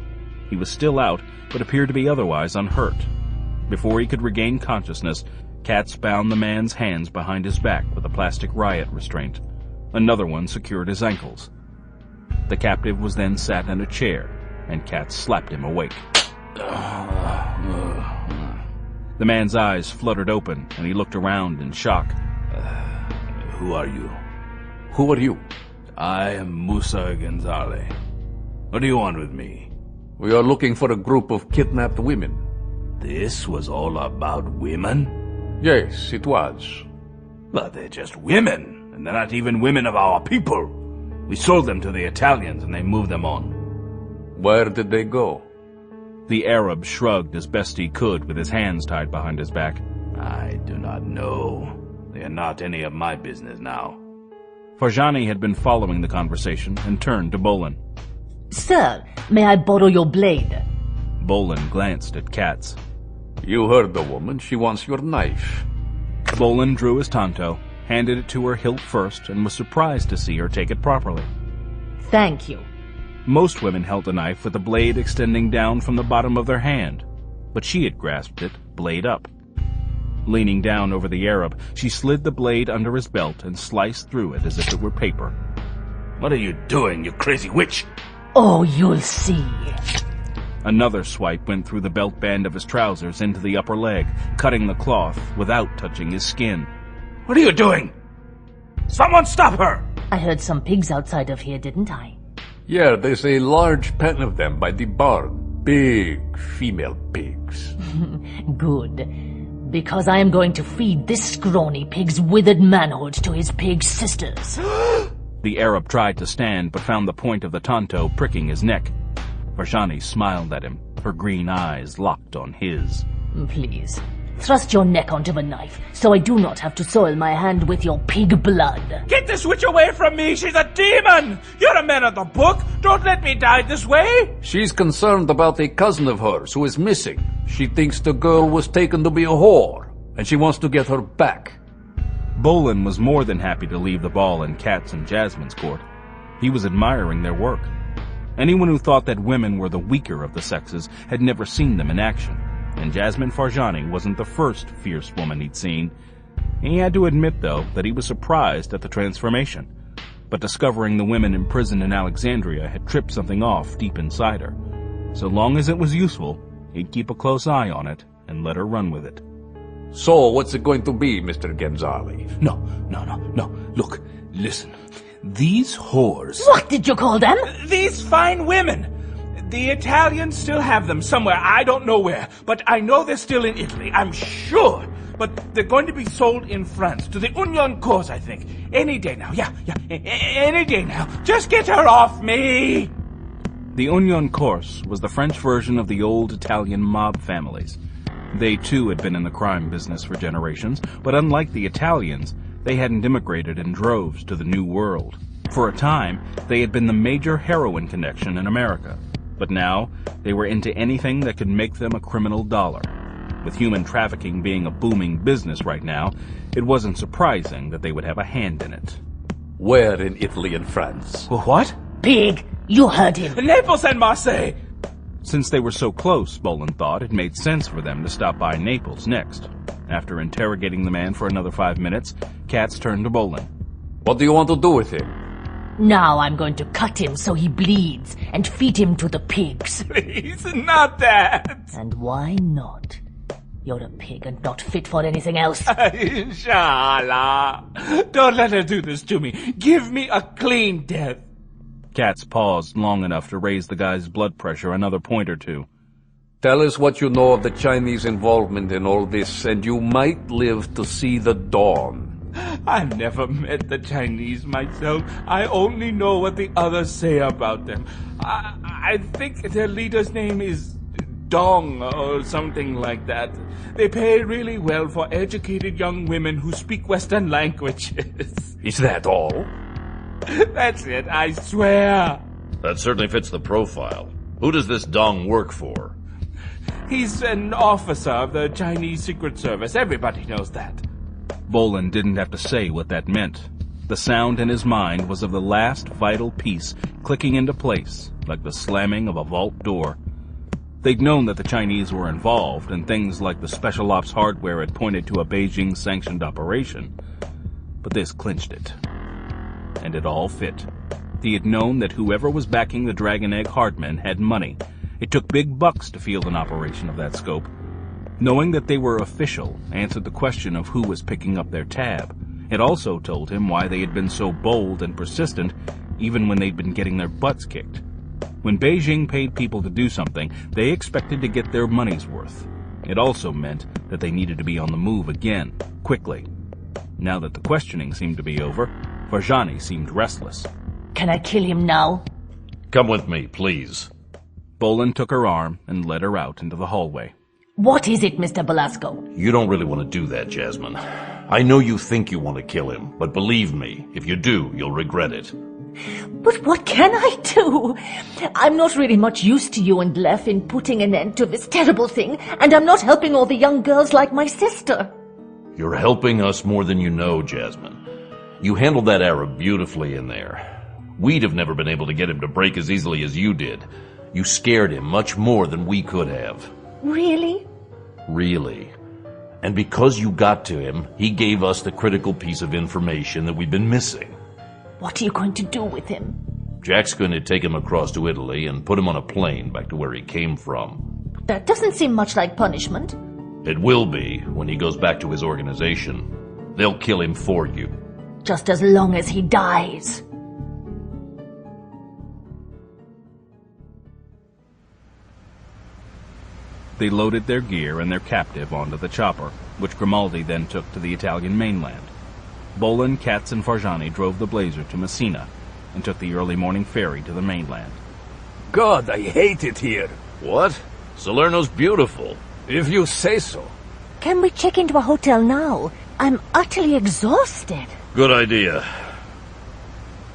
He was still out, but appeared to be otherwise unhurt. Before he could regain consciousness, Katz bound the man's hands behind his back with a plastic riot restraint. Another one secured his ankles. The captive was then sat in a chair, and Katz slapped him awake. The man's eyes fluttered open, and he looked around in shock. Who are you? Who are you? I am Musa Gonzalez. What do you want with me? We are looking for a group of kidnapped women. This was all about women? Yes, it was. But they're just women, and they're not even women of our people. We sold them to the Italians, and they moved them on. Where did they go? The Arab shrugged as best he could with his hands tied behind his back. I do not know. They are not any of my business now. Farjani had been following the conversation and turned to Bolan. Sir, may I borrow your blade? Bolan glanced at Katz. You heard the woman. She wants your knife. Bolan drew his tanto, handed it to her hilt first, and was surprised to see her take it properly. Thank you. Most women held a knife with the blade extending down from the bottom of their hand, but she had grasped it, blade up. Leaning down over the Arab, she slid the blade under his belt and sliced through it as if it were paper. What are you doing, you crazy witch? Oh, you'll see. Another swipe went through the belt band of his trousers into the upper leg, cutting the cloth without touching his skin. What are you doing? Someone stop her! I heard some pigs outside of here, didn't I? Yeah, there's a large pen of them by the barn. Big female pigs. Good. Because I am going to feed this scrawny pig's withered manhood to his pig sisters. The Arab tried to stand, but found the point of the tanto pricking his neck. Varjani smiled at him, her green eyes locked on his. Please, thrust your neck onto the knife, so I do not have to soil my hand with your pig blood. Get this witch away from me! She's a demon! You're a man of the book! Don't let me die this way! She's concerned about a cousin of hers who is missing. She thinks the girl was taken to be a whore, and she wants to get her back. Bolan was more than happy to leave the ball in Kat's and Jasmine's court. He was admiring their work. Anyone who thought that women were the weaker of the sexes had never seen them in action, and Jasmine Varjani wasn't the first fierce woman he'd seen. He had to admit, though, that he was surprised at the transformation, but discovering the women imprisoned in Alexandria had tripped something off deep inside her. So long as it was useful, he'd keep a close eye on it and let her run with it. So, what's it going to be, Mr. Genzali? No. Look, listen. These whores... What did you call them? These fine women. The Italians still have them somewhere. I don't know where, but I know they're still in Italy. I'm sure. But they're going to be sold in France to the Union cause, I think. Any day now. Yeah. Any day now. Just get her off me! The Union Corse was the French version of the old Italian mob families. They too had been in the crime business for generations, but unlike the Italians, they hadn't immigrated in droves to the New World. For a time, they had been the major heroin connection in America. But now, they were into anything that could make them a criminal dollar. With human trafficking being a booming business right now, it wasn't surprising that they would have a hand in it. Where in Italy and France? What? Pig, you heard him. Naples and Marseille! Since they were so close, Bolan thought it made sense for them to stop by Naples next. After interrogating the man for another 5 minutes, Katz turned to Bolan. What do you want to do with him? Now I'm going to cut him so he bleeds and feed him to the pigs. Please, not that! And why not? You're a pig and not fit for anything else. Inshallah. Don't let her do this to me. Give me a clean death. Katz paused long enough to raise the guy's blood pressure another point or two. Tell us what you know of the Chinese involvement in all this, and you might live to see the dawn. I've never met the Chinese myself. I only know what the others say about them. I think their leader's name is Dong or something like that. They pay really well for educated young women who speak Western languages. Is that all? That's it, I swear. That certainly fits the profile. Who does this Dong work for? He's an officer of the Chinese Secret Service. Everybody knows that. Bolan didn't have to say what that meant. The sound in his mind was of the last vital piece clicking into place, like the slamming of a vault door. They'd known that the Chinese were involved, and things like the special ops hardware had pointed to a Beijing-sanctioned operation. But this clinched it. And it all fit. He had known that whoever was backing the Dragon Egg Hardmen had money. It took big bucks to field an operation of that scope. Knowing that they were official answered the question of who was picking up their tab. It also told him why they had been so bold and persistent, even when they'd been getting their butts kicked. When Beijing paid people to do something, they expected to get their money's worth. It also meant that they needed to be on the move again, quickly. Now that the questioning seemed to be over, Varjani seemed restless. Can I kill him now? Come with me, please. Bolan took her arm and led her out into the hallway. What is it, Mr. Belasco? You don't really want to do that, Jasmine. I know you think you want to kill him, but believe me, if you do, you'll regret it. But what can I do? I'm not really much use to you and Lef in putting an end to this terrible thing, and I'm not helping all the young girls like my sister. You're helping us more than you know, Jasmine. You handled that Arab beautifully in there. We'd have never been able to get him to break as easily as you did. You scared him much more than we could have. Really? Really. And because you got to him, he gave us the critical piece of information that we've been missing. What are you going to do with him? Jack's going to take him across to Italy and put him on a plane back to where he came from. That doesn't seem much like punishment. It will be when he goes back to his organization. They'll kill him for you. Just as long as he dies. They loaded their gear and their captive onto the chopper, which Grimaldi then took to the Italian mainland. Bolan, Katz, and Farjani drove the Blazer to Messina and took the early morning ferry to the mainland. God, I hate it here. What? Salerno's beautiful. If you say so. Can we check into a hotel now? I'm utterly exhausted. Good idea.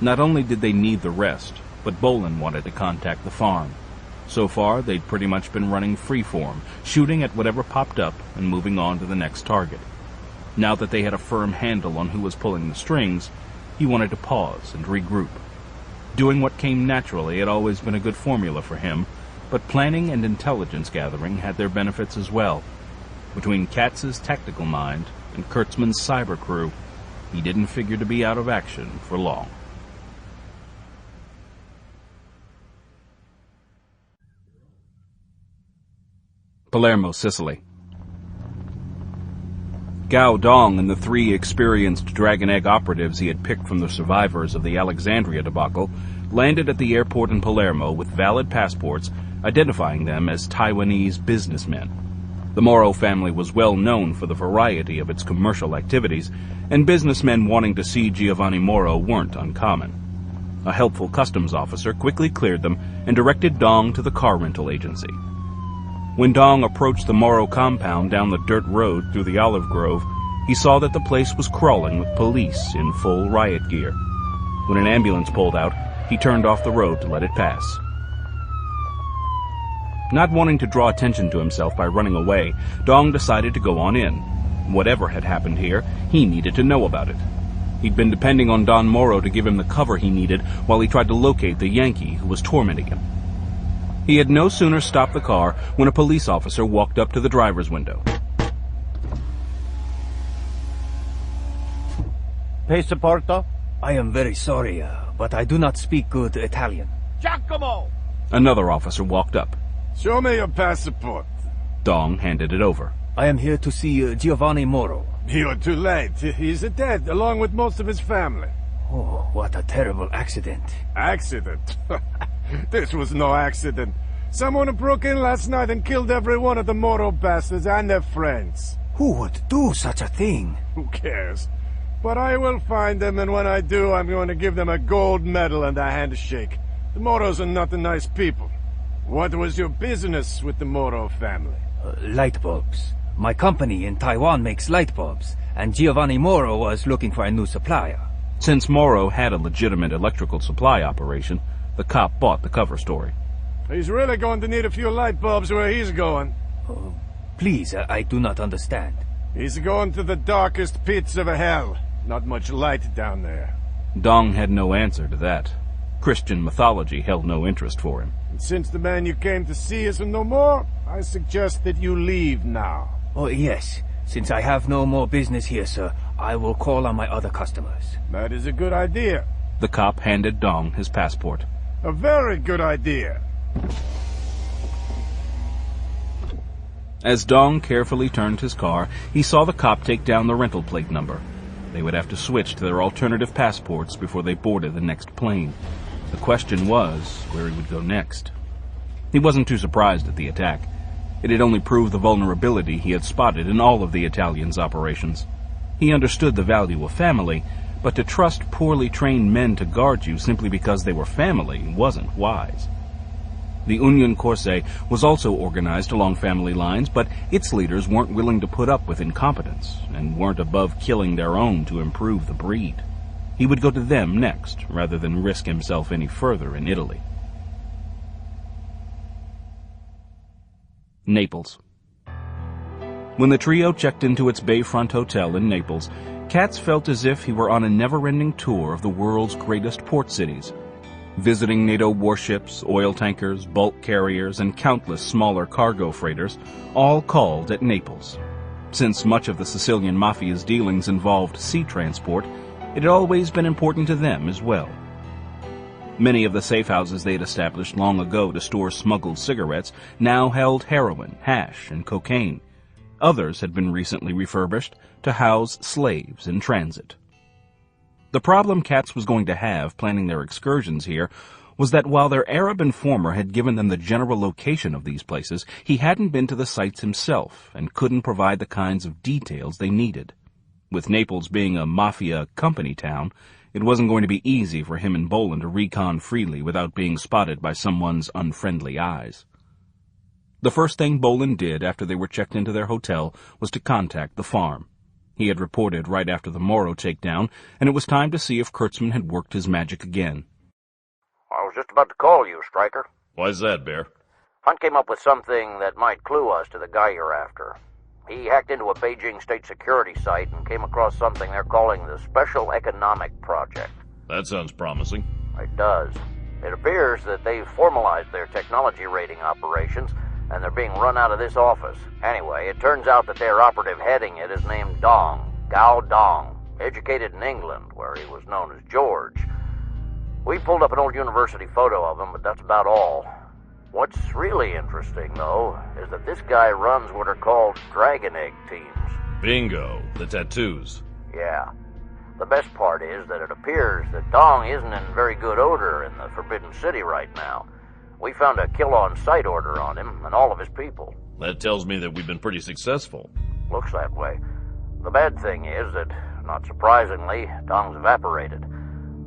Not only did they need the rest, but Bolan wanted to contact the farm. So far, they'd pretty much been running freeform, shooting at whatever popped up and moving on to the next target. Now that they had a firm handle on who was pulling the strings, he wanted to pause and regroup. Doing what came naturally had always been a good formula for him, but planning and intelligence gathering had their benefits as well. Between Katz's tactical mind and Kurtzman's cyber crew, he didn't figure to be out of action for long. Palermo, Sicily. Gao Dong and the 3 experienced Dragon Egg operatives he had picked from the survivors of the Alexandria debacle landed at the airport in Palermo with valid passports identifying them as Taiwanese businessmen. The Moro family was well known for the variety of its commercial activities, and businessmen wanting to see Giovanni Moro weren't uncommon. A helpful customs officer quickly cleared them and directed Dong to the car rental agency. When Dong approached the Moro compound down the dirt road through the olive grove, he saw that the place was crawling with police in full riot gear. When an ambulance pulled out, he turned off the road to let it pass. Not wanting to draw attention to himself by running away, Dong decided to go on in. Whatever had happened here, he needed to know about it. He'd been depending on Don Moro to give him the cover he needed while he tried to locate the Yankee who was tormenting him. He had no sooner stopped the car when a police officer walked up to the driver's window. Passaporto? I am very sorry, but I do not speak good Italian. Giacomo! Another officer walked up. Show me your passport. Dong handed it over. I am here to see Giovanni Moro. You're too late. He's dead, along with most of his family. Oh, what a terrible accident. Accident? This was no accident. Someone broke in last night and killed every one of the Moro bastards and their friends. Who would do such a thing? Who cares? But I will find them, and when I do, I'm going to give them a gold medal and a handshake. The Moros are not the nice people. What was your business with the Moro family? Light bulbs. My company in Taiwan makes light bulbs, and Giovanni Moro was looking for a new supplier. Since Moro had a legitimate electrical supply operation, the cop bought the cover story. He's really going to need a few light bulbs where he's going. Please, I do not understand. He's going to the darkest pits of hell. Not much light down there. Dong had no answer to that. Christian mythology held no interest for him. And since the man you came to see is no more, I suggest that you leave now. Oh, yes. Since I have no more business here, sir, I will call on my other customers. That is a good idea. The cop handed Dong his passport. A very good idea. As Dong carefully turned his car, he saw the cop take down the rental plate number. They would have to switch to their alternative passports before they boarded the next plane. The question was where he would go next. He wasn't too surprised at the attack. It had only proved the vulnerability he had spotted in all of the Italians' operations. He understood the value of family, but to trust poorly trained men to guard you simply because they were family wasn't wise. The Union Corse was also organized along family lines, but its leaders weren't willing to put up with incompetence and weren't above killing their own to improve the breed. He would go to them next, rather than risk himself any further in Italy. Naples. When the trio checked into its bayfront hotel in Naples, Katz felt as if he were on a never-ending tour of the world's greatest port cities. Visiting NATO warships, oil tankers, bulk carriers, and countless smaller cargo freighters, all called at Naples. Since much of the Sicilian Mafia's dealings involved sea transport, it had always been important to them as well. Many of the safe houses they had established long ago to store smuggled cigarettes now held heroin, hash, and cocaine. Others had been recently refurbished to house slaves in transit. The problem Katz was going to have planning their excursions here was that while their Arab informer had given them the general location of these places, he hadn't been to the sites himself and couldn't provide the kinds of details they needed. With Naples being a mafia company town, it wasn't going to be easy for him and Bolan to recon freely without being spotted by someone's unfriendly eyes. The first thing Bolan did after they were checked into their hotel was to contact the farm. He had reported right after the Moro takedown, and it was time to see if Kurtzman had worked his magic again. I was just about to call you, Stryker. Why's that, Bear? Hunt came up with something that might clue us to the guy you're after. He hacked into a Beijing state security site and came across something they're calling the Special Economic Project. That sounds promising. It does. It appears that they've formalized their technology raiding operations, and they're being run out of this office. Anyway, it turns out that their operative heading it is named Dong, Gao Dong, educated in England, where he was known as George. We pulled up an old university photo of him, but that's about all. What's really interesting, though, is that this guy runs what are called Dragon Egg teams. Bingo, the tattoos. Yeah. The best part is that it appears that Dong isn't in very good odor in the Forbidden City right now. We found a kill-on-sight order on him and all of his people. That tells me that we've been pretty successful. Looks that way. The bad thing is that, not surprisingly, Dong's evaporated.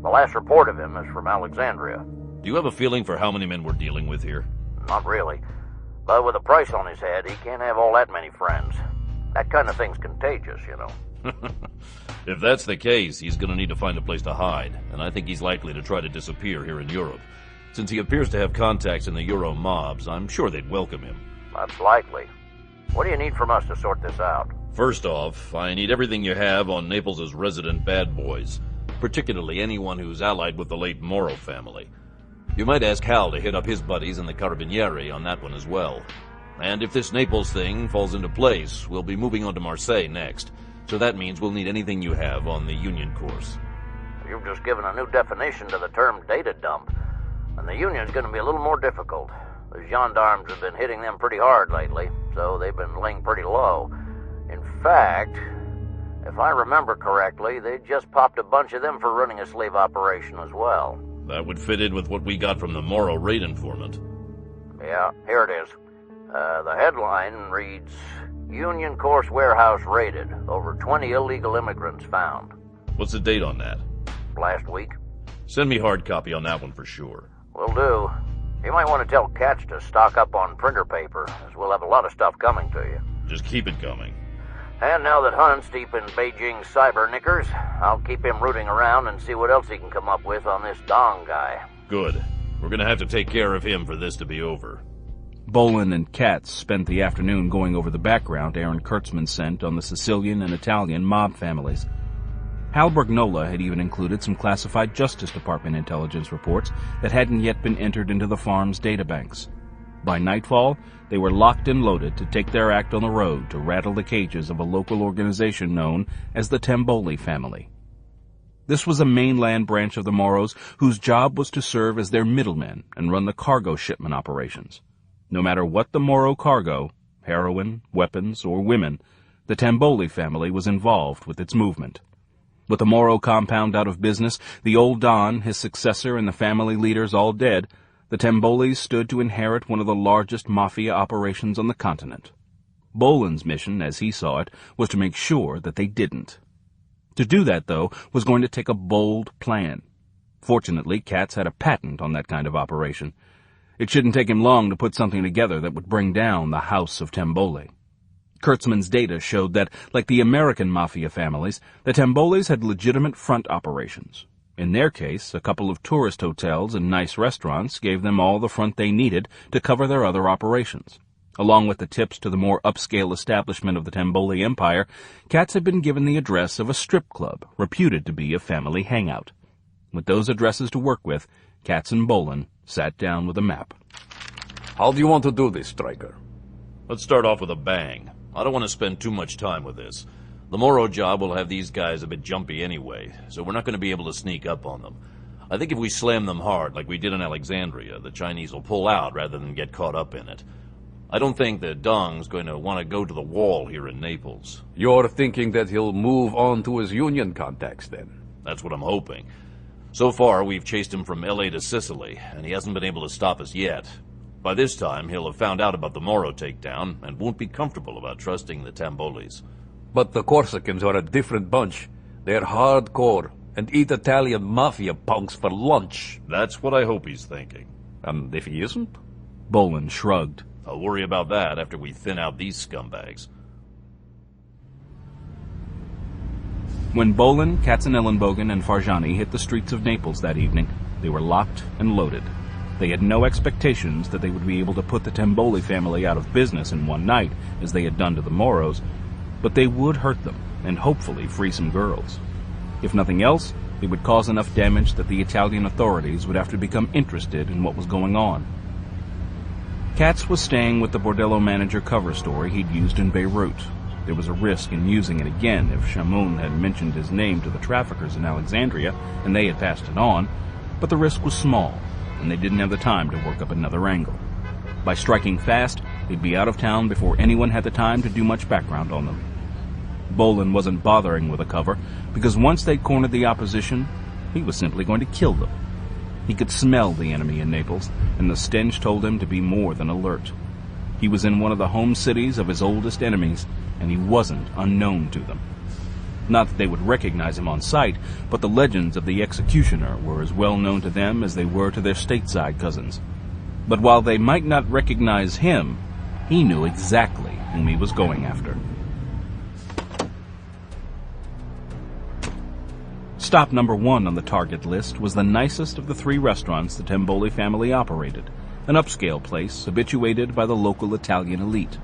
The last report of him is from Alexandria. Do you have a feeling for how many men we're dealing with here? Not really. But with a price on his head, he can't have all that many friends. That kind of thing's contagious, you know. If that's the case, he's going to need to find a place to hide, and I think he's likely to try to disappear here in Europe. Since he appears to have contacts in the Euro mobs, I'm sure they'd welcome him. That's likely. What do you need from us to sort this out? First off, I need everything you have on Naples' resident bad boys, particularly anyone who's allied with the late Moro family. You might ask Hal to hit up his buddies in the Carabinieri on that one as well. And if this Naples thing falls into place, we'll be moving on to Marseille next, so that means we'll need anything you have on the Union course. You've just given a new definition to the term data dump, and the Union's going to be a little more difficult. The gendarmes have been hitting them pretty hard lately, so they've been laying pretty low. In fact, if I remember correctly, they just popped a bunch of them for running a slave operation as well. That would fit in with what we got from the Moro raid informant. Yeah, here it is. The headline reads, Union Course Warehouse raided. Over 20 illegal immigrants found. What's the date on that? Last week. Send me hard copy on that one for sure. Will do. You might want to tell Katz to stock up on printer paper, as we'll have a lot of stuff coming to you. Just keep it coming. And now that Hunt's deep in Beijing cyber knickers, I'll keep him rooting around and see what else he can come up with on this Dong guy. Good. We're gonna have to take care of him for this to be over. Bolan and Katz spent the afternoon going over the background Aaron Kurtzman sent on the Sicilian and Italian mob families. Hal Brugnola had even included some classified Justice Department intelligence reports that hadn't yet been entered into the farm's databanks. By nightfall, they were locked and loaded to take their act on the road to rattle the cages of a local organization known as the Tamboli family. This was a mainland branch of the Moros whose job was to serve as their middlemen and run the cargo shipment operations. No matter what the Moro cargo, heroin, weapons, or women, the Tamboli family was involved with its movement. With the Moro compound out of business, the old Don, his successor, and the family leaders all dead, the Tambolis stood to inherit one of the largest mafia operations on the continent. Bolan's mission, as he saw it, was to make sure that they didn't. To do that, though, was going to take a bold plan. Fortunately, Katz had a patent on that kind of operation. It shouldn't take him long to put something together that would bring down the House of Tamboli. Kurtzman's data showed that, like the American mafia families, the Tambolis had legitimate front operations. In their case, a couple of tourist hotels and nice restaurants gave them all the front they needed to cover their other operations. Along with the tips to the more upscale establishment of the Tamboli Empire, Katz had been given the address of a strip club reputed to be a family hangout. With those addresses to work with, Katz and Bolan sat down with a map. How do you want to do this, Stryker? Let's start off with a bang. I don't want to spend too much time with this. The Moro job will have these guys a bit jumpy anyway, so we're not going to be able to sneak up on them. I think if we slam them hard, like we did in Alexandria, the Chinese will pull out rather than get caught up in it. I don't think that Dong's going to want to go to the wall here in Naples. You're thinking that he'll move on to his Union contacts, then? That's what I'm hoping. So far, we've chased him from L.A. to Sicily, and he hasn't been able to stop us yet. By this time, he'll have found out about the Moro takedown and won't be comfortable about trusting the Tambolis. But the Corsicans are a different bunch. They're hardcore and eat Italian mafia punks for lunch. That's what I hope he's thinking. And if he isn't? Bolan shrugged. I'll worry about that after we thin out these scumbags. When Bolan, Katzenellenbogen, and Farjani hit the streets of Naples that evening, they were locked and loaded. They had no expectations that they would be able to put the Tamboli family out of business in one night, as they had done to the Moros, but they would hurt them, and hopefully free some girls. If nothing else, it would cause enough damage that the Italian authorities would have to become interested in what was going on. Katz was staying with the bordello manager cover story he'd used in Beirut. There was a risk in using it again if Shamoun had mentioned his name to the traffickers in Alexandria and they had passed it on, but the risk was small, and they didn't have the time to work up another angle. By striking fast, they'd be out of town before anyone had the time to do much background on them. Bolan wasn't bothering with a cover, because once they'd cornered the opposition, he was simply going to kill them. He could smell the enemy in Naples, and the stench told him to be more than alert. He was in one of the home cities of his oldest enemies, and he wasn't unknown to them. Not that they would recognize him on sight, but the legends of the executioner were as well known to them as they were to their stateside cousins. But while they might not recognize him, he knew exactly whom he was going after. Stop number 1 on the target list was the nicest of the 3 restaurants the Tamboli family operated, an upscale place habituated by the local Italian elite.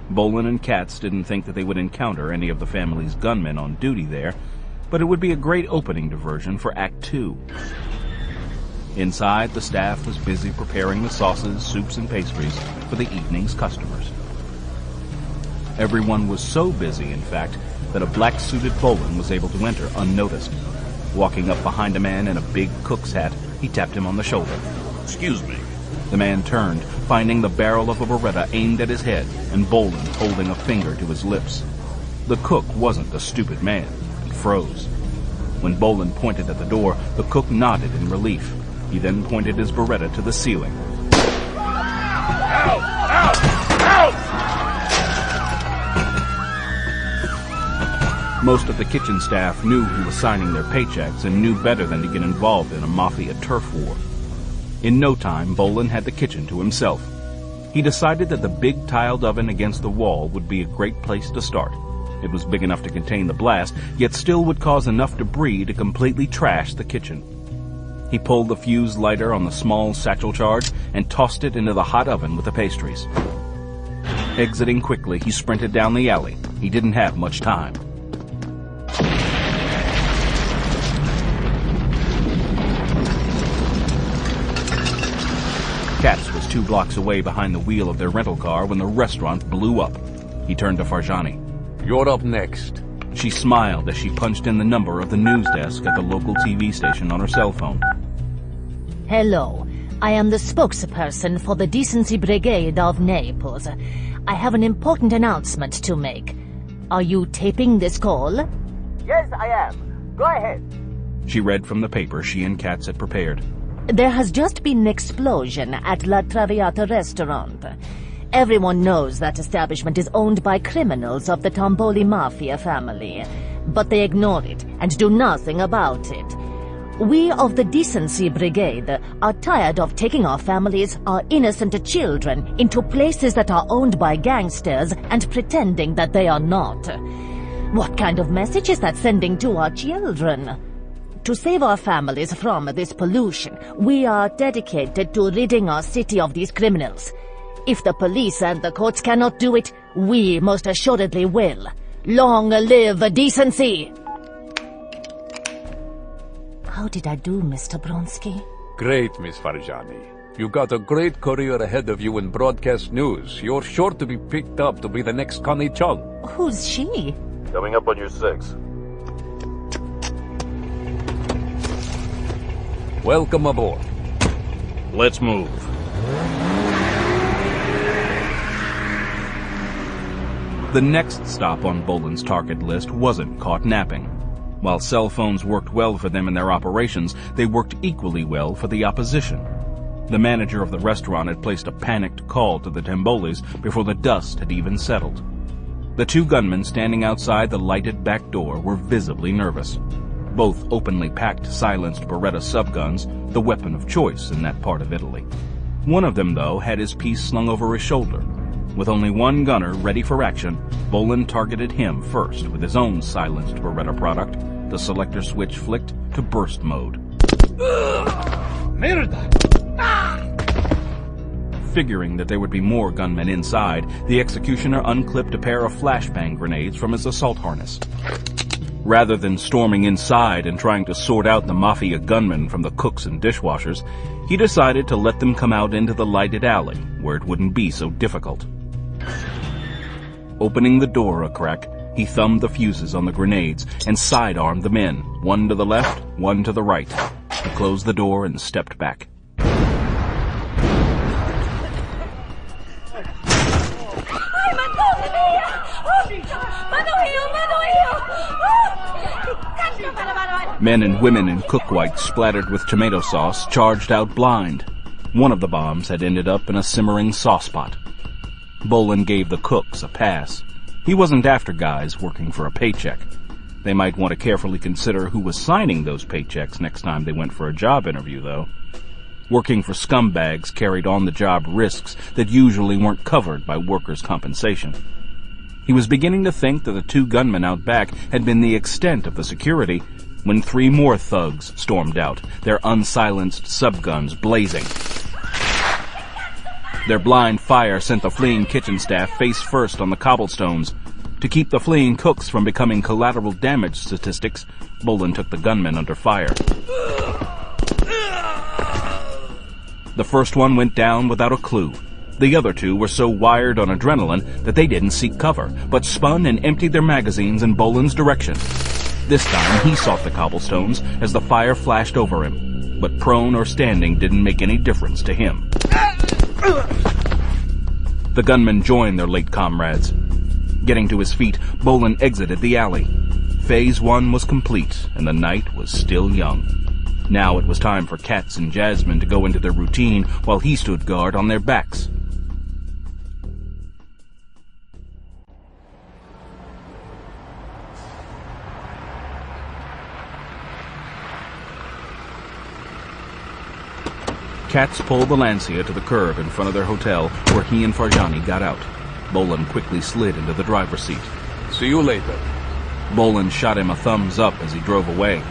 Bolan and Katz didn't think that they would encounter any of the family's gunmen on duty there, but it would be a great opening diversion for Act 2. Inside, the staff was busy preparing the sauces, soups, and pastries for the evening's customers. Everyone was so busy, in fact, that a black-suited Bolan was able to enter unnoticed. Walking up behind a man in a big cook's hat, he tapped him on the shoulder. "Excuse me." The man turned, finding the barrel of a Beretta aimed at his head and Bolan holding a finger to his lips. The cook wasn't a stupid man. He froze. When Bolan pointed at the door, the cook nodded in relief. He then pointed his Beretta to the ceiling. Out! Out! Out! Most of the kitchen staff knew who was signing their paychecks and knew better than to get involved in a mafia turf war. In no time, Bolan had the kitchen to himself. He decided that the big tiled oven against the wall would be a great place to start. It was big enough to contain the blast, yet still would cause enough debris to completely trash the kitchen. He pulled the fuse lighter on the small satchel charge and tossed it into the hot oven with the pastries. Exiting quickly, he sprinted down the alley. He didn't have much time. Katz was 2 blocks away behind the wheel of their rental car when the restaurant blew up. He turned to Farjani. "You're up next." She smiled as she punched in the number of the news desk at the local TV station on her cell phone. Hello. I am the spokesperson for the Decency Brigade of Naples. I have an important announcement to make. Are you taping this call? Yes, I am. Go ahead. She read from the paper she and Katz had prepared. There has just been an explosion at La Traviata restaurant. Everyone knows that establishment is owned by criminals of the Tamboli Mafia family, but they ignore it and do nothing about it. We of the Decency Brigade are tired of taking our families, our innocent children, into places that are owned by gangsters and pretending that they are not. What kind of message is that sending to our children? To save our families from this pollution, we are dedicated to ridding our city of these criminals. If the police and the courts cannot do it, we most assuredly will. Long live decency! How did I do, Mr. Bronsky? Great, Miss Farjani. You got a great career ahead of you in broadcast news. You're sure to be picked up to be the next Connie Chung. Who's she? Coming up on your 6. Welcome aboard. Let's move. The next stop on Bolan's target list wasn't caught napping. While cell phones worked well for them in their operations, they worked equally well for the opposition. The manager of the restaurant had placed a panicked call to the Tambolis before the dust had even settled. The two gunmen standing outside the lighted back door were visibly nervous. Both openly packed silenced Beretta subguns, the weapon of choice in that part of Italy. One of them, though, had his piece slung over his shoulder. With only one gunner ready for action, Bolan targeted him first with his own silenced Beretta product, the selector switch flicked to burst mode. Merda! Figuring that there would be more gunmen inside, the executioner unclipped a pair of flashbang grenades from his assault harness. Rather than storming inside and trying to sort out the mafia gunmen from the cooks and dishwashers, he decided to let them come out into the lighted alley, where it wouldn't be so difficult. Opening the door a crack, he thumbed the fuses on the grenades and sidearmed the men, one to the left, one to the right. He closed the door and stepped back. Men and women in cook whites splattered with tomato sauce charged out blind. One of the bombs had ended up in a simmering sauce pot. Bolan gave the cooks a pass. He wasn't after guys working for a paycheck. They might want to carefully consider who was signing those paychecks next time they went for a job interview, though. Working for scumbags carried on-the-job risks that usually weren't covered by workers' compensation. He was beginning to think that the two gunmen out back had been the extent of the security when three more thugs stormed out, their unsilenced subguns blazing. Their blind fire sent the fleeing kitchen staff face first on the cobblestones. To keep the fleeing cooks from becoming collateral damage statistics, Bolan took the gunmen under fire. The first one went down without a clue. The other two were so wired on adrenaline that they didn't seek cover, but spun and emptied their magazines in Bolan's direction. This time he sought the cobblestones as the fire flashed over him, but prone or standing didn't make any difference to him. The gunmen joined their late comrades. Getting to his feet, Bolan exited the alley. Phase 1 was complete, and the night was still young. Now it was time for Katz and Jasmine to go into their routine while he stood guard on their backs. Katz pulled the Lancia to the curb in front of their hotel, where he and Farjani got out. Bolan quickly slid into the driver's seat. See you later. Bolan shot him a thumbs up as he drove away.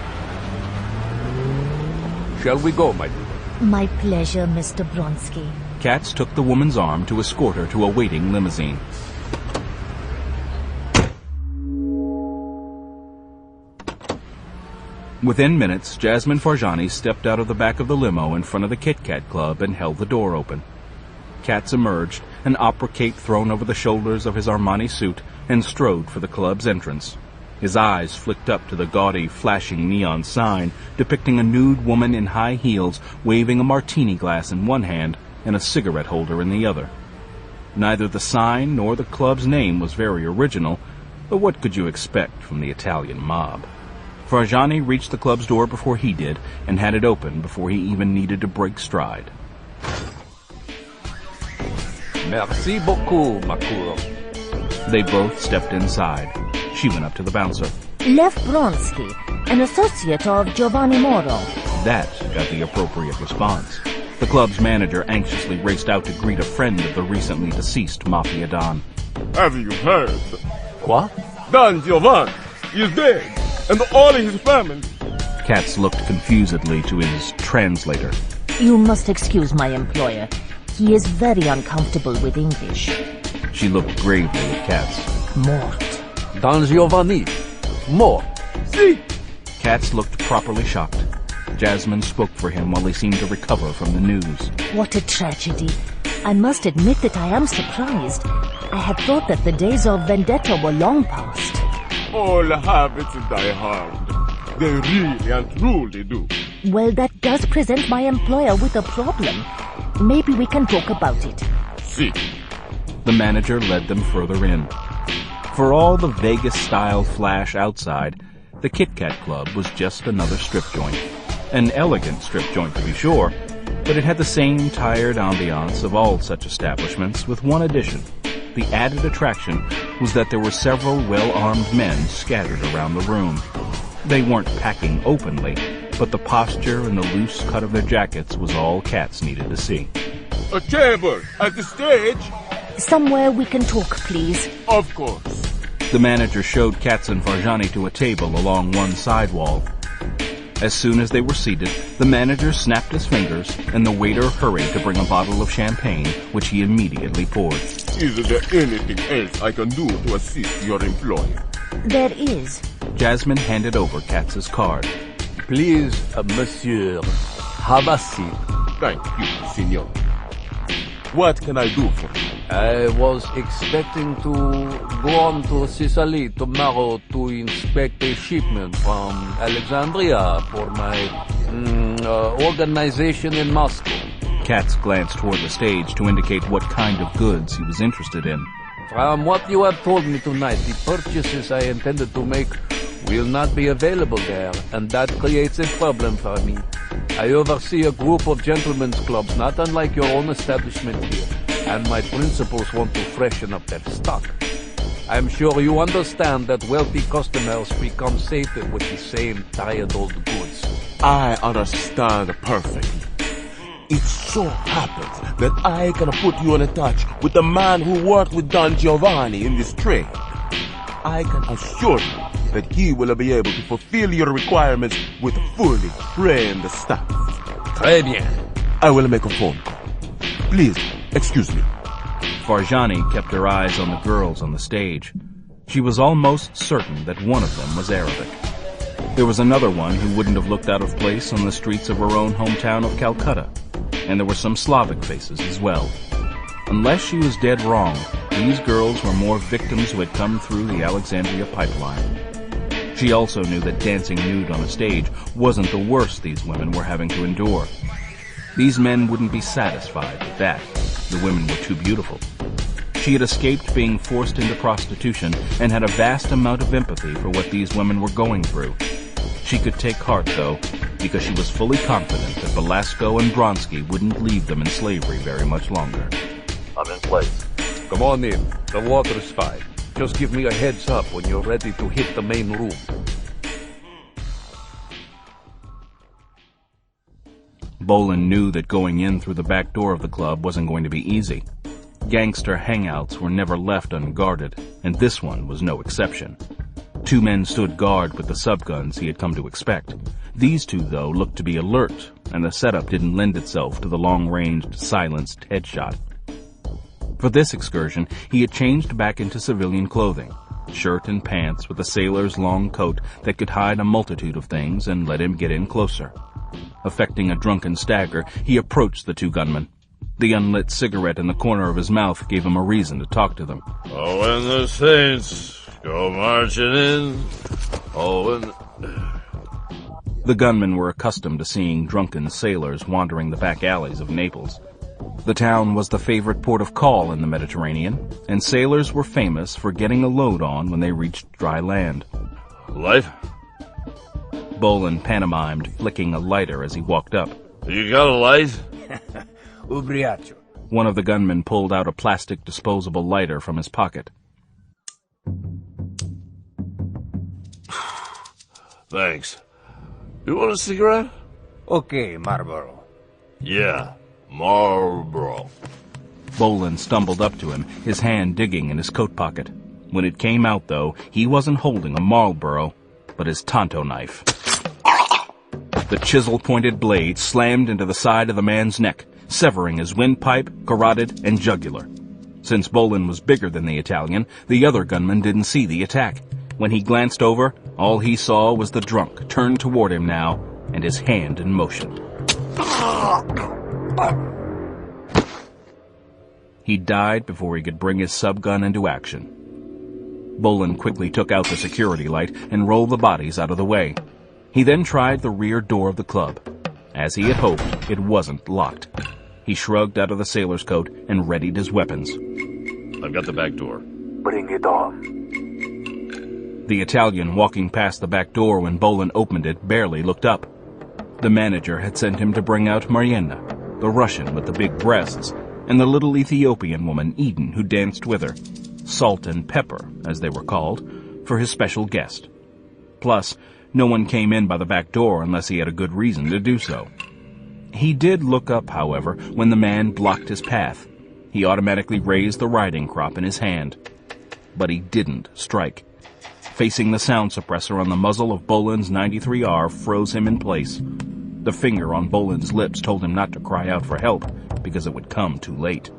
Shall we go, my dear? My pleasure, Mr. Bronsky. Katz took the woman's arm to escort her to a waiting limousine. Within minutes, Jasmine Farjani stepped out of the back of the limo in front of the Kit Kat Club and held the door open. Katz emerged, an opera cape thrown over the shoulders of his Armani suit, and strode for the club's entrance. His eyes flicked up to the gaudy, flashing neon sign depicting a nude woman in high heels waving a martini glass in one hand and a cigarette holder in the other. Neither the sign nor the club's name was very original, but what could you expect from the Italian mob? Farjani reached the club's door before he did and had it open before he even needed to break stride. Merci beaucoup, Makuro. They both stepped inside. She went up to the bouncer. Lev Bronsky, an associate of Giovanni Moro. That got the appropriate response. The club's manager anxiously raced out to greet a friend of the recently deceased Mafia Don. Have you heard? What? Don Giovanni is dead, and all his family. Katz looked confusedly to his translator. You must excuse my employer. He is very uncomfortable with English. She looked gravely at Katz. Mort. Don Giovanni. Mort. See? Katz looked properly shocked. Jasmine spoke for him while he seemed to recover from the news. What a tragedy. I must admit that I am surprised. I had thought that the days of vendetta were long past. All habits die hard. They really and truly do. Well, that does present my employer with a problem. Maybe we can talk about it. See. The manager led them further in. For all the Vegas-style flash outside, the Kit Kat Club was just another strip joint. An elegant strip joint, to be sure, but it had the same tired ambiance of all such establishments with one addition, the added attraction was that there were several well-armed men scattered around the room. They weren't packing openly, but the posture and the loose cut of their jackets was all Katz needed to see. A table at the stage? Somewhere we can talk, please. Of course. The manager showed Katz and Farjani to a table along one side wall. As soon as they were seated, the manager snapped his fingers, and the waiter hurried to bring a bottle of champagne, which he immediately poured. Is there anything else I can do to assist your employer? There is. Jasmine handed over Katz's card. Please, monsieur, have a seat. Thank you, senor. What can I do for you? I was expecting to go on to Sicily tomorrow to inspect a shipment from Alexandria for my organization in Moscow. Katz glanced toward the stage to indicate what kind of goods he was interested in. From what you have told me tonight, the purchases I intended to make will not be available there, and that creates a problem for me. I oversee a group of gentlemen's clubs, not unlike your own establishment here, and my principals want to freshen up their stock. I'm sure you understand that wealthy customers become sated with the same tired old goods. I understand perfectly. It so happens that I can put you in touch with the man who worked with Don Giovanni in this trade. I can assure you that he will be able to fulfill your requirements with fully trained staff. Très bien. I will make a phone call. Please, excuse me. Farjani kept her eyes on the girls on the stage. She was almost certain that one of them was Arabic. There was another one who wouldn't have looked out of place on the streets of her own hometown of Calcutta. And there were some Slavic faces as well. Unless she was dead wrong, these girls were more victims who had come through the Alexandria pipeline. She also knew that dancing nude on a stage wasn't the worst these women were having to endure. These men wouldn't be satisfied with that. The women were too beautiful. She had escaped being forced into prostitution and had a vast amount of empathy for what these women were going through. She could take heart, though, because she was fully confident that Velasco and Bronsky wouldn't leave them in slavery very much longer. I'm in place. Come on in. The water's fine. Just give me a heads up when you're ready to hit the main room. Bolan knew that going in through the back door of the club wasn't going to be easy. Gangster hangouts were never left unguarded, and this one was no exception. 2 men stood guard with the subguns he had come to expect. These 2, though, looked to be alert, and the setup didn't lend itself to the long-ranged, silenced headshot. For this excursion, he had changed back into civilian clothing, shirt and pants with a sailor's long coat that could hide a multitude of things and let him get in closer. Affecting a drunken stagger, he approached the 2 gunmen. The unlit cigarette in the corner of his mouth gave him a reason to talk to them. Oh, when the saints go marching in. Oh, when... The gunmen were accustomed to seeing drunken sailors wandering the back alleys of Naples. The town was the favorite port of call in the Mediterranean, and sailors were famous for getting a load on when they reached dry land. Light? Bolan pantomimed, flicking a lighter as he walked up. You got a light? Ubriaco. One of the gunmen pulled out a plastic disposable lighter from his pocket. Thanks. You want a cigarette? Okay, Marlboro. Yeah, Marlboro. Bolan stumbled up to him, his hand digging in his coat pocket. When it came out, though, he wasn't holding a Marlboro, but his Tonto knife. The chisel-pointed blade slammed into the side of the man's neck, severing his windpipe, carotid, and jugular. Since Bolan was bigger than the Italian, the other gunman didn't see the attack. When he glanced over, all he saw was the drunk turned toward him now, and his hand in motion. He died before he could bring his subgun into action. Bolan quickly took out the security light and rolled the bodies out of the way. He then tried the rear door of the club. As he had hoped, it wasn't locked. He shrugged out of the sailor's coat and readied his weapons. I've got the back door. Bring it on. The Italian walking past the back door when Bolan opened it barely looked up. The manager had sent him to bring out Marianna, the Russian with the big breasts, and the little Ethiopian woman, Eden, who danced with her. salt and pepper, as they were called, for his special guest. Plus, no one came in by the back door unless he had a good reason to do so. He did look up, however, when the man blocked his path. He automatically raised the riding crop in his hand. But he didn't strike. Facing the sound suppressor on the muzzle of Bolan's 93R froze him in place. The finger on Bolan's lips told him not to cry out for help, because it would come too late.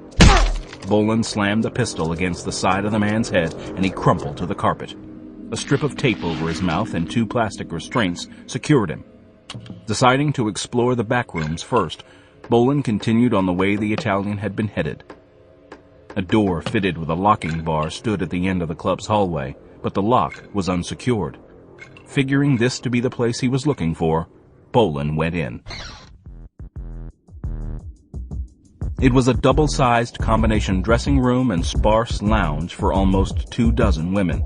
Bolan slammed the pistol against the side of the man's head, and he crumpled to the carpet. A strip of tape over his mouth and 2 plastic restraints secured him. Deciding to explore the back rooms first, Bolan continued on the way the Italian had been headed. A door fitted with a locking bar stood at the end of the club's hallway, but the lock was unsecured. Figuring this to be the place he was looking for, Bolan went in. It was a double-sized combination dressing room and sparse lounge for almost 24 women.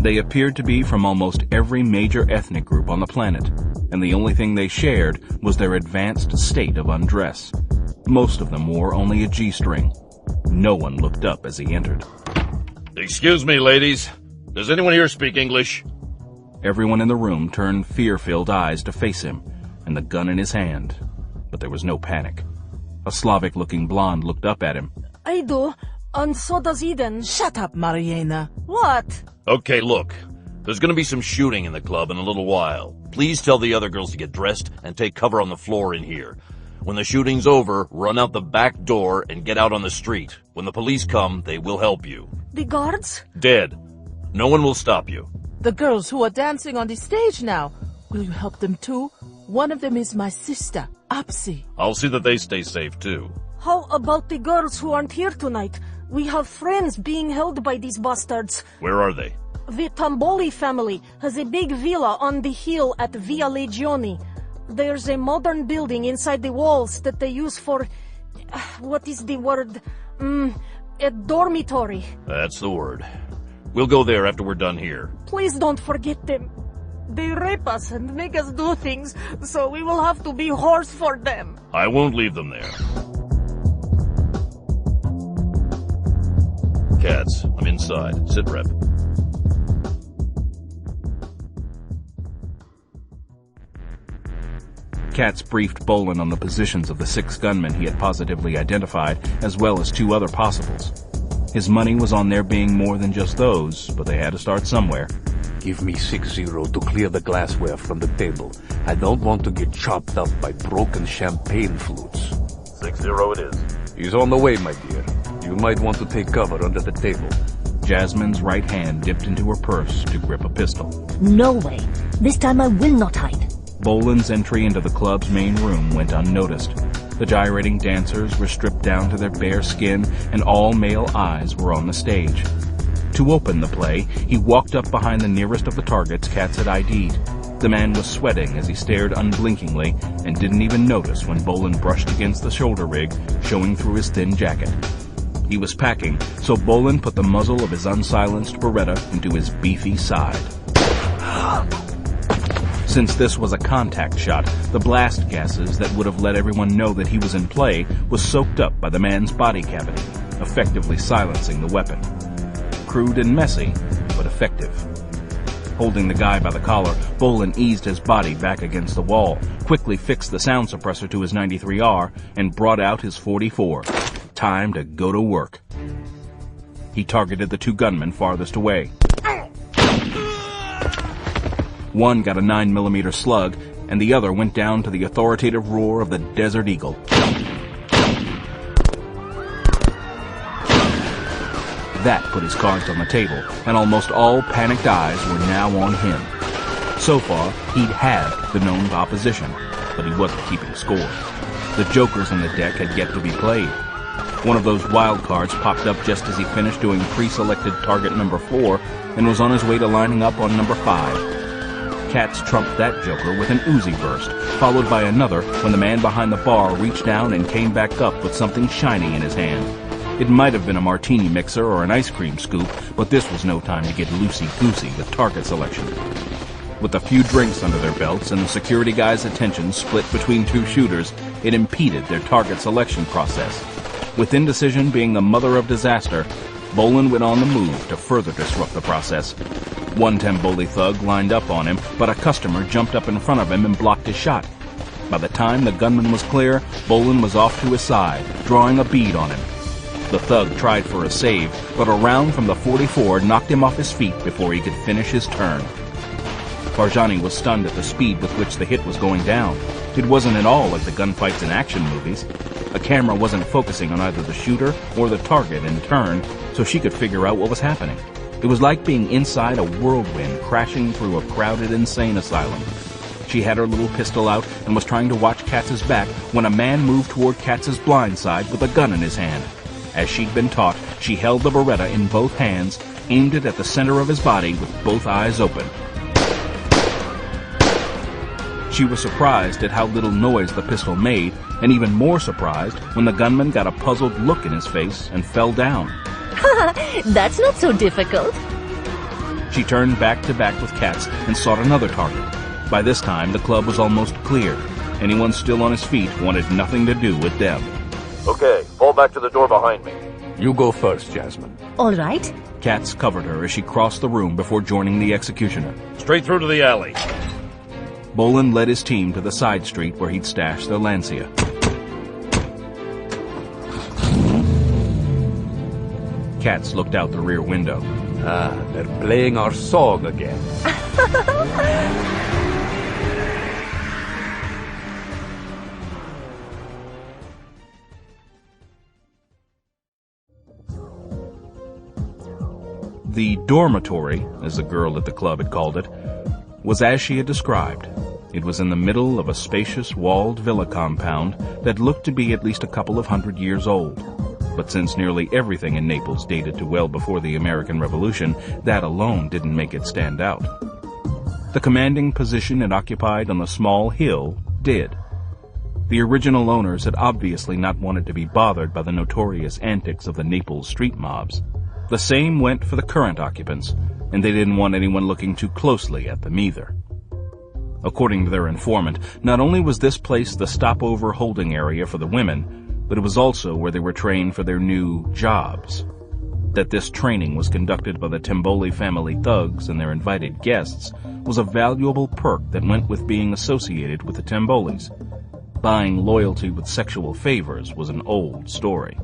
They appeared to be from almost every major ethnic group on the planet, and the only thing they shared was their advanced state of undress. Most of them wore only a G-string. No one looked up as he entered. Excuse me, ladies. Does anyone here speak English? Everyone in the room turned fear-filled eyes to face him, and the gun in his hand. But there was no panic. A Slavic-looking blonde looked up at him. I do, and so does Eden. Shut up, Mariana. What? Okay, look. There's gonna be some shooting in the club in a little while. Please tell the other girls to get dressed and take cover on the floor in here. When the shooting's over, run out the back door and get out on the street. When the police come, they will help you. The guards? Dead. No one will stop you. The girls who are dancing on the stage now. Will you help them too? One of them is my sister, Apsi. I'll see that they stay safe too. How about the girls who aren't here tonight? We have friends being held by these bastards. Where are they? The Tamboli family has a big villa on the hill at Via Legioni. There's a modern building inside the walls that they use for... what is the word? A dormitory. That's the word. We'll go there after we're done here. Please don't forget them. They rape us and make us do things, so we will have to be whores for them. I won't leave them there. Cats, I'm inside. Sit rep. Katz briefed Bolan on the positions of the 6 gunmen he had positively identified, as well as 2 other possibles. His money was on there being more than just those, but they had to start somewhere. Give me 6-0 to clear the glassware from the table. I don't want to get chopped up by broken champagne flutes. 6-0 it is. He's on the way, my dear. You might want to take cover under the table. Jasmine's right hand dipped into her purse to grip a pistol. No way. This time I will not hide. Bolan's entry into the club's main room went unnoticed. The gyrating dancers were stripped down to their bare skin, and all male eyes were on the stage. To open the play, he walked up behind the nearest of the targets Katz had ID'd. The man was sweating as he stared unblinkingly and didn't even notice when Bolan brushed against the shoulder rig, showing through his thin jacket. He was packing, so Bolan put the muzzle of his unsilenced Beretta into his beefy side. Since this was a contact shot, the blast gases that would have let everyone know that he was in play was soaked up by the man's body cavity, effectively silencing the weapon. Crude and messy, but effective. Holding the guy by the collar, Bolan eased his body back against the wall, quickly fixed the sound suppressor to his 93R, and brought out his 44. Time to go to work. He targeted the 2 gunmen farthest away. One got a 9mm slug, and the other went down to the authoritative roar of the Desert Eagle. That put his cards on the table, and almost all panicked eyes were now on him. So far, he'd had the known opposition, but he wasn't keeping score. The jokers on the deck had yet to be played. One of those wild cards popped up just as he finished doing pre-selected target number 4 and was on his way to lining up on number 5. Katz trumped that joker with an Uzi burst, followed by another when the man behind the bar reached down and came back up with something shiny in his hand. It might have been a martini mixer or an ice cream scoop, but this was no time to get loosey-goosey with target selection. With a few drinks under their belts and the security guy's attention split between 2 shooters, it impeded their target selection process. With indecision being the mother of disaster, Bolan went on the move to further disrupt the process. One Tamboli thug lined up on him, but a customer jumped up in front of him and blocked his shot. By the time the gunman was clear, Bolan was off to his side, drawing a bead on him. The thug tried for a save, but a round from the .44 knocked him off his feet before he could finish his turn. Farjani was stunned at the speed with which the hit was going down. It wasn't at all like the gunfights in action movies. A camera wasn't focusing on either the shooter or the target in turn, so she could figure out what was happening. It was like being inside a whirlwind crashing through a crowded insane asylum. She had her little pistol out and was trying to watch Katz's back when a man moved toward Katz's blind side with a gun in his hand. As she'd been taught, she held the Beretta in both hands, aimed it at the center of his body with both eyes open. She was surprised at how little noise the pistol made, and even more surprised when the gunman got a puzzled look in his face and fell down. That's not so difficult. She turned back to back with Katz and sought another target. By this time, the club was almost clear. Anyone still on his feet wanted nothing to do with them. Okay, fall back to the door behind me. You go first, Jasmine. All right. Katz covered her as she crossed the room before joining the executioner. Straight through to the alley. Bolan led his team to the side street where he'd stashed their Lancia. Katz looked out the rear window. Ah, they're playing our song again. The dormitory, as the girl at the club had called it, was as she had described. It was in the middle of a spacious walled villa compound that looked to be at least a couple of 100 years old. But since nearly everything in Naples dated to well before the American Revolution, that alone didn't make it stand out. The commanding position it occupied on the small hill did. The original owners had obviously not wanted to be bothered by the notorious antics of the Naples street mobs. The same went for the current occupants, and they didn't want anyone looking too closely at them either. According to their informant, not only was this place the stopover holding area for the women, but it was also where they were trained for their new jobs. That this training was conducted by the Tamboli family thugs and their invited guests was a valuable perk that went with being associated with the Tambolis. Buying loyalty with sexual favors was an old story.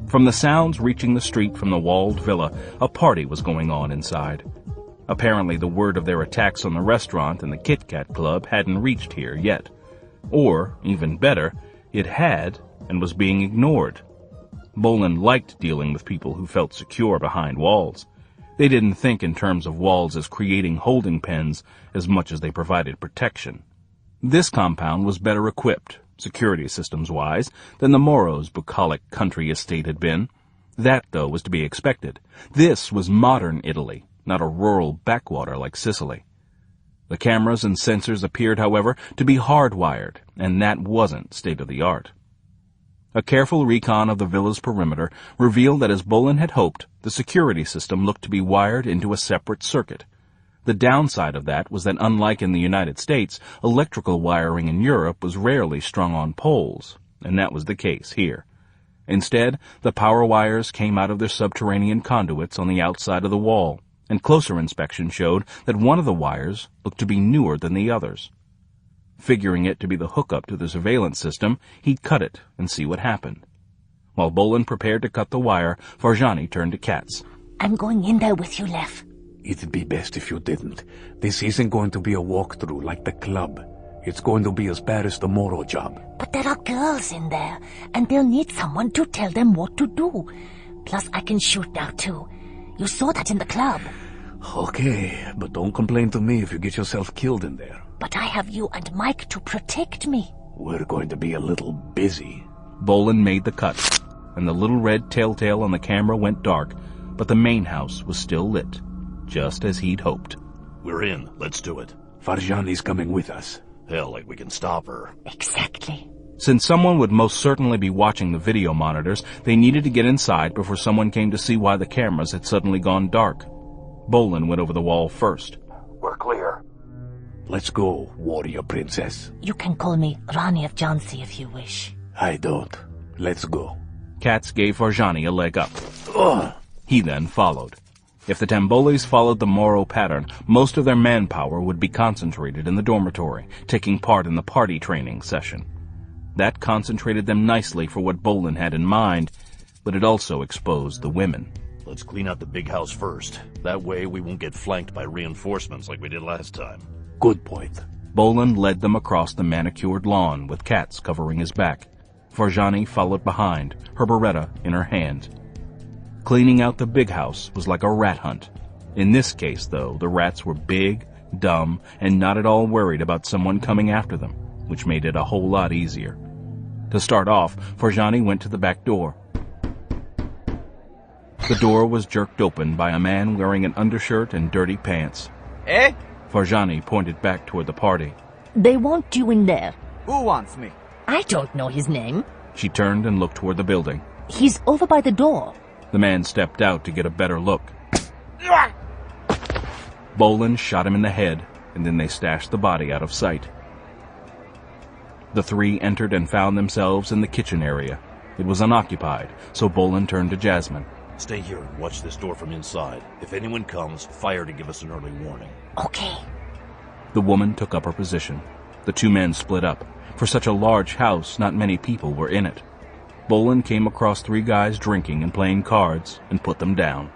From the sounds reaching the street from the walled villa, a party was going on inside. Apparently the word of their attacks on the restaurant and the Kit Kat Club hadn't reached here yet. Or, even better, it had and was being ignored. Bolan liked dealing with people who felt secure behind walls. They didn't think in terms of walls as creating holding pens as much as they provided protection. This compound was better equipped, security systems-wise, than the Moro's bucolic country estate had been. That, though, was to be expected. This was modern Italy, not a rural backwater like Sicily. The cameras and sensors appeared, however, to be hardwired, and that wasn't state-of-the-art. A careful recon of the villa's perimeter revealed that, as Bolan had hoped, the security system looked to be wired into a separate circuit. The downside of that was that, unlike in the United States, electrical wiring in Europe was rarely strung on poles, and that was the case here. Instead, the power wires came out of their subterranean conduits on the outside of the wall, and closer inspection showed that one of the wires looked to be newer than the others. Figuring it to be the hookup to the surveillance system, he'd cut it and see what happened. While Bolan prepared to cut the wire, Farjani turned to Katz. I'm going in there with you, Lev. It'd be best if you didn't. This isn't going to be a walkthrough like the club. It's going to be as bad as the Moro job. But there are girls in there, and they'll need someone to tell them what to do. Plus, I can shoot now, too. You saw that in the club. Okay, but don't complain to me if you get yourself killed in there. But I have you and Mike to protect me. We're going to be a little busy. Bolan made the cut, and the little red telltale on the camera went dark, but the main house was still lit, just as he'd hoped. We're in. Let's do it. Farjani's coming with us. Hell, like we can stop her. Exactly. Since someone would most certainly be watching the video monitors, they needed to get inside before someone came to see why the cameras had suddenly gone dark. Bolan went over the wall first. We're clear. Let's go, warrior princess. You can call me Rani of Jhansi if you wish. I don't. Let's go. Katz gave Farjani a leg up. He then followed. If the Tamboles followed the Moro pattern, most of their manpower would be concentrated in the dormitory, taking part in the party training session. That concentrated them nicely for what Bolan had in mind, but it also exposed the women. Let's clean out the big house first. That way we won't get flanked by reinforcements like we did last time. Good point. Bolan led them across the manicured lawn with Cats covering his back. Farjani followed behind, her beretta in her hand. Cleaning out the big house was like a rat hunt. In this case, though, the rats were big, dumb, and not at all worried about someone coming after them, which made it a whole lot easier. To start off, Farjani went to the back door. The door was jerked open by a man wearing an undershirt and dirty pants. Eh? Farjani pointed back toward the party. They want you in there. Who wants me? I don't know his name. She turned and looked toward the building. He's over by the door. The man stepped out to get a better look. Bolan shot him in the head, and then they stashed the body out of sight. The three entered and found themselves in the kitchen area. It was unoccupied, so Bolan turned to Jasmine. Stay here and watch this door from inside. If anyone comes, fire to give us an early warning. Okay. The woman took up her position. The two men split up. For such a large house, not many people were in it. Bolan came across three guys drinking and playing cards and put them down.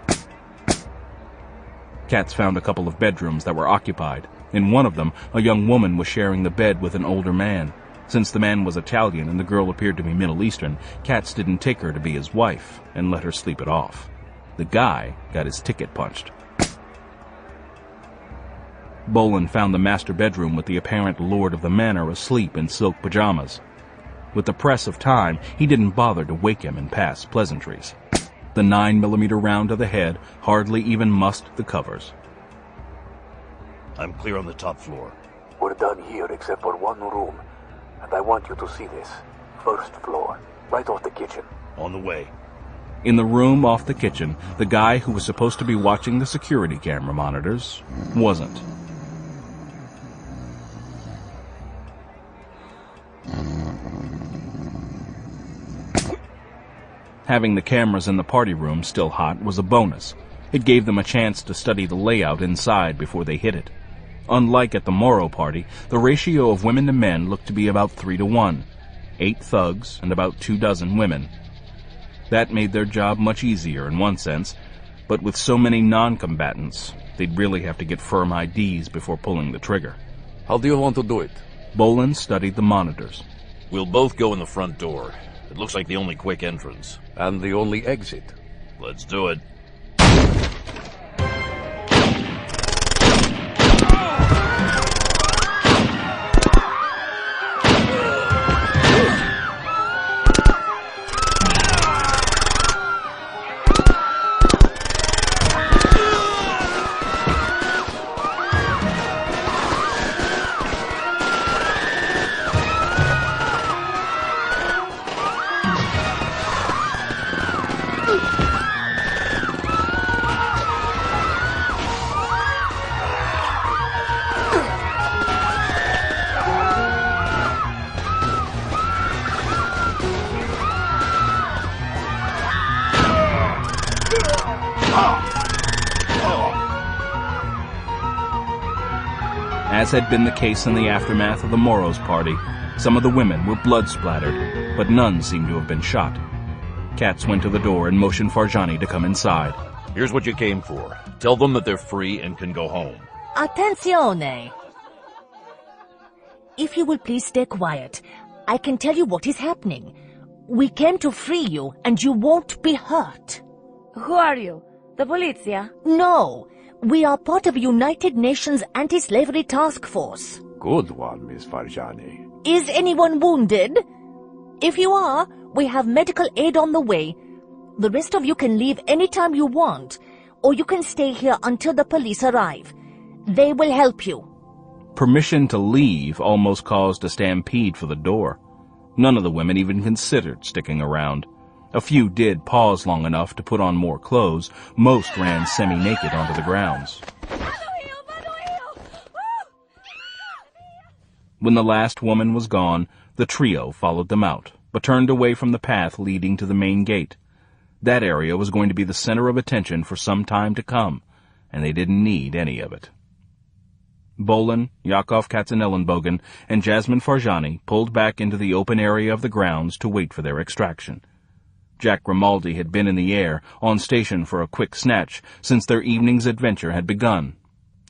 Cats found a couple of bedrooms that were occupied. In one of them, a young woman was sharing the bed with an older man. Since the man was Italian and the girl appeared to be Middle Eastern, Cats didn't take her to be his wife and let her sleep it off. The guy got his ticket punched. Bolan found the master bedroom with the apparent lord of the manor asleep in silk pajamas. With the press of time, he didn't bother to wake him and pass pleasantries. The 9mm round to the head hardly even mussed the covers. I'm clear on the top floor. We're done here except for one room, and I want you to see this. First floor, right off the kitchen. On the way. In the room off the kitchen, the guy who was supposed to be watching the security camera monitors wasn't. Having the cameras in the party room still hot was a bonus. It gave them a chance to study the layout inside before they hit it. Unlike at the Moro party, the ratio of women to men looked to be about 3-to-1, 8 thugs and about 24 women. That made their job much easier in one sense, but with so many non-combatants, they'd really have to get firm IDs before pulling the trigger. How do you want to do it? Bolan studied the monitors. We'll both go in the front door. It looks like the only quick entrance. And the only exit. Let's do it. As had been the case in the aftermath of the Moro's party, some of the women were blood-splattered, but none seemed to have been shot. Cats went to the door and motioned Farjani to come inside. Here's what you came for. Tell them that they're free and can go home. Attenzione! If you will please stay quiet, I can tell you what is happening. We came to free you, and you won't be hurt. Who are you? The Polizia? No. We are part of United Nations Anti-Slavery Task Force. Good one, Miss Farjani. Is anyone wounded? If you are, we have medical aid on the way. The rest of you can leave anytime you want, or you can stay here until the police arrive. They will help you. Permission to leave almost caused a stampede for the door. None of the women even considered sticking around. A few did pause long enough to put on more clothes. Most ran semi-naked onto the grounds. When the last woman was gone, the trio followed them out, but turned away from the path leading to the main gate. That area was going to be the center of attention for some time to come, and they didn't need any of it. Bolan, Yakov Katzenellenbogen, and Jasmine Farjani pulled back into the open area of the grounds to wait for their extraction. Jack Grimaldi had been in the air, on station for a quick snatch, since their evening's adventure had begun.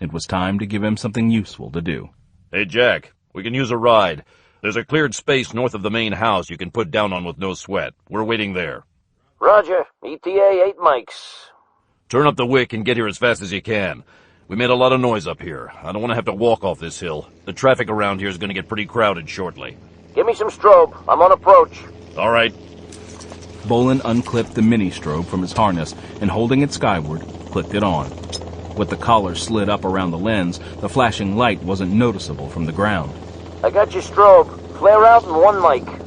It was time to give him something useful to do. Hey, Jack, we can use a ride. There's a cleared space north of the main house you can put down on with no sweat. We're waiting there. Roger. ETA 8 mics. Turn up the wick and get here as fast as you can. We made a lot of noise up here. I don't want to have to walk off this hill. The traffic around here is going to get pretty crowded shortly. Give me some strobe. I'm on approach. All right. Bolan unclipped the mini-strobe from his harness and, holding it skyward, clicked it on. With the collar slid up around the lens, the flashing light wasn't noticeable from the ground. I got your strobe. Flare out in 1 mic.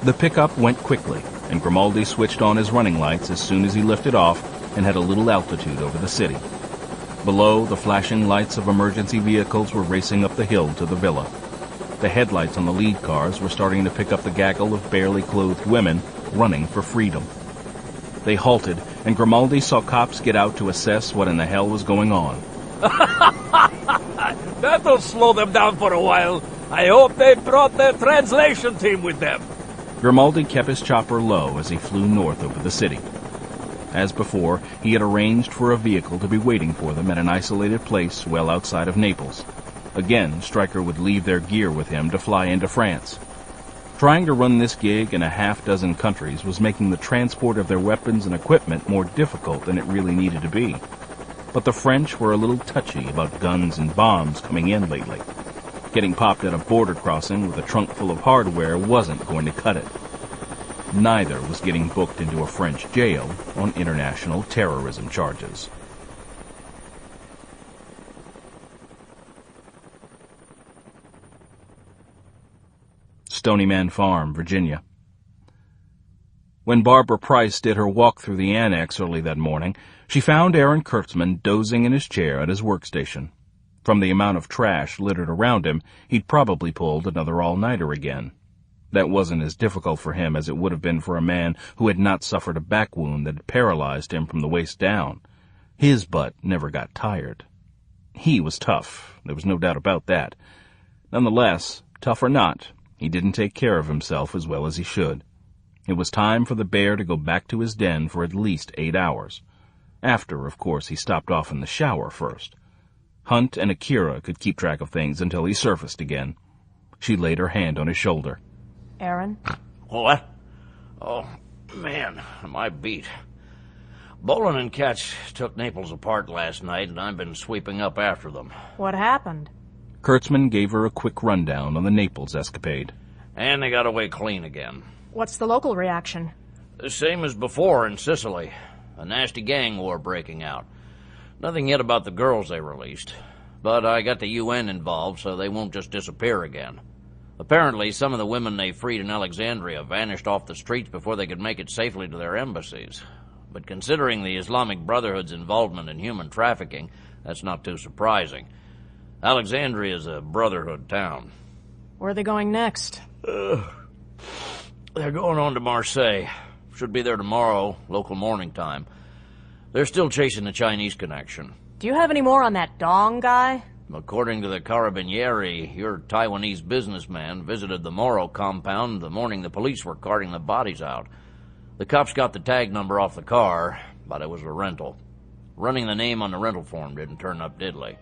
The pickup went quickly, and Grimaldi switched on his running lights as soon as he lifted off and had a little altitude over the city. Below, the flashing lights of emergency vehicles were racing up the hill to the villa. The headlights on the lead cars were starting to pick up the gaggle of barely clothed women running for freedom. They halted, and Grimaldi saw cops get out to assess what in the hell was going on. That'll slow them down for a while. I hope they brought their translation team with them. Grimaldi kept his chopper low as he flew north over the city. As before, he had arranged for a vehicle to be waiting for them at an isolated place well outside of Naples. Again, Stryker would leave their gear with him to fly into France. Trying to run this gig in a half-dozen countries was making the transport of their weapons and equipment more difficult than it really needed to be. But the French were a little touchy about guns and bombs coming in lately. Getting popped at a border crossing with a trunk full of hardware wasn't going to cut it. Neither was getting booked into a French jail on international terrorism charges. Stonyman Farm, Virginia. When Barbara Price did her walk through the annex early that morning, she found Aaron Kurtzman dozing in his chair at his workstation. From the amount of trash littered around him, he'd probably pulled another all-nighter again. That wasn't as difficult for him as it would have been for a man who had not suffered a back wound that had paralyzed him from the waist down. His butt never got tired. He was tough, there was no doubt about that. Nonetheless, tough or not, he didn't take care of himself as well as he should. It was time for the bear to go back to his den for at least 8 hours. After, of course, he stopped off in the shower first. Hunt and Akira could keep track of things until he surfaced again. She laid her hand on his shoulder. Aaron? What? Oh, man, am I beat. Bolan and Katz took Naples apart last night, and I've been sweeping up after them. What happened? Kurtzman gave her a quick rundown on the Naples escapade. And they got away clean again. What's the local reaction? The same as before in Sicily. A nasty gang war breaking out. Nothing yet about the girls they released. But I got the UN involved, so they won't just disappear again. Apparently, some of the women they freed in Alexandria vanished off the streets before they could make it safely to their embassies. But considering the Islamic Brotherhood's involvement in human trafficking, that's not too surprising. Alexandria is a Brotherhood town. Where are they going next? They're going on to Marseille. Should be there tomorrow, local morning time. They're still chasing the Chinese connection. Do you have any more on that Dong guy? According to the Carabinieri, your Taiwanese businessman visited the Moro compound the morning the police were carting the bodies out. The cops got the tag number off the car, but it was a rental. Running the name on the rental form didn't turn up diddly.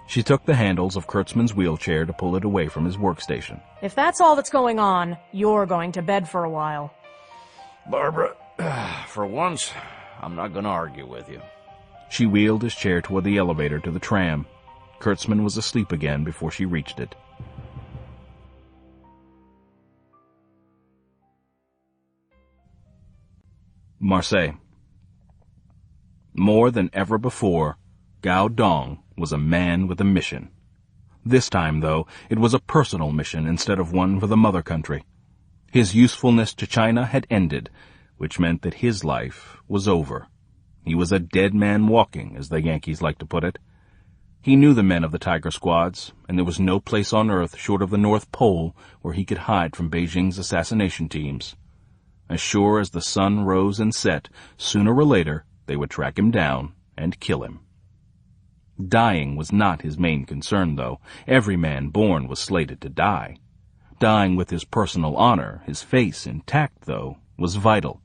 She took the handles of Kurtzman's wheelchair to pull it away from his workstation. If that's all that's going on, you're going to bed for a while. Barbara, for once, I'm not going to argue with you. She wheeled his chair toward the elevator to the tram. Kurtzman was asleep again before she reached it. Marseille. More than ever before, Gao Dong was a man with a mission. This time, though, it was a personal mission instead of one for the mother country. His usefulness to China had ended. which meant that his life was over. He was a dead man walking, as the Yankees like to put it. He knew the men of the Tiger Squads, and there was no place on Earth short of the North Pole where he could hide from Beijing's assassination teams. As sure as the sun rose and set, sooner or later they would track him down and kill him. Dying was not his main concern, though. Every man born was slated to die. Dying with his personal honor, his face intact, though, was vital.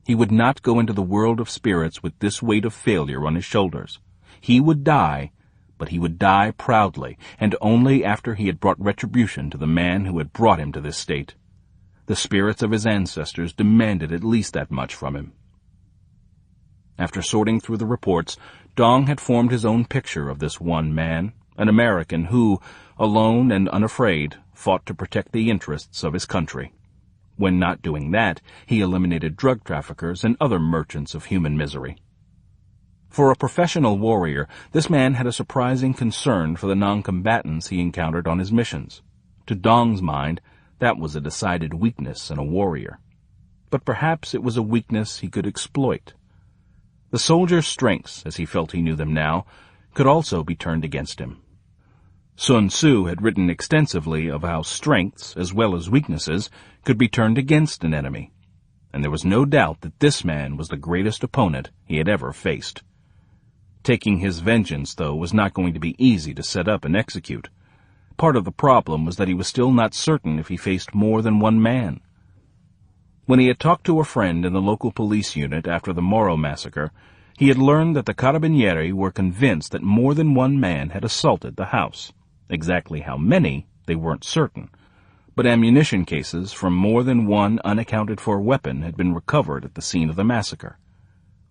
He would not go into the world of spirits with this weight of failure on his shoulders. He would die, but he would die proudly, and only after he had brought retribution to the man who had brought him to this state. The spirits of his ancestors demanded at least that much from him. After sorting through the reports, Dong had formed his own picture of this one man, an American who, alone and unafraid, fought to protect the interests of his country. When not doing that, he eliminated drug traffickers and other merchants of human misery. For a professional warrior, this man had a surprising concern for the non-combatants he encountered on his missions. To Dong's mind, that was a decided weakness in a warrior. But perhaps it was a weakness he could exploit. The soldier's strengths, as he felt he knew them now, could also be turned against him. Sun Tzu had written extensively of how strengths, as well as weaknesses, could be turned against an enemy, and there was no doubt that this man was the greatest opponent he had ever faced. Taking his vengeance, though, was not going to be easy to set up and execute. Part of the problem was that he was still not certain if he faced more than one man. When he had talked to a friend in the local police unit after the Moro massacre, he had learned that the Carabinieri were convinced that more than one man had assaulted the house. Exactly how many, they weren't certain, but ammunition cases from more than one unaccounted-for weapon had been recovered at the scene of the massacre.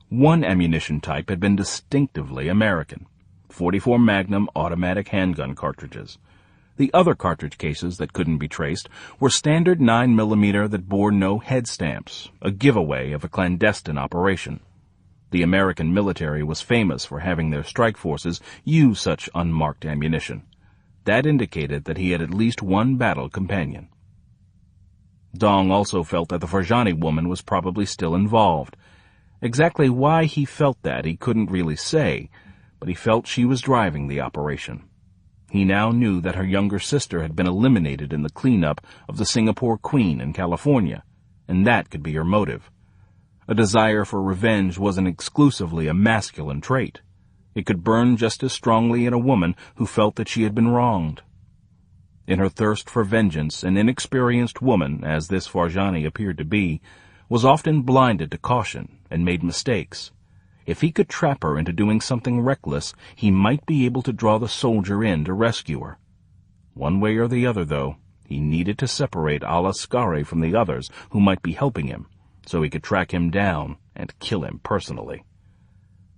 One ammunition type had been distinctively American, 44 Magnum automatic handgun cartridges. The other cartridge cases that couldn't be traced were standard 9mm that bore no head stamps, a giveaway of a clandestine operation. The American military was famous for having their strike forces use such unmarked ammunition. That indicated that he had at least one battle companion. Dong also felt that the Farjani woman was probably still involved. Exactly why he felt that he couldn't really say, but he felt she was driving the operation. He now knew that her younger sister had been eliminated in the cleanup of the Singapore Queen in California, and that could be her motive. A desire for revenge wasn't exclusively a masculine trait. It could burn just as strongly in a woman who felt that she had been wronged. In her thirst for vengeance, an inexperienced woman, as this Farjani appeared to be, was often blinded to caution and made mistakes. If he could trap her into doing something reckless, he might be able to draw the soldier in to rescue her. One way or the other, though, he needed to separate Alexandria from the others who might be helping him, so he could track him down and kill him personally.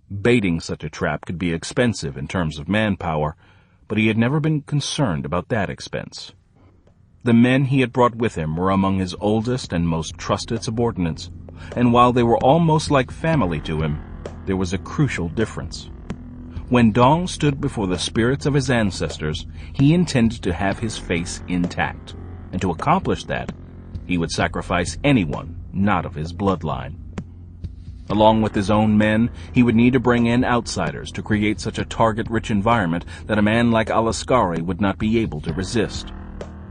Baiting such a trap could be expensive in terms of manpower, but he had never been concerned about that expense. The men he had brought with him were among his oldest and most trusted subordinates, and while they were almost like family to him, there was a crucial difference. When Dong stood before the spirits of his ancestors, he intended to have his face intact, and to accomplish that, he would sacrifice anyone not of his bloodline. Along with his own men, he would need to bring in outsiders to create such a target-rich environment that a man like Alexandria would not be able to resist.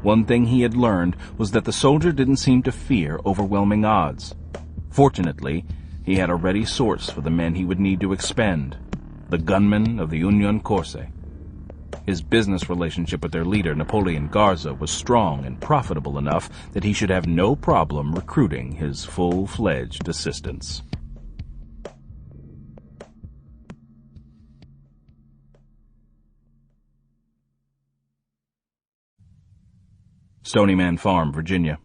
One thing he had learned was that the soldier didn't seem to fear overwhelming odds. Fortunately, he had a ready source for the men he would need to expend, the gunmen of the Union Corse. His business relationship with their leader, Napoleon Garza, was strong and profitable enough that he should have no problem recruiting his full-fledged assistants. Stonyman Farm, Virginia.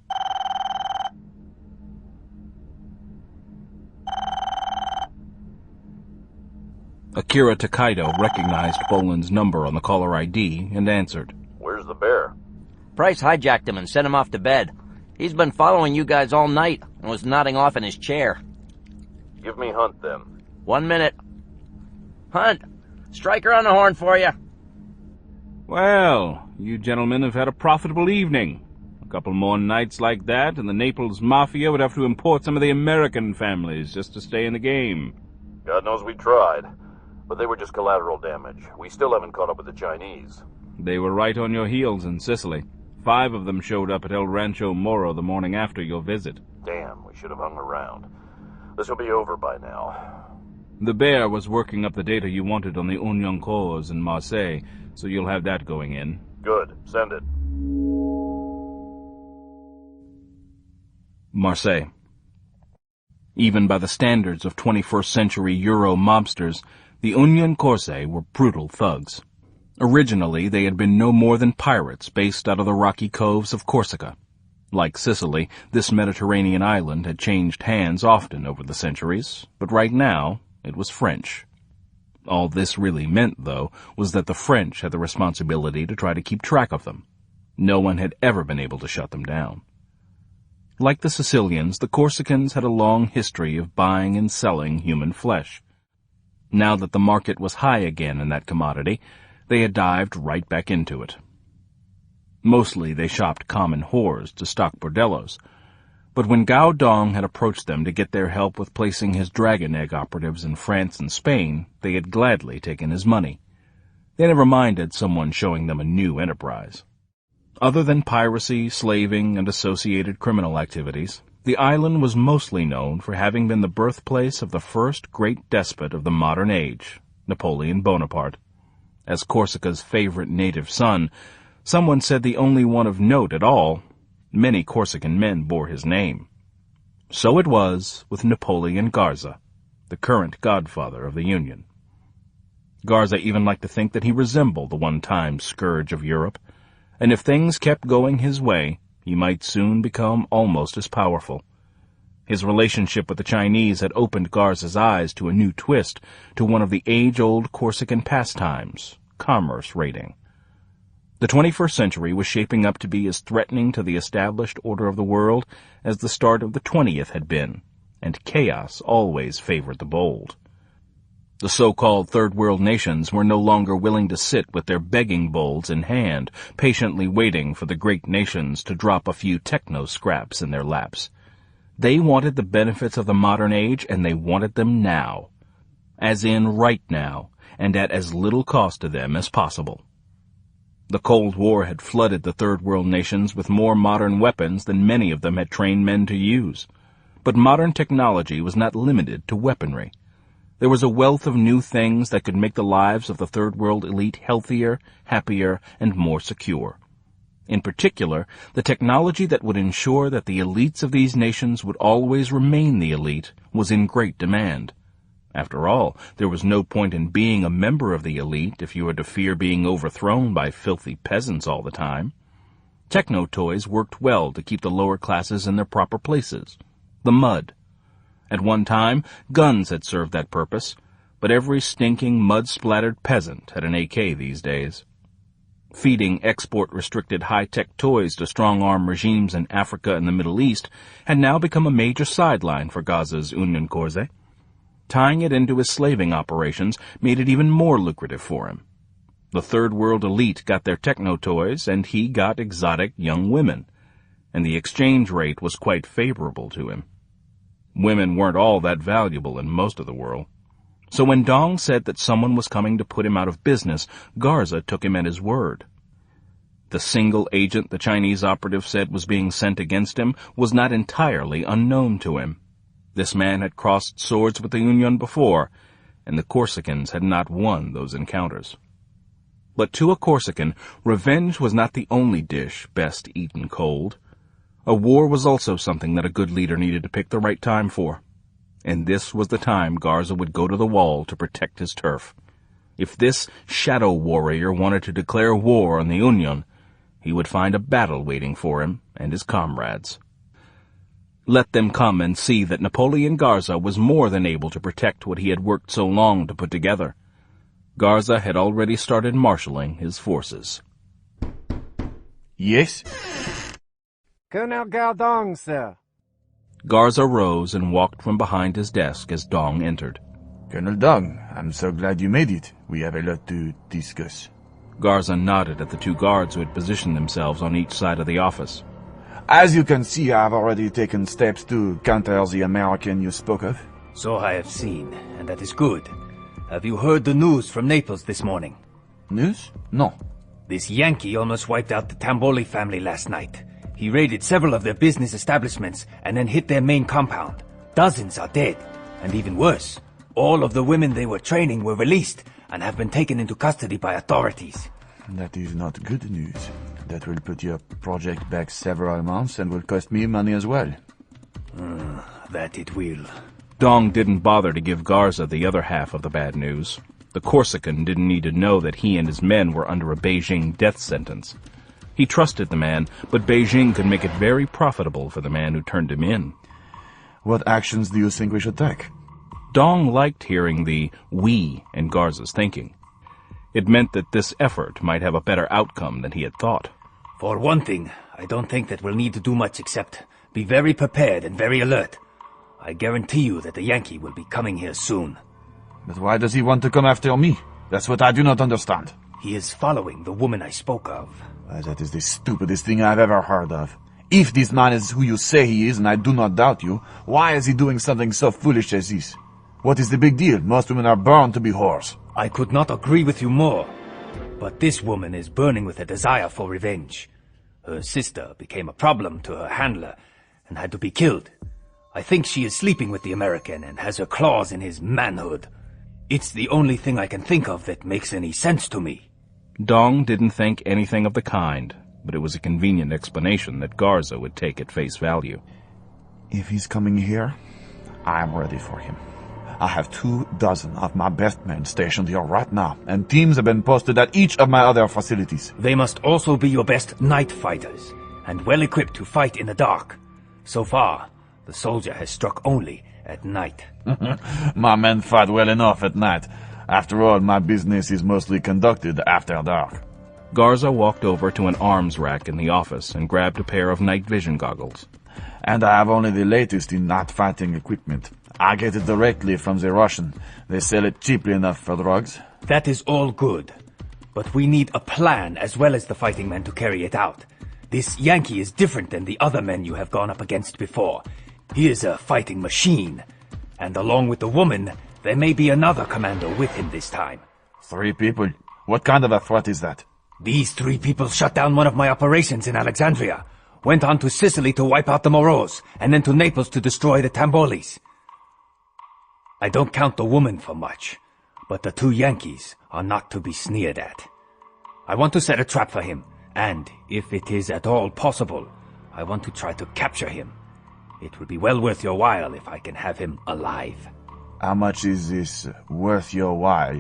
Akira Takaido recognized Bolan's number on the caller ID and answered. Where's the bear? Price hijacked him and sent him off to bed. He's been following you guys all night and was nodding off in his chair. Give me Hunt, then. 1 minute. Hunt, Striker on the horn for you. Well, you gentlemen have had a profitable evening. Couple more nights like that, and the Naples Mafia would have to import some of the American families just to stay in the game. God knows we tried, but they were just collateral damage. We still haven't caught up with the Chinese. They were right on your heels in Sicily. 5 of them showed up at El Rancho Moro the morning after your visit. Damn, we should have hung around. This will be over by now. The Bear was working up the data you wanted on the Union Corps in Marseille, so you'll have that going in. Good. Send it. Marseille. Even by the standards of 21st century Euro mobsters, the Union Corps were brutal thugs. Originally, they had been no more than pirates based out of the rocky coves of Corsica. Like Sicily, this Mediterranean island had changed hands often over the centuries, but right now, it was French. All this really meant, though, was that the French had the responsibility to try to keep track of them. No one had ever been able to shut them down. Like the Sicilians, the Corsicans had a long history of buying and selling human flesh. Now that the market was high again in that commodity, they had dived right back into it. Mostly they shopped common whores to stock bordellos, but when Gao Dong had approached them to get their help with placing his dragon egg operatives in France and Spain, they had gladly taken his money. They never minded someone showing them a new enterprise. Other than piracy, slaving, and associated criminal activities, the island was mostly known for having been the birthplace of the first great despot of the modern age, Napoleon Bonaparte. As Corsica's favorite native son, someone said the only one of note at all, many Corsican men bore his name. So it was with Napoleon Garza, the current godfather of the Union. Garza even liked to think that he resembled the one-time scourge of Europe, and if things kept going his way, he might soon become almost as powerful. His relationship with the Chinese had opened Garza's eyes to a new twist to one of the age-old Corsican pastimes, commerce raiding. The 21st century was shaping up to be as threatening to the established order of the world as the start of the 20th had been, and chaos always favored the bold. The so-called Third World nations were no longer willing to sit with their begging bowls in hand, patiently waiting for the great nations to drop a few techno-scraps in their laps. They wanted the benefits of the modern age, and they wanted them now. As in right now, and at as little cost to them as possible. The Cold War had flooded the Third World nations with more modern weapons than many of them had trained men to use. But modern technology was not limited to weaponry. There was a wealth of new things that could make the lives of the Third World elite healthier, happier, and more secure. In particular, the technology that would ensure that the elites of these nations would always remain the elite was in great demand. After all, there was no point in being a member of the elite if you had to fear being overthrown by filthy peasants all the time. Techno-toys worked well to keep the lower classes in their proper places. The mud. At one time, guns had served that purpose, but every stinking, mud-splattered peasant had an AK these days. Feeding export-restricted high-tech toys to strong-arm regimes in Africa and the Middle East had now become a major sideline for Gaza's Union Corps. Tying it into his slaving operations made it even more lucrative for him. The Third World elite got their techno-toys, and he got exotic young women, and the exchange rate was quite favorable to him. Women weren't all that valuable in most of the world. So when Dong said that someone was coming to put him out of business, Garza took him at his word. The single agent the Chinese operative said was being sent against him was not entirely unknown to him. This man had crossed swords with the Union before, and the Corsicans had not won those encounters. But to a Corsican, revenge was not the only dish best eaten cold. A war was also something that a good leader needed to pick the right time for. And this was the time Garza would go to the wall to protect his turf. If this shadow warrior wanted to declare war on the Union, he would find a battle waiting for him and his comrades. Let them come and see that Napoleon Garza was more than able to protect what he had worked so long to put together. Garza had already started marshalling his forces. Yes? Colonel Gao Dong, sir. Garza rose and walked from behind his desk as Dong entered. Colonel Dong, I'm so glad you made it. We have a lot to discuss. Garza nodded at the two guards who had positioned themselves on each side of the office. As you can see, I have already taken steps to counter the American you spoke of. So I have seen, and that is good. Have you heard the news from Naples this morning? News? No. This Yankee almost wiped out the Tamboli family last night. He raided several of their business establishments and then hit their main compound. Dozens are dead, and even worse, all of the women they were training were released and have been taken into custody by authorities. That is not good news. That will put your project back several months and will cost me money as well. That it will. Dong didn't bother to give Garza the other half of the bad news. The Corsican didn't need to know that he and his men were under a Beijing death sentence. He trusted the man, but Beijing could make it very profitable for the man who turned him in. What actions do you think we should take? Dong liked hearing the "we" in Garza's thinking. It meant that this effort might have a better outcome than he had thought. For one thing, I don't think that we'll need to do much except be very prepared and very alert. I guarantee you that the Yankee will be coming here soon. But why does he want to come after me? That's what I do not understand. He is following the woman I spoke of. That is the stupidest thing I've ever heard of. If this man is who you say he is, and I do not doubt you, why is he doing something so foolish as this? What is the big deal? Most women are born to be whores. I could not agree with you more. But this woman is burning with a desire for revenge. Her sister became a problem to her handler and had to be killed. I think she is sleeping with the American and has her claws in his manhood. It's the only thing I can think of that makes any sense to me. Dong didn't think anything of the kind, but it was a convenient explanation that Garza would take at face value. If he's coming here, I am ready for him. I have 24 of my best men stationed here right now, and teams have been posted at each of my other facilities. They must also be your best night fighters, and well equipped to fight in the dark. So far, the soldier has struck only at night. My men fight well enough at night. After all, my business is mostly conducted after dark. Garza walked over to an arms rack in the office and grabbed a pair of night vision goggles. And I have only the latest in night fighting equipment. I get it directly from the Russian. They sell it cheaply enough for drugs. That is all good. But we need a plan as well as the fighting men to carry it out. This Yankee is different than the other men you have gone up against before. He is a fighting machine. And along with the woman, there may be another commando with him this time. 3 people? What kind of a threat is that? These 3 people shut down one of my operations in Alexandria, went on to Sicily to wipe out the Moros, and then to Naples to destroy the Tambolis. I don't count the woman for much, but the 2 Yankees are not to be sneered at. I want to set a trap for him, and, if it is at all possible, I want to try to capture him. It would be well worth your while if I can have him alive. How much is this worth your while?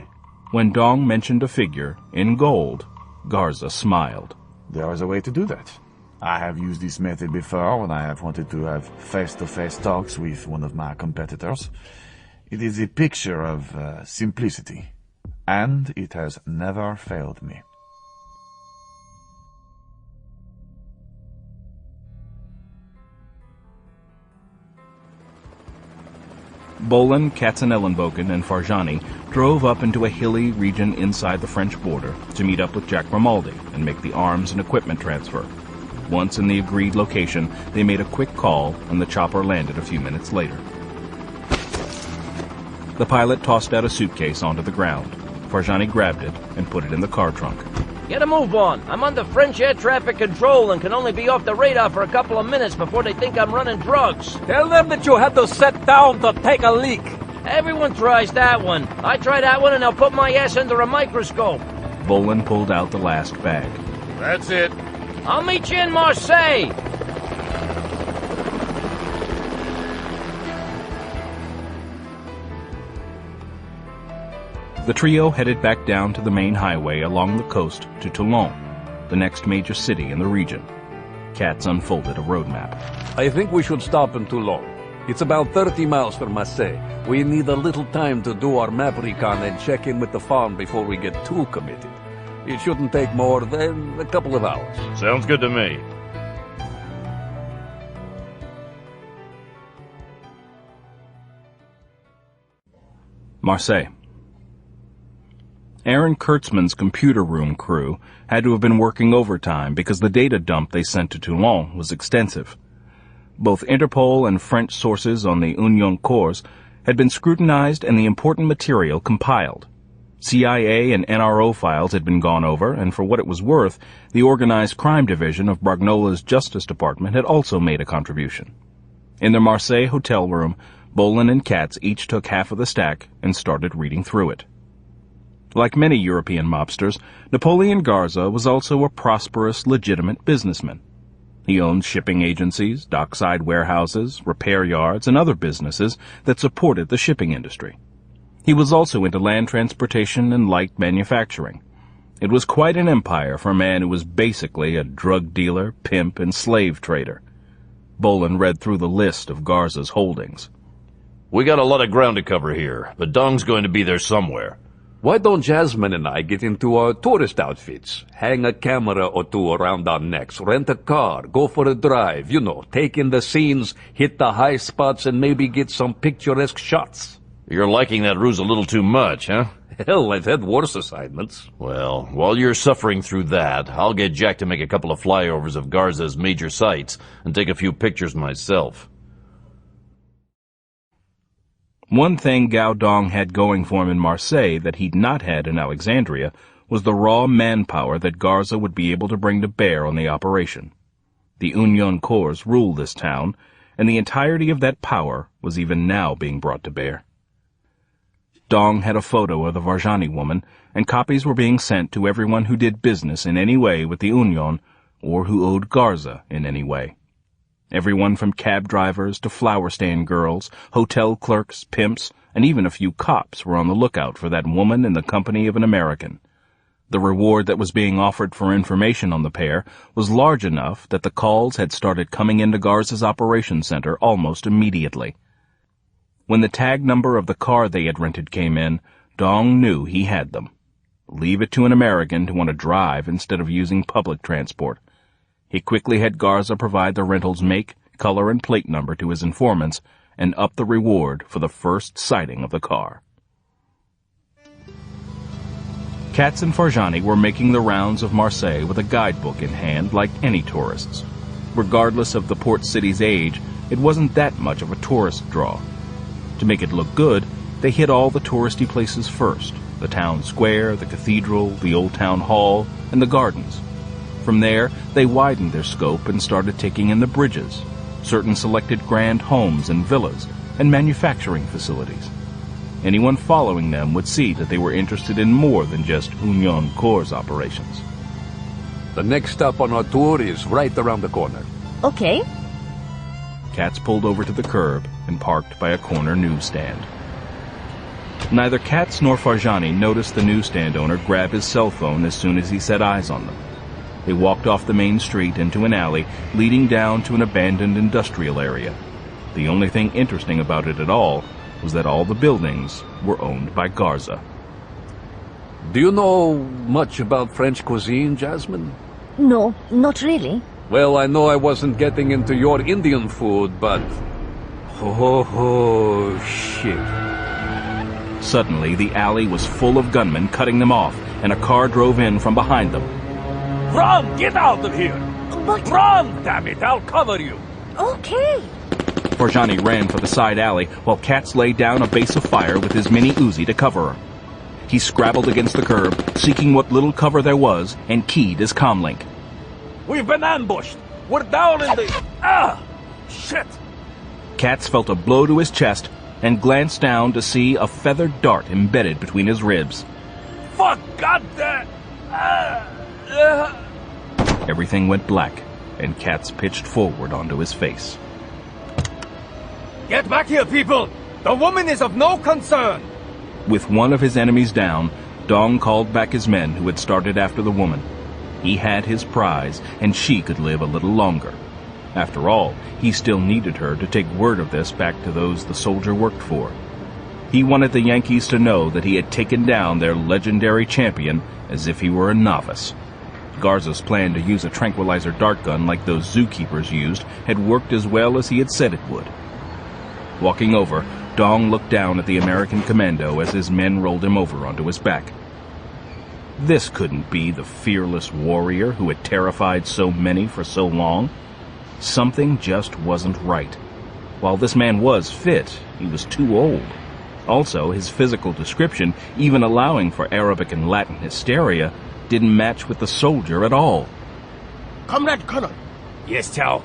When Dong mentioned a figure, in gold, Garza smiled. There is a way to do that. I have used this method before when I have wanted to have face-to-face talks with one of my competitors. It is a picture of simplicity, and it has never failed me. Bolan, Katzenellenbogen, and Farjani drove up into a hilly region inside the French border to meet up with Jack Grimaldi and make the arms and equipment transfer. Once in the agreed location, they made a quick call, and the chopper landed a few minutes later. The pilot tossed out a suitcase onto the ground. Farjani grabbed it and put it in the car trunk. Get a move on. I'm under French air traffic control and can only be off the radar for a couple of minutes before they think I'm running drugs. Tell them that you had to sit down to take a leak. Everyone tries that one. I try that one and they'll put my ass under a microscope. Bolan pulled out the last bag. That's it. I'll meet you in Marseille. The trio headed back down to the main highway along the coast to Toulon, the next major city in the region. Katz unfolded a road map. I think we should stop in Toulon. It's about 30 miles from Marseille. We need a little time to do our map recon and check in with the farm before we get too committed. It shouldn't take more than a couple of hours. Sounds good to me. Marseille. Aaron Kurtzman's computer room crew had to have been working overtime because the data dump they sent to Toulon was extensive. Both Interpol and French sources on the Union Corps had been scrutinized and the important material compiled. CIA and NRO files had been gone over, and for what it was worth, the Organized Crime Division of Bragnola's Justice Department had also made a contribution. In their Marseille hotel room, Bolan and Katz each took half of the stack and started reading through it. Like many European mobsters, Napoleon Garza was also a prosperous, legitimate businessman. He owned shipping agencies, dockside warehouses, repair yards, and other businesses that supported the shipping industry. He was also into land transportation and light manufacturing. It was quite an empire for a man who was basically a drug dealer, pimp, and slave trader. Bolan read through the list of Garza's holdings. We got a lot of ground to cover here, but Dong's going to be there somewhere. Why don't Jasmine and I get into our tourist outfits? Hang a camera or two around our necks, rent a car, go for a drive, take in the scenes, hit the high spots, and maybe get some picturesque shots. You're liking that ruse a little too much, huh? Hell, I've had worse assignments. Well, while you're suffering through that, I'll get Jack to make a couple of flyovers of Garza's major sites and take a few pictures myself. One thing Gao Dong had going for him in Marseille that he'd not had in Alexandria was the raw manpower that Garza would be able to bring to bear on the operation. The Union Corps ruled this town, and the entirety of that power was even now being brought to bear. Dong had a photo of the Varjani woman, and copies were being sent to everyone who did business in any way with the Union, or who owed Garza in any way. Everyone from cab drivers to flower stand girls, hotel clerks, pimps, and even a few cops were on the lookout for that woman in the company of an American. The reward that was being offered for information on the pair was large enough that the calls had started coming into Garza's operations center almost immediately. When the tag number of the car they had rented came in, Dong knew he had them. Leave it to an American to want to drive instead of using public transport. He quickly had Garza provide the rental's make, color, and plate number to his informants and up the reward for the first sighting of the car. Katz and Farjani were making the rounds of Marseille with a guidebook in hand like any tourists. Regardless of the port city's age, it wasn't that much of a tourist draw. To make it look good, they hit all the touristy places first, the town square, the cathedral, the old town hall, and the gardens. From there, they widened their scope and started taking in the bridges, certain selected grand homes and villas, and manufacturing facilities. Anyone following them would see that they were interested in more than just Union Corps operations. The next stop on our tour is right around the corner. Okay. Katz pulled over to the curb and parked by a corner newsstand. Neither Katz nor Farjani noticed the newsstand owner grab his cell phone as soon as he set eyes on them. They walked off the main street into an alley leading down to an abandoned industrial area. The only thing interesting about it at all was that all the buildings were owned by Garza. Do you know much about French cuisine, Jasmine? No, not really. Well, I know I wasn't getting into your Indian food, but... Oh, shit. Suddenly, the alley was full of gunmen cutting them off, and a car drove in from behind them. Run! Get out of here! But... Run, damn it! I'll cover you! Okay. Farjani ran for the side alley, while Katz laid down a base of fire with his mini Uzi to cover her. He scrabbled against the curb, seeking what little cover there was, and keyed his comlink. We've been ambushed! We're down in the... Ah! Shit! Katz felt a blow to his chest and glanced down to see a feathered dart embedded between his ribs. Fuck! Goddamn! Everything went black, and Katz pitched forward onto his face. Get back here, people! The woman is of no concern! With one of his enemies down, Dong called back his men who had started after the woman. He had his prize, and she could live a little longer. After all, he still needed her to take word of this back to those the soldier worked for. He wanted the Yankees to know that he had taken down their legendary champion as if he were a novice. Garza's plan to use a tranquilizer dart gun like those zookeepers used had worked as well as he had said it would. Walking over, Dong looked down at the American commando as his men rolled him over onto his back. This couldn't be the fearless warrior who had terrified so many for so long. Something just wasn't right. While this man was fit, he was too old. Also, his physical description, even allowing for Arabic and Latin hysteria, didn't match with the soldier at all. Comrade Colonel. Yes, Chow?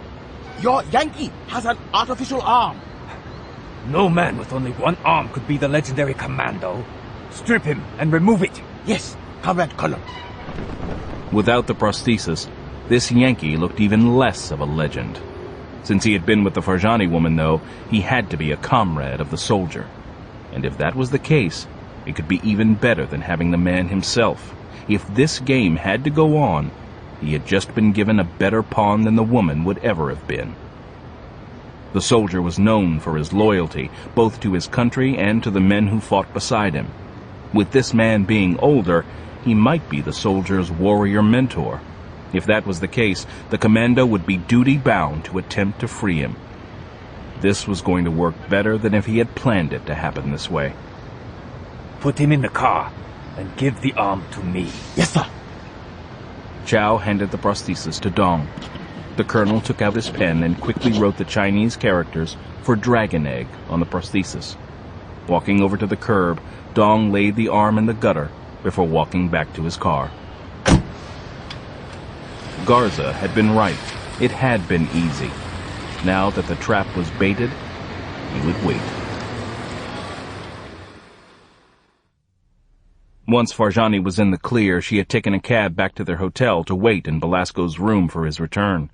Your Yankee has an artificial arm. No man with only one arm could be the legendary commando. Strip him and remove it. Yes, Comrade Colonel. Without the prosthesis, this Yankee looked even less of a legend. Since he had been with the Farjani woman, though, he had to be a comrade of the soldier. And if that was the case, it could be even better than having the man himself. If this game had to go on, he had just been given a better pawn than the woman would ever have been. The soldier was known for his loyalty, both to his country and to the men who fought beside him. With this man being older, he might be the soldier's warrior mentor. If that was the case, the commando would be duty-bound to attempt to free him. This was going to work better than if he had planned it to happen this way. Put him in the car and give the arm to me. Yes, sir. Chow handed the prosthesis to Dong. The colonel took out his pen and quickly wrote the Chinese characters for Dragon Egg on the prosthesis. Walking over to the curb, Dong laid the arm in the gutter before walking back to his car. Garza had been right. It had been easy. Now that the trap was baited, he would wait. Once Farjani was in the clear, she had taken a cab back to their hotel to wait in Belasco's room for his return.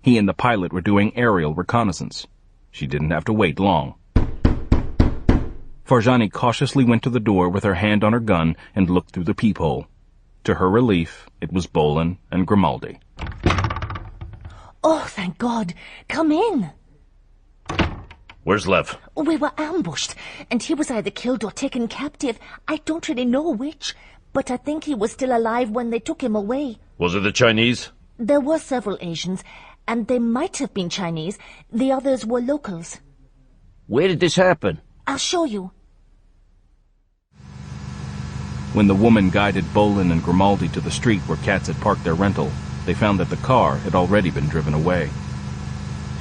He and the pilot were doing aerial reconnaissance. She didn't have to wait long. Farjani cautiously went to the door with her hand on her gun and looked through the peephole. To her relief, it was Bolan and Grimaldi. Oh, thank God. Come in. Where's Lev? We were ambushed, and he was either killed or taken captive. I don't really know which, but I think he was still alive when they took him away. Was it the Chinese? There were several Asians, and they might have been Chinese. The others were locals. Where did this happen? I'll show you. When the woman guided Bolan and Grimaldi to the street where Katz had parked their rental, they found that the car had already been driven away.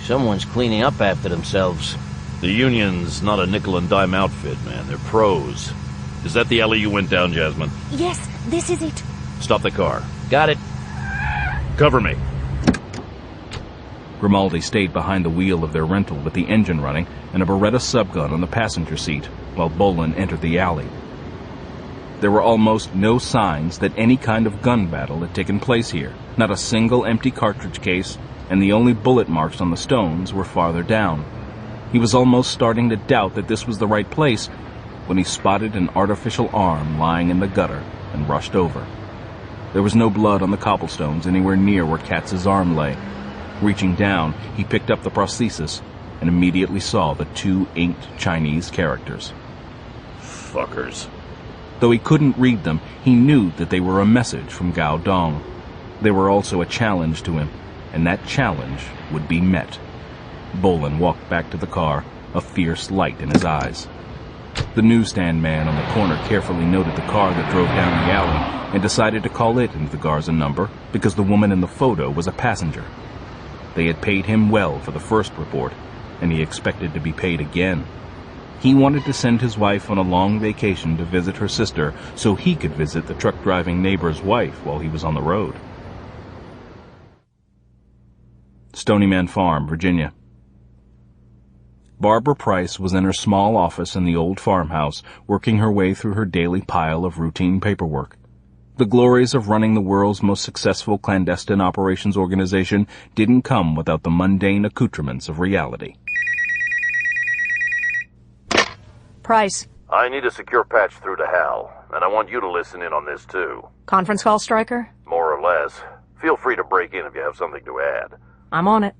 Someone's cleaning up after themselves. The Union's not a nickel-and-dime outfit, man. They're pros. Is that the alley you went down, Jasmine? Yes, this is it. Stop the car. Got it. Cover me. Grimaldi stayed behind the wheel of their rental with the engine running and a Beretta subgun on the passenger seat, while Bolan entered the alley. There were almost no signs that any kind of gun battle had taken place here. Not a single empty cartridge case, and the only bullet marks on the stones were farther down. He was almost starting to doubt that this was the right place when he spotted an artificial arm lying in the gutter and rushed over. There was no blood on the cobblestones anywhere near where Katz's arm lay. Reaching down, he picked up the prosthesis and immediately saw the 2 inked Chinese characters. Fuckers. Though he couldn't read them, he knew that they were a message from Gao Dong. They were also a challenge to him, and that challenge would be met. Bolan walked back to the car, a fierce light in his eyes. The newsstand man on the corner carefully noted the car that drove down the alley and decided to call it into the Garza number because the woman in the photo was a passenger. They had paid him well for the first report, and he expected to be paid again. He wanted to send his wife on a long vacation to visit her sister so he could visit the truck-driving neighbor's wife while he was on the road. Stonyman Farm, Virginia. Barbara Price was in her small office in the old farmhouse, working her way through her daily pile of routine paperwork. The glories of running the world's most successful clandestine operations organization didn't come without the mundane accoutrements of reality. Price. I need a secure patch through to Hal, and I want you to listen in on this too. Conference call, Stryker? More or less. Feel free to break in if you have something to add. I'm on it.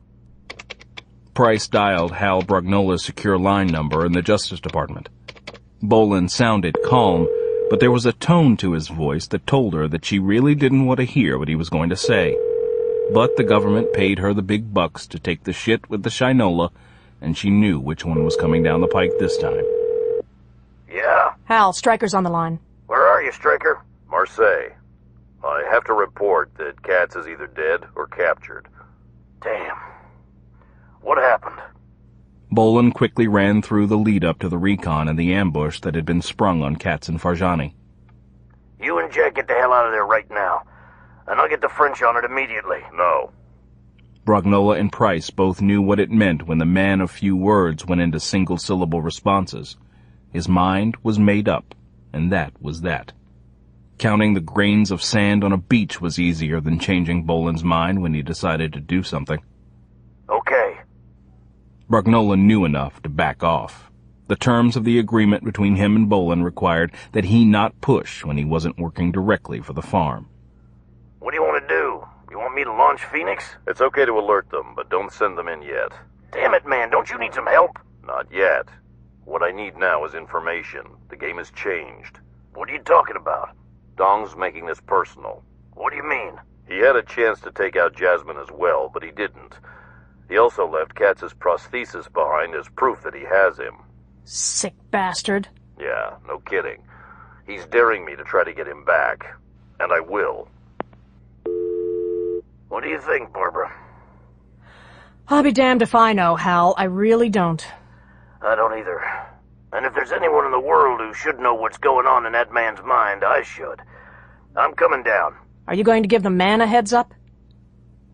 Price dialed Hal Brugnola's secure line number in the Justice Department. Bolan sounded calm, but there was a tone to his voice that told her that she really didn't want to hear what he was going to say. But the government paid her the big bucks to take the shit with the Shinola, and she knew which one was coming down the pike this time. Yeah? Hal, Stryker's on the line. Where are you, Stryker? Marseille. I have to report that Katz is either dead or captured. Damn. What happened? Bolan quickly ran through the lead-up to the recon and the ambush that had been sprung on Katz and Farjani. You and Jack get the hell out of there right now, and I'll get the French on it immediately. No. Brognola and Price both knew what it meant when the man of few words went into single-syllable responses. His mind was made up, and that was that. Counting the grains of sand on a beach was easier than changing Bolan's mind when he decided to do something. Okay. Brognola knew enough to back off. The terms of the agreement between him and Bolan required that he not push when he wasn't working directly for the farm. What do you want to do? You want me to launch Phoenix? It's okay to alert them, but don't send them in yet. Damn it, man, don't you need some help? Not yet. What I need now is information. The game has changed. What are you talking about? Dong's making this personal. What do you mean? He had a chance to take out Jasmine as well, but he didn't. He also left Katz's prosthesis behind as proof that he has him. Sick bastard. Yeah, no kidding. He's daring me to try to get him back. And I will. What do you think, Barbara? I'll be damned if I know, Hal. I really don't. I don't either. And if there's anyone in the world who should know what's going on in that man's mind, I should. I'm coming down. Are you going to give the man a heads up?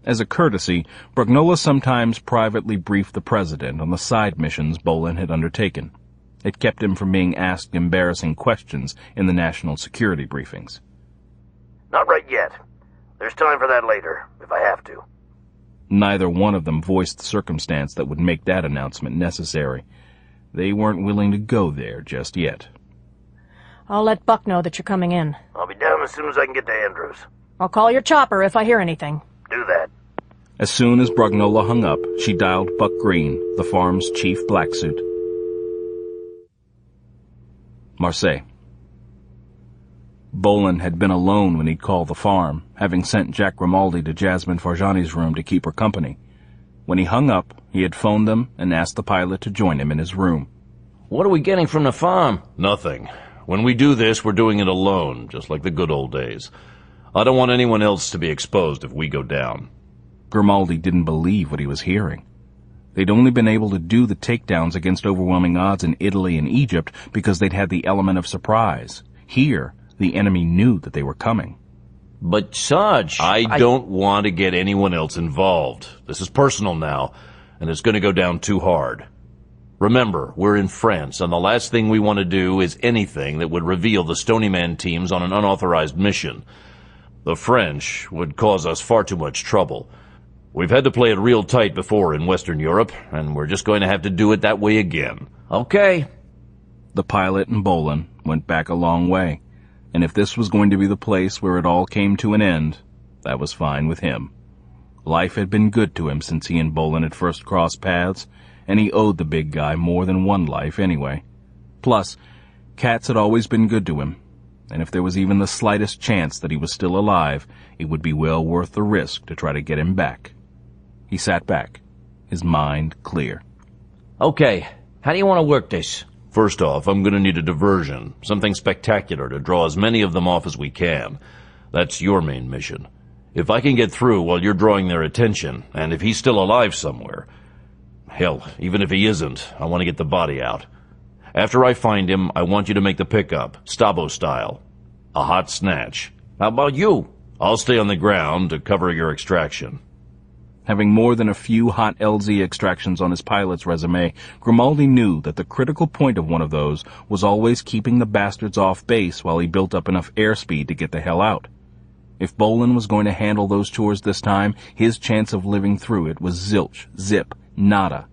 As a courtesy, Brognola sometimes privately briefed the president on the side missions Bolan had undertaken. It kept him from being asked embarrassing questions in the national security briefings. Not right yet. There's time for that later, if I have to. Neither one of them voiced the circumstance that would make that announcement necessary. They weren't willing to go there just yet. I'll let Buck know that you're coming in. I'll be down as soon as I can get to Andrews. I'll call your chopper if I hear anything. Do that. As soon as Brognola hung up, she dialed Buck Green, the farm's chief black suit. Marseille. Bolan had been alone when he'd called the farm, having sent Jack Grimaldi to Jasmine Farjani's room to keep her company. When he hung up, he had phoned them and asked the pilot to join him in his room. What are we getting from the farm? Nothing. When we do this, we're doing it alone, just like the good old days. I don't want anyone else to be exposed if we go down. Grimaldi didn't believe what he was hearing. They'd only been able to do the takedowns against overwhelming odds in Italy and Egypt because they'd had the element of surprise. Here, the enemy knew that they were coming. But Sarge, I don't want to get anyone else involved. This is personal now, and it's going to go down too hard. Remember, we're in France, and the last thing we want to do is anything that would reveal the Stony Man teams on an unauthorized mission. The French would cause us far too much trouble. We've had to play it real tight before in Western Europe, and we're just going to have to do it that way again. Okay. The pilot and Bolan went back a long way, and if this was going to be the place where it all came to an end, that was fine with him. Life had been good to him since he and Bolan had first crossed paths, and he owed the big guy more than one life anyway. Plus, Katz had always been good to him, and if there was even the slightest chance that he was still alive, it would be well worth the risk to try to get him back. He sat back, his mind clear. Okay, how do you want to work this? First off, I'm going to need a diversion, something spectacular to draw as many of them off as we can. That's your main mission. If I can get through while you're drawing their attention, and if he's still alive somewhere, hell, even if he isn't, I want to get the body out. After I find him, I want you to make the pickup, Stabo style. A hot snatch. How about you? I'll stay on the ground to cover your extraction. Having more than a few hot LZ extractions on his pilot's resume, Grimaldi knew that the critical point of one of those was always keeping the bastards off base while he built up enough airspeed to get the hell out. If Bolan was going to handle those tours this time, his chance of living through it was zilch, zip, nada.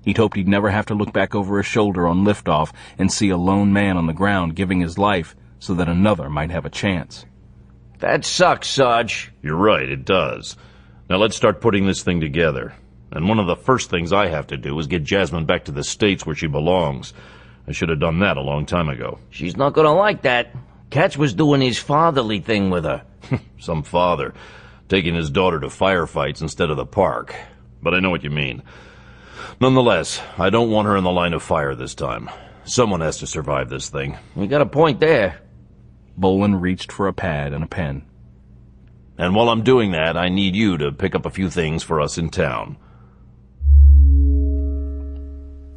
He'd hoped he'd never have to look back over his shoulder on liftoff and see a lone man on the ground giving his life so that another might have a chance. That sucks, Sarge. You're right, it does. Now let's start putting this thing together. And one of the first things I have to do is get Jasmine back to the States where she belongs. I should have done that a long time ago. She's not gonna like that. Katz was doing his fatherly thing with her. Some father. Taking his daughter to firefights instead of the park. But I know what you mean. Nonetheless, I don't want her in the line of fire this time. Someone has to survive this thing. You got a point there. Bolan reached for a pad and a pen. And while I'm doing that, I need you to pick up a few things for us in town.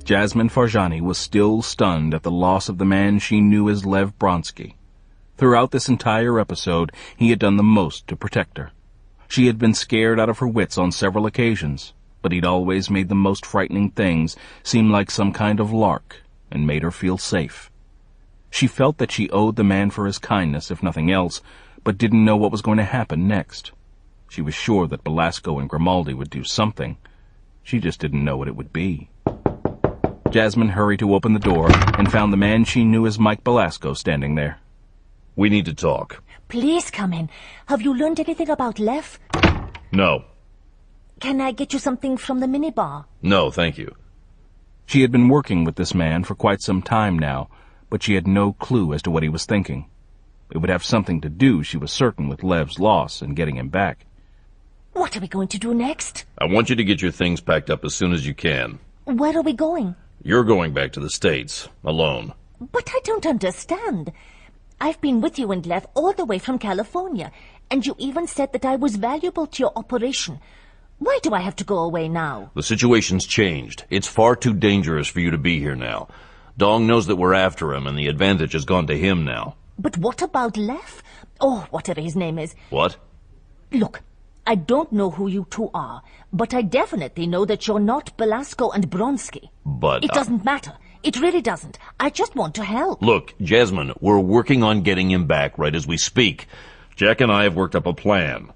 Jasmine Farjani was still stunned at the loss of the man she knew as Lev Bronsky. Throughout this entire episode, he had done the most to protect her. She had been scared out of her wits on several occasions, but he'd always made the most frightening things seem like some kind of lark and made her feel safe. She felt that she owed the man for his kindness, if nothing else, but didn't know what was going to happen next. She was sure that Belasco and Grimaldi would do something. She just didn't know what it would be. Jasmine hurried to open the door and found the man she knew as Mike Belasco standing there. We need to talk. Please come in. Have you learned anything about Lev? No. Can I get you something from the minibar? No, thank you. She had been working with this man for quite some time now, but she had no clue as to what he was thinking. It would have something to do, she was certain, with Lev's loss and getting him back. What are we going to do next? I want you to get your things packed up as soon as you can. Where are we going? You're going back to the States, alone. But I don't understand. I've been with you and Lev all the way from California, and you even said that I was valuable to your operation. Why do I have to go away now? The situation's changed. It's far too dangerous for you to be here now. Dong knows that we're after him, and the advantage has gone to him now. But what about Lev? Or whatever his name is. What? Look, I don't know who you two are, but I definitely know that you're not Belasco and Bronsky. But... It doesn't matter. It really doesn't. I just want to help. Look, Jasmine, we're working on getting him back right as we speak. Jack and I have worked up a plan.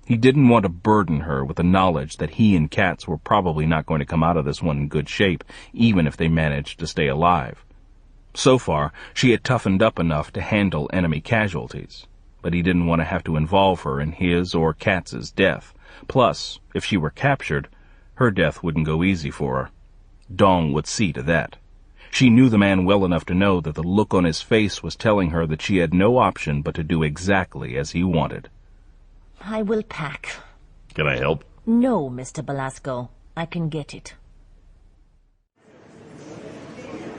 He didn't want to burden her with the knowledge that he and Katz were probably not going to come out of this one in good shape, even if they managed to stay alive. So far, she had toughened up enough to handle enemy casualties, but he didn't want to have to involve her in his or Katz's death. Plus, if she were captured, her death wouldn't go easy for her. Dong would see to that. She knew the man well enough to know that the look on his face was telling her that she had no option but to do exactly as he wanted. I will pack. Can I help? No, Mr. Belasco. I can get it.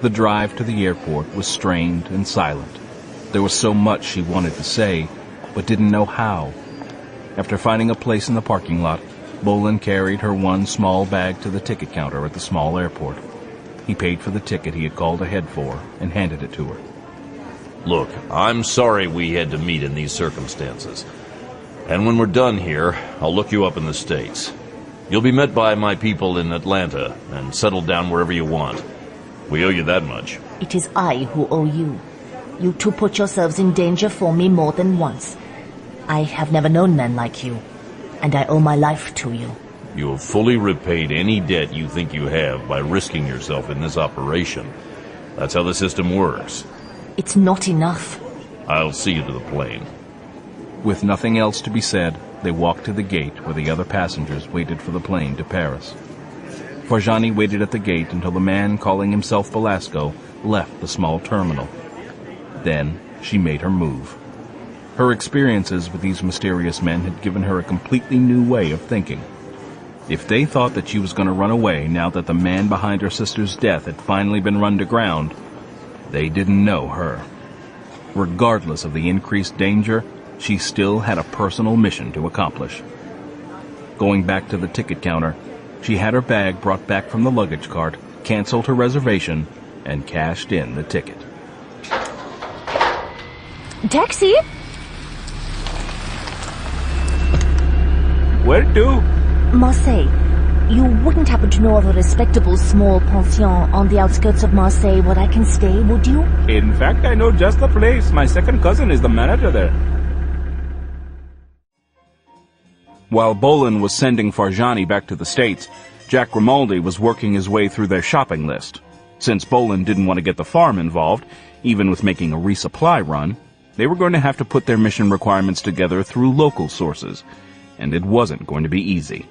The drive to the airport was strained and silent. There was so much she wanted to say, but didn't know how. After finding a place in the parking lot, Bolan carried her one small bag to the ticket counter at the small airport. He paid for the ticket he had called ahead for and handed it to her. Look, I'm sorry we had to meet in these circumstances. And when we're done here, I'll look you up in the States. You'll be met by my people in Atlanta and settled down wherever you want. We owe you that much. It is I who owe you. You two put yourselves in danger for me more than once. I have never known men like you, and I owe my life to you. You have fully repaid any debt you think you have by risking yourself in this operation. That's how the system works. It's not enough. I'll see you to the plane. With nothing else to be said, they walked to the gate where the other passengers waited for the plane to Paris. Farjani waited at the gate until the man calling himself Belasco left the small terminal. Then she made her move. Her experiences with these mysterious men had given her a completely new way of thinking. If they thought that she was going to run away now that the man behind her sister's death had finally been run to ground, they didn't know her. Regardless of the increased danger, she still had a personal mission to accomplish. Going back to the ticket counter, she had her bag brought back from the luggage cart, canceled her reservation, and cashed in the ticket. Taxi? Where to? Marseille. You wouldn't happen to know of a respectable small pension on the outskirts of Marseille where I can stay, would you? In fact, I know just the place. My second cousin is the manager there. While Bolan was sending Farjani back to the States, Jack Grimaldi was working his way through their shopping list. Since Bolan didn't want to get the farm involved, even with making a resupply run, they were going to have to put their mission requirements together through local sources, and it wasn't going to be easy.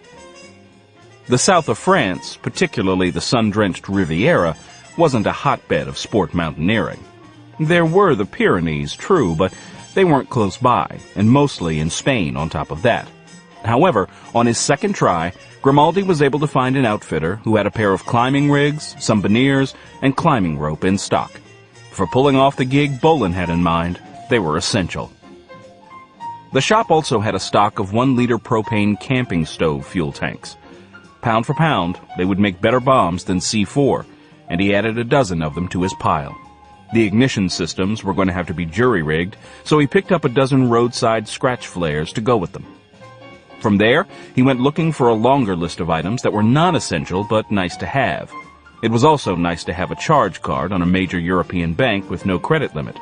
The south of France, particularly the sun-drenched Riviera, wasn't a hotbed of sport mountaineering. There were the Pyrenees, true, but they weren't close by, and mostly in Spain on top of that. However, on his second try, Grimaldi was able to find an outfitter who had a pair of climbing rigs, some banniers, and climbing rope in stock. For pulling off the gig Bolan had in mind, they were essential. The shop also had a stock of 1-liter propane camping stove fuel tanks. Pound for pound, they would make better bombs than C4, and he added a dozen of them to his pile. The ignition systems were going to have to be jury-rigged, so he picked up a dozen roadside scratch flares to go with them. From there, he went looking for a longer list of items that were non-essential but nice to have. It was also nice to have a charge card on a major European bank with no credit limit.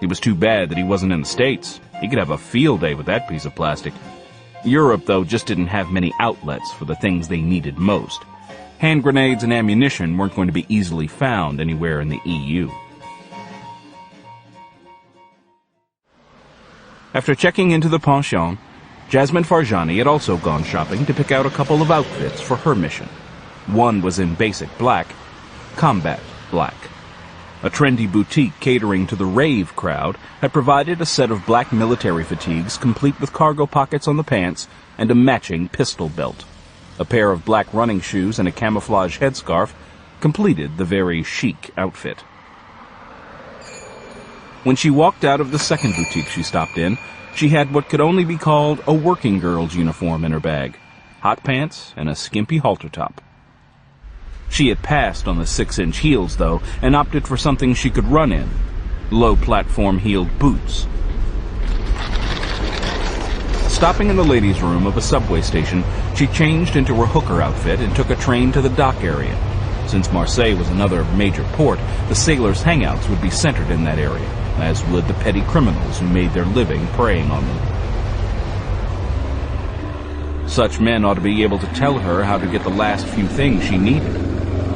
It was too bad that he wasn't in the States. He could have a field day with that piece of plastic. Europe, though, just didn't have many outlets for the things they needed most. Hand grenades and ammunition weren't going to be easily found anywhere in the EU. After checking into the pension, Jasmine Farjani had also gone shopping to pick out a couple of outfits for her mission. One was in basic black, combat black. A trendy boutique catering to the rave crowd had provided a set of black military fatigues complete with cargo pockets on the pants and a matching pistol belt. A pair of black running shoes and a camouflage headscarf completed the very chic outfit. When she walked out of the second boutique she stopped in, she had what could only be called a working girl's uniform in her bag, hot pants and a skimpy halter top. She had passed on the 6-inch heels, though, and opted for something she could run in, low-platform-heeled boots. Stopping in the ladies' room of a subway station, she changed into her hooker outfit and took a train to the dock area. Since Marseille was another major port, the sailors' hangouts would be centered in that area, as would the petty criminals who made their living preying on them. Such men ought to be able to tell her how to get the last few things she needed.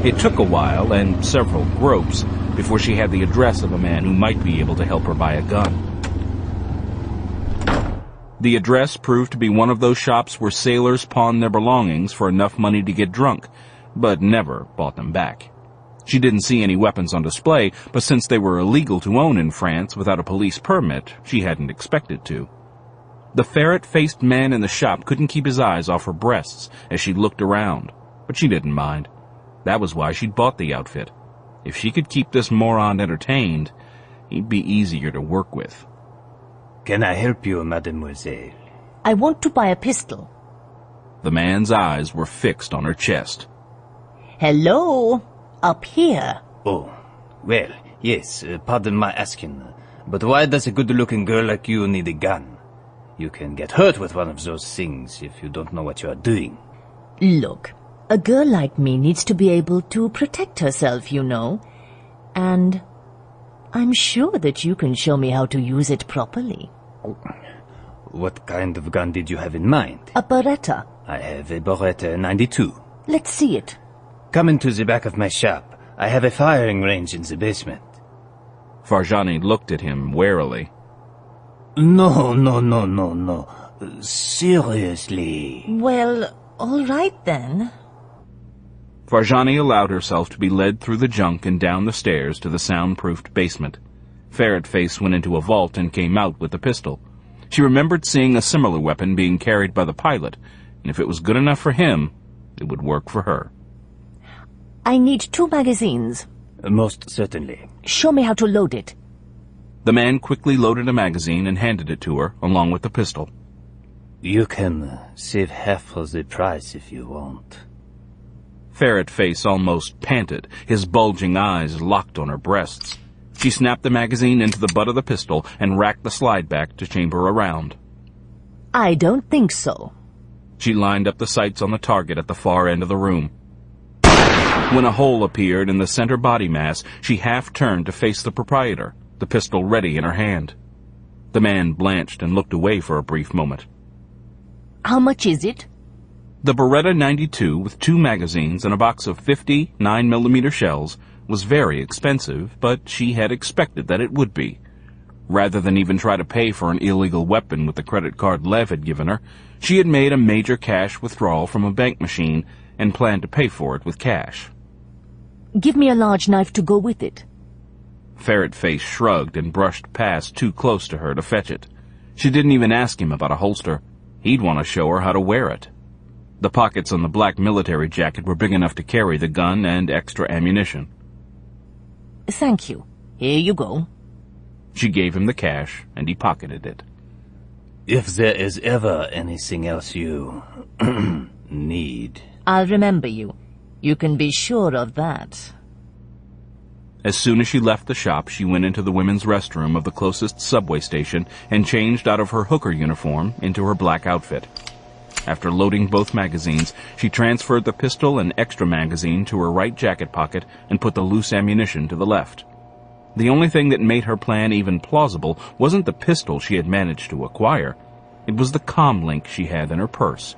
It took a while and several gropes before she had the address of a man who might be able to help her buy a gun. The address proved to be one of those shops where sailors pawn their belongings for enough money to get drunk, but never bought them back. She didn't see any weapons on display, but since they were illegal to own in France without a police permit, she hadn't expected to. The ferret-faced man in the shop couldn't keep his eyes off her breasts as she looked around, but she didn't mind. That was why she'd bought the outfit. If she could keep this moron entertained, he'd be easier to work with. Can I help you, mademoiselle? I want to buy a pistol. The man's eyes were fixed on her chest. Hello? Up here. Oh, well, yes, pardon my asking, but why does a good-looking girl like you need a gun? You can get hurt with one of those things if you don't know what you are doing. Look, a girl like me needs to be able to protect herself, you know. And I'm sure that you can show me how to use it properly. What kind of gun did you have in mind? A Beretta. I have a Beretta 92. Let's see it. Come into the back of my shop. I have a firing range in the basement. Farjani looked at him warily. No. Seriously. Well, all right then. Farjani allowed herself to be led through the junk and down the stairs to the soundproofed basement. Ferret-Face went into a vault and came out with a pistol. She remembered seeing a similar weapon being carried by the pilot, and if it was good enough for him, it would work for her. I need 2 magazines. Most certainly. Show me how to load it. The man quickly loaded a magazine and handed it to her, along with the pistol. You can save half of the price if you want. Ferret-Face almost panted, his bulging eyes locked on her breasts. She snapped the magazine into the butt of the pistol and racked the slide back to chamber a round. I don't think so. She lined up the sights on the target at the far end of the room. When a hole appeared in the center body mass, she half-turned to face the proprietor, the pistol ready in her hand. The man blanched and looked away for a brief moment. How much is it? The Beretta 92, with 2 magazines and a box of 50 9mm shells, was very expensive, but she had expected that it would be. Rather than even try to pay for an illegal weapon with the credit card Lev had given her, she had made a major cash withdrawal from a bank machine and planned to pay for it with cash. Give me a large knife to go with it. Ferret-Face shrugged and brushed past too close to her to fetch it. She didn't even ask him about a holster. He'd want to show her how to wear it. The pockets on the black military jacket were big enough to carry the gun and extra ammunition. Thank you. Here you go. She gave him the cash, and he pocketed it. If there is ever anything else you need... I'll remember you. You can be sure of that. As soon as she left the shop, she went into the women's restroom of the closest subway station and changed out of her hooker uniform into her black outfit. After loading both magazines, she transferred the pistol and extra magazine to her right jacket pocket and put the loose ammunition to the left. The only thing that made her plan even plausible wasn't the pistol she had managed to acquire. It was the comm link she had in her purse.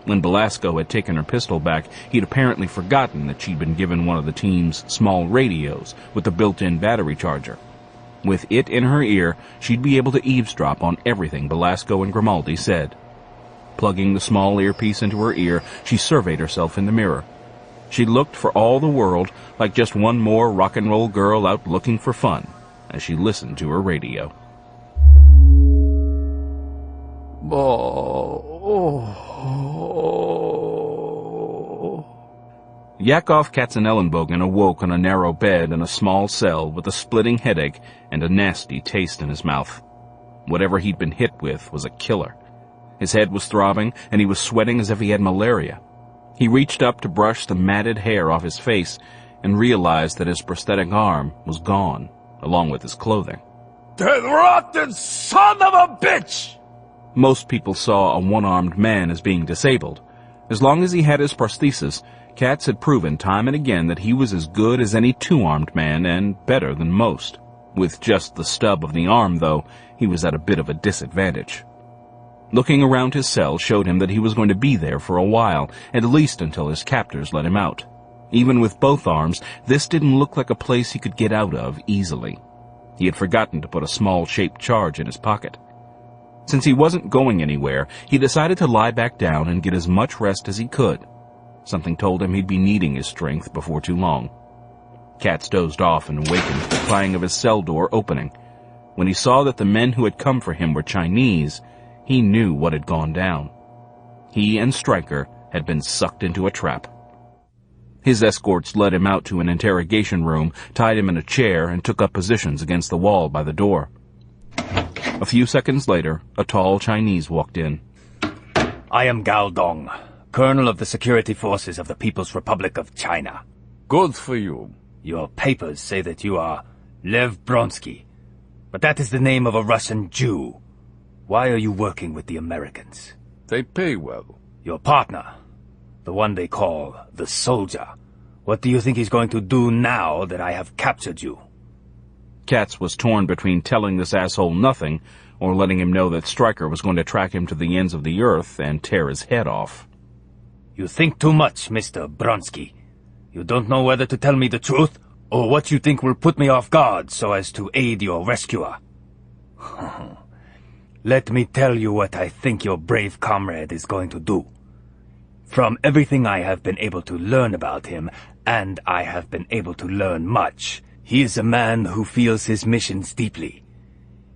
When Belasco had taken her pistol back, he'd apparently forgotten that she'd been given one of the team's small radios with the built-in battery charger. With it in her ear, she'd be able to eavesdrop on everything Belasco and Grimaldi said. Plugging the small earpiece into her ear, she surveyed herself in the mirror. She looked for all the world like just one more rock and roll girl out looking for fun as she listened to her radio. Yakov Katzenellenbogen awoke on a narrow bed in a small cell with a splitting headache and a nasty taste in his mouth. Whatever he'd been hit with was a killer. His head was throbbing, and he was sweating as if he had malaria. He reached up to brush the matted hair off his face and realized that his prosthetic arm was gone, along with his clothing. That rotten son of a bitch! Most people saw a one-armed man as being disabled. As long as he had his prosthesis, Katz had proven time and again that he was as good as any two-armed man and better than most. With just the stub of the arm, though, he was at a bit of a disadvantage. Looking around his cell showed him that he was going to be there for a while, at least until his captors let him out. Even with both arms, this didn't look like a place he could get out of easily. He had forgotten to put a small shaped charge in his pocket. Since he wasn't going anywhere, he decided to lie back down and get as much rest as he could. Something told him he'd be needing his strength before too long. Katz dozed off and awakened to the clang of his cell door opening. When he saw that the men who had come for him were Chinese, he knew what had gone down. He and Stryker had been sucked into a trap. His escorts led him out to an interrogation room, tied him in a chair, and took up positions against the wall by the door. A few seconds later, a tall Chinese walked in. I am Gao Dong, Colonel of the Security Forces of the People's Republic of China. Good for you. Your papers say that you are Lev Bronsky, but that is the name of a Russian Jew. Why are you working with the Americans? They pay well. Your partner, the one they call the soldier. What do you think he's going to do now that I have captured you? Katz was torn between telling this asshole nothing or letting him know that Stryker was going to track him to the ends of the earth and tear his head off. You think too much, Mr. Bronsky. You don't know whether to tell me the truth or what you think will put me off guard so as to aid your rescuer. Let me tell you what I think your brave comrade is going to do. From everything I have been able to learn about him, and I have been able to learn much, he is a man who feels his missions deeply.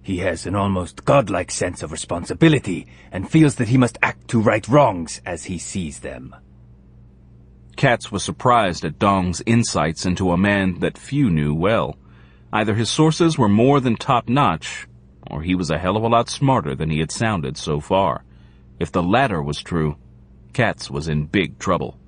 He has an almost godlike sense of responsibility, and feels that he must act to right wrongs as he sees them. Katz was surprised at Dong's insights into a man that few knew well. Either his sources were more than top-notch, or he was a hell of a lot smarter than he had sounded so far. If the latter was true, Katz was in big trouble.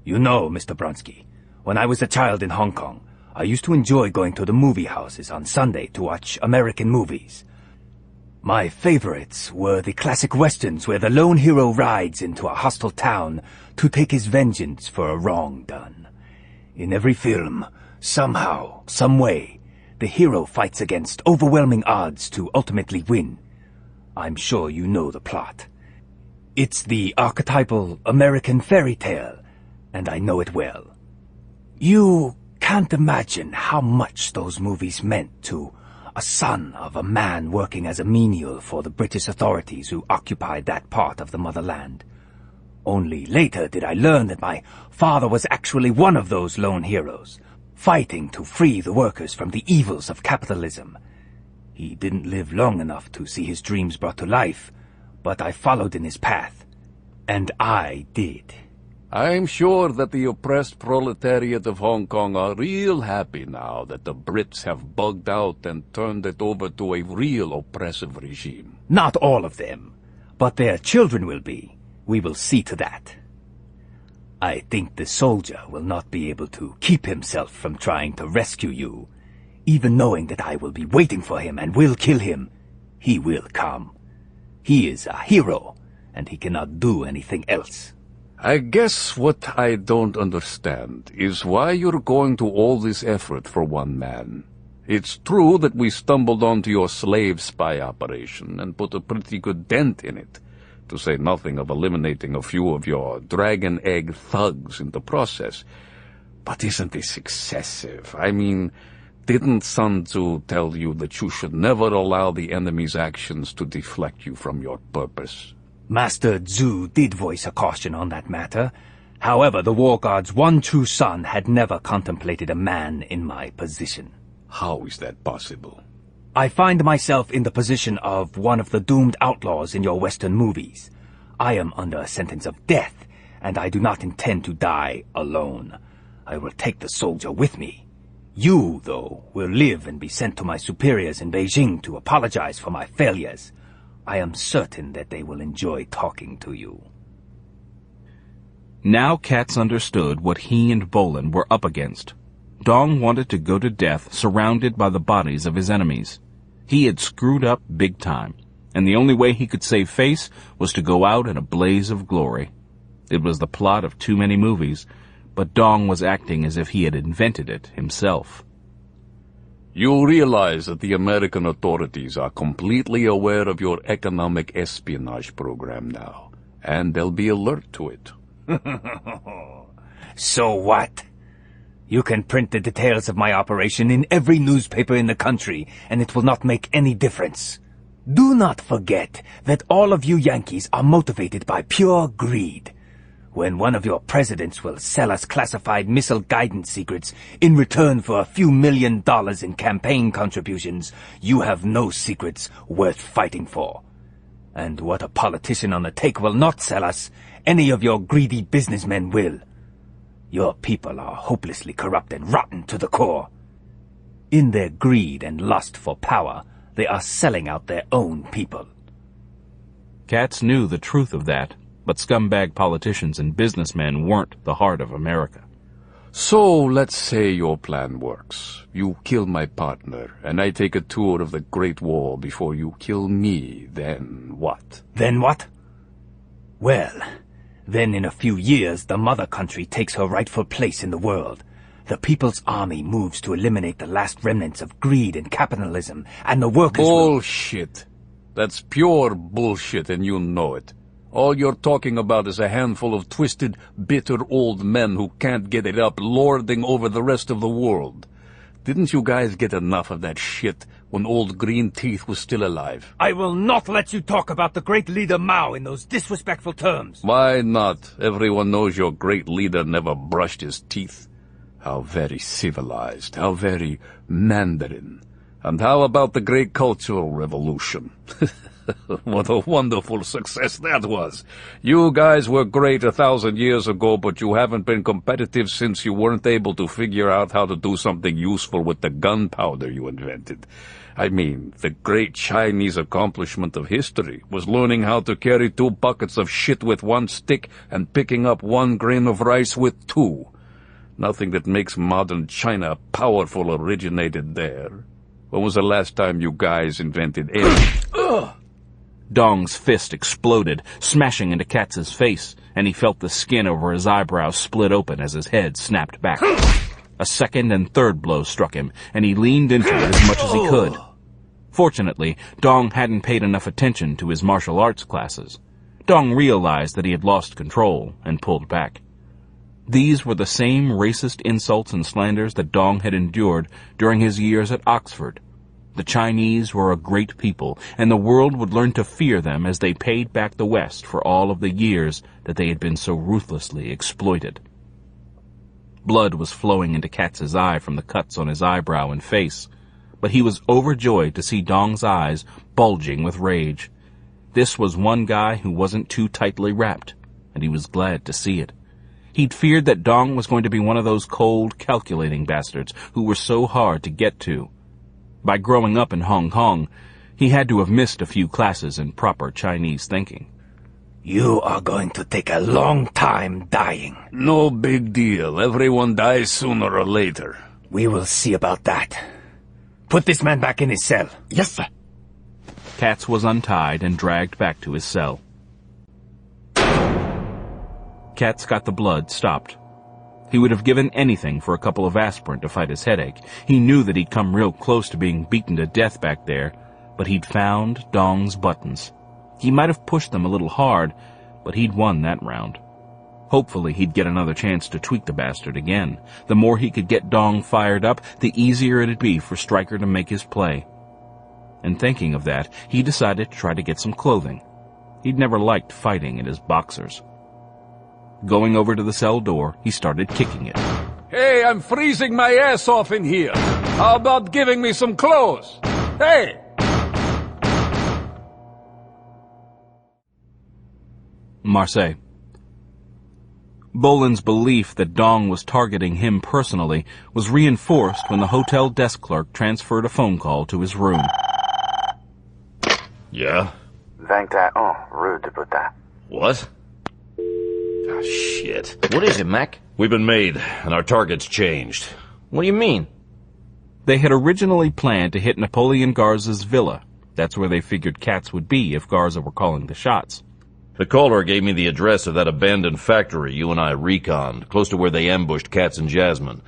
You know, Mr. Bronsky, when I was a child in Hong Kong, I used to enjoy going to the movie houses on Sunday to watch American movies. My favorites were the classic westerns where the lone hero rides into a hostile town to take his vengeance for a wrong done. In every film, somehow, some way, the hero fights against overwhelming odds to ultimately win. I'm sure you know the plot. It's the archetypal American fairy tale, and I know it well. You can't imagine how much those movies meant to a son of a man working as a menial for the British authorities who occupied that part of the motherland. Only later did I learn that my father was actually one of those lone heroes, fighting to free the workers from the evils of capitalism. He didn't live long enough to see his dreams brought to life, but I followed in his path, and I did. I'm sure that the oppressed proletariat of Hong Kong are real happy now that the Brits have bugged out and turned it over to a real oppressive regime. Not all of them, but their children will be. We will see to that. I think the soldier will not be able to keep himself from trying to rescue you. Even knowing that I will be waiting for him and will kill him, he will come. He is a hero, and he cannot do anything else. I guess what I don't understand is why you're going to all this effort for one man. It's true that we stumbled onto your slave spy operation and put a pretty good dent in it, to say nothing of eliminating a few of your dragon egg thugs in the process. But isn't this excessive? I mean, didn't Sun Tzu tell you that you should never allow the enemy's actions to deflect you from your purpose? Master Zhu did voice a caution on that matter. However, the war god's one true son had never contemplated a man in my position. How is that possible? I find myself in the position of one of the doomed outlaws in your Western movies. I am under a sentence of death, and I do not intend to die alone. I will take the soldier with me. You, though, will live and be sent to my superiors in Beijing to apologize for my failures. I am certain that they will enjoy talking to you. Now Katz understood what he and Bolan were up against. Dong wanted to go to death surrounded by the bodies of his enemies. He had screwed up big time, and the only way he could save face was to go out in a blaze of glory. It was the plot of too many movies, but Dong was acting as if he had invented it himself. You realize that the American authorities are completely aware of your economic espionage program now, and they'll be alert to it. So what? You can print the details of my operation in every newspaper in the country, and it will not make any difference. Do not forget that all of you Yankees are motivated by pure greed. When one of your presidents will sell us classified missile guidance secrets in return for a few $1 million in campaign contributions, you have no secrets worth fighting for. And what a politician on the take will not sell us, any of your greedy businessmen will. Your people are hopelessly corrupt and rotten to the core. In their greed and lust for power, they are selling out their own people. Katz knew the truth of that, but scumbag politicians and businessmen weren't the heart of America. So, let's say your plan works. You kill my partner, and I take a tour of the Great Wall before you kill me. Then what? Then what? Well, then in a few years, the mother country takes her rightful place in the world. The People's Army moves to eliminate the last remnants of greed and capitalism, and the workers Bullshit. That's pure bullshit, and you know it. All you're talking about is a handful of twisted, bitter old men who can't get it up, lording over the rest of the world. Didn't you guys get enough of that shit when old Green Teeth was still alive? I will not let you talk about the great leader Mao in those disrespectful terms. Why not? Everyone knows your great leader never brushed his teeth. How very civilized, how very Mandarin. And how about the Great Cultural Revolution? What a wonderful success that was. You guys were great 1,000 years ago, but you haven't been competitive since you weren't able to figure out how to do something useful with the gunpowder you invented. I mean, the great Chinese accomplishment of history was learning how to carry 2 buckets of shit with 1 stick and picking up 1 grain of rice with 2. Nothing that makes modern China powerful originated there. When was the last time you guys invented any... Dong's fist exploded, smashing into Katz's face, and he felt the skin over his eyebrows split open as his head snapped back. A second and third blow struck him, and he leaned into it as much as he could. Fortunately, Dong hadn't paid enough attention to his martial arts classes. Dong realized that he had lost control and pulled back. These were the same racist insults and slanders that Dong had endured during his years at Oxford. The Chinese were a great people, and the world would learn to fear them as they paid back the West for all of the years that they had been so ruthlessly exploited. Blood was flowing into Katz's eye from the cuts on his eyebrow and face, but he was overjoyed to see Dong's eyes bulging with rage. This was one guy who wasn't too tightly wrapped, and he was glad to see it. He'd feared that Dong was going to be one of those cold, calculating bastards who were so hard to get to. By growing up in Hong Kong, He had to have missed a few classes in proper Chinese thinking. You are going to take a long time dying. No big deal. Everyone dies sooner or later. We will see about that. Put this man back in his cell. Yes, sir. Katz was untied and dragged back to his cell. Katz got the blood stopped. He would have given anything for a couple of aspirin to fight his headache. He knew that he'd come real close to being beaten to death back there, but he'd found Dong's buttons. He might have pushed them a little hard, but he'd won that round. Hopefully he'd get another chance to tweak the bastard again. The more he could get Dong fired up, the easier it'd be for Stryker to make his play. And thinking of that, he decided to try to get some clothing. He'd never liked fighting in his boxers. Going over to the cell door, he started kicking it. Hey, I'm freezing my ass off in here. How about giving me some clothes? Hey! Marseille. Bolan's belief that Dong was targeting him personally was reinforced when the hotel desk clerk transferred a phone call to his room. Yeah? 21, rue de Boutin. What? Oh, shit. What is it, Mac? We've been made, and our target's changed. What do you mean? They had originally planned to hit Napoleon Garza's villa. That's where they figured Katz would be if Garza were calling the shots. The caller gave me the address of that abandoned factory you and I reconned, close to where they ambushed Katz and Jasmine.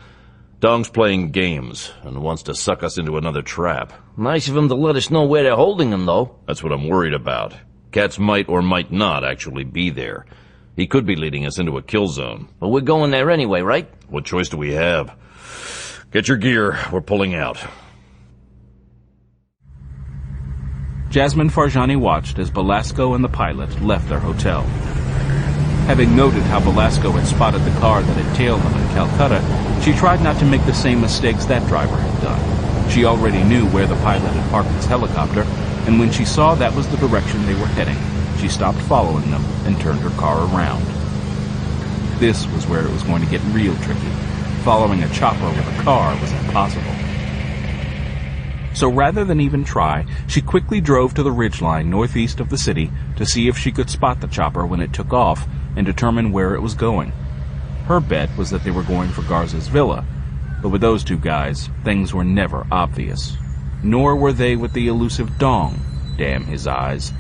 Dong's playing games and wants to suck us into another trap. Nice of him to let us know where they're holding him, though. That's what I'm worried about. Katz might or might not actually be there. He could be leading us into a kill zone. But we're going there anyway, right? What choice do we have? Get your gear. We're pulling out. Jasmine Farjani watched as Belasco and the pilot left their hotel. Having noted how Belasco had spotted the car that had tailed them in Calcutta, she tried not to make the same mistakes that driver had done. She already knew where the pilot had parked his helicopter, and when she saw that was the direction they were heading, she stopped following them and turned her car around. This was where it was going to get real tricky. Following a chopper with a car was impossible. So rather than even try, she quickly drove to the ridgeline northeast of the city to see if she could spot the chopper when it took off and determine where it was going. Her bet was that they were going for Garza's villa, but with those two guys, things were never obvious. Nor were they with the elusive Dong. Damn his eyes.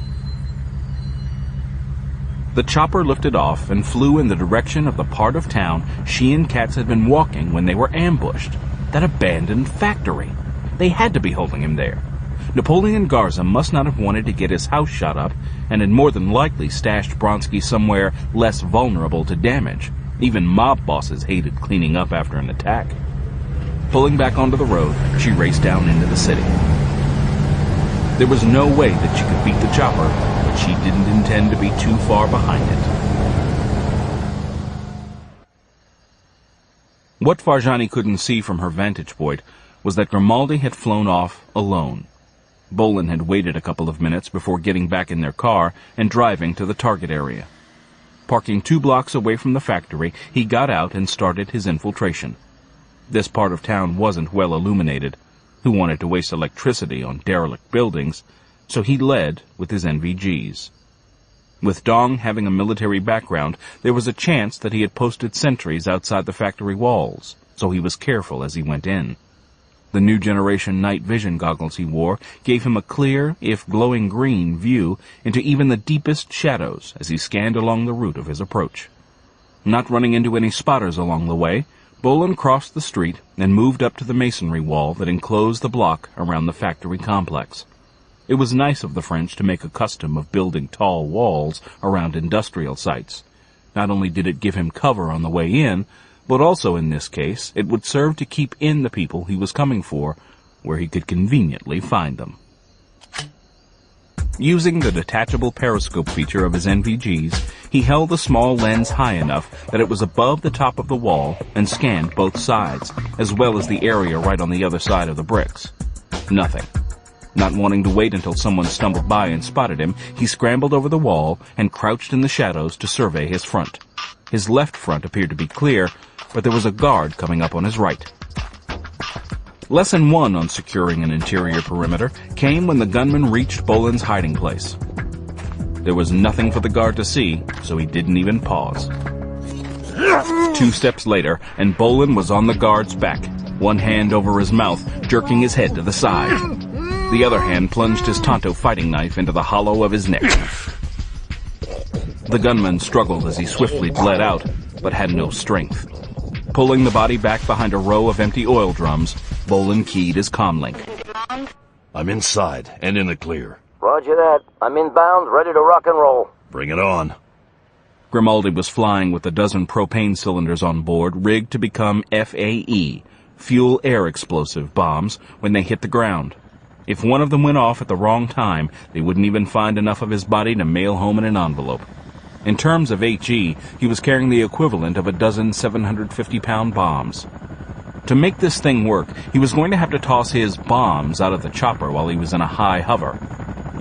The chopper lifted off and flew in the direction of the part of town she and Katz had been walking when they were ambushed. That abandoned factory. They had to be holding him there. Napoleon Garza must not have wanted to get his house shot up and had more than likely stashed Bronski somewhere less vulnerable to damage. Even mob bosses hated cleaning up after an attack. Pulling back onto the road, she raced down into the city. There was no way that she could beat the chopper, but she didn't intend to be too far behind it. What Farjani couldn't see from her vantage point was that Grimaldi had flown off alone. Bolan had waited a couple of minutes before getting back in their car and driving to the target area. Parking 2 blocks away from the factory, he got out and started his infiltration. This part of town wasn't well illuminated. Who wanted to waste electricity on derelict buildings? So he led with his NVGs. With Dong having a military background, there was a chance that he had posted sentries outside the factory walls, so he was careful as he went in. The new generation night vision goggles he wore gave him a clear, if glowing green, view into even the deepest shadows as he scanned along the route of his approach. Not running into any spotters along the way, Bolan crossed the street and moved up to the masonry wall that enclosed the block around the factory complex. It was nice of the French to make a custom of building tall walls around industrial sites. Not only did it give him cover on the way in, but also in this case, it would serve to keep in the people he was coming for, where he could conveniently find them. Using the detachable periscope feature of his NVGs, he held the small lens high enough that it was above the top of the wall and scanned both sides, as well as the area right on the other side of the bricks. Nothing. Not wanting to wait until someone stumbled by and spotted him, he scrambled over the wall and crouched in the shadows to survey his front. His left front appeared to be clear, but there was a guard coming up on his right. Lesson 1 on securing an interior perimeter came when the gunman reached Bolan's hiding place. There was nothing for the guard to see, so he didn't even pause. 2 steps later, and Bolan was on the guard's back, one hand over his mouth, jerking his head to the side. The other hand plunged his Tonto fighting knife into the hollow of his neck. The gunman struggled as he swiftly bled out, but had no strength. Pulling the body back behind a row of empty oil drums, Bolan keyed his comlink. I'm inside and in the clear. Roger that. I'm inbound, ready to rock and roll. Bring it on. Grimaldi was flying with a dozen propane cylinders on board, rigged to become FAE, fuel-air explosive bombs, when they hit the ground. If one of them went off at the wrong time, they wouldn't even find enough of his body to mail home in an envelope. In terms of HE, he was carrying the equivalent of a dozen 750-pound bombs. To make this thing work, he was going to have to toss his bombs out of the chopper while he was in a high hover.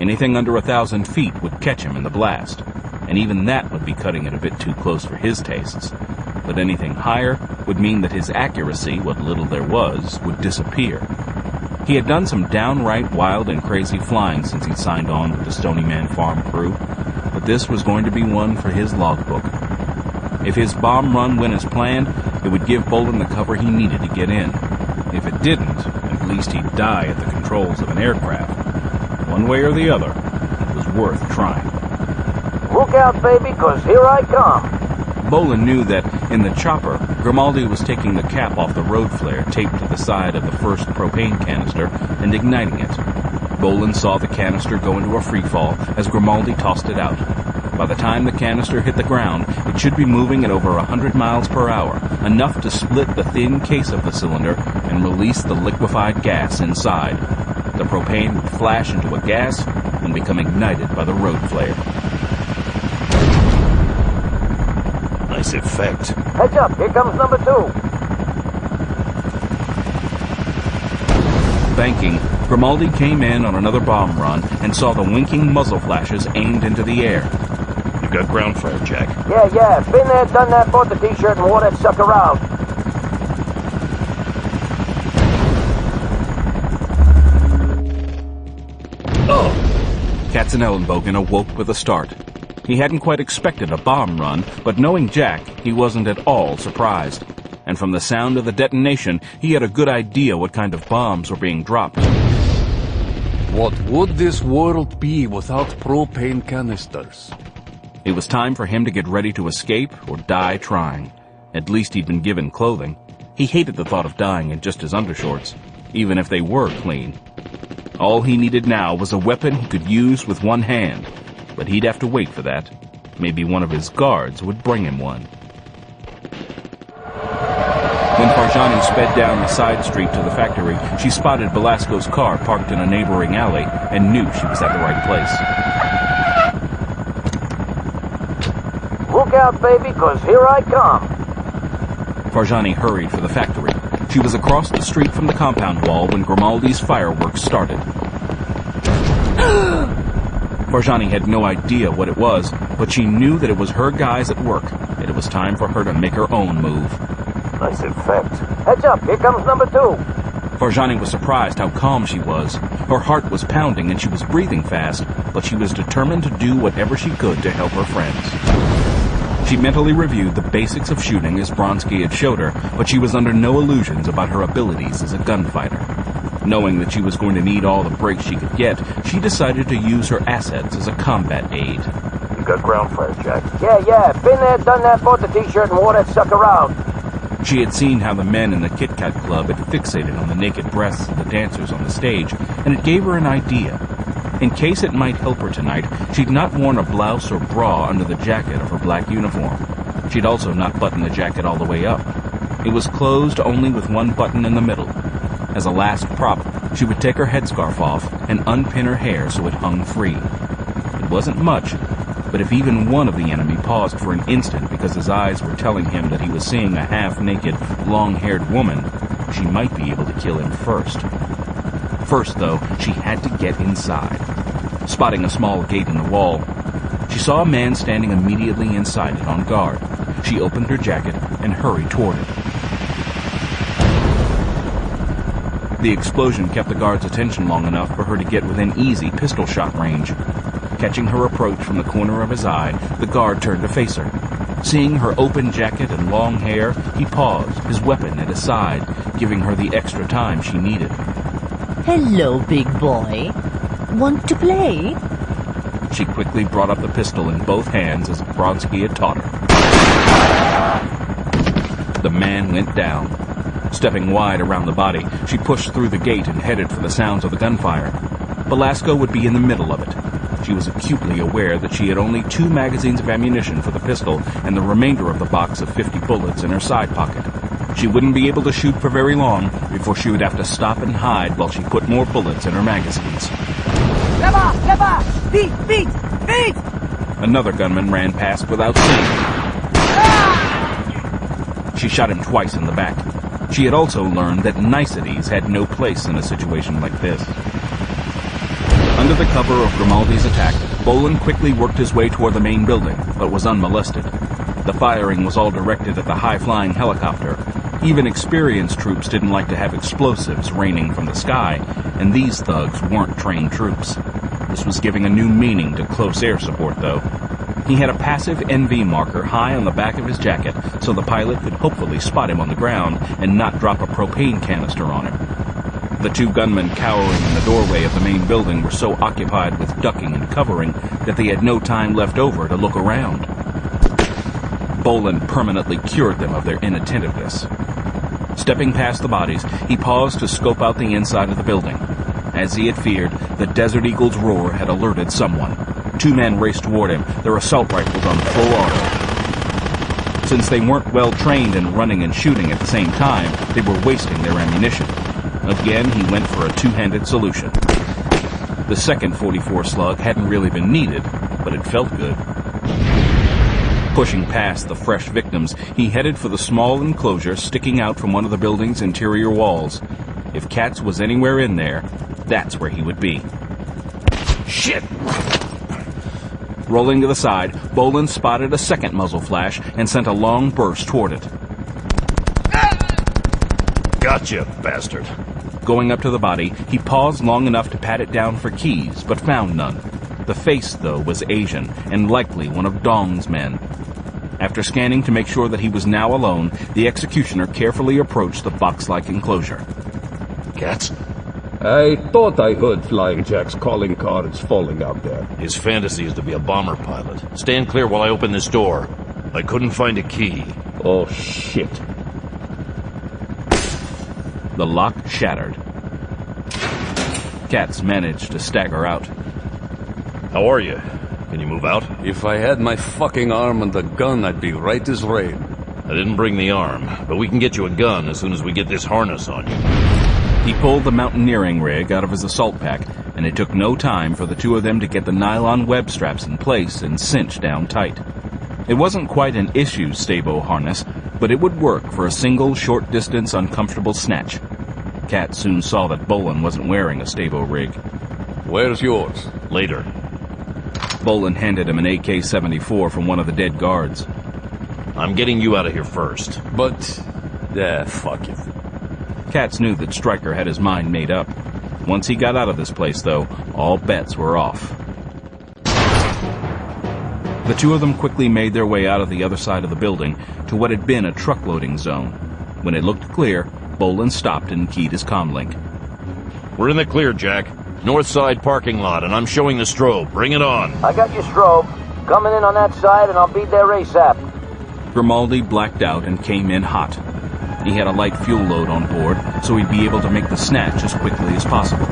Anything under 1,000 feet would catch him in the blast, and even that would be cutting it a bit too close for his tastes. But anything higher would mean that his accuracy, what little there was, would disappear. He had done some downright wild and crazy flying since he signed on with the Stony Man Farm crew, but this was going to be one for his logbook. If his bomb run went as planned, it would give Bolan the cover he needed to get in. If it didn't, at least he'd die at the controls of an aircraft. One way or the other, it was worth trying. Look out, baby, 'cause here I come. Bolan knew that, in the chopper, Grimaldi was taking the cap off the road flare taped to the side of the first propane canister and igniting it. Bolan saw the canister go into a freefall as Grimaldi tossed it out. By the time the canister hit the ground, it should be moving at over 100 miles per hour, enough to split the thin case of the cylinder and release the liquefied gas inside. The propane would flash into a gas and become ignited by the road flare. Nice effect. Heads up, here comes number 2. Banking, Grimaldi came in on another bomb run and saw the winking muzzle flashes aimed into the air. You've got ground fire, Jack. Yeah. Been there, done that, bought the t-shirt and wore that sucker out. Katzenellenbogen awoke with a start. He hadn't quite expected a bomb run, but knowing Jack, he wasn't at all surprised. And from the sound of the detonation, he had a good idea what kind of bombs were being dropped. What would this world be without propane canisters? It was time for him to get ready to escape or die trying. At least he'd been given clothing. He hated the thought of dying in just his undershorts, even if they were clean. All he needed now was a weapon he could use with one hand, but he'd have to wait for that. Maybe one of his guards would bring him one. When Farjani sped down the side street to the factory, she spotted Belasco's car parked in a neighboring alley and knew she was at the right place. Look out, baby, 'cause here I come. Farjani hurried for the factory. She was across the street from the compound wall when Grimaldi's fireworks started. Farjani had no idea what it was, but she knew that it was her guys at work, and it was time for her to make her own move. Nice effect. Heads up, here comes number 2. Farjani was surprised how calm she was. Her heart was pounding and she was breathing fast, but she was determined to do whatever she could to help her friends. She mentally reviewed the basics of shooting as Bronsky had showed her, but she was under no illusions about her abilities as a gunfighter. Knowing that she was going to need all the breaks she could get, she decided to use her assets as a combat aid. You got ground fire, Jack. Yeah. Been there, done that, bought the t-shirt and wore that sucker out. She had seen how the men in the Kit Kat Club had fixated on the naked breasts of the dancers on the stage, and it gave her an idea. In case it might help her tonight, she'd not worn a blouse or bra under the jacket of her black uniform. She'd also not buttoned the jacket all the way up. It was closed only with one button in the middle. As a last prop, she would take her headscarf off and unpin her hair so it hung free. It wasn't much, but if even one of the enemy paused for an instant because his eyes were telling him that he was seeing a half-naked, long-haired woman, she might be able to kill him first. First, though, she had to get inside. Spotting a small gate in the wall, she saw a man standing immediately inside it on guard. She opened her jacket and hurried toward it. The explosion kept the guard's attention long enough for her to get within easy pistol shot range. Catching her approach from the corner of his eye, the guard turned to face her. Seeing her open jacket and long hair, he paused, his weapon at his side, giving her the extra time she needed. Hello, big boy. Want to play? She quickly brought up the pistol in both hands as Brodsky had taught her. The man went down. Stepping wide around the body, she pushed through the gate and headed for the sounds of the gunfire. Belasco would be in the middle of it. She was acutely aware that she had only 2 magazines of ammunition for the pistol and the remainder of the box of 50 bullets in her side pocket. She wouldn't be able to shoot for very long before she would have to stop and hide while she put more bullets in her magazines. Leva! Beat! Another gunman ran past without seeing. She shot him twice in the back. She had also learned that niceties had no place in a situation like this. Under the cover of Grimaldi's attack, Bolan quickly worked his way toward the main building, but was unmolested. The firing was all directed at the high-flying helicopter. Even experienced troops didn't like to have explosives raining from the sky, and these thugs weren't trained troops. This was giving a new meaning to close air support, though. He had a passive NV marker high on the back of his jacket, so the pilot could hopefully spot him on the ground and not drop a propane canister on him. The 2 gunmen cowering in the doorway of the main building were so occupied with ducking and covering that they had no time left over to look around. Bolan permanently cured them of their inattentiveness. Stepping past the bodies, he paused to scope out the inside of the building. As he had feared, the Desert Eagle's roar had alerted someone. 2 men raced toward him, their assault rifles on full auto. Since they weren't well trained in running and shooting at the same time, they were wasting their ammunition. Again, he went for a 2-handed solution. The second 44 slug hadn't really been needed, but it felt good. Pushing past the fresh victims, he headed for the small enclosure sticking out from one of the building's interior walls. If Katz was anywhere in there, that's where he would be. Shit! Rolling to the side, Bolan spotted a second muzzle flash and sent a long burst toward it. Gotcha, bastard. Going up to the body, he paused long enough to pat it down for keys, but found none. The face, though, was Asian, and likely one of Dong's men. After scanning to make sure that he was now alone, the executioner carefully approached the box-like enclosure. Katz? I thought I heard Flying Jack's calling cards falling out there. His fantasy is to be a bomber pilot. Stand clear while I open this door. I couldn't find a key. Oh, shit. The lock shattered. Katz managed to stagger out. How are you? Can you move out? If I had my fucking arm and the gun, I'd be right as rain. I didn't bring the arm, but we can get you a gun as soon as we get this harness on you. He pulled the mountaineering rig out of his assault pack, and it took no time for the 2 of them to get the nylon web straps in place and cinch down tight. It wasn't quite an issue Stabo harness, but it would work for a single short-distance uncomfortable snatch. Katz soon saw that Bolan wasn't wearing a Stabo rig. Where's yours? Later. Bolan handed him an AK-74 from one of the dead guards. I'm getting you out of here first. But... fuck it. Katz knew that Stryker had his mind made up. Once he got out of this place, though, all bets were off. The 2 of them quickly made their way out of the other side of the building to what had been a truck loading zone. When it looked clear, Bolan stopped and keyed his comlink. We're in the clear, Jack. North side parking lot, and I'm showing the strobe. Bring it on. I got your strobe. Coming in on that side, and I'll be there ASAP. Grimaldi blacked out and came in hot. He had a light fuel load on board, so he'd be able to make the snatch as quickly as possible.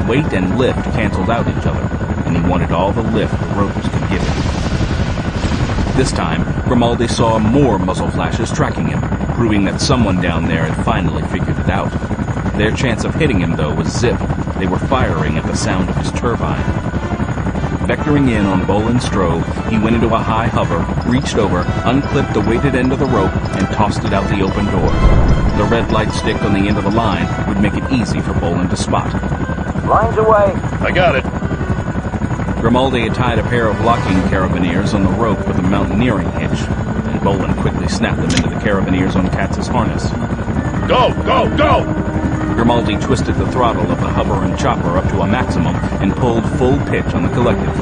Weight and lift canceled out each other, and he wanted all the lift the ropes could give him. This time, Grimaldi saw more muzzle flashes tracking him, proving that someone down there had finally figured it out. Their chance of hitting him, though, was zip. They were firing at the sound of his turbine. Vectoring in on Bolan's strobe, he went into a high hover, reached over, unclipped the weighted end of the rope, and tossed it out the open door. The red light stick on the end of the line would make it easy for Bolan to spot. Line's away. I got it. Grimaldi had tied a pair of locking carabiners on the rope with a mountaineering hitch, and Bolan quickly snapped them into the carabiners on Katz's harness. Go! Go! Go! Grimaldi twisted the throttle of the hovering chopper up to a maximum and pulled full pitch on the collective.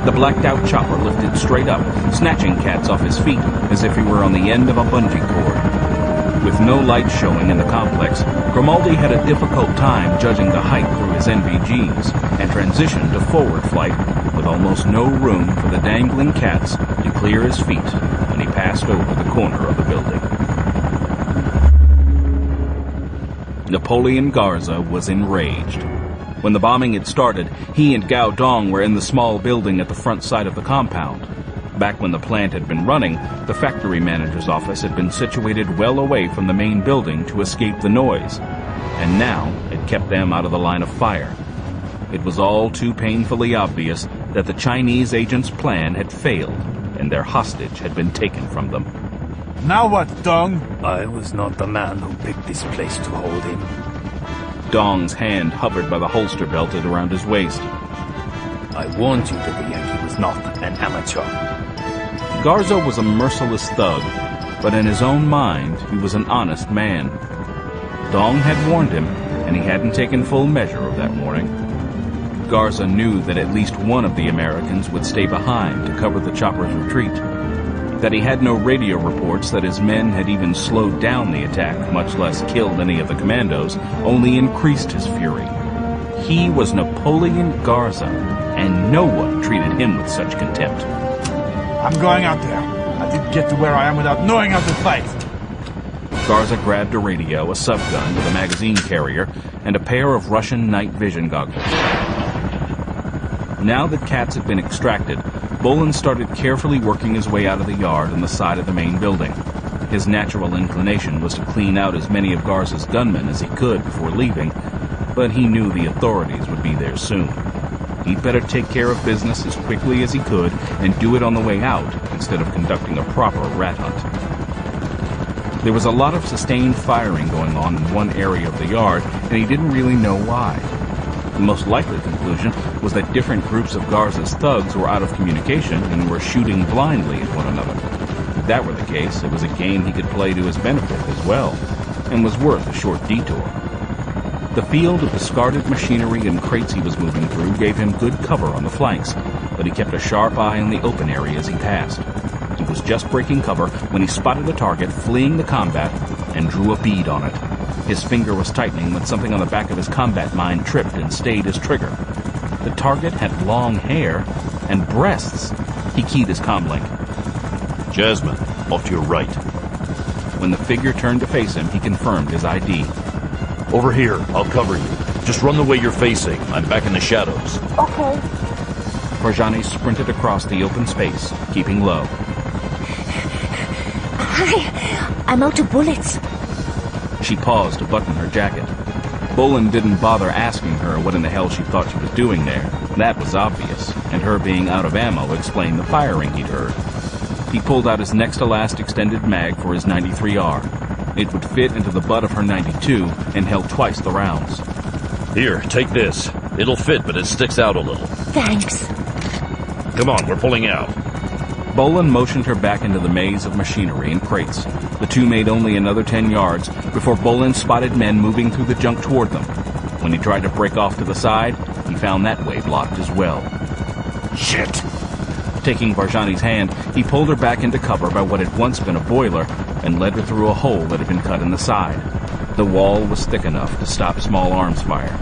The blacked-out chopper lifted straight up, snatching Katz off his feet as if he were on the end of a bungee cord. With no light showing in the complex, Grimaldi had a difficult time judging the height through his NVGs and transitioned to forward flight with almost no room for the dangling Katz to clear his feet when he passed over the corner of the building. Napoleon Garza was enraged. When the bombing had started, he and Gao Dong were in the small building at the front side of the compound. Back when the plant had been running, the factory manager's office had been situated well away from the main building to escape the noise, and now it kept them out of the line of fire. It was all too painfully obvious that the Chinese agent's plan had failed, and their hostage had been taken from them. Now what, Dong? I was not the man who picked this place to hold him. Dong's hand hovered by the holster belted around his waist. I warned you that the Yankee was not an amateur. Garza was a merciless thug, but in his own mind, he was an honest man. Dong had warned him, and he hadn't taken full measure of that warning. Garza knew that at least one of the Americans would stay behind to cover the chopper's retreat. That he had no radio reports that his men had even slowed down the attack, much less killed any of the commandos, only increased his fury. He was Napoleon Garza, and no one treated him with such contempt. I'm going out there. I didn't get to where I am without knowing how to fight. Garza grabbed a radio, a subgun with a magazine carrier, and a pair of Russian night vision goggles. Now that Katz had been extracted, Bolan started carefully working his way out of the yard on the side of the main building. His natural inclination was to clean out as many of Garza's gunmen as he could before leaving, but he knew the authorities would be there soon. He'd better take care of business as quickly as he could and do it on the way out instead of conducting a proper rat hunt. There was a lot of sustained firing going on in one area of the yard, and he didn't really know why. The most likely conclusion was that different groups of Garza's thugs were out of communication and were shooting blindly at one another. If that were the case, it was a game he could play to his benefit as well, and was worth a short detour. The field of discarded machinery and crates he was moving through gave him good cover on the flanks, but he kept a sharp eye on the open areas he passed. He was just breaking cover when he spotted a target fleeing the combat and drew a bead on it. His finger was tightening when something on the back of his combat mine tripped and stayed his trigger. The target had long hair and breasts. He keyed his comlink. Jasmine, off to your right. When the figure turned to face him, he confirmed his ID. Over here, I'll cover you. Just run the way you're facing. I'm back in the shadows. Okay. Farjani sprinted across the open space, keeping low. Hi, I'm out of bullets. She paused to button her jacket. Bolan didn't bother asking her what in the hell she thought she was doing there. That was obvious, and her being out of ammo explained the firing he'd heard. He pulled out his next-to-last extended mag for his 93R. It would fit into the butt of her 92 and held twice the rounds. Here, take this. It'll fit, but it sticks out a little. Thanks. Come on, we're pulling out. Bolan motioned her back into the maze of machinery and crates. The two made only another 10 yards before Bolan spotted men moving through the junk toward them. When he tried to break off to the side, he found that way blocked as well. Shit! Taking Farjani's hand, he pulled her back into cover by what had once been a boiler and led her through a hole that had been cut in the side. The wall was thick enough to stop small arms fire.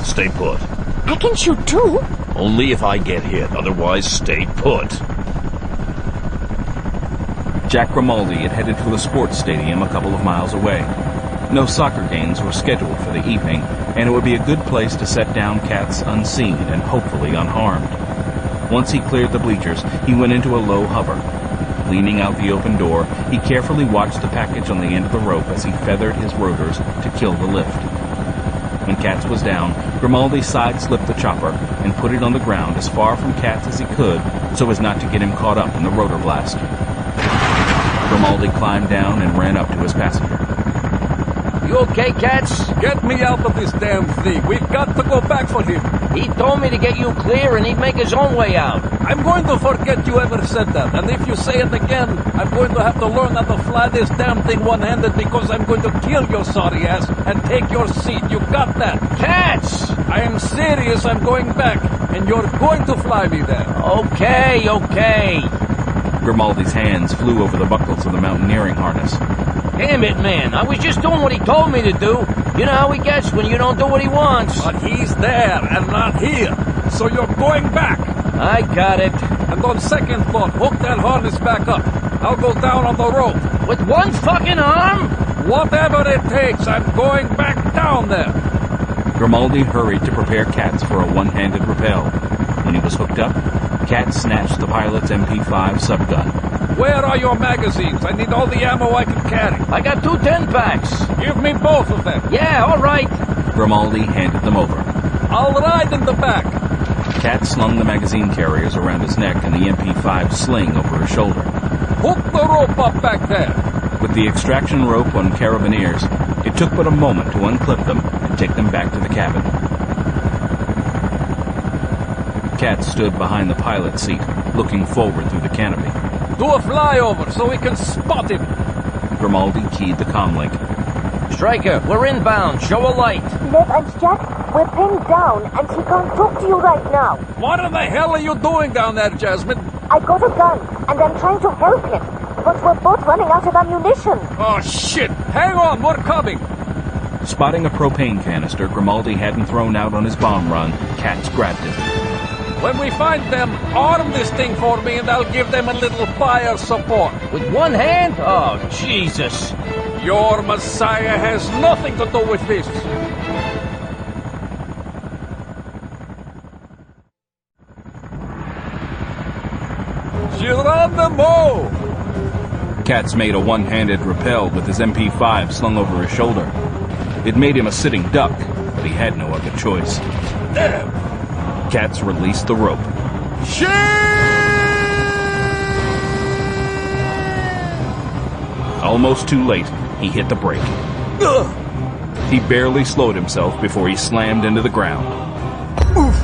Stay put. I can shoot too. Only if I get hit, otherwise stay put. Jack Grimaldi had headed to a sports stadium a couple of miles away. No soccer games were scheduled for the evening, and it would be a good place to set down Katz unseen and hopefully unharmed. Once he cleared the bleachers, he went into a low hover. Leaning out the open door, he carefully watched the package on the end of the rope as he feathered his rotors to kill the lift. When Katz was down, Grimaldi side-slipped the chopper and put it on the ground as far from Katz as he could so as not to get him caught up in the rotor blast. Grimaldi climbed down and ran up to his passenger. You okay, Katz? Get me out of this damn thing. We've got to go back for him. He told me to get you clear and he'd make his own way out. I'm going to forget you ever said that. And if you say it again, I'm going to have to learn how to fly this damn thing one-handed because I'm going to kill your sorry ass and take your seat. You got that? Katz! I am serious. I'm going back. And you're going to fly me there. Okay. Grimaldi's hands flew over the buckles of the mountaineering harness. Damn it, man. I was just doing what he told me to do. You know how he gets when you don't do what he wants. But he's there and not here. So you're going back. I got it. And on second thought, hook that harness back up. I'll go down on the rope. With one fucking arm? Whatever it takes, I'm going back down there. Grimaldi hurried to prepare Katz for a one-handed rappel. When he was hooked up, Katz snatched the pilot's MP5 subgun. Where are your magazines? I need all the ammo I can carry. I got 2 10-packs. Give me both of them. Yeah, all right. Grimaldi handed them over. I'll ride in the back. Katz slung the magazine carriers around his neck and the MP5 sling over his shoulder. Hook the rope up back there. With the extraction rope on carabiners, it took but a moment to unclip them and take them back to the cabin. Katz stood behind the pilot's seat, looking forward through the canopy. Do a flyover so we can spot him. Grimaldi keyed the comlink. Stryker, we're inbound. Show a light. Left, Jack. We're pinned down, and he can't talk to you right now. What in the hell are you doing down there, Jasmine? I got a gun, and I'm trying to help him. But we're both running out of ammunition. Oh, shit! Hang on, we're coming! Spotting a propane canister Grimaldi hadn't thrown out on his bomb run, Katz grabbed it. When we find them, arm this thing for me and I'll give them a little fire support. With one hand? Oh, Jesus. Your Messiah has nothing to do with this. She's on the move! Katz made a one-handed rappel with his MP5 slung over his shoulder. It made him a sitting duck, but he had no other choice. Damn! Katz released the rope. Shit! Almost too late, he hit the brake. He barely slowed himself before he slammed into the ground. Oof.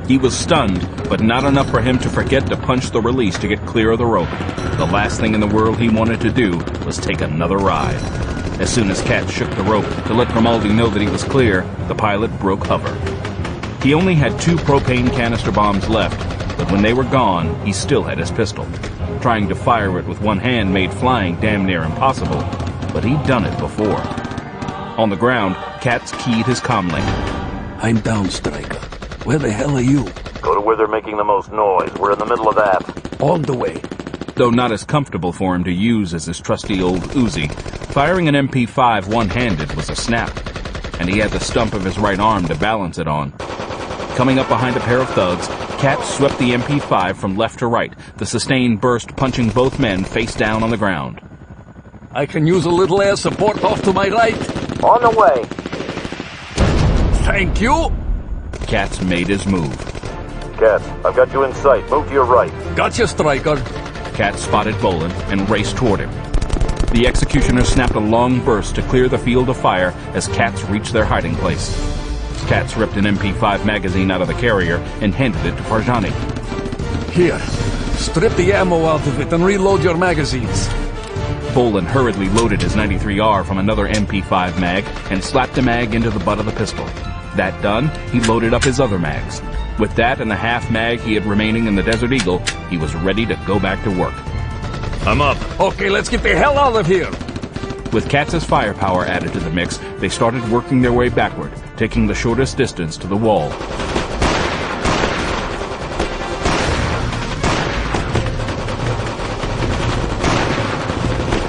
He was stunned, but not enough for him to forget to punch the release to get clear of the rope. The last thing in the world he wanted to do was take another ride. As soon as Katz shook the rope to let Grimaldi know that he was clear, the pilot broke hover. He only had 2 propane canister bombs left, but when they were gone, he still had his pistol. Trying to fire it with one hand made flying damn near impossible, but he'd done it before. On the ground, Katz keyed his comlink. I'm down, Stryker. Where the hell are you? Go to where they're making the most noise. We're in the middle of that. On the way. Though not as comfortable for him to use as his trusty old Uzi, firing an MP5 one-handed was a snap, and he had the stump of his right arm to balance it on. Coming up behind a pair of thugs, Katz swept the MP5 from left to right, the sustained burst punching both men face down on the ground. I can use a little air support off to my right. On the way. Thank you. Katz made his move. Katz, I've got you in sight. Move to your right. Gotcha, Stryker. Katz spotted Bolan and raced toward him. The executioner snapped a long burst to clear the field of fire as Katz reached their hiding place. Katz ripped an MP5 magazine out of the carrier and handed it to Farjani. Here, strip the ammo out of it and reload your magazines. Bolan hurriedly loaded his 93R from another MP5 mag and slapped the mag into the butt of the pistol. That done, he loaded up his other mags. With that and the half mag he had remaining in the Desert Eagle, he was ready to go back to work. I'm up. Okay, let's get the hell out of here. With Katz's firepower added to the mix, they started working their way backward, taking the shortest distance to the wall.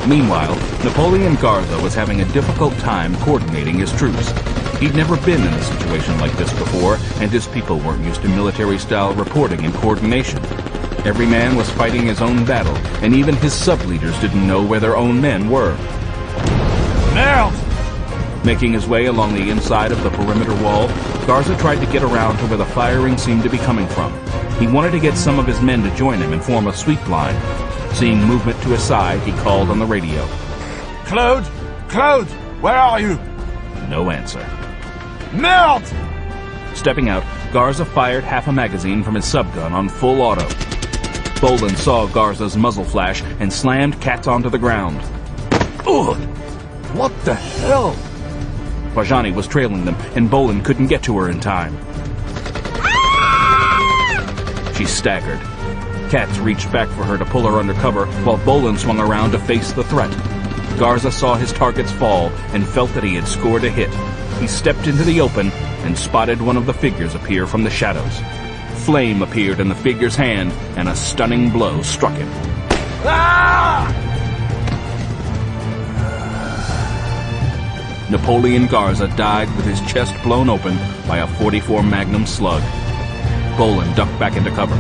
Meanwhile, Napoleon Garza was having a difficult time coordinating his troops. He'd never been in a situation like this before, and his people weren't used to military-style reporting and coordination. Every man was fighting his own battle, and even his sub-leaders didn't know where their own men were. Now! Making his way along the inside of the perimeter wall, Garza tried to get around to where the firing seemed to be coming from. He wanted to get some of his men to join him and form a sweep line. Seeing movement to his side, he called on the radio. Claude! Claude! Where are you? No answer. Melt! Stepping out, Garza fired half a magazine from his subgun on full auto. Bolan saw Garza's muzzle flash and slammed Katz onto the ground. Ugh! What the hell? Farjani was trailing them, and Bolan couldn't get to her in time. She staggered. Katz reached back for her to pull her under cover, while Bolan swung around to face the threat. Garza saw his targets fall and felt that he had scored a hit. He stepped into the open and spotted one of the figures appear from the shadows. Flame appeared in the figure's hand, and a stunning blow struck him. Napoleon Garza died with his chest blown open by a .44 Magnum slug. Bolan ducked back into cover.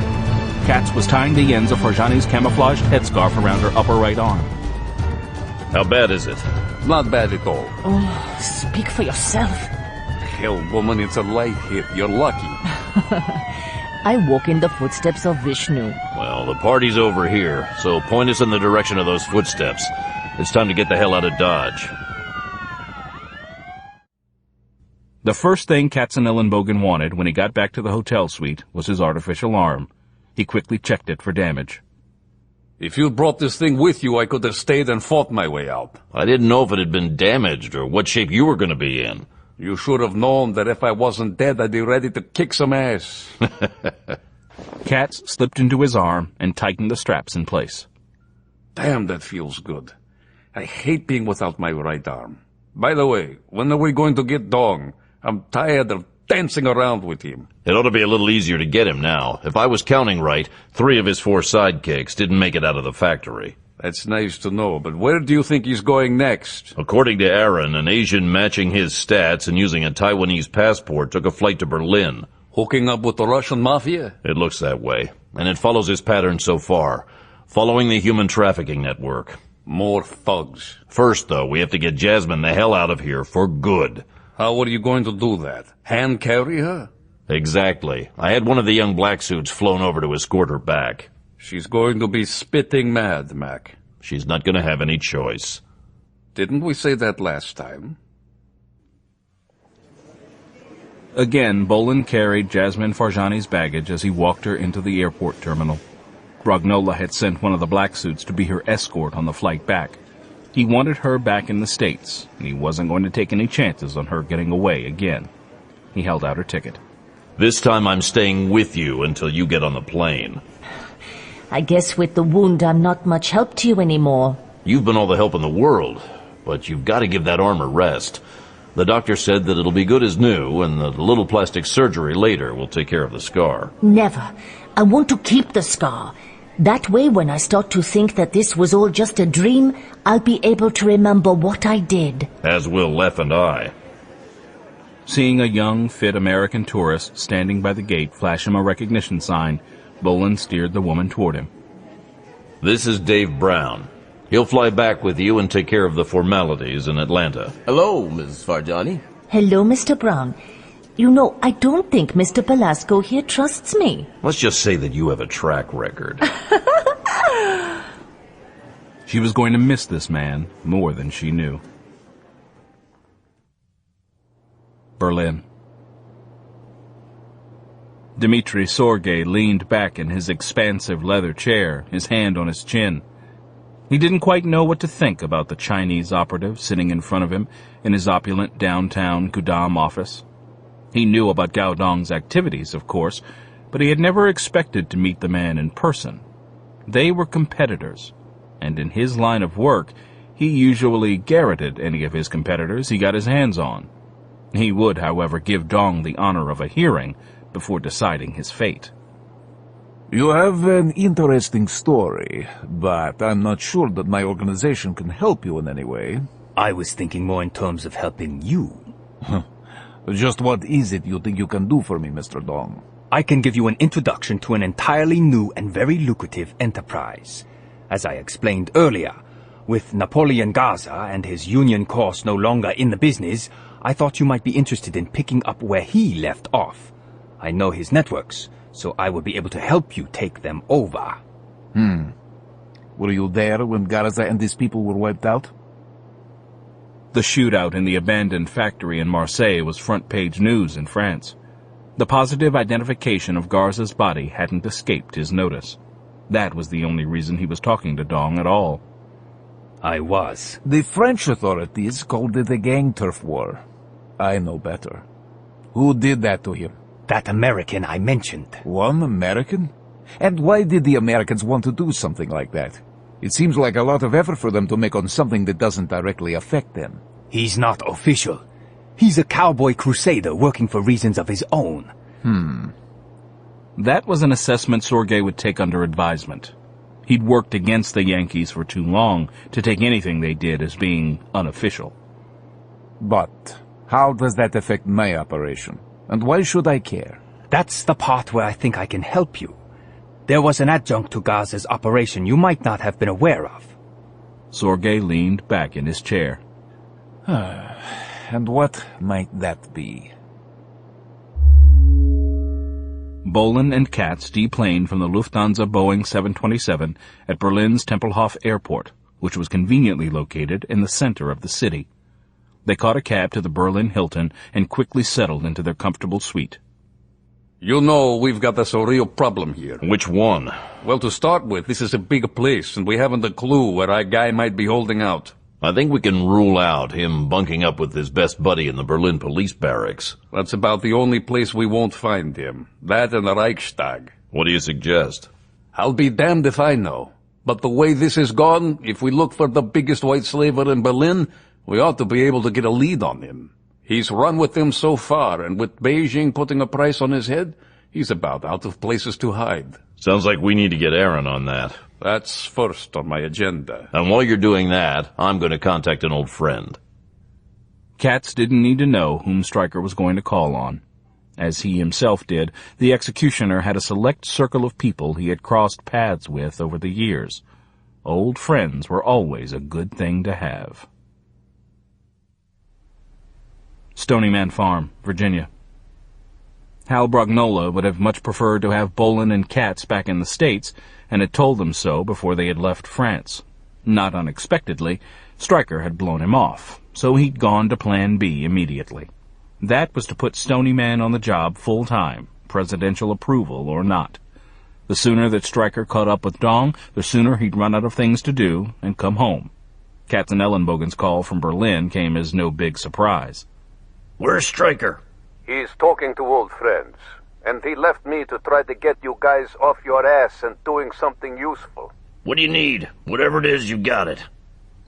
Katz was tying the ends of Farjani's camouflaged headscarf around her upper right arm. How bad is it? Not bad at all. Oh, speak for yourself. Hell, woman, it's a light hit. You're lucky. I walk in the footsteps of Vishnu. Well, the party's over here, so point us in the direction of those footsteps. It's time to get the hell out of Dodge. The first thing Katzenellenbogen wanted when he got back to the hotel suite was his artificial arm. He quickly checked it for damage. If you'd brought this thing with you, I could have stayed and fought my way out. I didn't know if it had been damaged or what shape you were going to be in. You should have known that if I wasn't dead, I'd be ready to kick some ass. Katz slipped into his arm and tightened the straps in place. Damn, that feels good. I hate being without my right arm. By the way, when are we going to get Dong? I'm tired of dancing around with him. It ought to be a little easier to get him now. If I was counting right, 3 of his 4 sidekicks didn't make it out of the factory. That's nice to know, but where do you think he's going next? According to Aaron, an Asian matching his stats and using a Taiwanese passport took a flight to Berlin. Hooking up with the Russian mafia? It looks that way, and it follows his pattern so far, following the human trafficking network. More thugs. First, though, we have to get Jasmine the hell out of here for good. How are you going to do that? Hand carry her? Exactly. I had one of the young black suits flown over to escort her back. She's going to be spitting mad, Mac. She's not going to have any choice. Didn't we say that last time? Again, Bolan carried Jasmine Farjani's baggage as he walked her into the airport terminal. Brognola had sent one of the black suits to be her escort on the flight back. He wanted her back in the States, and he wasn't going to take any chances on her getting away again. He held out her ticket. This time I'm staying with you until you get on the plane. I guess with the wound I'm not much help to you anymore. You've been all the help in the world, but you've got to give that arm a rest. The doctor said that it'll be good as new, and that a little plastic surgery later will take care of the scar. Never. I want to keep the scar. That way, when I start to think that this was all just a dream, I'll be able to remember what I did. As will Leff and I. Seeing a young, fit American tourist standing by the gate flash him a recognition sign, Bolan steered the woman toward him. This is Dave Brown. He'll fly back with you and take care of the formalities in Atlanta. Hello, Mrs. Farjani. Hello, Mr. Brown. You know, I don't think Mr. Belasco here trusts me. Let's just say that you have a track record. She was going to miss this man more than she knew. Berlin. Dmitri Sorge leaned back in his expansive leather chair, his hand on his chin. He didn't quite know what to think about the Chinese operative sitting in front of him in his opulent downtown Kudam office. He knew about Gao Dong's activities, of course, but he had never expected to meet the man in person. They were competitors, and in his line of work, he usually garroted any of his competitors he got his hands on. He would, however, give Dong the honor of a hearing before deciding his fate. You have an interesting story, but I'm not sure that my organization can help you in any way. I was thinking more in terms of helping you. Just what is it you think you can do for me, Mr. Dong? I can give you an introduction to an entirely new and very lucrative enterprise. As I explained earlier, with Napoleon Garza and his union course no longer in the business, I thought you might be interested in picking up where he left off. I know his networks, so I will be able to help you take them over. Were you there when Garza and his people were wiped out? The shootout in the abandoned factory in Marseille was front-page news in France. The positive identification of Garza's body hadn't escaped his notice. That was the only reason he was talking to Dong at all. I was. The French authorities called it a gang turf war. I know better. Who did that to him? That American I mentioned. One American? And why did the Americans want to do something like that? It seems like a lot of effort for them to make on something that doesn't directly affect them. He's not official. He's a cowboy crusader working for reasons of his own. That was an assessment Sorge would take under advisement. He'd worked against the Yankees for too long to take anything they did as being unofficial. But how does that affect my operation? And why should I care? That's the part where I think I can help you. There was an adjunct to Garza's operation you might not have been aware of. Sorge leaned back in his chair. And what might that be? Bolan and Katz deplaned from the Lufthansa Boeing 727 at Berlin's Tempelhof Airport, which was conveniently located in the center of the city. They caught a cab to the Berlin Hilton and quickly settled into their comfortable suite. You know, we've got us a real problem here. Which one? Well, to start with, this is a big place, and we haven't a clue where our guy might be holding out. I think we can rule out him bunking up with his best buddy in the Berlin police barracks. That's about the only place we won't find him. That and the Reichstag. What do you suggest? I'll be damned if I know. But the way this has gone, if we look for the biggest white slaver in Berlin, we ought to be able to get a lead on him. He's run with them so far, and with Beijing putting a price on his head, he's about out of places to hide. Sounds like we need to get Aaron on that. That's first on my agenda. And while you're doing that, I'm going to contact an old friend. Katz didn't need to know whom Stryker was going to call on. As he himself did, the executioner had a select circle of people he had crossed paths with over the years. Old friends were always a good thing to have. Stonyman Farm, Virginia. Hal Brognola would have much preferred to have Bolan and Katz back in the States, and had told them so before they had left France. Not unexpectedly, Stryker had blown him off, so he'd gone to Plan B immediately. That was to put Stonyman on the job full-time, presidential approval or not. The sooner that Stryker caught up with Dong, the sooner he'd run out of things to do and come home. Katzenellenbogen's call from Berlin came as no big surprise. Where's Stryker? He's talking to old friends, and he left me to try to get you guys off your ass and doing something useful. What do you need? Whatever it is, you got it.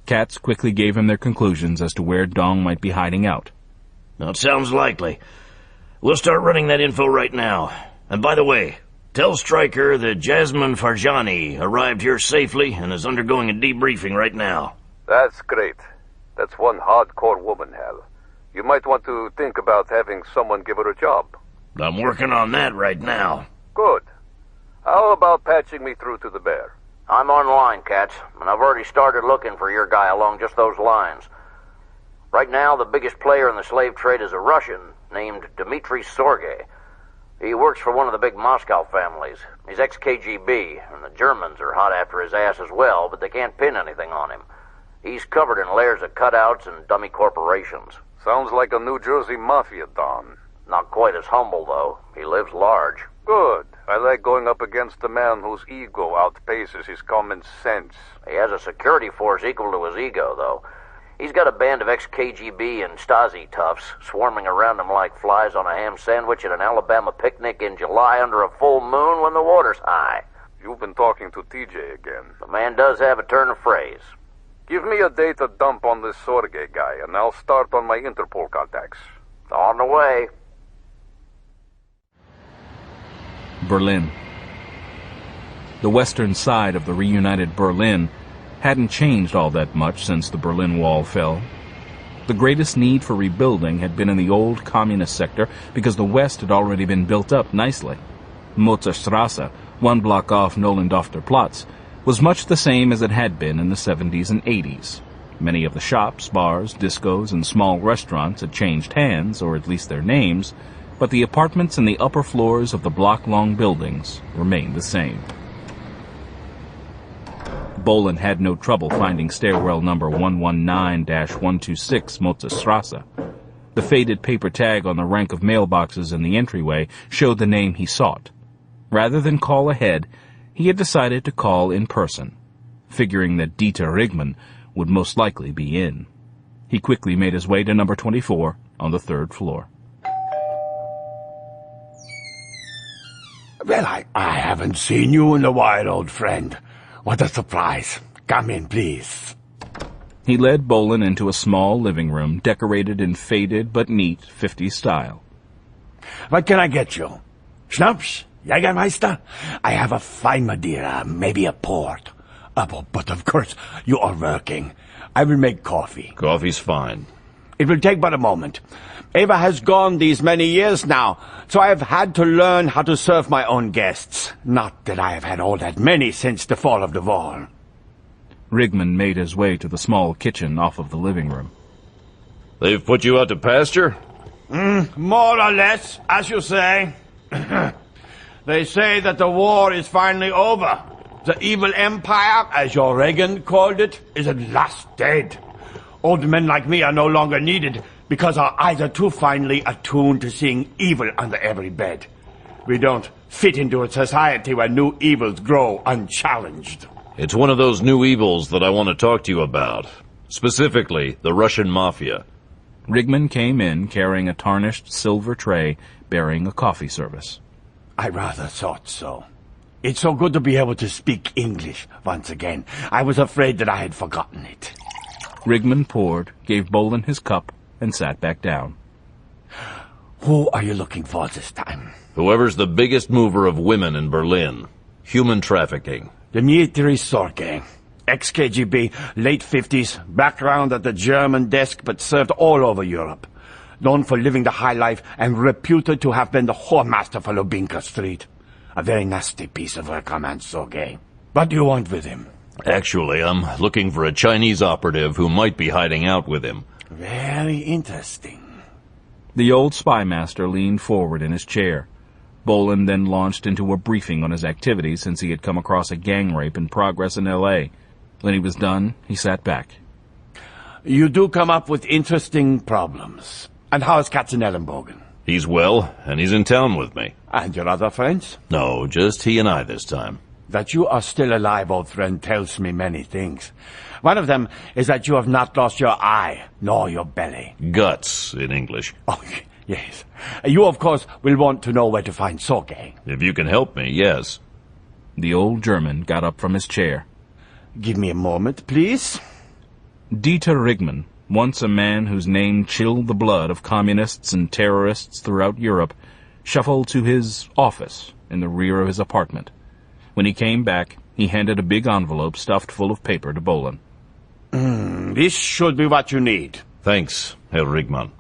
Katz quickly gave him their conclusions as to where Dong might be hiding out. Now, it sounds likely. We'll start running that info right now. And by the way, tell Stryker that Jasmine Farjani arrived here safely and is undergoing a debriefing right now. That's great. That's one hardcore woman, Hal. You might want to think about having someone give her a job. I'm working on that right now. Good. How about patching me through to the bear? I'm online, Katz, and I've already started looking for your guy along just those lines. Right now, the biggest player in the slave trade is a Russian named Dmitry Sorge. He works for one of the big Moscow families. He's ex-KGB, and the Germans are hot after his ass as well, but they can't pin anything on him. He's covered in layers of cutouts and dummy corporations. Sounds like a New Jersey mafia don. Not quite as humble, though. He lives large. Good. I like going up against a man whose ego outpaces his common sense. He has a security force equal to his ego, though. He's got a band of ex-KGB and Stasi toughs swarming around him like flies on a ham sandwich at an Alabama picnic in July under a full moon when the water's high. You've been talking to TJ again. The man does have a turn of phrase. Give me a data dump on this Sorge guy, and I'll start on my Interpol contacts. On the way. Berlin. The western side of the reunited Berlin hadn't changed all that much since the Berlin Wall fell. The greatest need for rebuilding had been in the old communist sector because the west had already been built up nicely. Mozartstrasse, one block off Nollendorfer Platz, was much the same as it had been in the 70s and 80s. Many of the shops, bars, discos, and small restaurants had changed hands, or at least their names, but the apartments in the upper floors of the block-long buildings remained the same. Bolan had no trouble finding stairwell number 119-126 Mozartstrasse. The faded paper tag on the rank of mailboxes in the entryway showed the name he sought. Rather than call ahead, he had decided to call in person, figuring that Dieter Rigman would most likely be in. He quickly made his way to number 24 on the 3rd floor. Well, I haven't seen you in a while, old friend. What a surprise. Come in, please. He led Bolan into a small living room decorated in faded but neat 50s style. What can I get you? Schnapps? Jägermeister? I have a fine Madeira, maybe a port. But of course, you are working. I will make coffee. Coffee's fine. It will take but a moment. Eva has gone these many years now, so I have had to learn how to serve my own guests. Not that I have had all that many since the fall of the wall. Rigman made his way to the small kitchen off of the living room. They've put you out to pasture? More or less, as you say. They say that the war is finally over. The evil empire, as your Reagan called it, is at last dead. Old men like me are no longer needed because our eyes are too finely attuned to seeing evil under every bed. We don't fit into a society where new evils grow unchallenged. It's one of those new evils that I want to talk to you about. Specifically, the Russian Mafia. Rigman came in carrying a tarnished silver tray bearing a coffee service. I rather thought so. It's so good to be able to speak English once again. I was afraid that I had forgotten it. Rigman poured, gave Bolan his cup, and sat back down. Who are you looking for this time? Whoever's the biggest mover of women in Berlin. Human trafficking. Dmitri Sorge. Ex-KGB, late 50s, background at the German desk, but served all over Europe. Known for living the high life and reputed to have been the whoremaster for Lubinka Street. A very nasty piece of work, Command Sorge. What do you want with him? Actually, I'm looking for a Chinese operative who might be hiding out with him. Very interesting. The old spy master leaned forward in his chair. Bolan then launched into a briefing on his activities since he had come across a gang rape in progress in L.A. When he was done, he sat back. You do come up with interesting problems. And how is Katzenellenbogen? He's well, and he's in town with me. And your other friends? No, just he and I this time. That you are still alive, old friend, tells me many things. One of them is that you have not lost your eye, nor your belly. Guts, in English. Oh, yes. You, of course, will want to know where to find Sorge. If you can help me, yes. The old German got up from his chair. Give me a moment, please. Dieter Rigman, once a man whose name chilled the blood of communists and terrorists throughout Europe, shuffled to his office in the rear of his apartment. When he came back, he handed a big envelope stuffed full of paper to Bolan. This should be what you need. Thanks, Herr Rigman.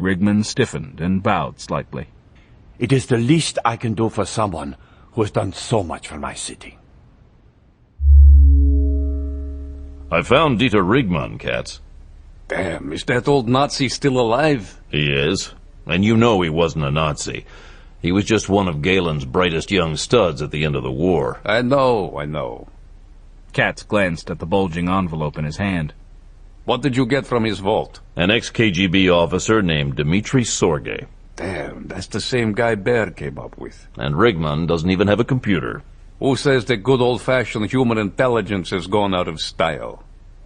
Rigman stiffened and bowed slightly. It is the least I can do for someone who has done so much for my city. I found Dieter Rigman, Katz. Damn, is that old Nazi still alive? He is. And you know he wasn't a Nazi. He was just one of Galen's brightest young studs at the end of the war. I know. Katz glanced at the bulging envelope in his hand. What did you get from his vault? An ex-KGB officer named Dmitri Sorge. Damn, that's the same guy Bear came up with. And Rigman doesn't even have a computer. Who says that good old-fashioned human intelligence has gone out of style?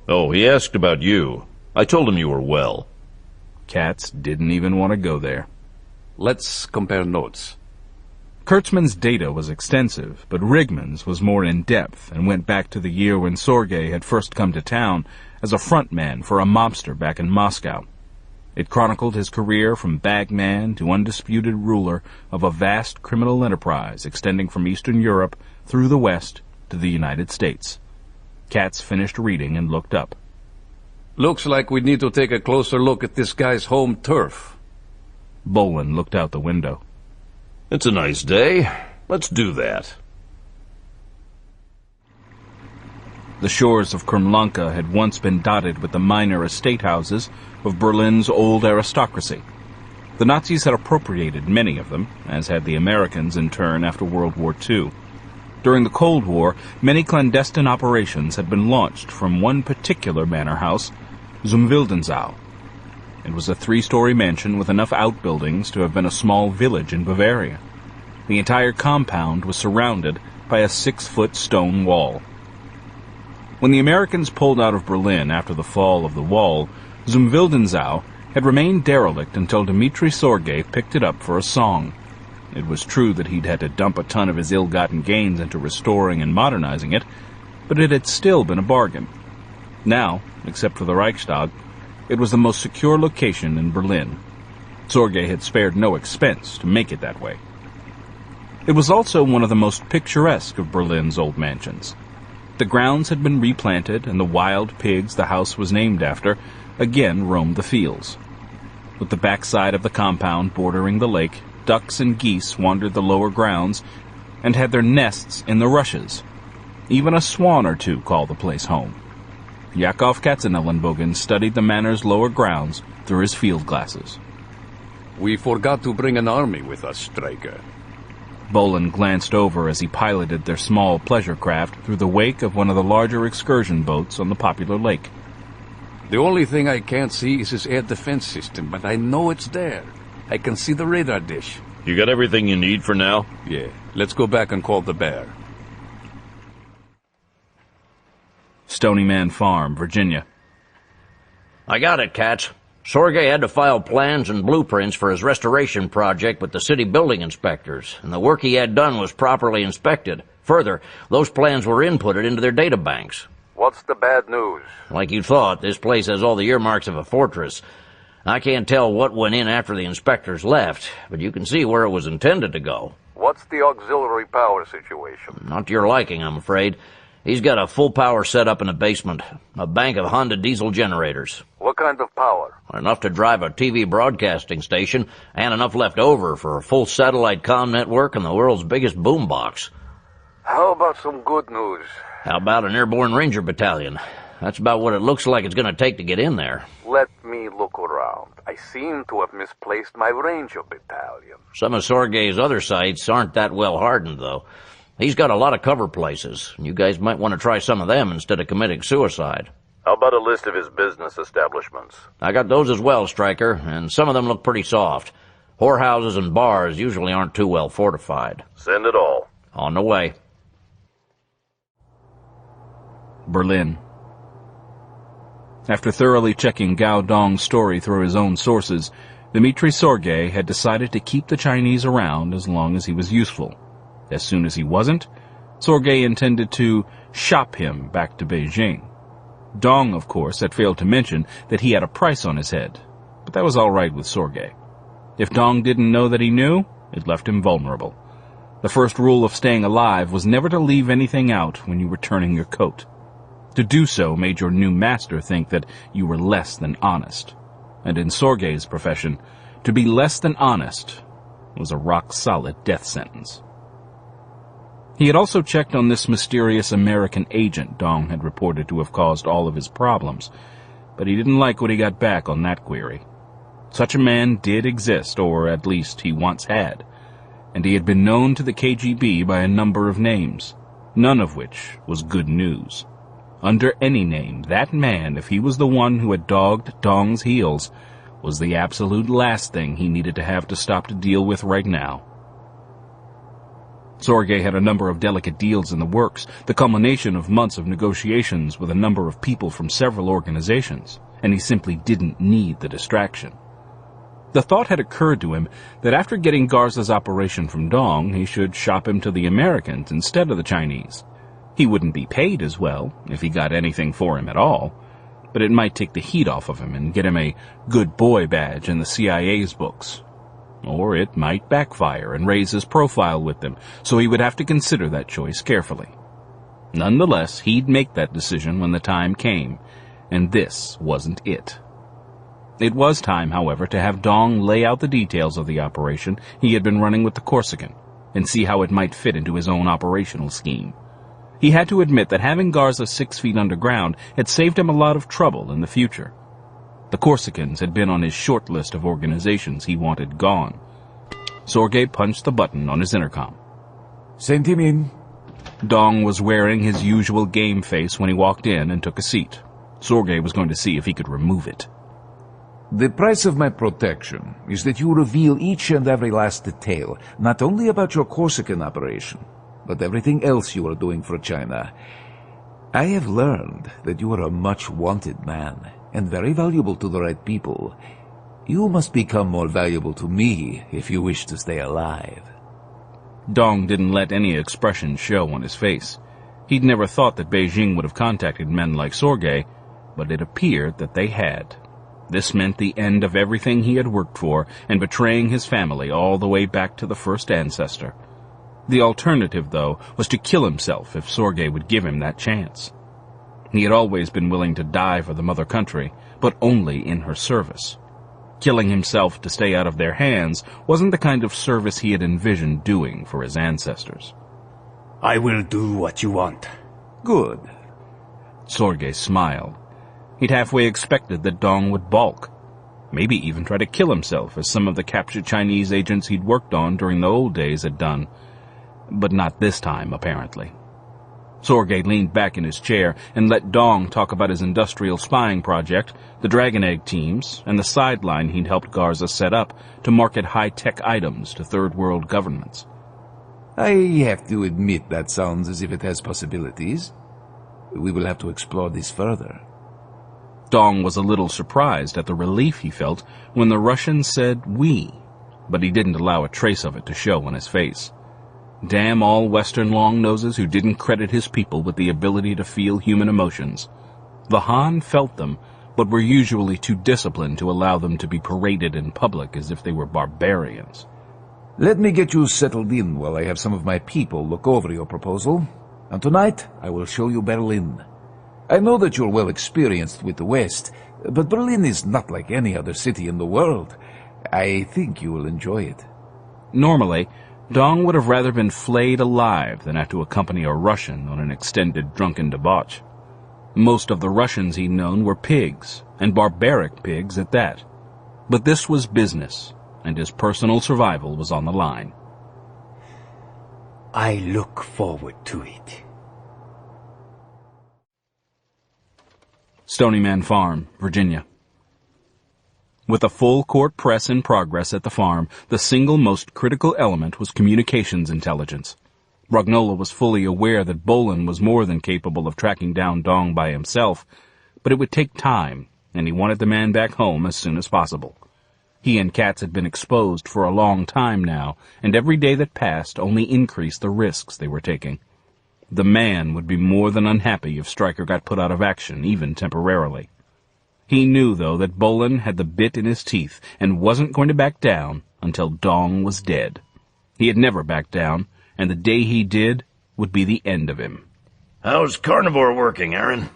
Oh, he asked about you. I told him you were well. Katz didn't even want to go there. Let's compare notes. Kurtzman's data was extensive, but Rigman's was more in-depth and went back to the year when Sorge had first come to town as a frontman for a mobster back in Moscow. It chronicled his career from bagman to undisputed ruler of a vast criminal enterprise extending from Eastern Europe through the West to the United States. Katz finished reading and looked up. Looks like we need to take a closer look at this guy's home turf. Bolan looked out the window. It's a nice day. Let's do that. The shores of Kremlanka had once been dotted with the minor estate houses of Berlin's old aristocracy. The Nazis had appropriated many of them, as had the Americans in turn after World War II. During the Cold War, many clandestine operations had been launched from one particular manor house, zum Wildenau. It was a 3-story mansion with enough outbuildings to have been a small village in Bavaria. The entire compound was surrounded by a 6-foot stone wall. When the Americans pulled out of Berlin after the fall of the wall, zum Wildenau had remained derelict until Dmitri Sorge picked it up for a song. It was true that he'd had to dump a ton of his ill-gotten gains into restoring and modernizing it, but it had still been a bargain. Now, except for the Reichstag, it was the most secure location in Berlin. Sorge had spared no expense to make it that way. It was also one of the most picturesque of Berlin's old mansions. The grounds had been replanted, and the wild pigs the house was named after again roamed the fields. With the backside of the compound bordering the lake, ducks and geese wandered the lower grounds and had their nests in the rushes. Even a swan or two called the place home. Yakov Katzenellenbogen studied the manor's lower grounds through his field glasses. We forgot to bring an army with us, Stryker. Bolan glanced over as he piloted their small pleasure craft through the wake of one of the larger excursion boats on the popular lake. The only thing I can't see is his air defense system, but I know it's there. I can see the radar dish. You got everything you need for now? Yeah. Let's go back and call the bear. Stony Man Farm, Virginia. I got it, Katz. Sorge had to file plans and blueprints for his restoration project with the city building inspectors, and the work he had done was properly inspected. Further, those plans were inputted into their databanks. What's the bad news? Like you thought, this place has all the earmarks of a fortress. I can't tell what went in after the inspectors left, but you can see where it was intended to go. What's the auxiliary power situation? Not to your liking, I'm afraid. He's got a full power set up in the basement, a bank of Honda diesel generators. What kind of power? Enough to drive a TV broadcasting station, and enough left over for a full satellite comm network and the world's biggest boombox. How about some good news? How about an airborne ranger battalion? That's about what it looks like it's going to take to get in there. Let me look around. I seem to have misplaced my ranger battalion. Some of Sorge's other sites aren't that well hardened, though. He's got a lot of cover places. You guys might want to try some of them instead of committing suicide. How about a list of his business establishments? I got those as well, Stryker, and some of them look pretty soft. Whorehouses and bars usually aren't too well fortified. Send it all. On the way. Berlin. After thoroughly checking Gao Dong's story through his own sources, Dmitri Sorge had decided to keep the Chinese around as long as he was useful. As soon as he wasn't, Sorge intended to shop him back to Beijing. Dong, of course, had failed to mention that he had a price on his head, but that was all right with Sorge. If Dong didn't know that he knew, it left him vulnerable. The first rule of staying alive was never to leave anything out when you were turning your coat. To do so made your new master think that you were less than honest. And in Sorge's profession, to be less than honest was a rock-solid death sentence. He had also checked on this mysterious American agent Dong had reported to have caused all of his problems, but he didn't like what he got back on that query. Such a man did exist, or at least he once had, and he had been known to the KGB by a number of names, none of which was good news. Under any name, that man, if he was the one who had dogged Dong's heels, was the absolute last thing he needed to have to stop to deal with right now. Sorge had a number of delicate deals in the works, the culmination of months of negotiations with a number of people from several organizations, and he simply didn't need the distraction. The thought had occurred to him that after getting Garza's operation from Dong, he should shop him to the Americans instead of the Chinese. He wouldn't be paid as well, if he got anything for him at all, but it might take the heat off of him and get him a good boy badge in the CIA's books. Or it might backfire and raise his profile with them, so he would have to consider that choice carefully. Nonetheless, he'd make that decision when the time came, and this wasn't it. It was time, however, to have Dong lay out the details of the operation he had been running with the Corsican, and see how it might fit into his own operational scheme. He had to admit that having Garza 6 feet underground had saved him a lot of trouble in the future. The Corsicans had been on his short list of organizations he wanted gone. Sorge punched the button on his intercom. Send him in. Dong was wearing his usual game face when he walked in and took a seat. Sorge was going to see if he could remove it. The price of my protection is that you reveal each and every last detail, not only about your Corsican operation, but everything else you are doing for China. I have learned that you are a much-wanted man, and very valuable to the right people. You must become more valuable to me if you wish to stay alive. Dong didn't let any expression show on his face. He'd never thought that Beijing would have contacted men like Sorge, but it appeared that they had. This meant the end of everything he had worked for and betraying his family all the way back to the first ancestor. The alternative, though, was to kill himself if Sorge would give him that chance. He had always been willing to die for the mother country, but only in her service. Killing himself to stay out of their hands wasn't the kind of service he had envisioned doing for his ancestors. I will do what you want. Good. Sorge smiled. He'd halfway expected that Dong would balk, maybe even try to kill himself as some of the captured Chinese agents he'd worked on during the old days had done. But not this time, apparently. Sorge leaned back in his chair and let Dong talk about his industrial spying project, the Dragon Egg teams, and the sideline he'd helped Garza set up to market high-tech items to third-world governments. I have to admit that sounds as if it has possibilities. We will have to explore this further. Dong was a little surprised at the relief he felt when the Russian said we, but he didn't allow a trace of it to show on his face. Damn all Western long-noses who didn't credit his people with the ability to feel human emotions. The Han felt them, but were usually too disciplined to allow them to be paraded in public as if they were barbarians. Let me get you settled in while I have some of my people look over your proposal. And tonight, I will show you Berlin. I know that you're well experienced with the West, but Berlin is not like any other city in the world. I think you will enjoy it. Normally, Dong would have rather been flayed alive than have to accompany a Russian on an extended drunken debauch. Most of the Russians he'd known were pigs, and barbaric pigs at that. But this was business, and his personal survival was on the line. I look forward to it. Stonyman Farm, Virginia. With a full court press in progress at the farm, the single most critical element was communications intelligence. Brognola was fully aware that Bolan was more than capable of tracking down Dong by himself, but it would take time, and he wanted the man back home as soon as possible. He and Katz had been exposed for a long time now, and every day that passed only increased the risks they were taking. The man would be more than unhappy if Stryker got put out of action, even temporarily. He knew, though, that Bolan had the bit in his teeth and wasn't going to back down until Dong was dead. He had never backed down, and the day he did would be the end of him. How's Carnivore working, Aaron?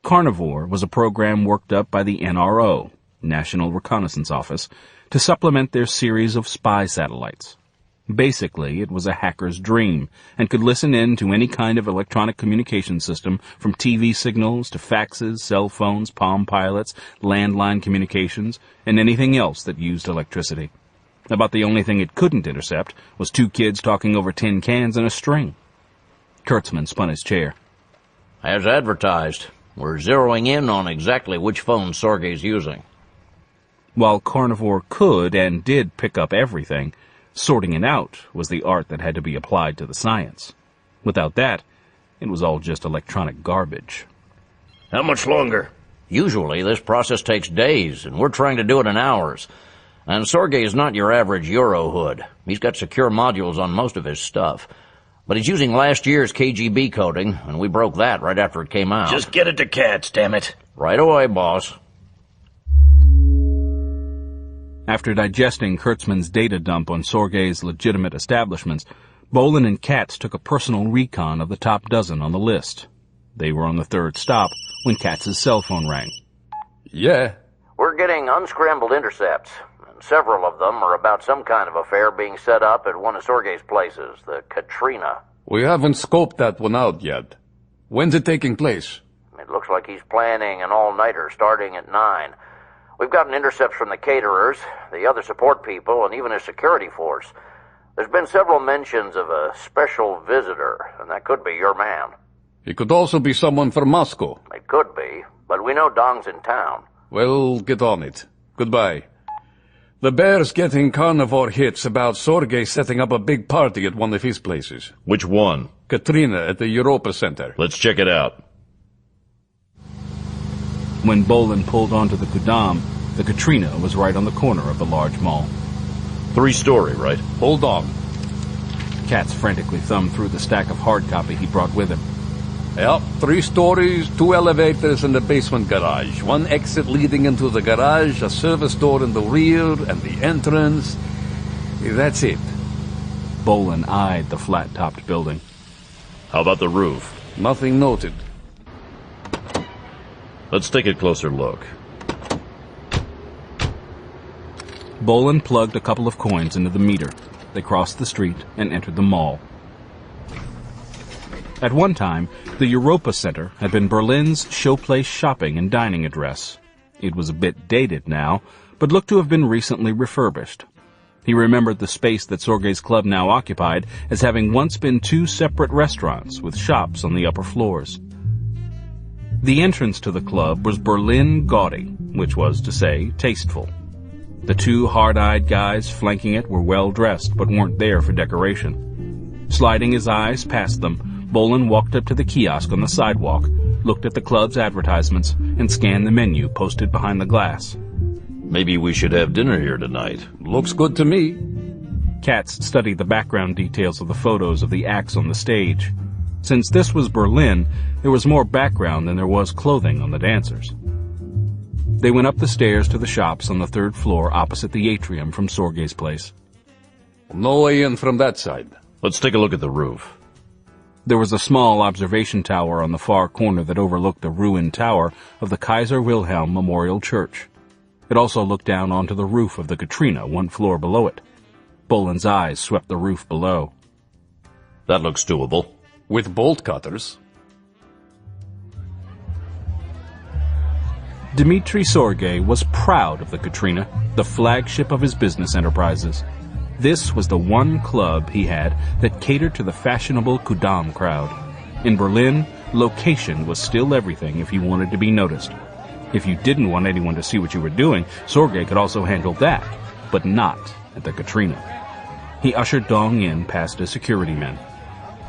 Carnivore was a program worked up by the NRO, National Reconnaissance Office, to supplement their series of spy satellites. Basically, it was a hacker's dream, and could listen in to any kind of electronic communication system, from TV signals to faxes, cell phones, Palm Pilots, landline communications, and anything else that used electricity. About the only thing it couldn't intercept was two kids talking over tin cans and a string. Kurtzman spun his chair. As advertised, we're zeroing in on exactly which phone Sorge's using. While Carnivore could and did pick up everything, sorting it out was the art that had to be applied to the science. Without that, it was all just electronic garbage. How much longer? Usually this process takes days, and we're trying to do it in hours. And Sorge is not your average Euro hood. He's got secure modules on most of his stuff. But he's using last year's KGB coding, and we broke that right after it came out. Just get it to Katz, damn it. Right away, boss. After digesting Kurtzman's data dump on Sorge's legitimate establishments, Bolan and Katz took a personal recon of the top dozen on the list. They were on the third stop when Katz's cell phone rang. Yeah? We're getting unscrambled intercepts. Several of them are about some kind of affair being set up at one of Sorge's places, the Katrina. We haven't scoped that one out yet. When's it taking place? It looks like he's planning an all-nighter starting at 9. We've gotten intercepts from the caterers, the other support people, and even his security force. There's been several mentions of a special visitor, and that could be your man. It could also be someone from Moscow. It could be, but we know Dong's in town. Well, get on it. Goodbye. The Bear's getting carnivore hits about Sorge setting up a big party at one of his places. Which one? Katrina at the Europa Center. Let's check it out. When Bolan pulled onto the Kudam, the Katrina was right on the corner of the large mall. 3-story, right? Hold on. Katz frantically thumbed through the stack of hard copy he brought with him. Yep, 3 stories, 2 elevators and a basement garage. 1 exit leading into the garage, a service door in the rear, and the entrance. That's it. Bolan eyed the flat-topped building. How about the roof? Nothing noted. Let's take a closer look. Bolan plugged a couple of coins into the meter. They crossed the street and entered the mall. At one time, the Europa Center had been Berlin's showplace shopping and dining address. It was a bit dated now, but looked to have been recently refurbished. He remembered the space that Sorge's club now occupied as having once been 2 separate restaurants with shops on the upper floors. The entrance to the club was Berlin gaudy, which was to say, tasteful. The 2 hard-eyed guys flanking it were well-dressed but weren't there for decoration. Sliding his eyes past them, Bolan walked up to the kiosk on the sidewalk, looked at the club's advertisements, and scanned the menu posted behind the glass. Maybe we should have dinner here tonight. Looks good to me. Katz studied the background details of the photos of the acts on the stage. Since this was Berlin, there was more background than there was clothing on the dancers. They went up the stairs to the shops on the 3rd floor opposite the atrium from Sorge's place. No way in from that side. Let's take a look at the roof. There was a small observation tower on the far corner that overlooked the ruined tower of the Kaiser Wilhelm Memorial Church. It also looked down onto the roof of the Katrina 1 floor below it. Bolan's eyes swept the roof below. That looks doable. With bolt cutters. Dmitry Sorge was proud of the Katrina, the flagship of his business enterprises. This was the one club he had that catered to the fashionable Kudam crowd. In Berlin, location was still everything if you wanted to be noticed. If you didn't want anyone to see what you were doing, Sorge could also handle that, but not at the Katrina. He ushered Dong in past his security men.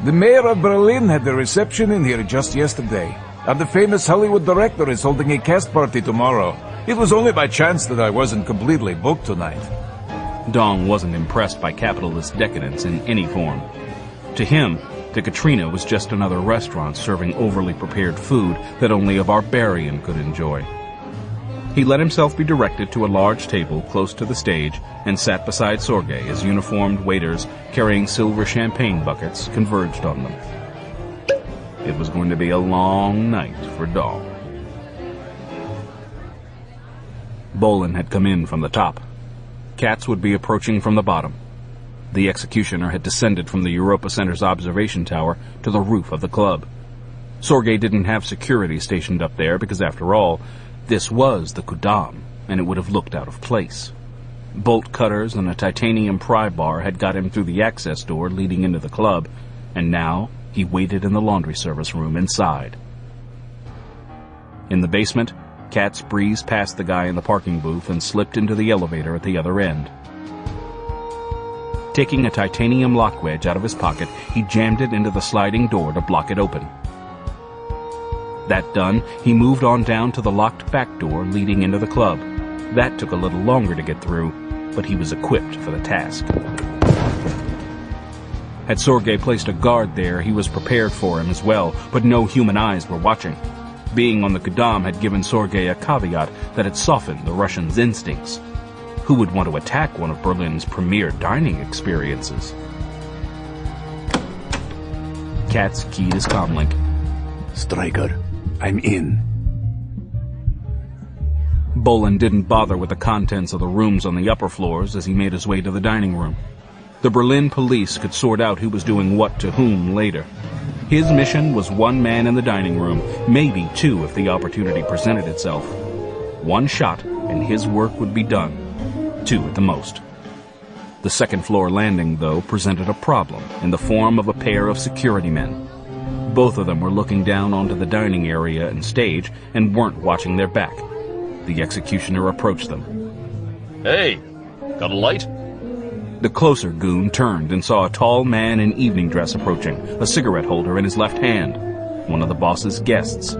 The mayor of Berlin had the reception in here just yesterday, and the famous Hollywood director is holding a cast party tomorrow. It was only by chance that I wasn't completely booked tonight. Dong wasn't impressed by capitalist decadence in any form. To him, the Katrina was just another restaurant serving overly prepared food that only a barbarian could enjoy. He let himself be directed to a large table close to the stage and sat beside Sorge as uniformed waiters carrying silver champagne buckets converged on them. It was going to be a long night for Dong. Bolan had come in from the top. Katz would be approaching from the bottom. The executioner had descended from the Europa Center's observation tower to the roof of the club. Sorge didn't have security stationed up there because, after all, this was the Kudam, and it would have looked out of place. Bolt cutters and a titanium pry bar had got him through the access door leading into the club, and now he waited in the laundry service room inside. In the basement, Katz breezed past the guy in the parking booth and slipped into the elevator at the other end. Taking a titanium lock wedge out of his pocket, he jammed it into the sliding door to block it open. That done, he moved on down to the locked back door leading into the club. That took a little longer to get through, but he was equipped for the task. Had Sorge placed a guard there, he was prepared for him as well, but no human eyes were watching. Being on the Kudam had given Sorge a caveat that had softened the Russians' instincts. Who would want to attack one of Berlin's premier dining experiences? Katz keyed his comlink. Stryker, I'm in. Bolan didn't bother with the contents of the rooms on the upper floors as he made his way to the dining room. The Berlin police could sort out who was doing what to whom later. His mission was 1 man in the dining room, maybe 2 if the opportunity presented itself. 1 shot and his work would be done. 2 at the most. The second-floor landing, though, presented a problem in the form of a pair of security men. Both of them were looking down onto the dining area and stage and weren't watching their back. The executioner approached them. Hey, got a light? The closer goon turned and saw a tall man in evening dress approaching, a cigarette holder in his left hand, one of the boss's guests.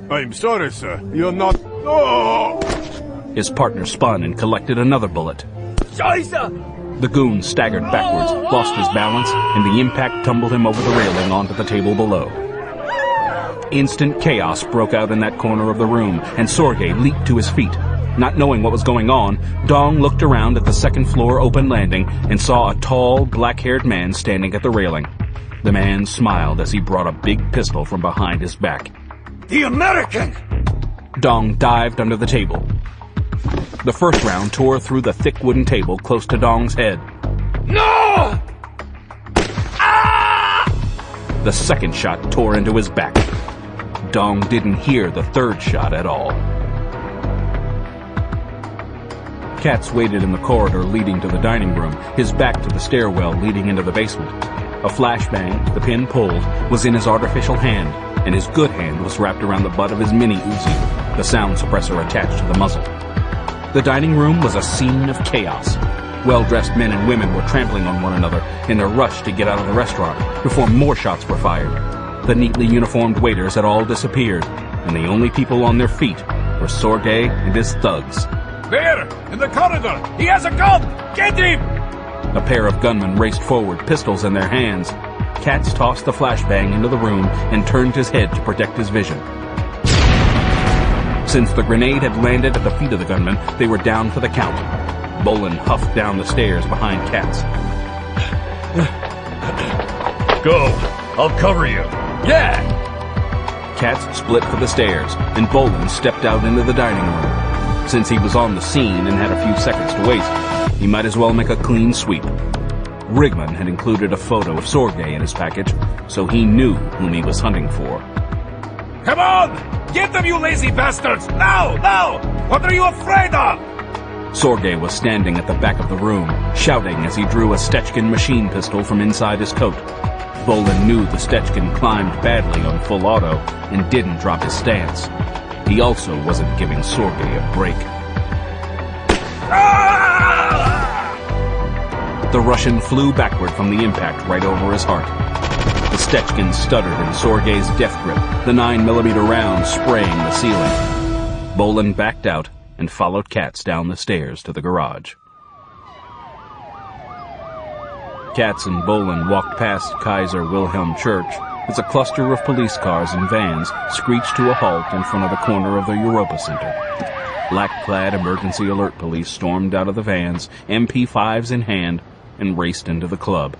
I'm sorry, sir. You're not... Oh! His partner spun and collected another bullet. Scheiße! The goon staggered backwards, lost his balance, and the impact tumbled him over the railing onto the table below. Instant chaos broke out in that corner of the room, and Sorge leaped to his feet. Not knowing what was going on, Dong looked around at the second-floor open landing and saw a tall, black-haired man standing at the railing. The man smiled as he brought a big pistol from behind his back. The American! Dong dived under the table. The first round tore through the thick wooden table close to Dong's head. No! Ah! The second shot tore into his back. Dong didn't hear the third shot at all. Katz waited in the corridor leading to the dining room, his back to the stairwell leading into the basement. A flashbang, the pin pulled, was in his artificial hand, and his good hand was wrapped around the butt of his mini Uzi, the sound suppressor attached to the muzzle. The dining room was a scene of chaos. Well-dressed men and women were trampling on one another in their rush to get out of the restaurant before more shots were fired. The neatly uniformed waiters had all disappeared, and the only people on their feet were Sorge and his thugs. There! In the corridor! He has a gun! Get him! A pair of gunmen raced forward, pistols in their hands. Katz tossed the flashbang into the room and turned his head to protect his vision. Since the grenade had landed at the feet of the gunman, they were down for the count. Bolan huffed down the stairs behind Katz. Go! I'll cover you! Yeah! Katz split for the stairs, and Bolan stepped out into the dining room. Since he was on the scene and had a few seconds to waste, he might as well make a clean sweep. Rigman had included a photo of Sorge in his package, so he knew whom he was hunting for. Come on! Get them, you lazy bastards! Now! Now! What are you afraid of? Sorge was standing at the back of the room, shouting as he drew a Stechkin machine pistol from inside his coat. Bolan knew the Stechkin climbed badly on full auto and didn't drop his stance. He also wasn't giving Sorge a break. The Russian flew backward from the impact right over his heart. The Stechkin stuttered in Sorge's death grip, the 9mm round spraying the ceiling. Bolan backed out and followed Katz down the stairs to the garage. Katz and Bolan walked past Kaiser Wilhelm Church as a cluster of police cars and vans screeched to a halt in front of the corner of the Europa Center. Black-clad emergency alert police stormed out of the vans, MP5s in hand, and raced into the club.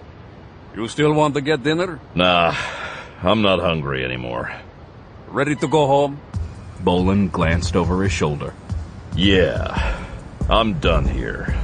You still want to get dinner? Nah, I'm not hungry anymore. Ready to go home? Bolan glanced over his shoulder. Yeah, I'm done here.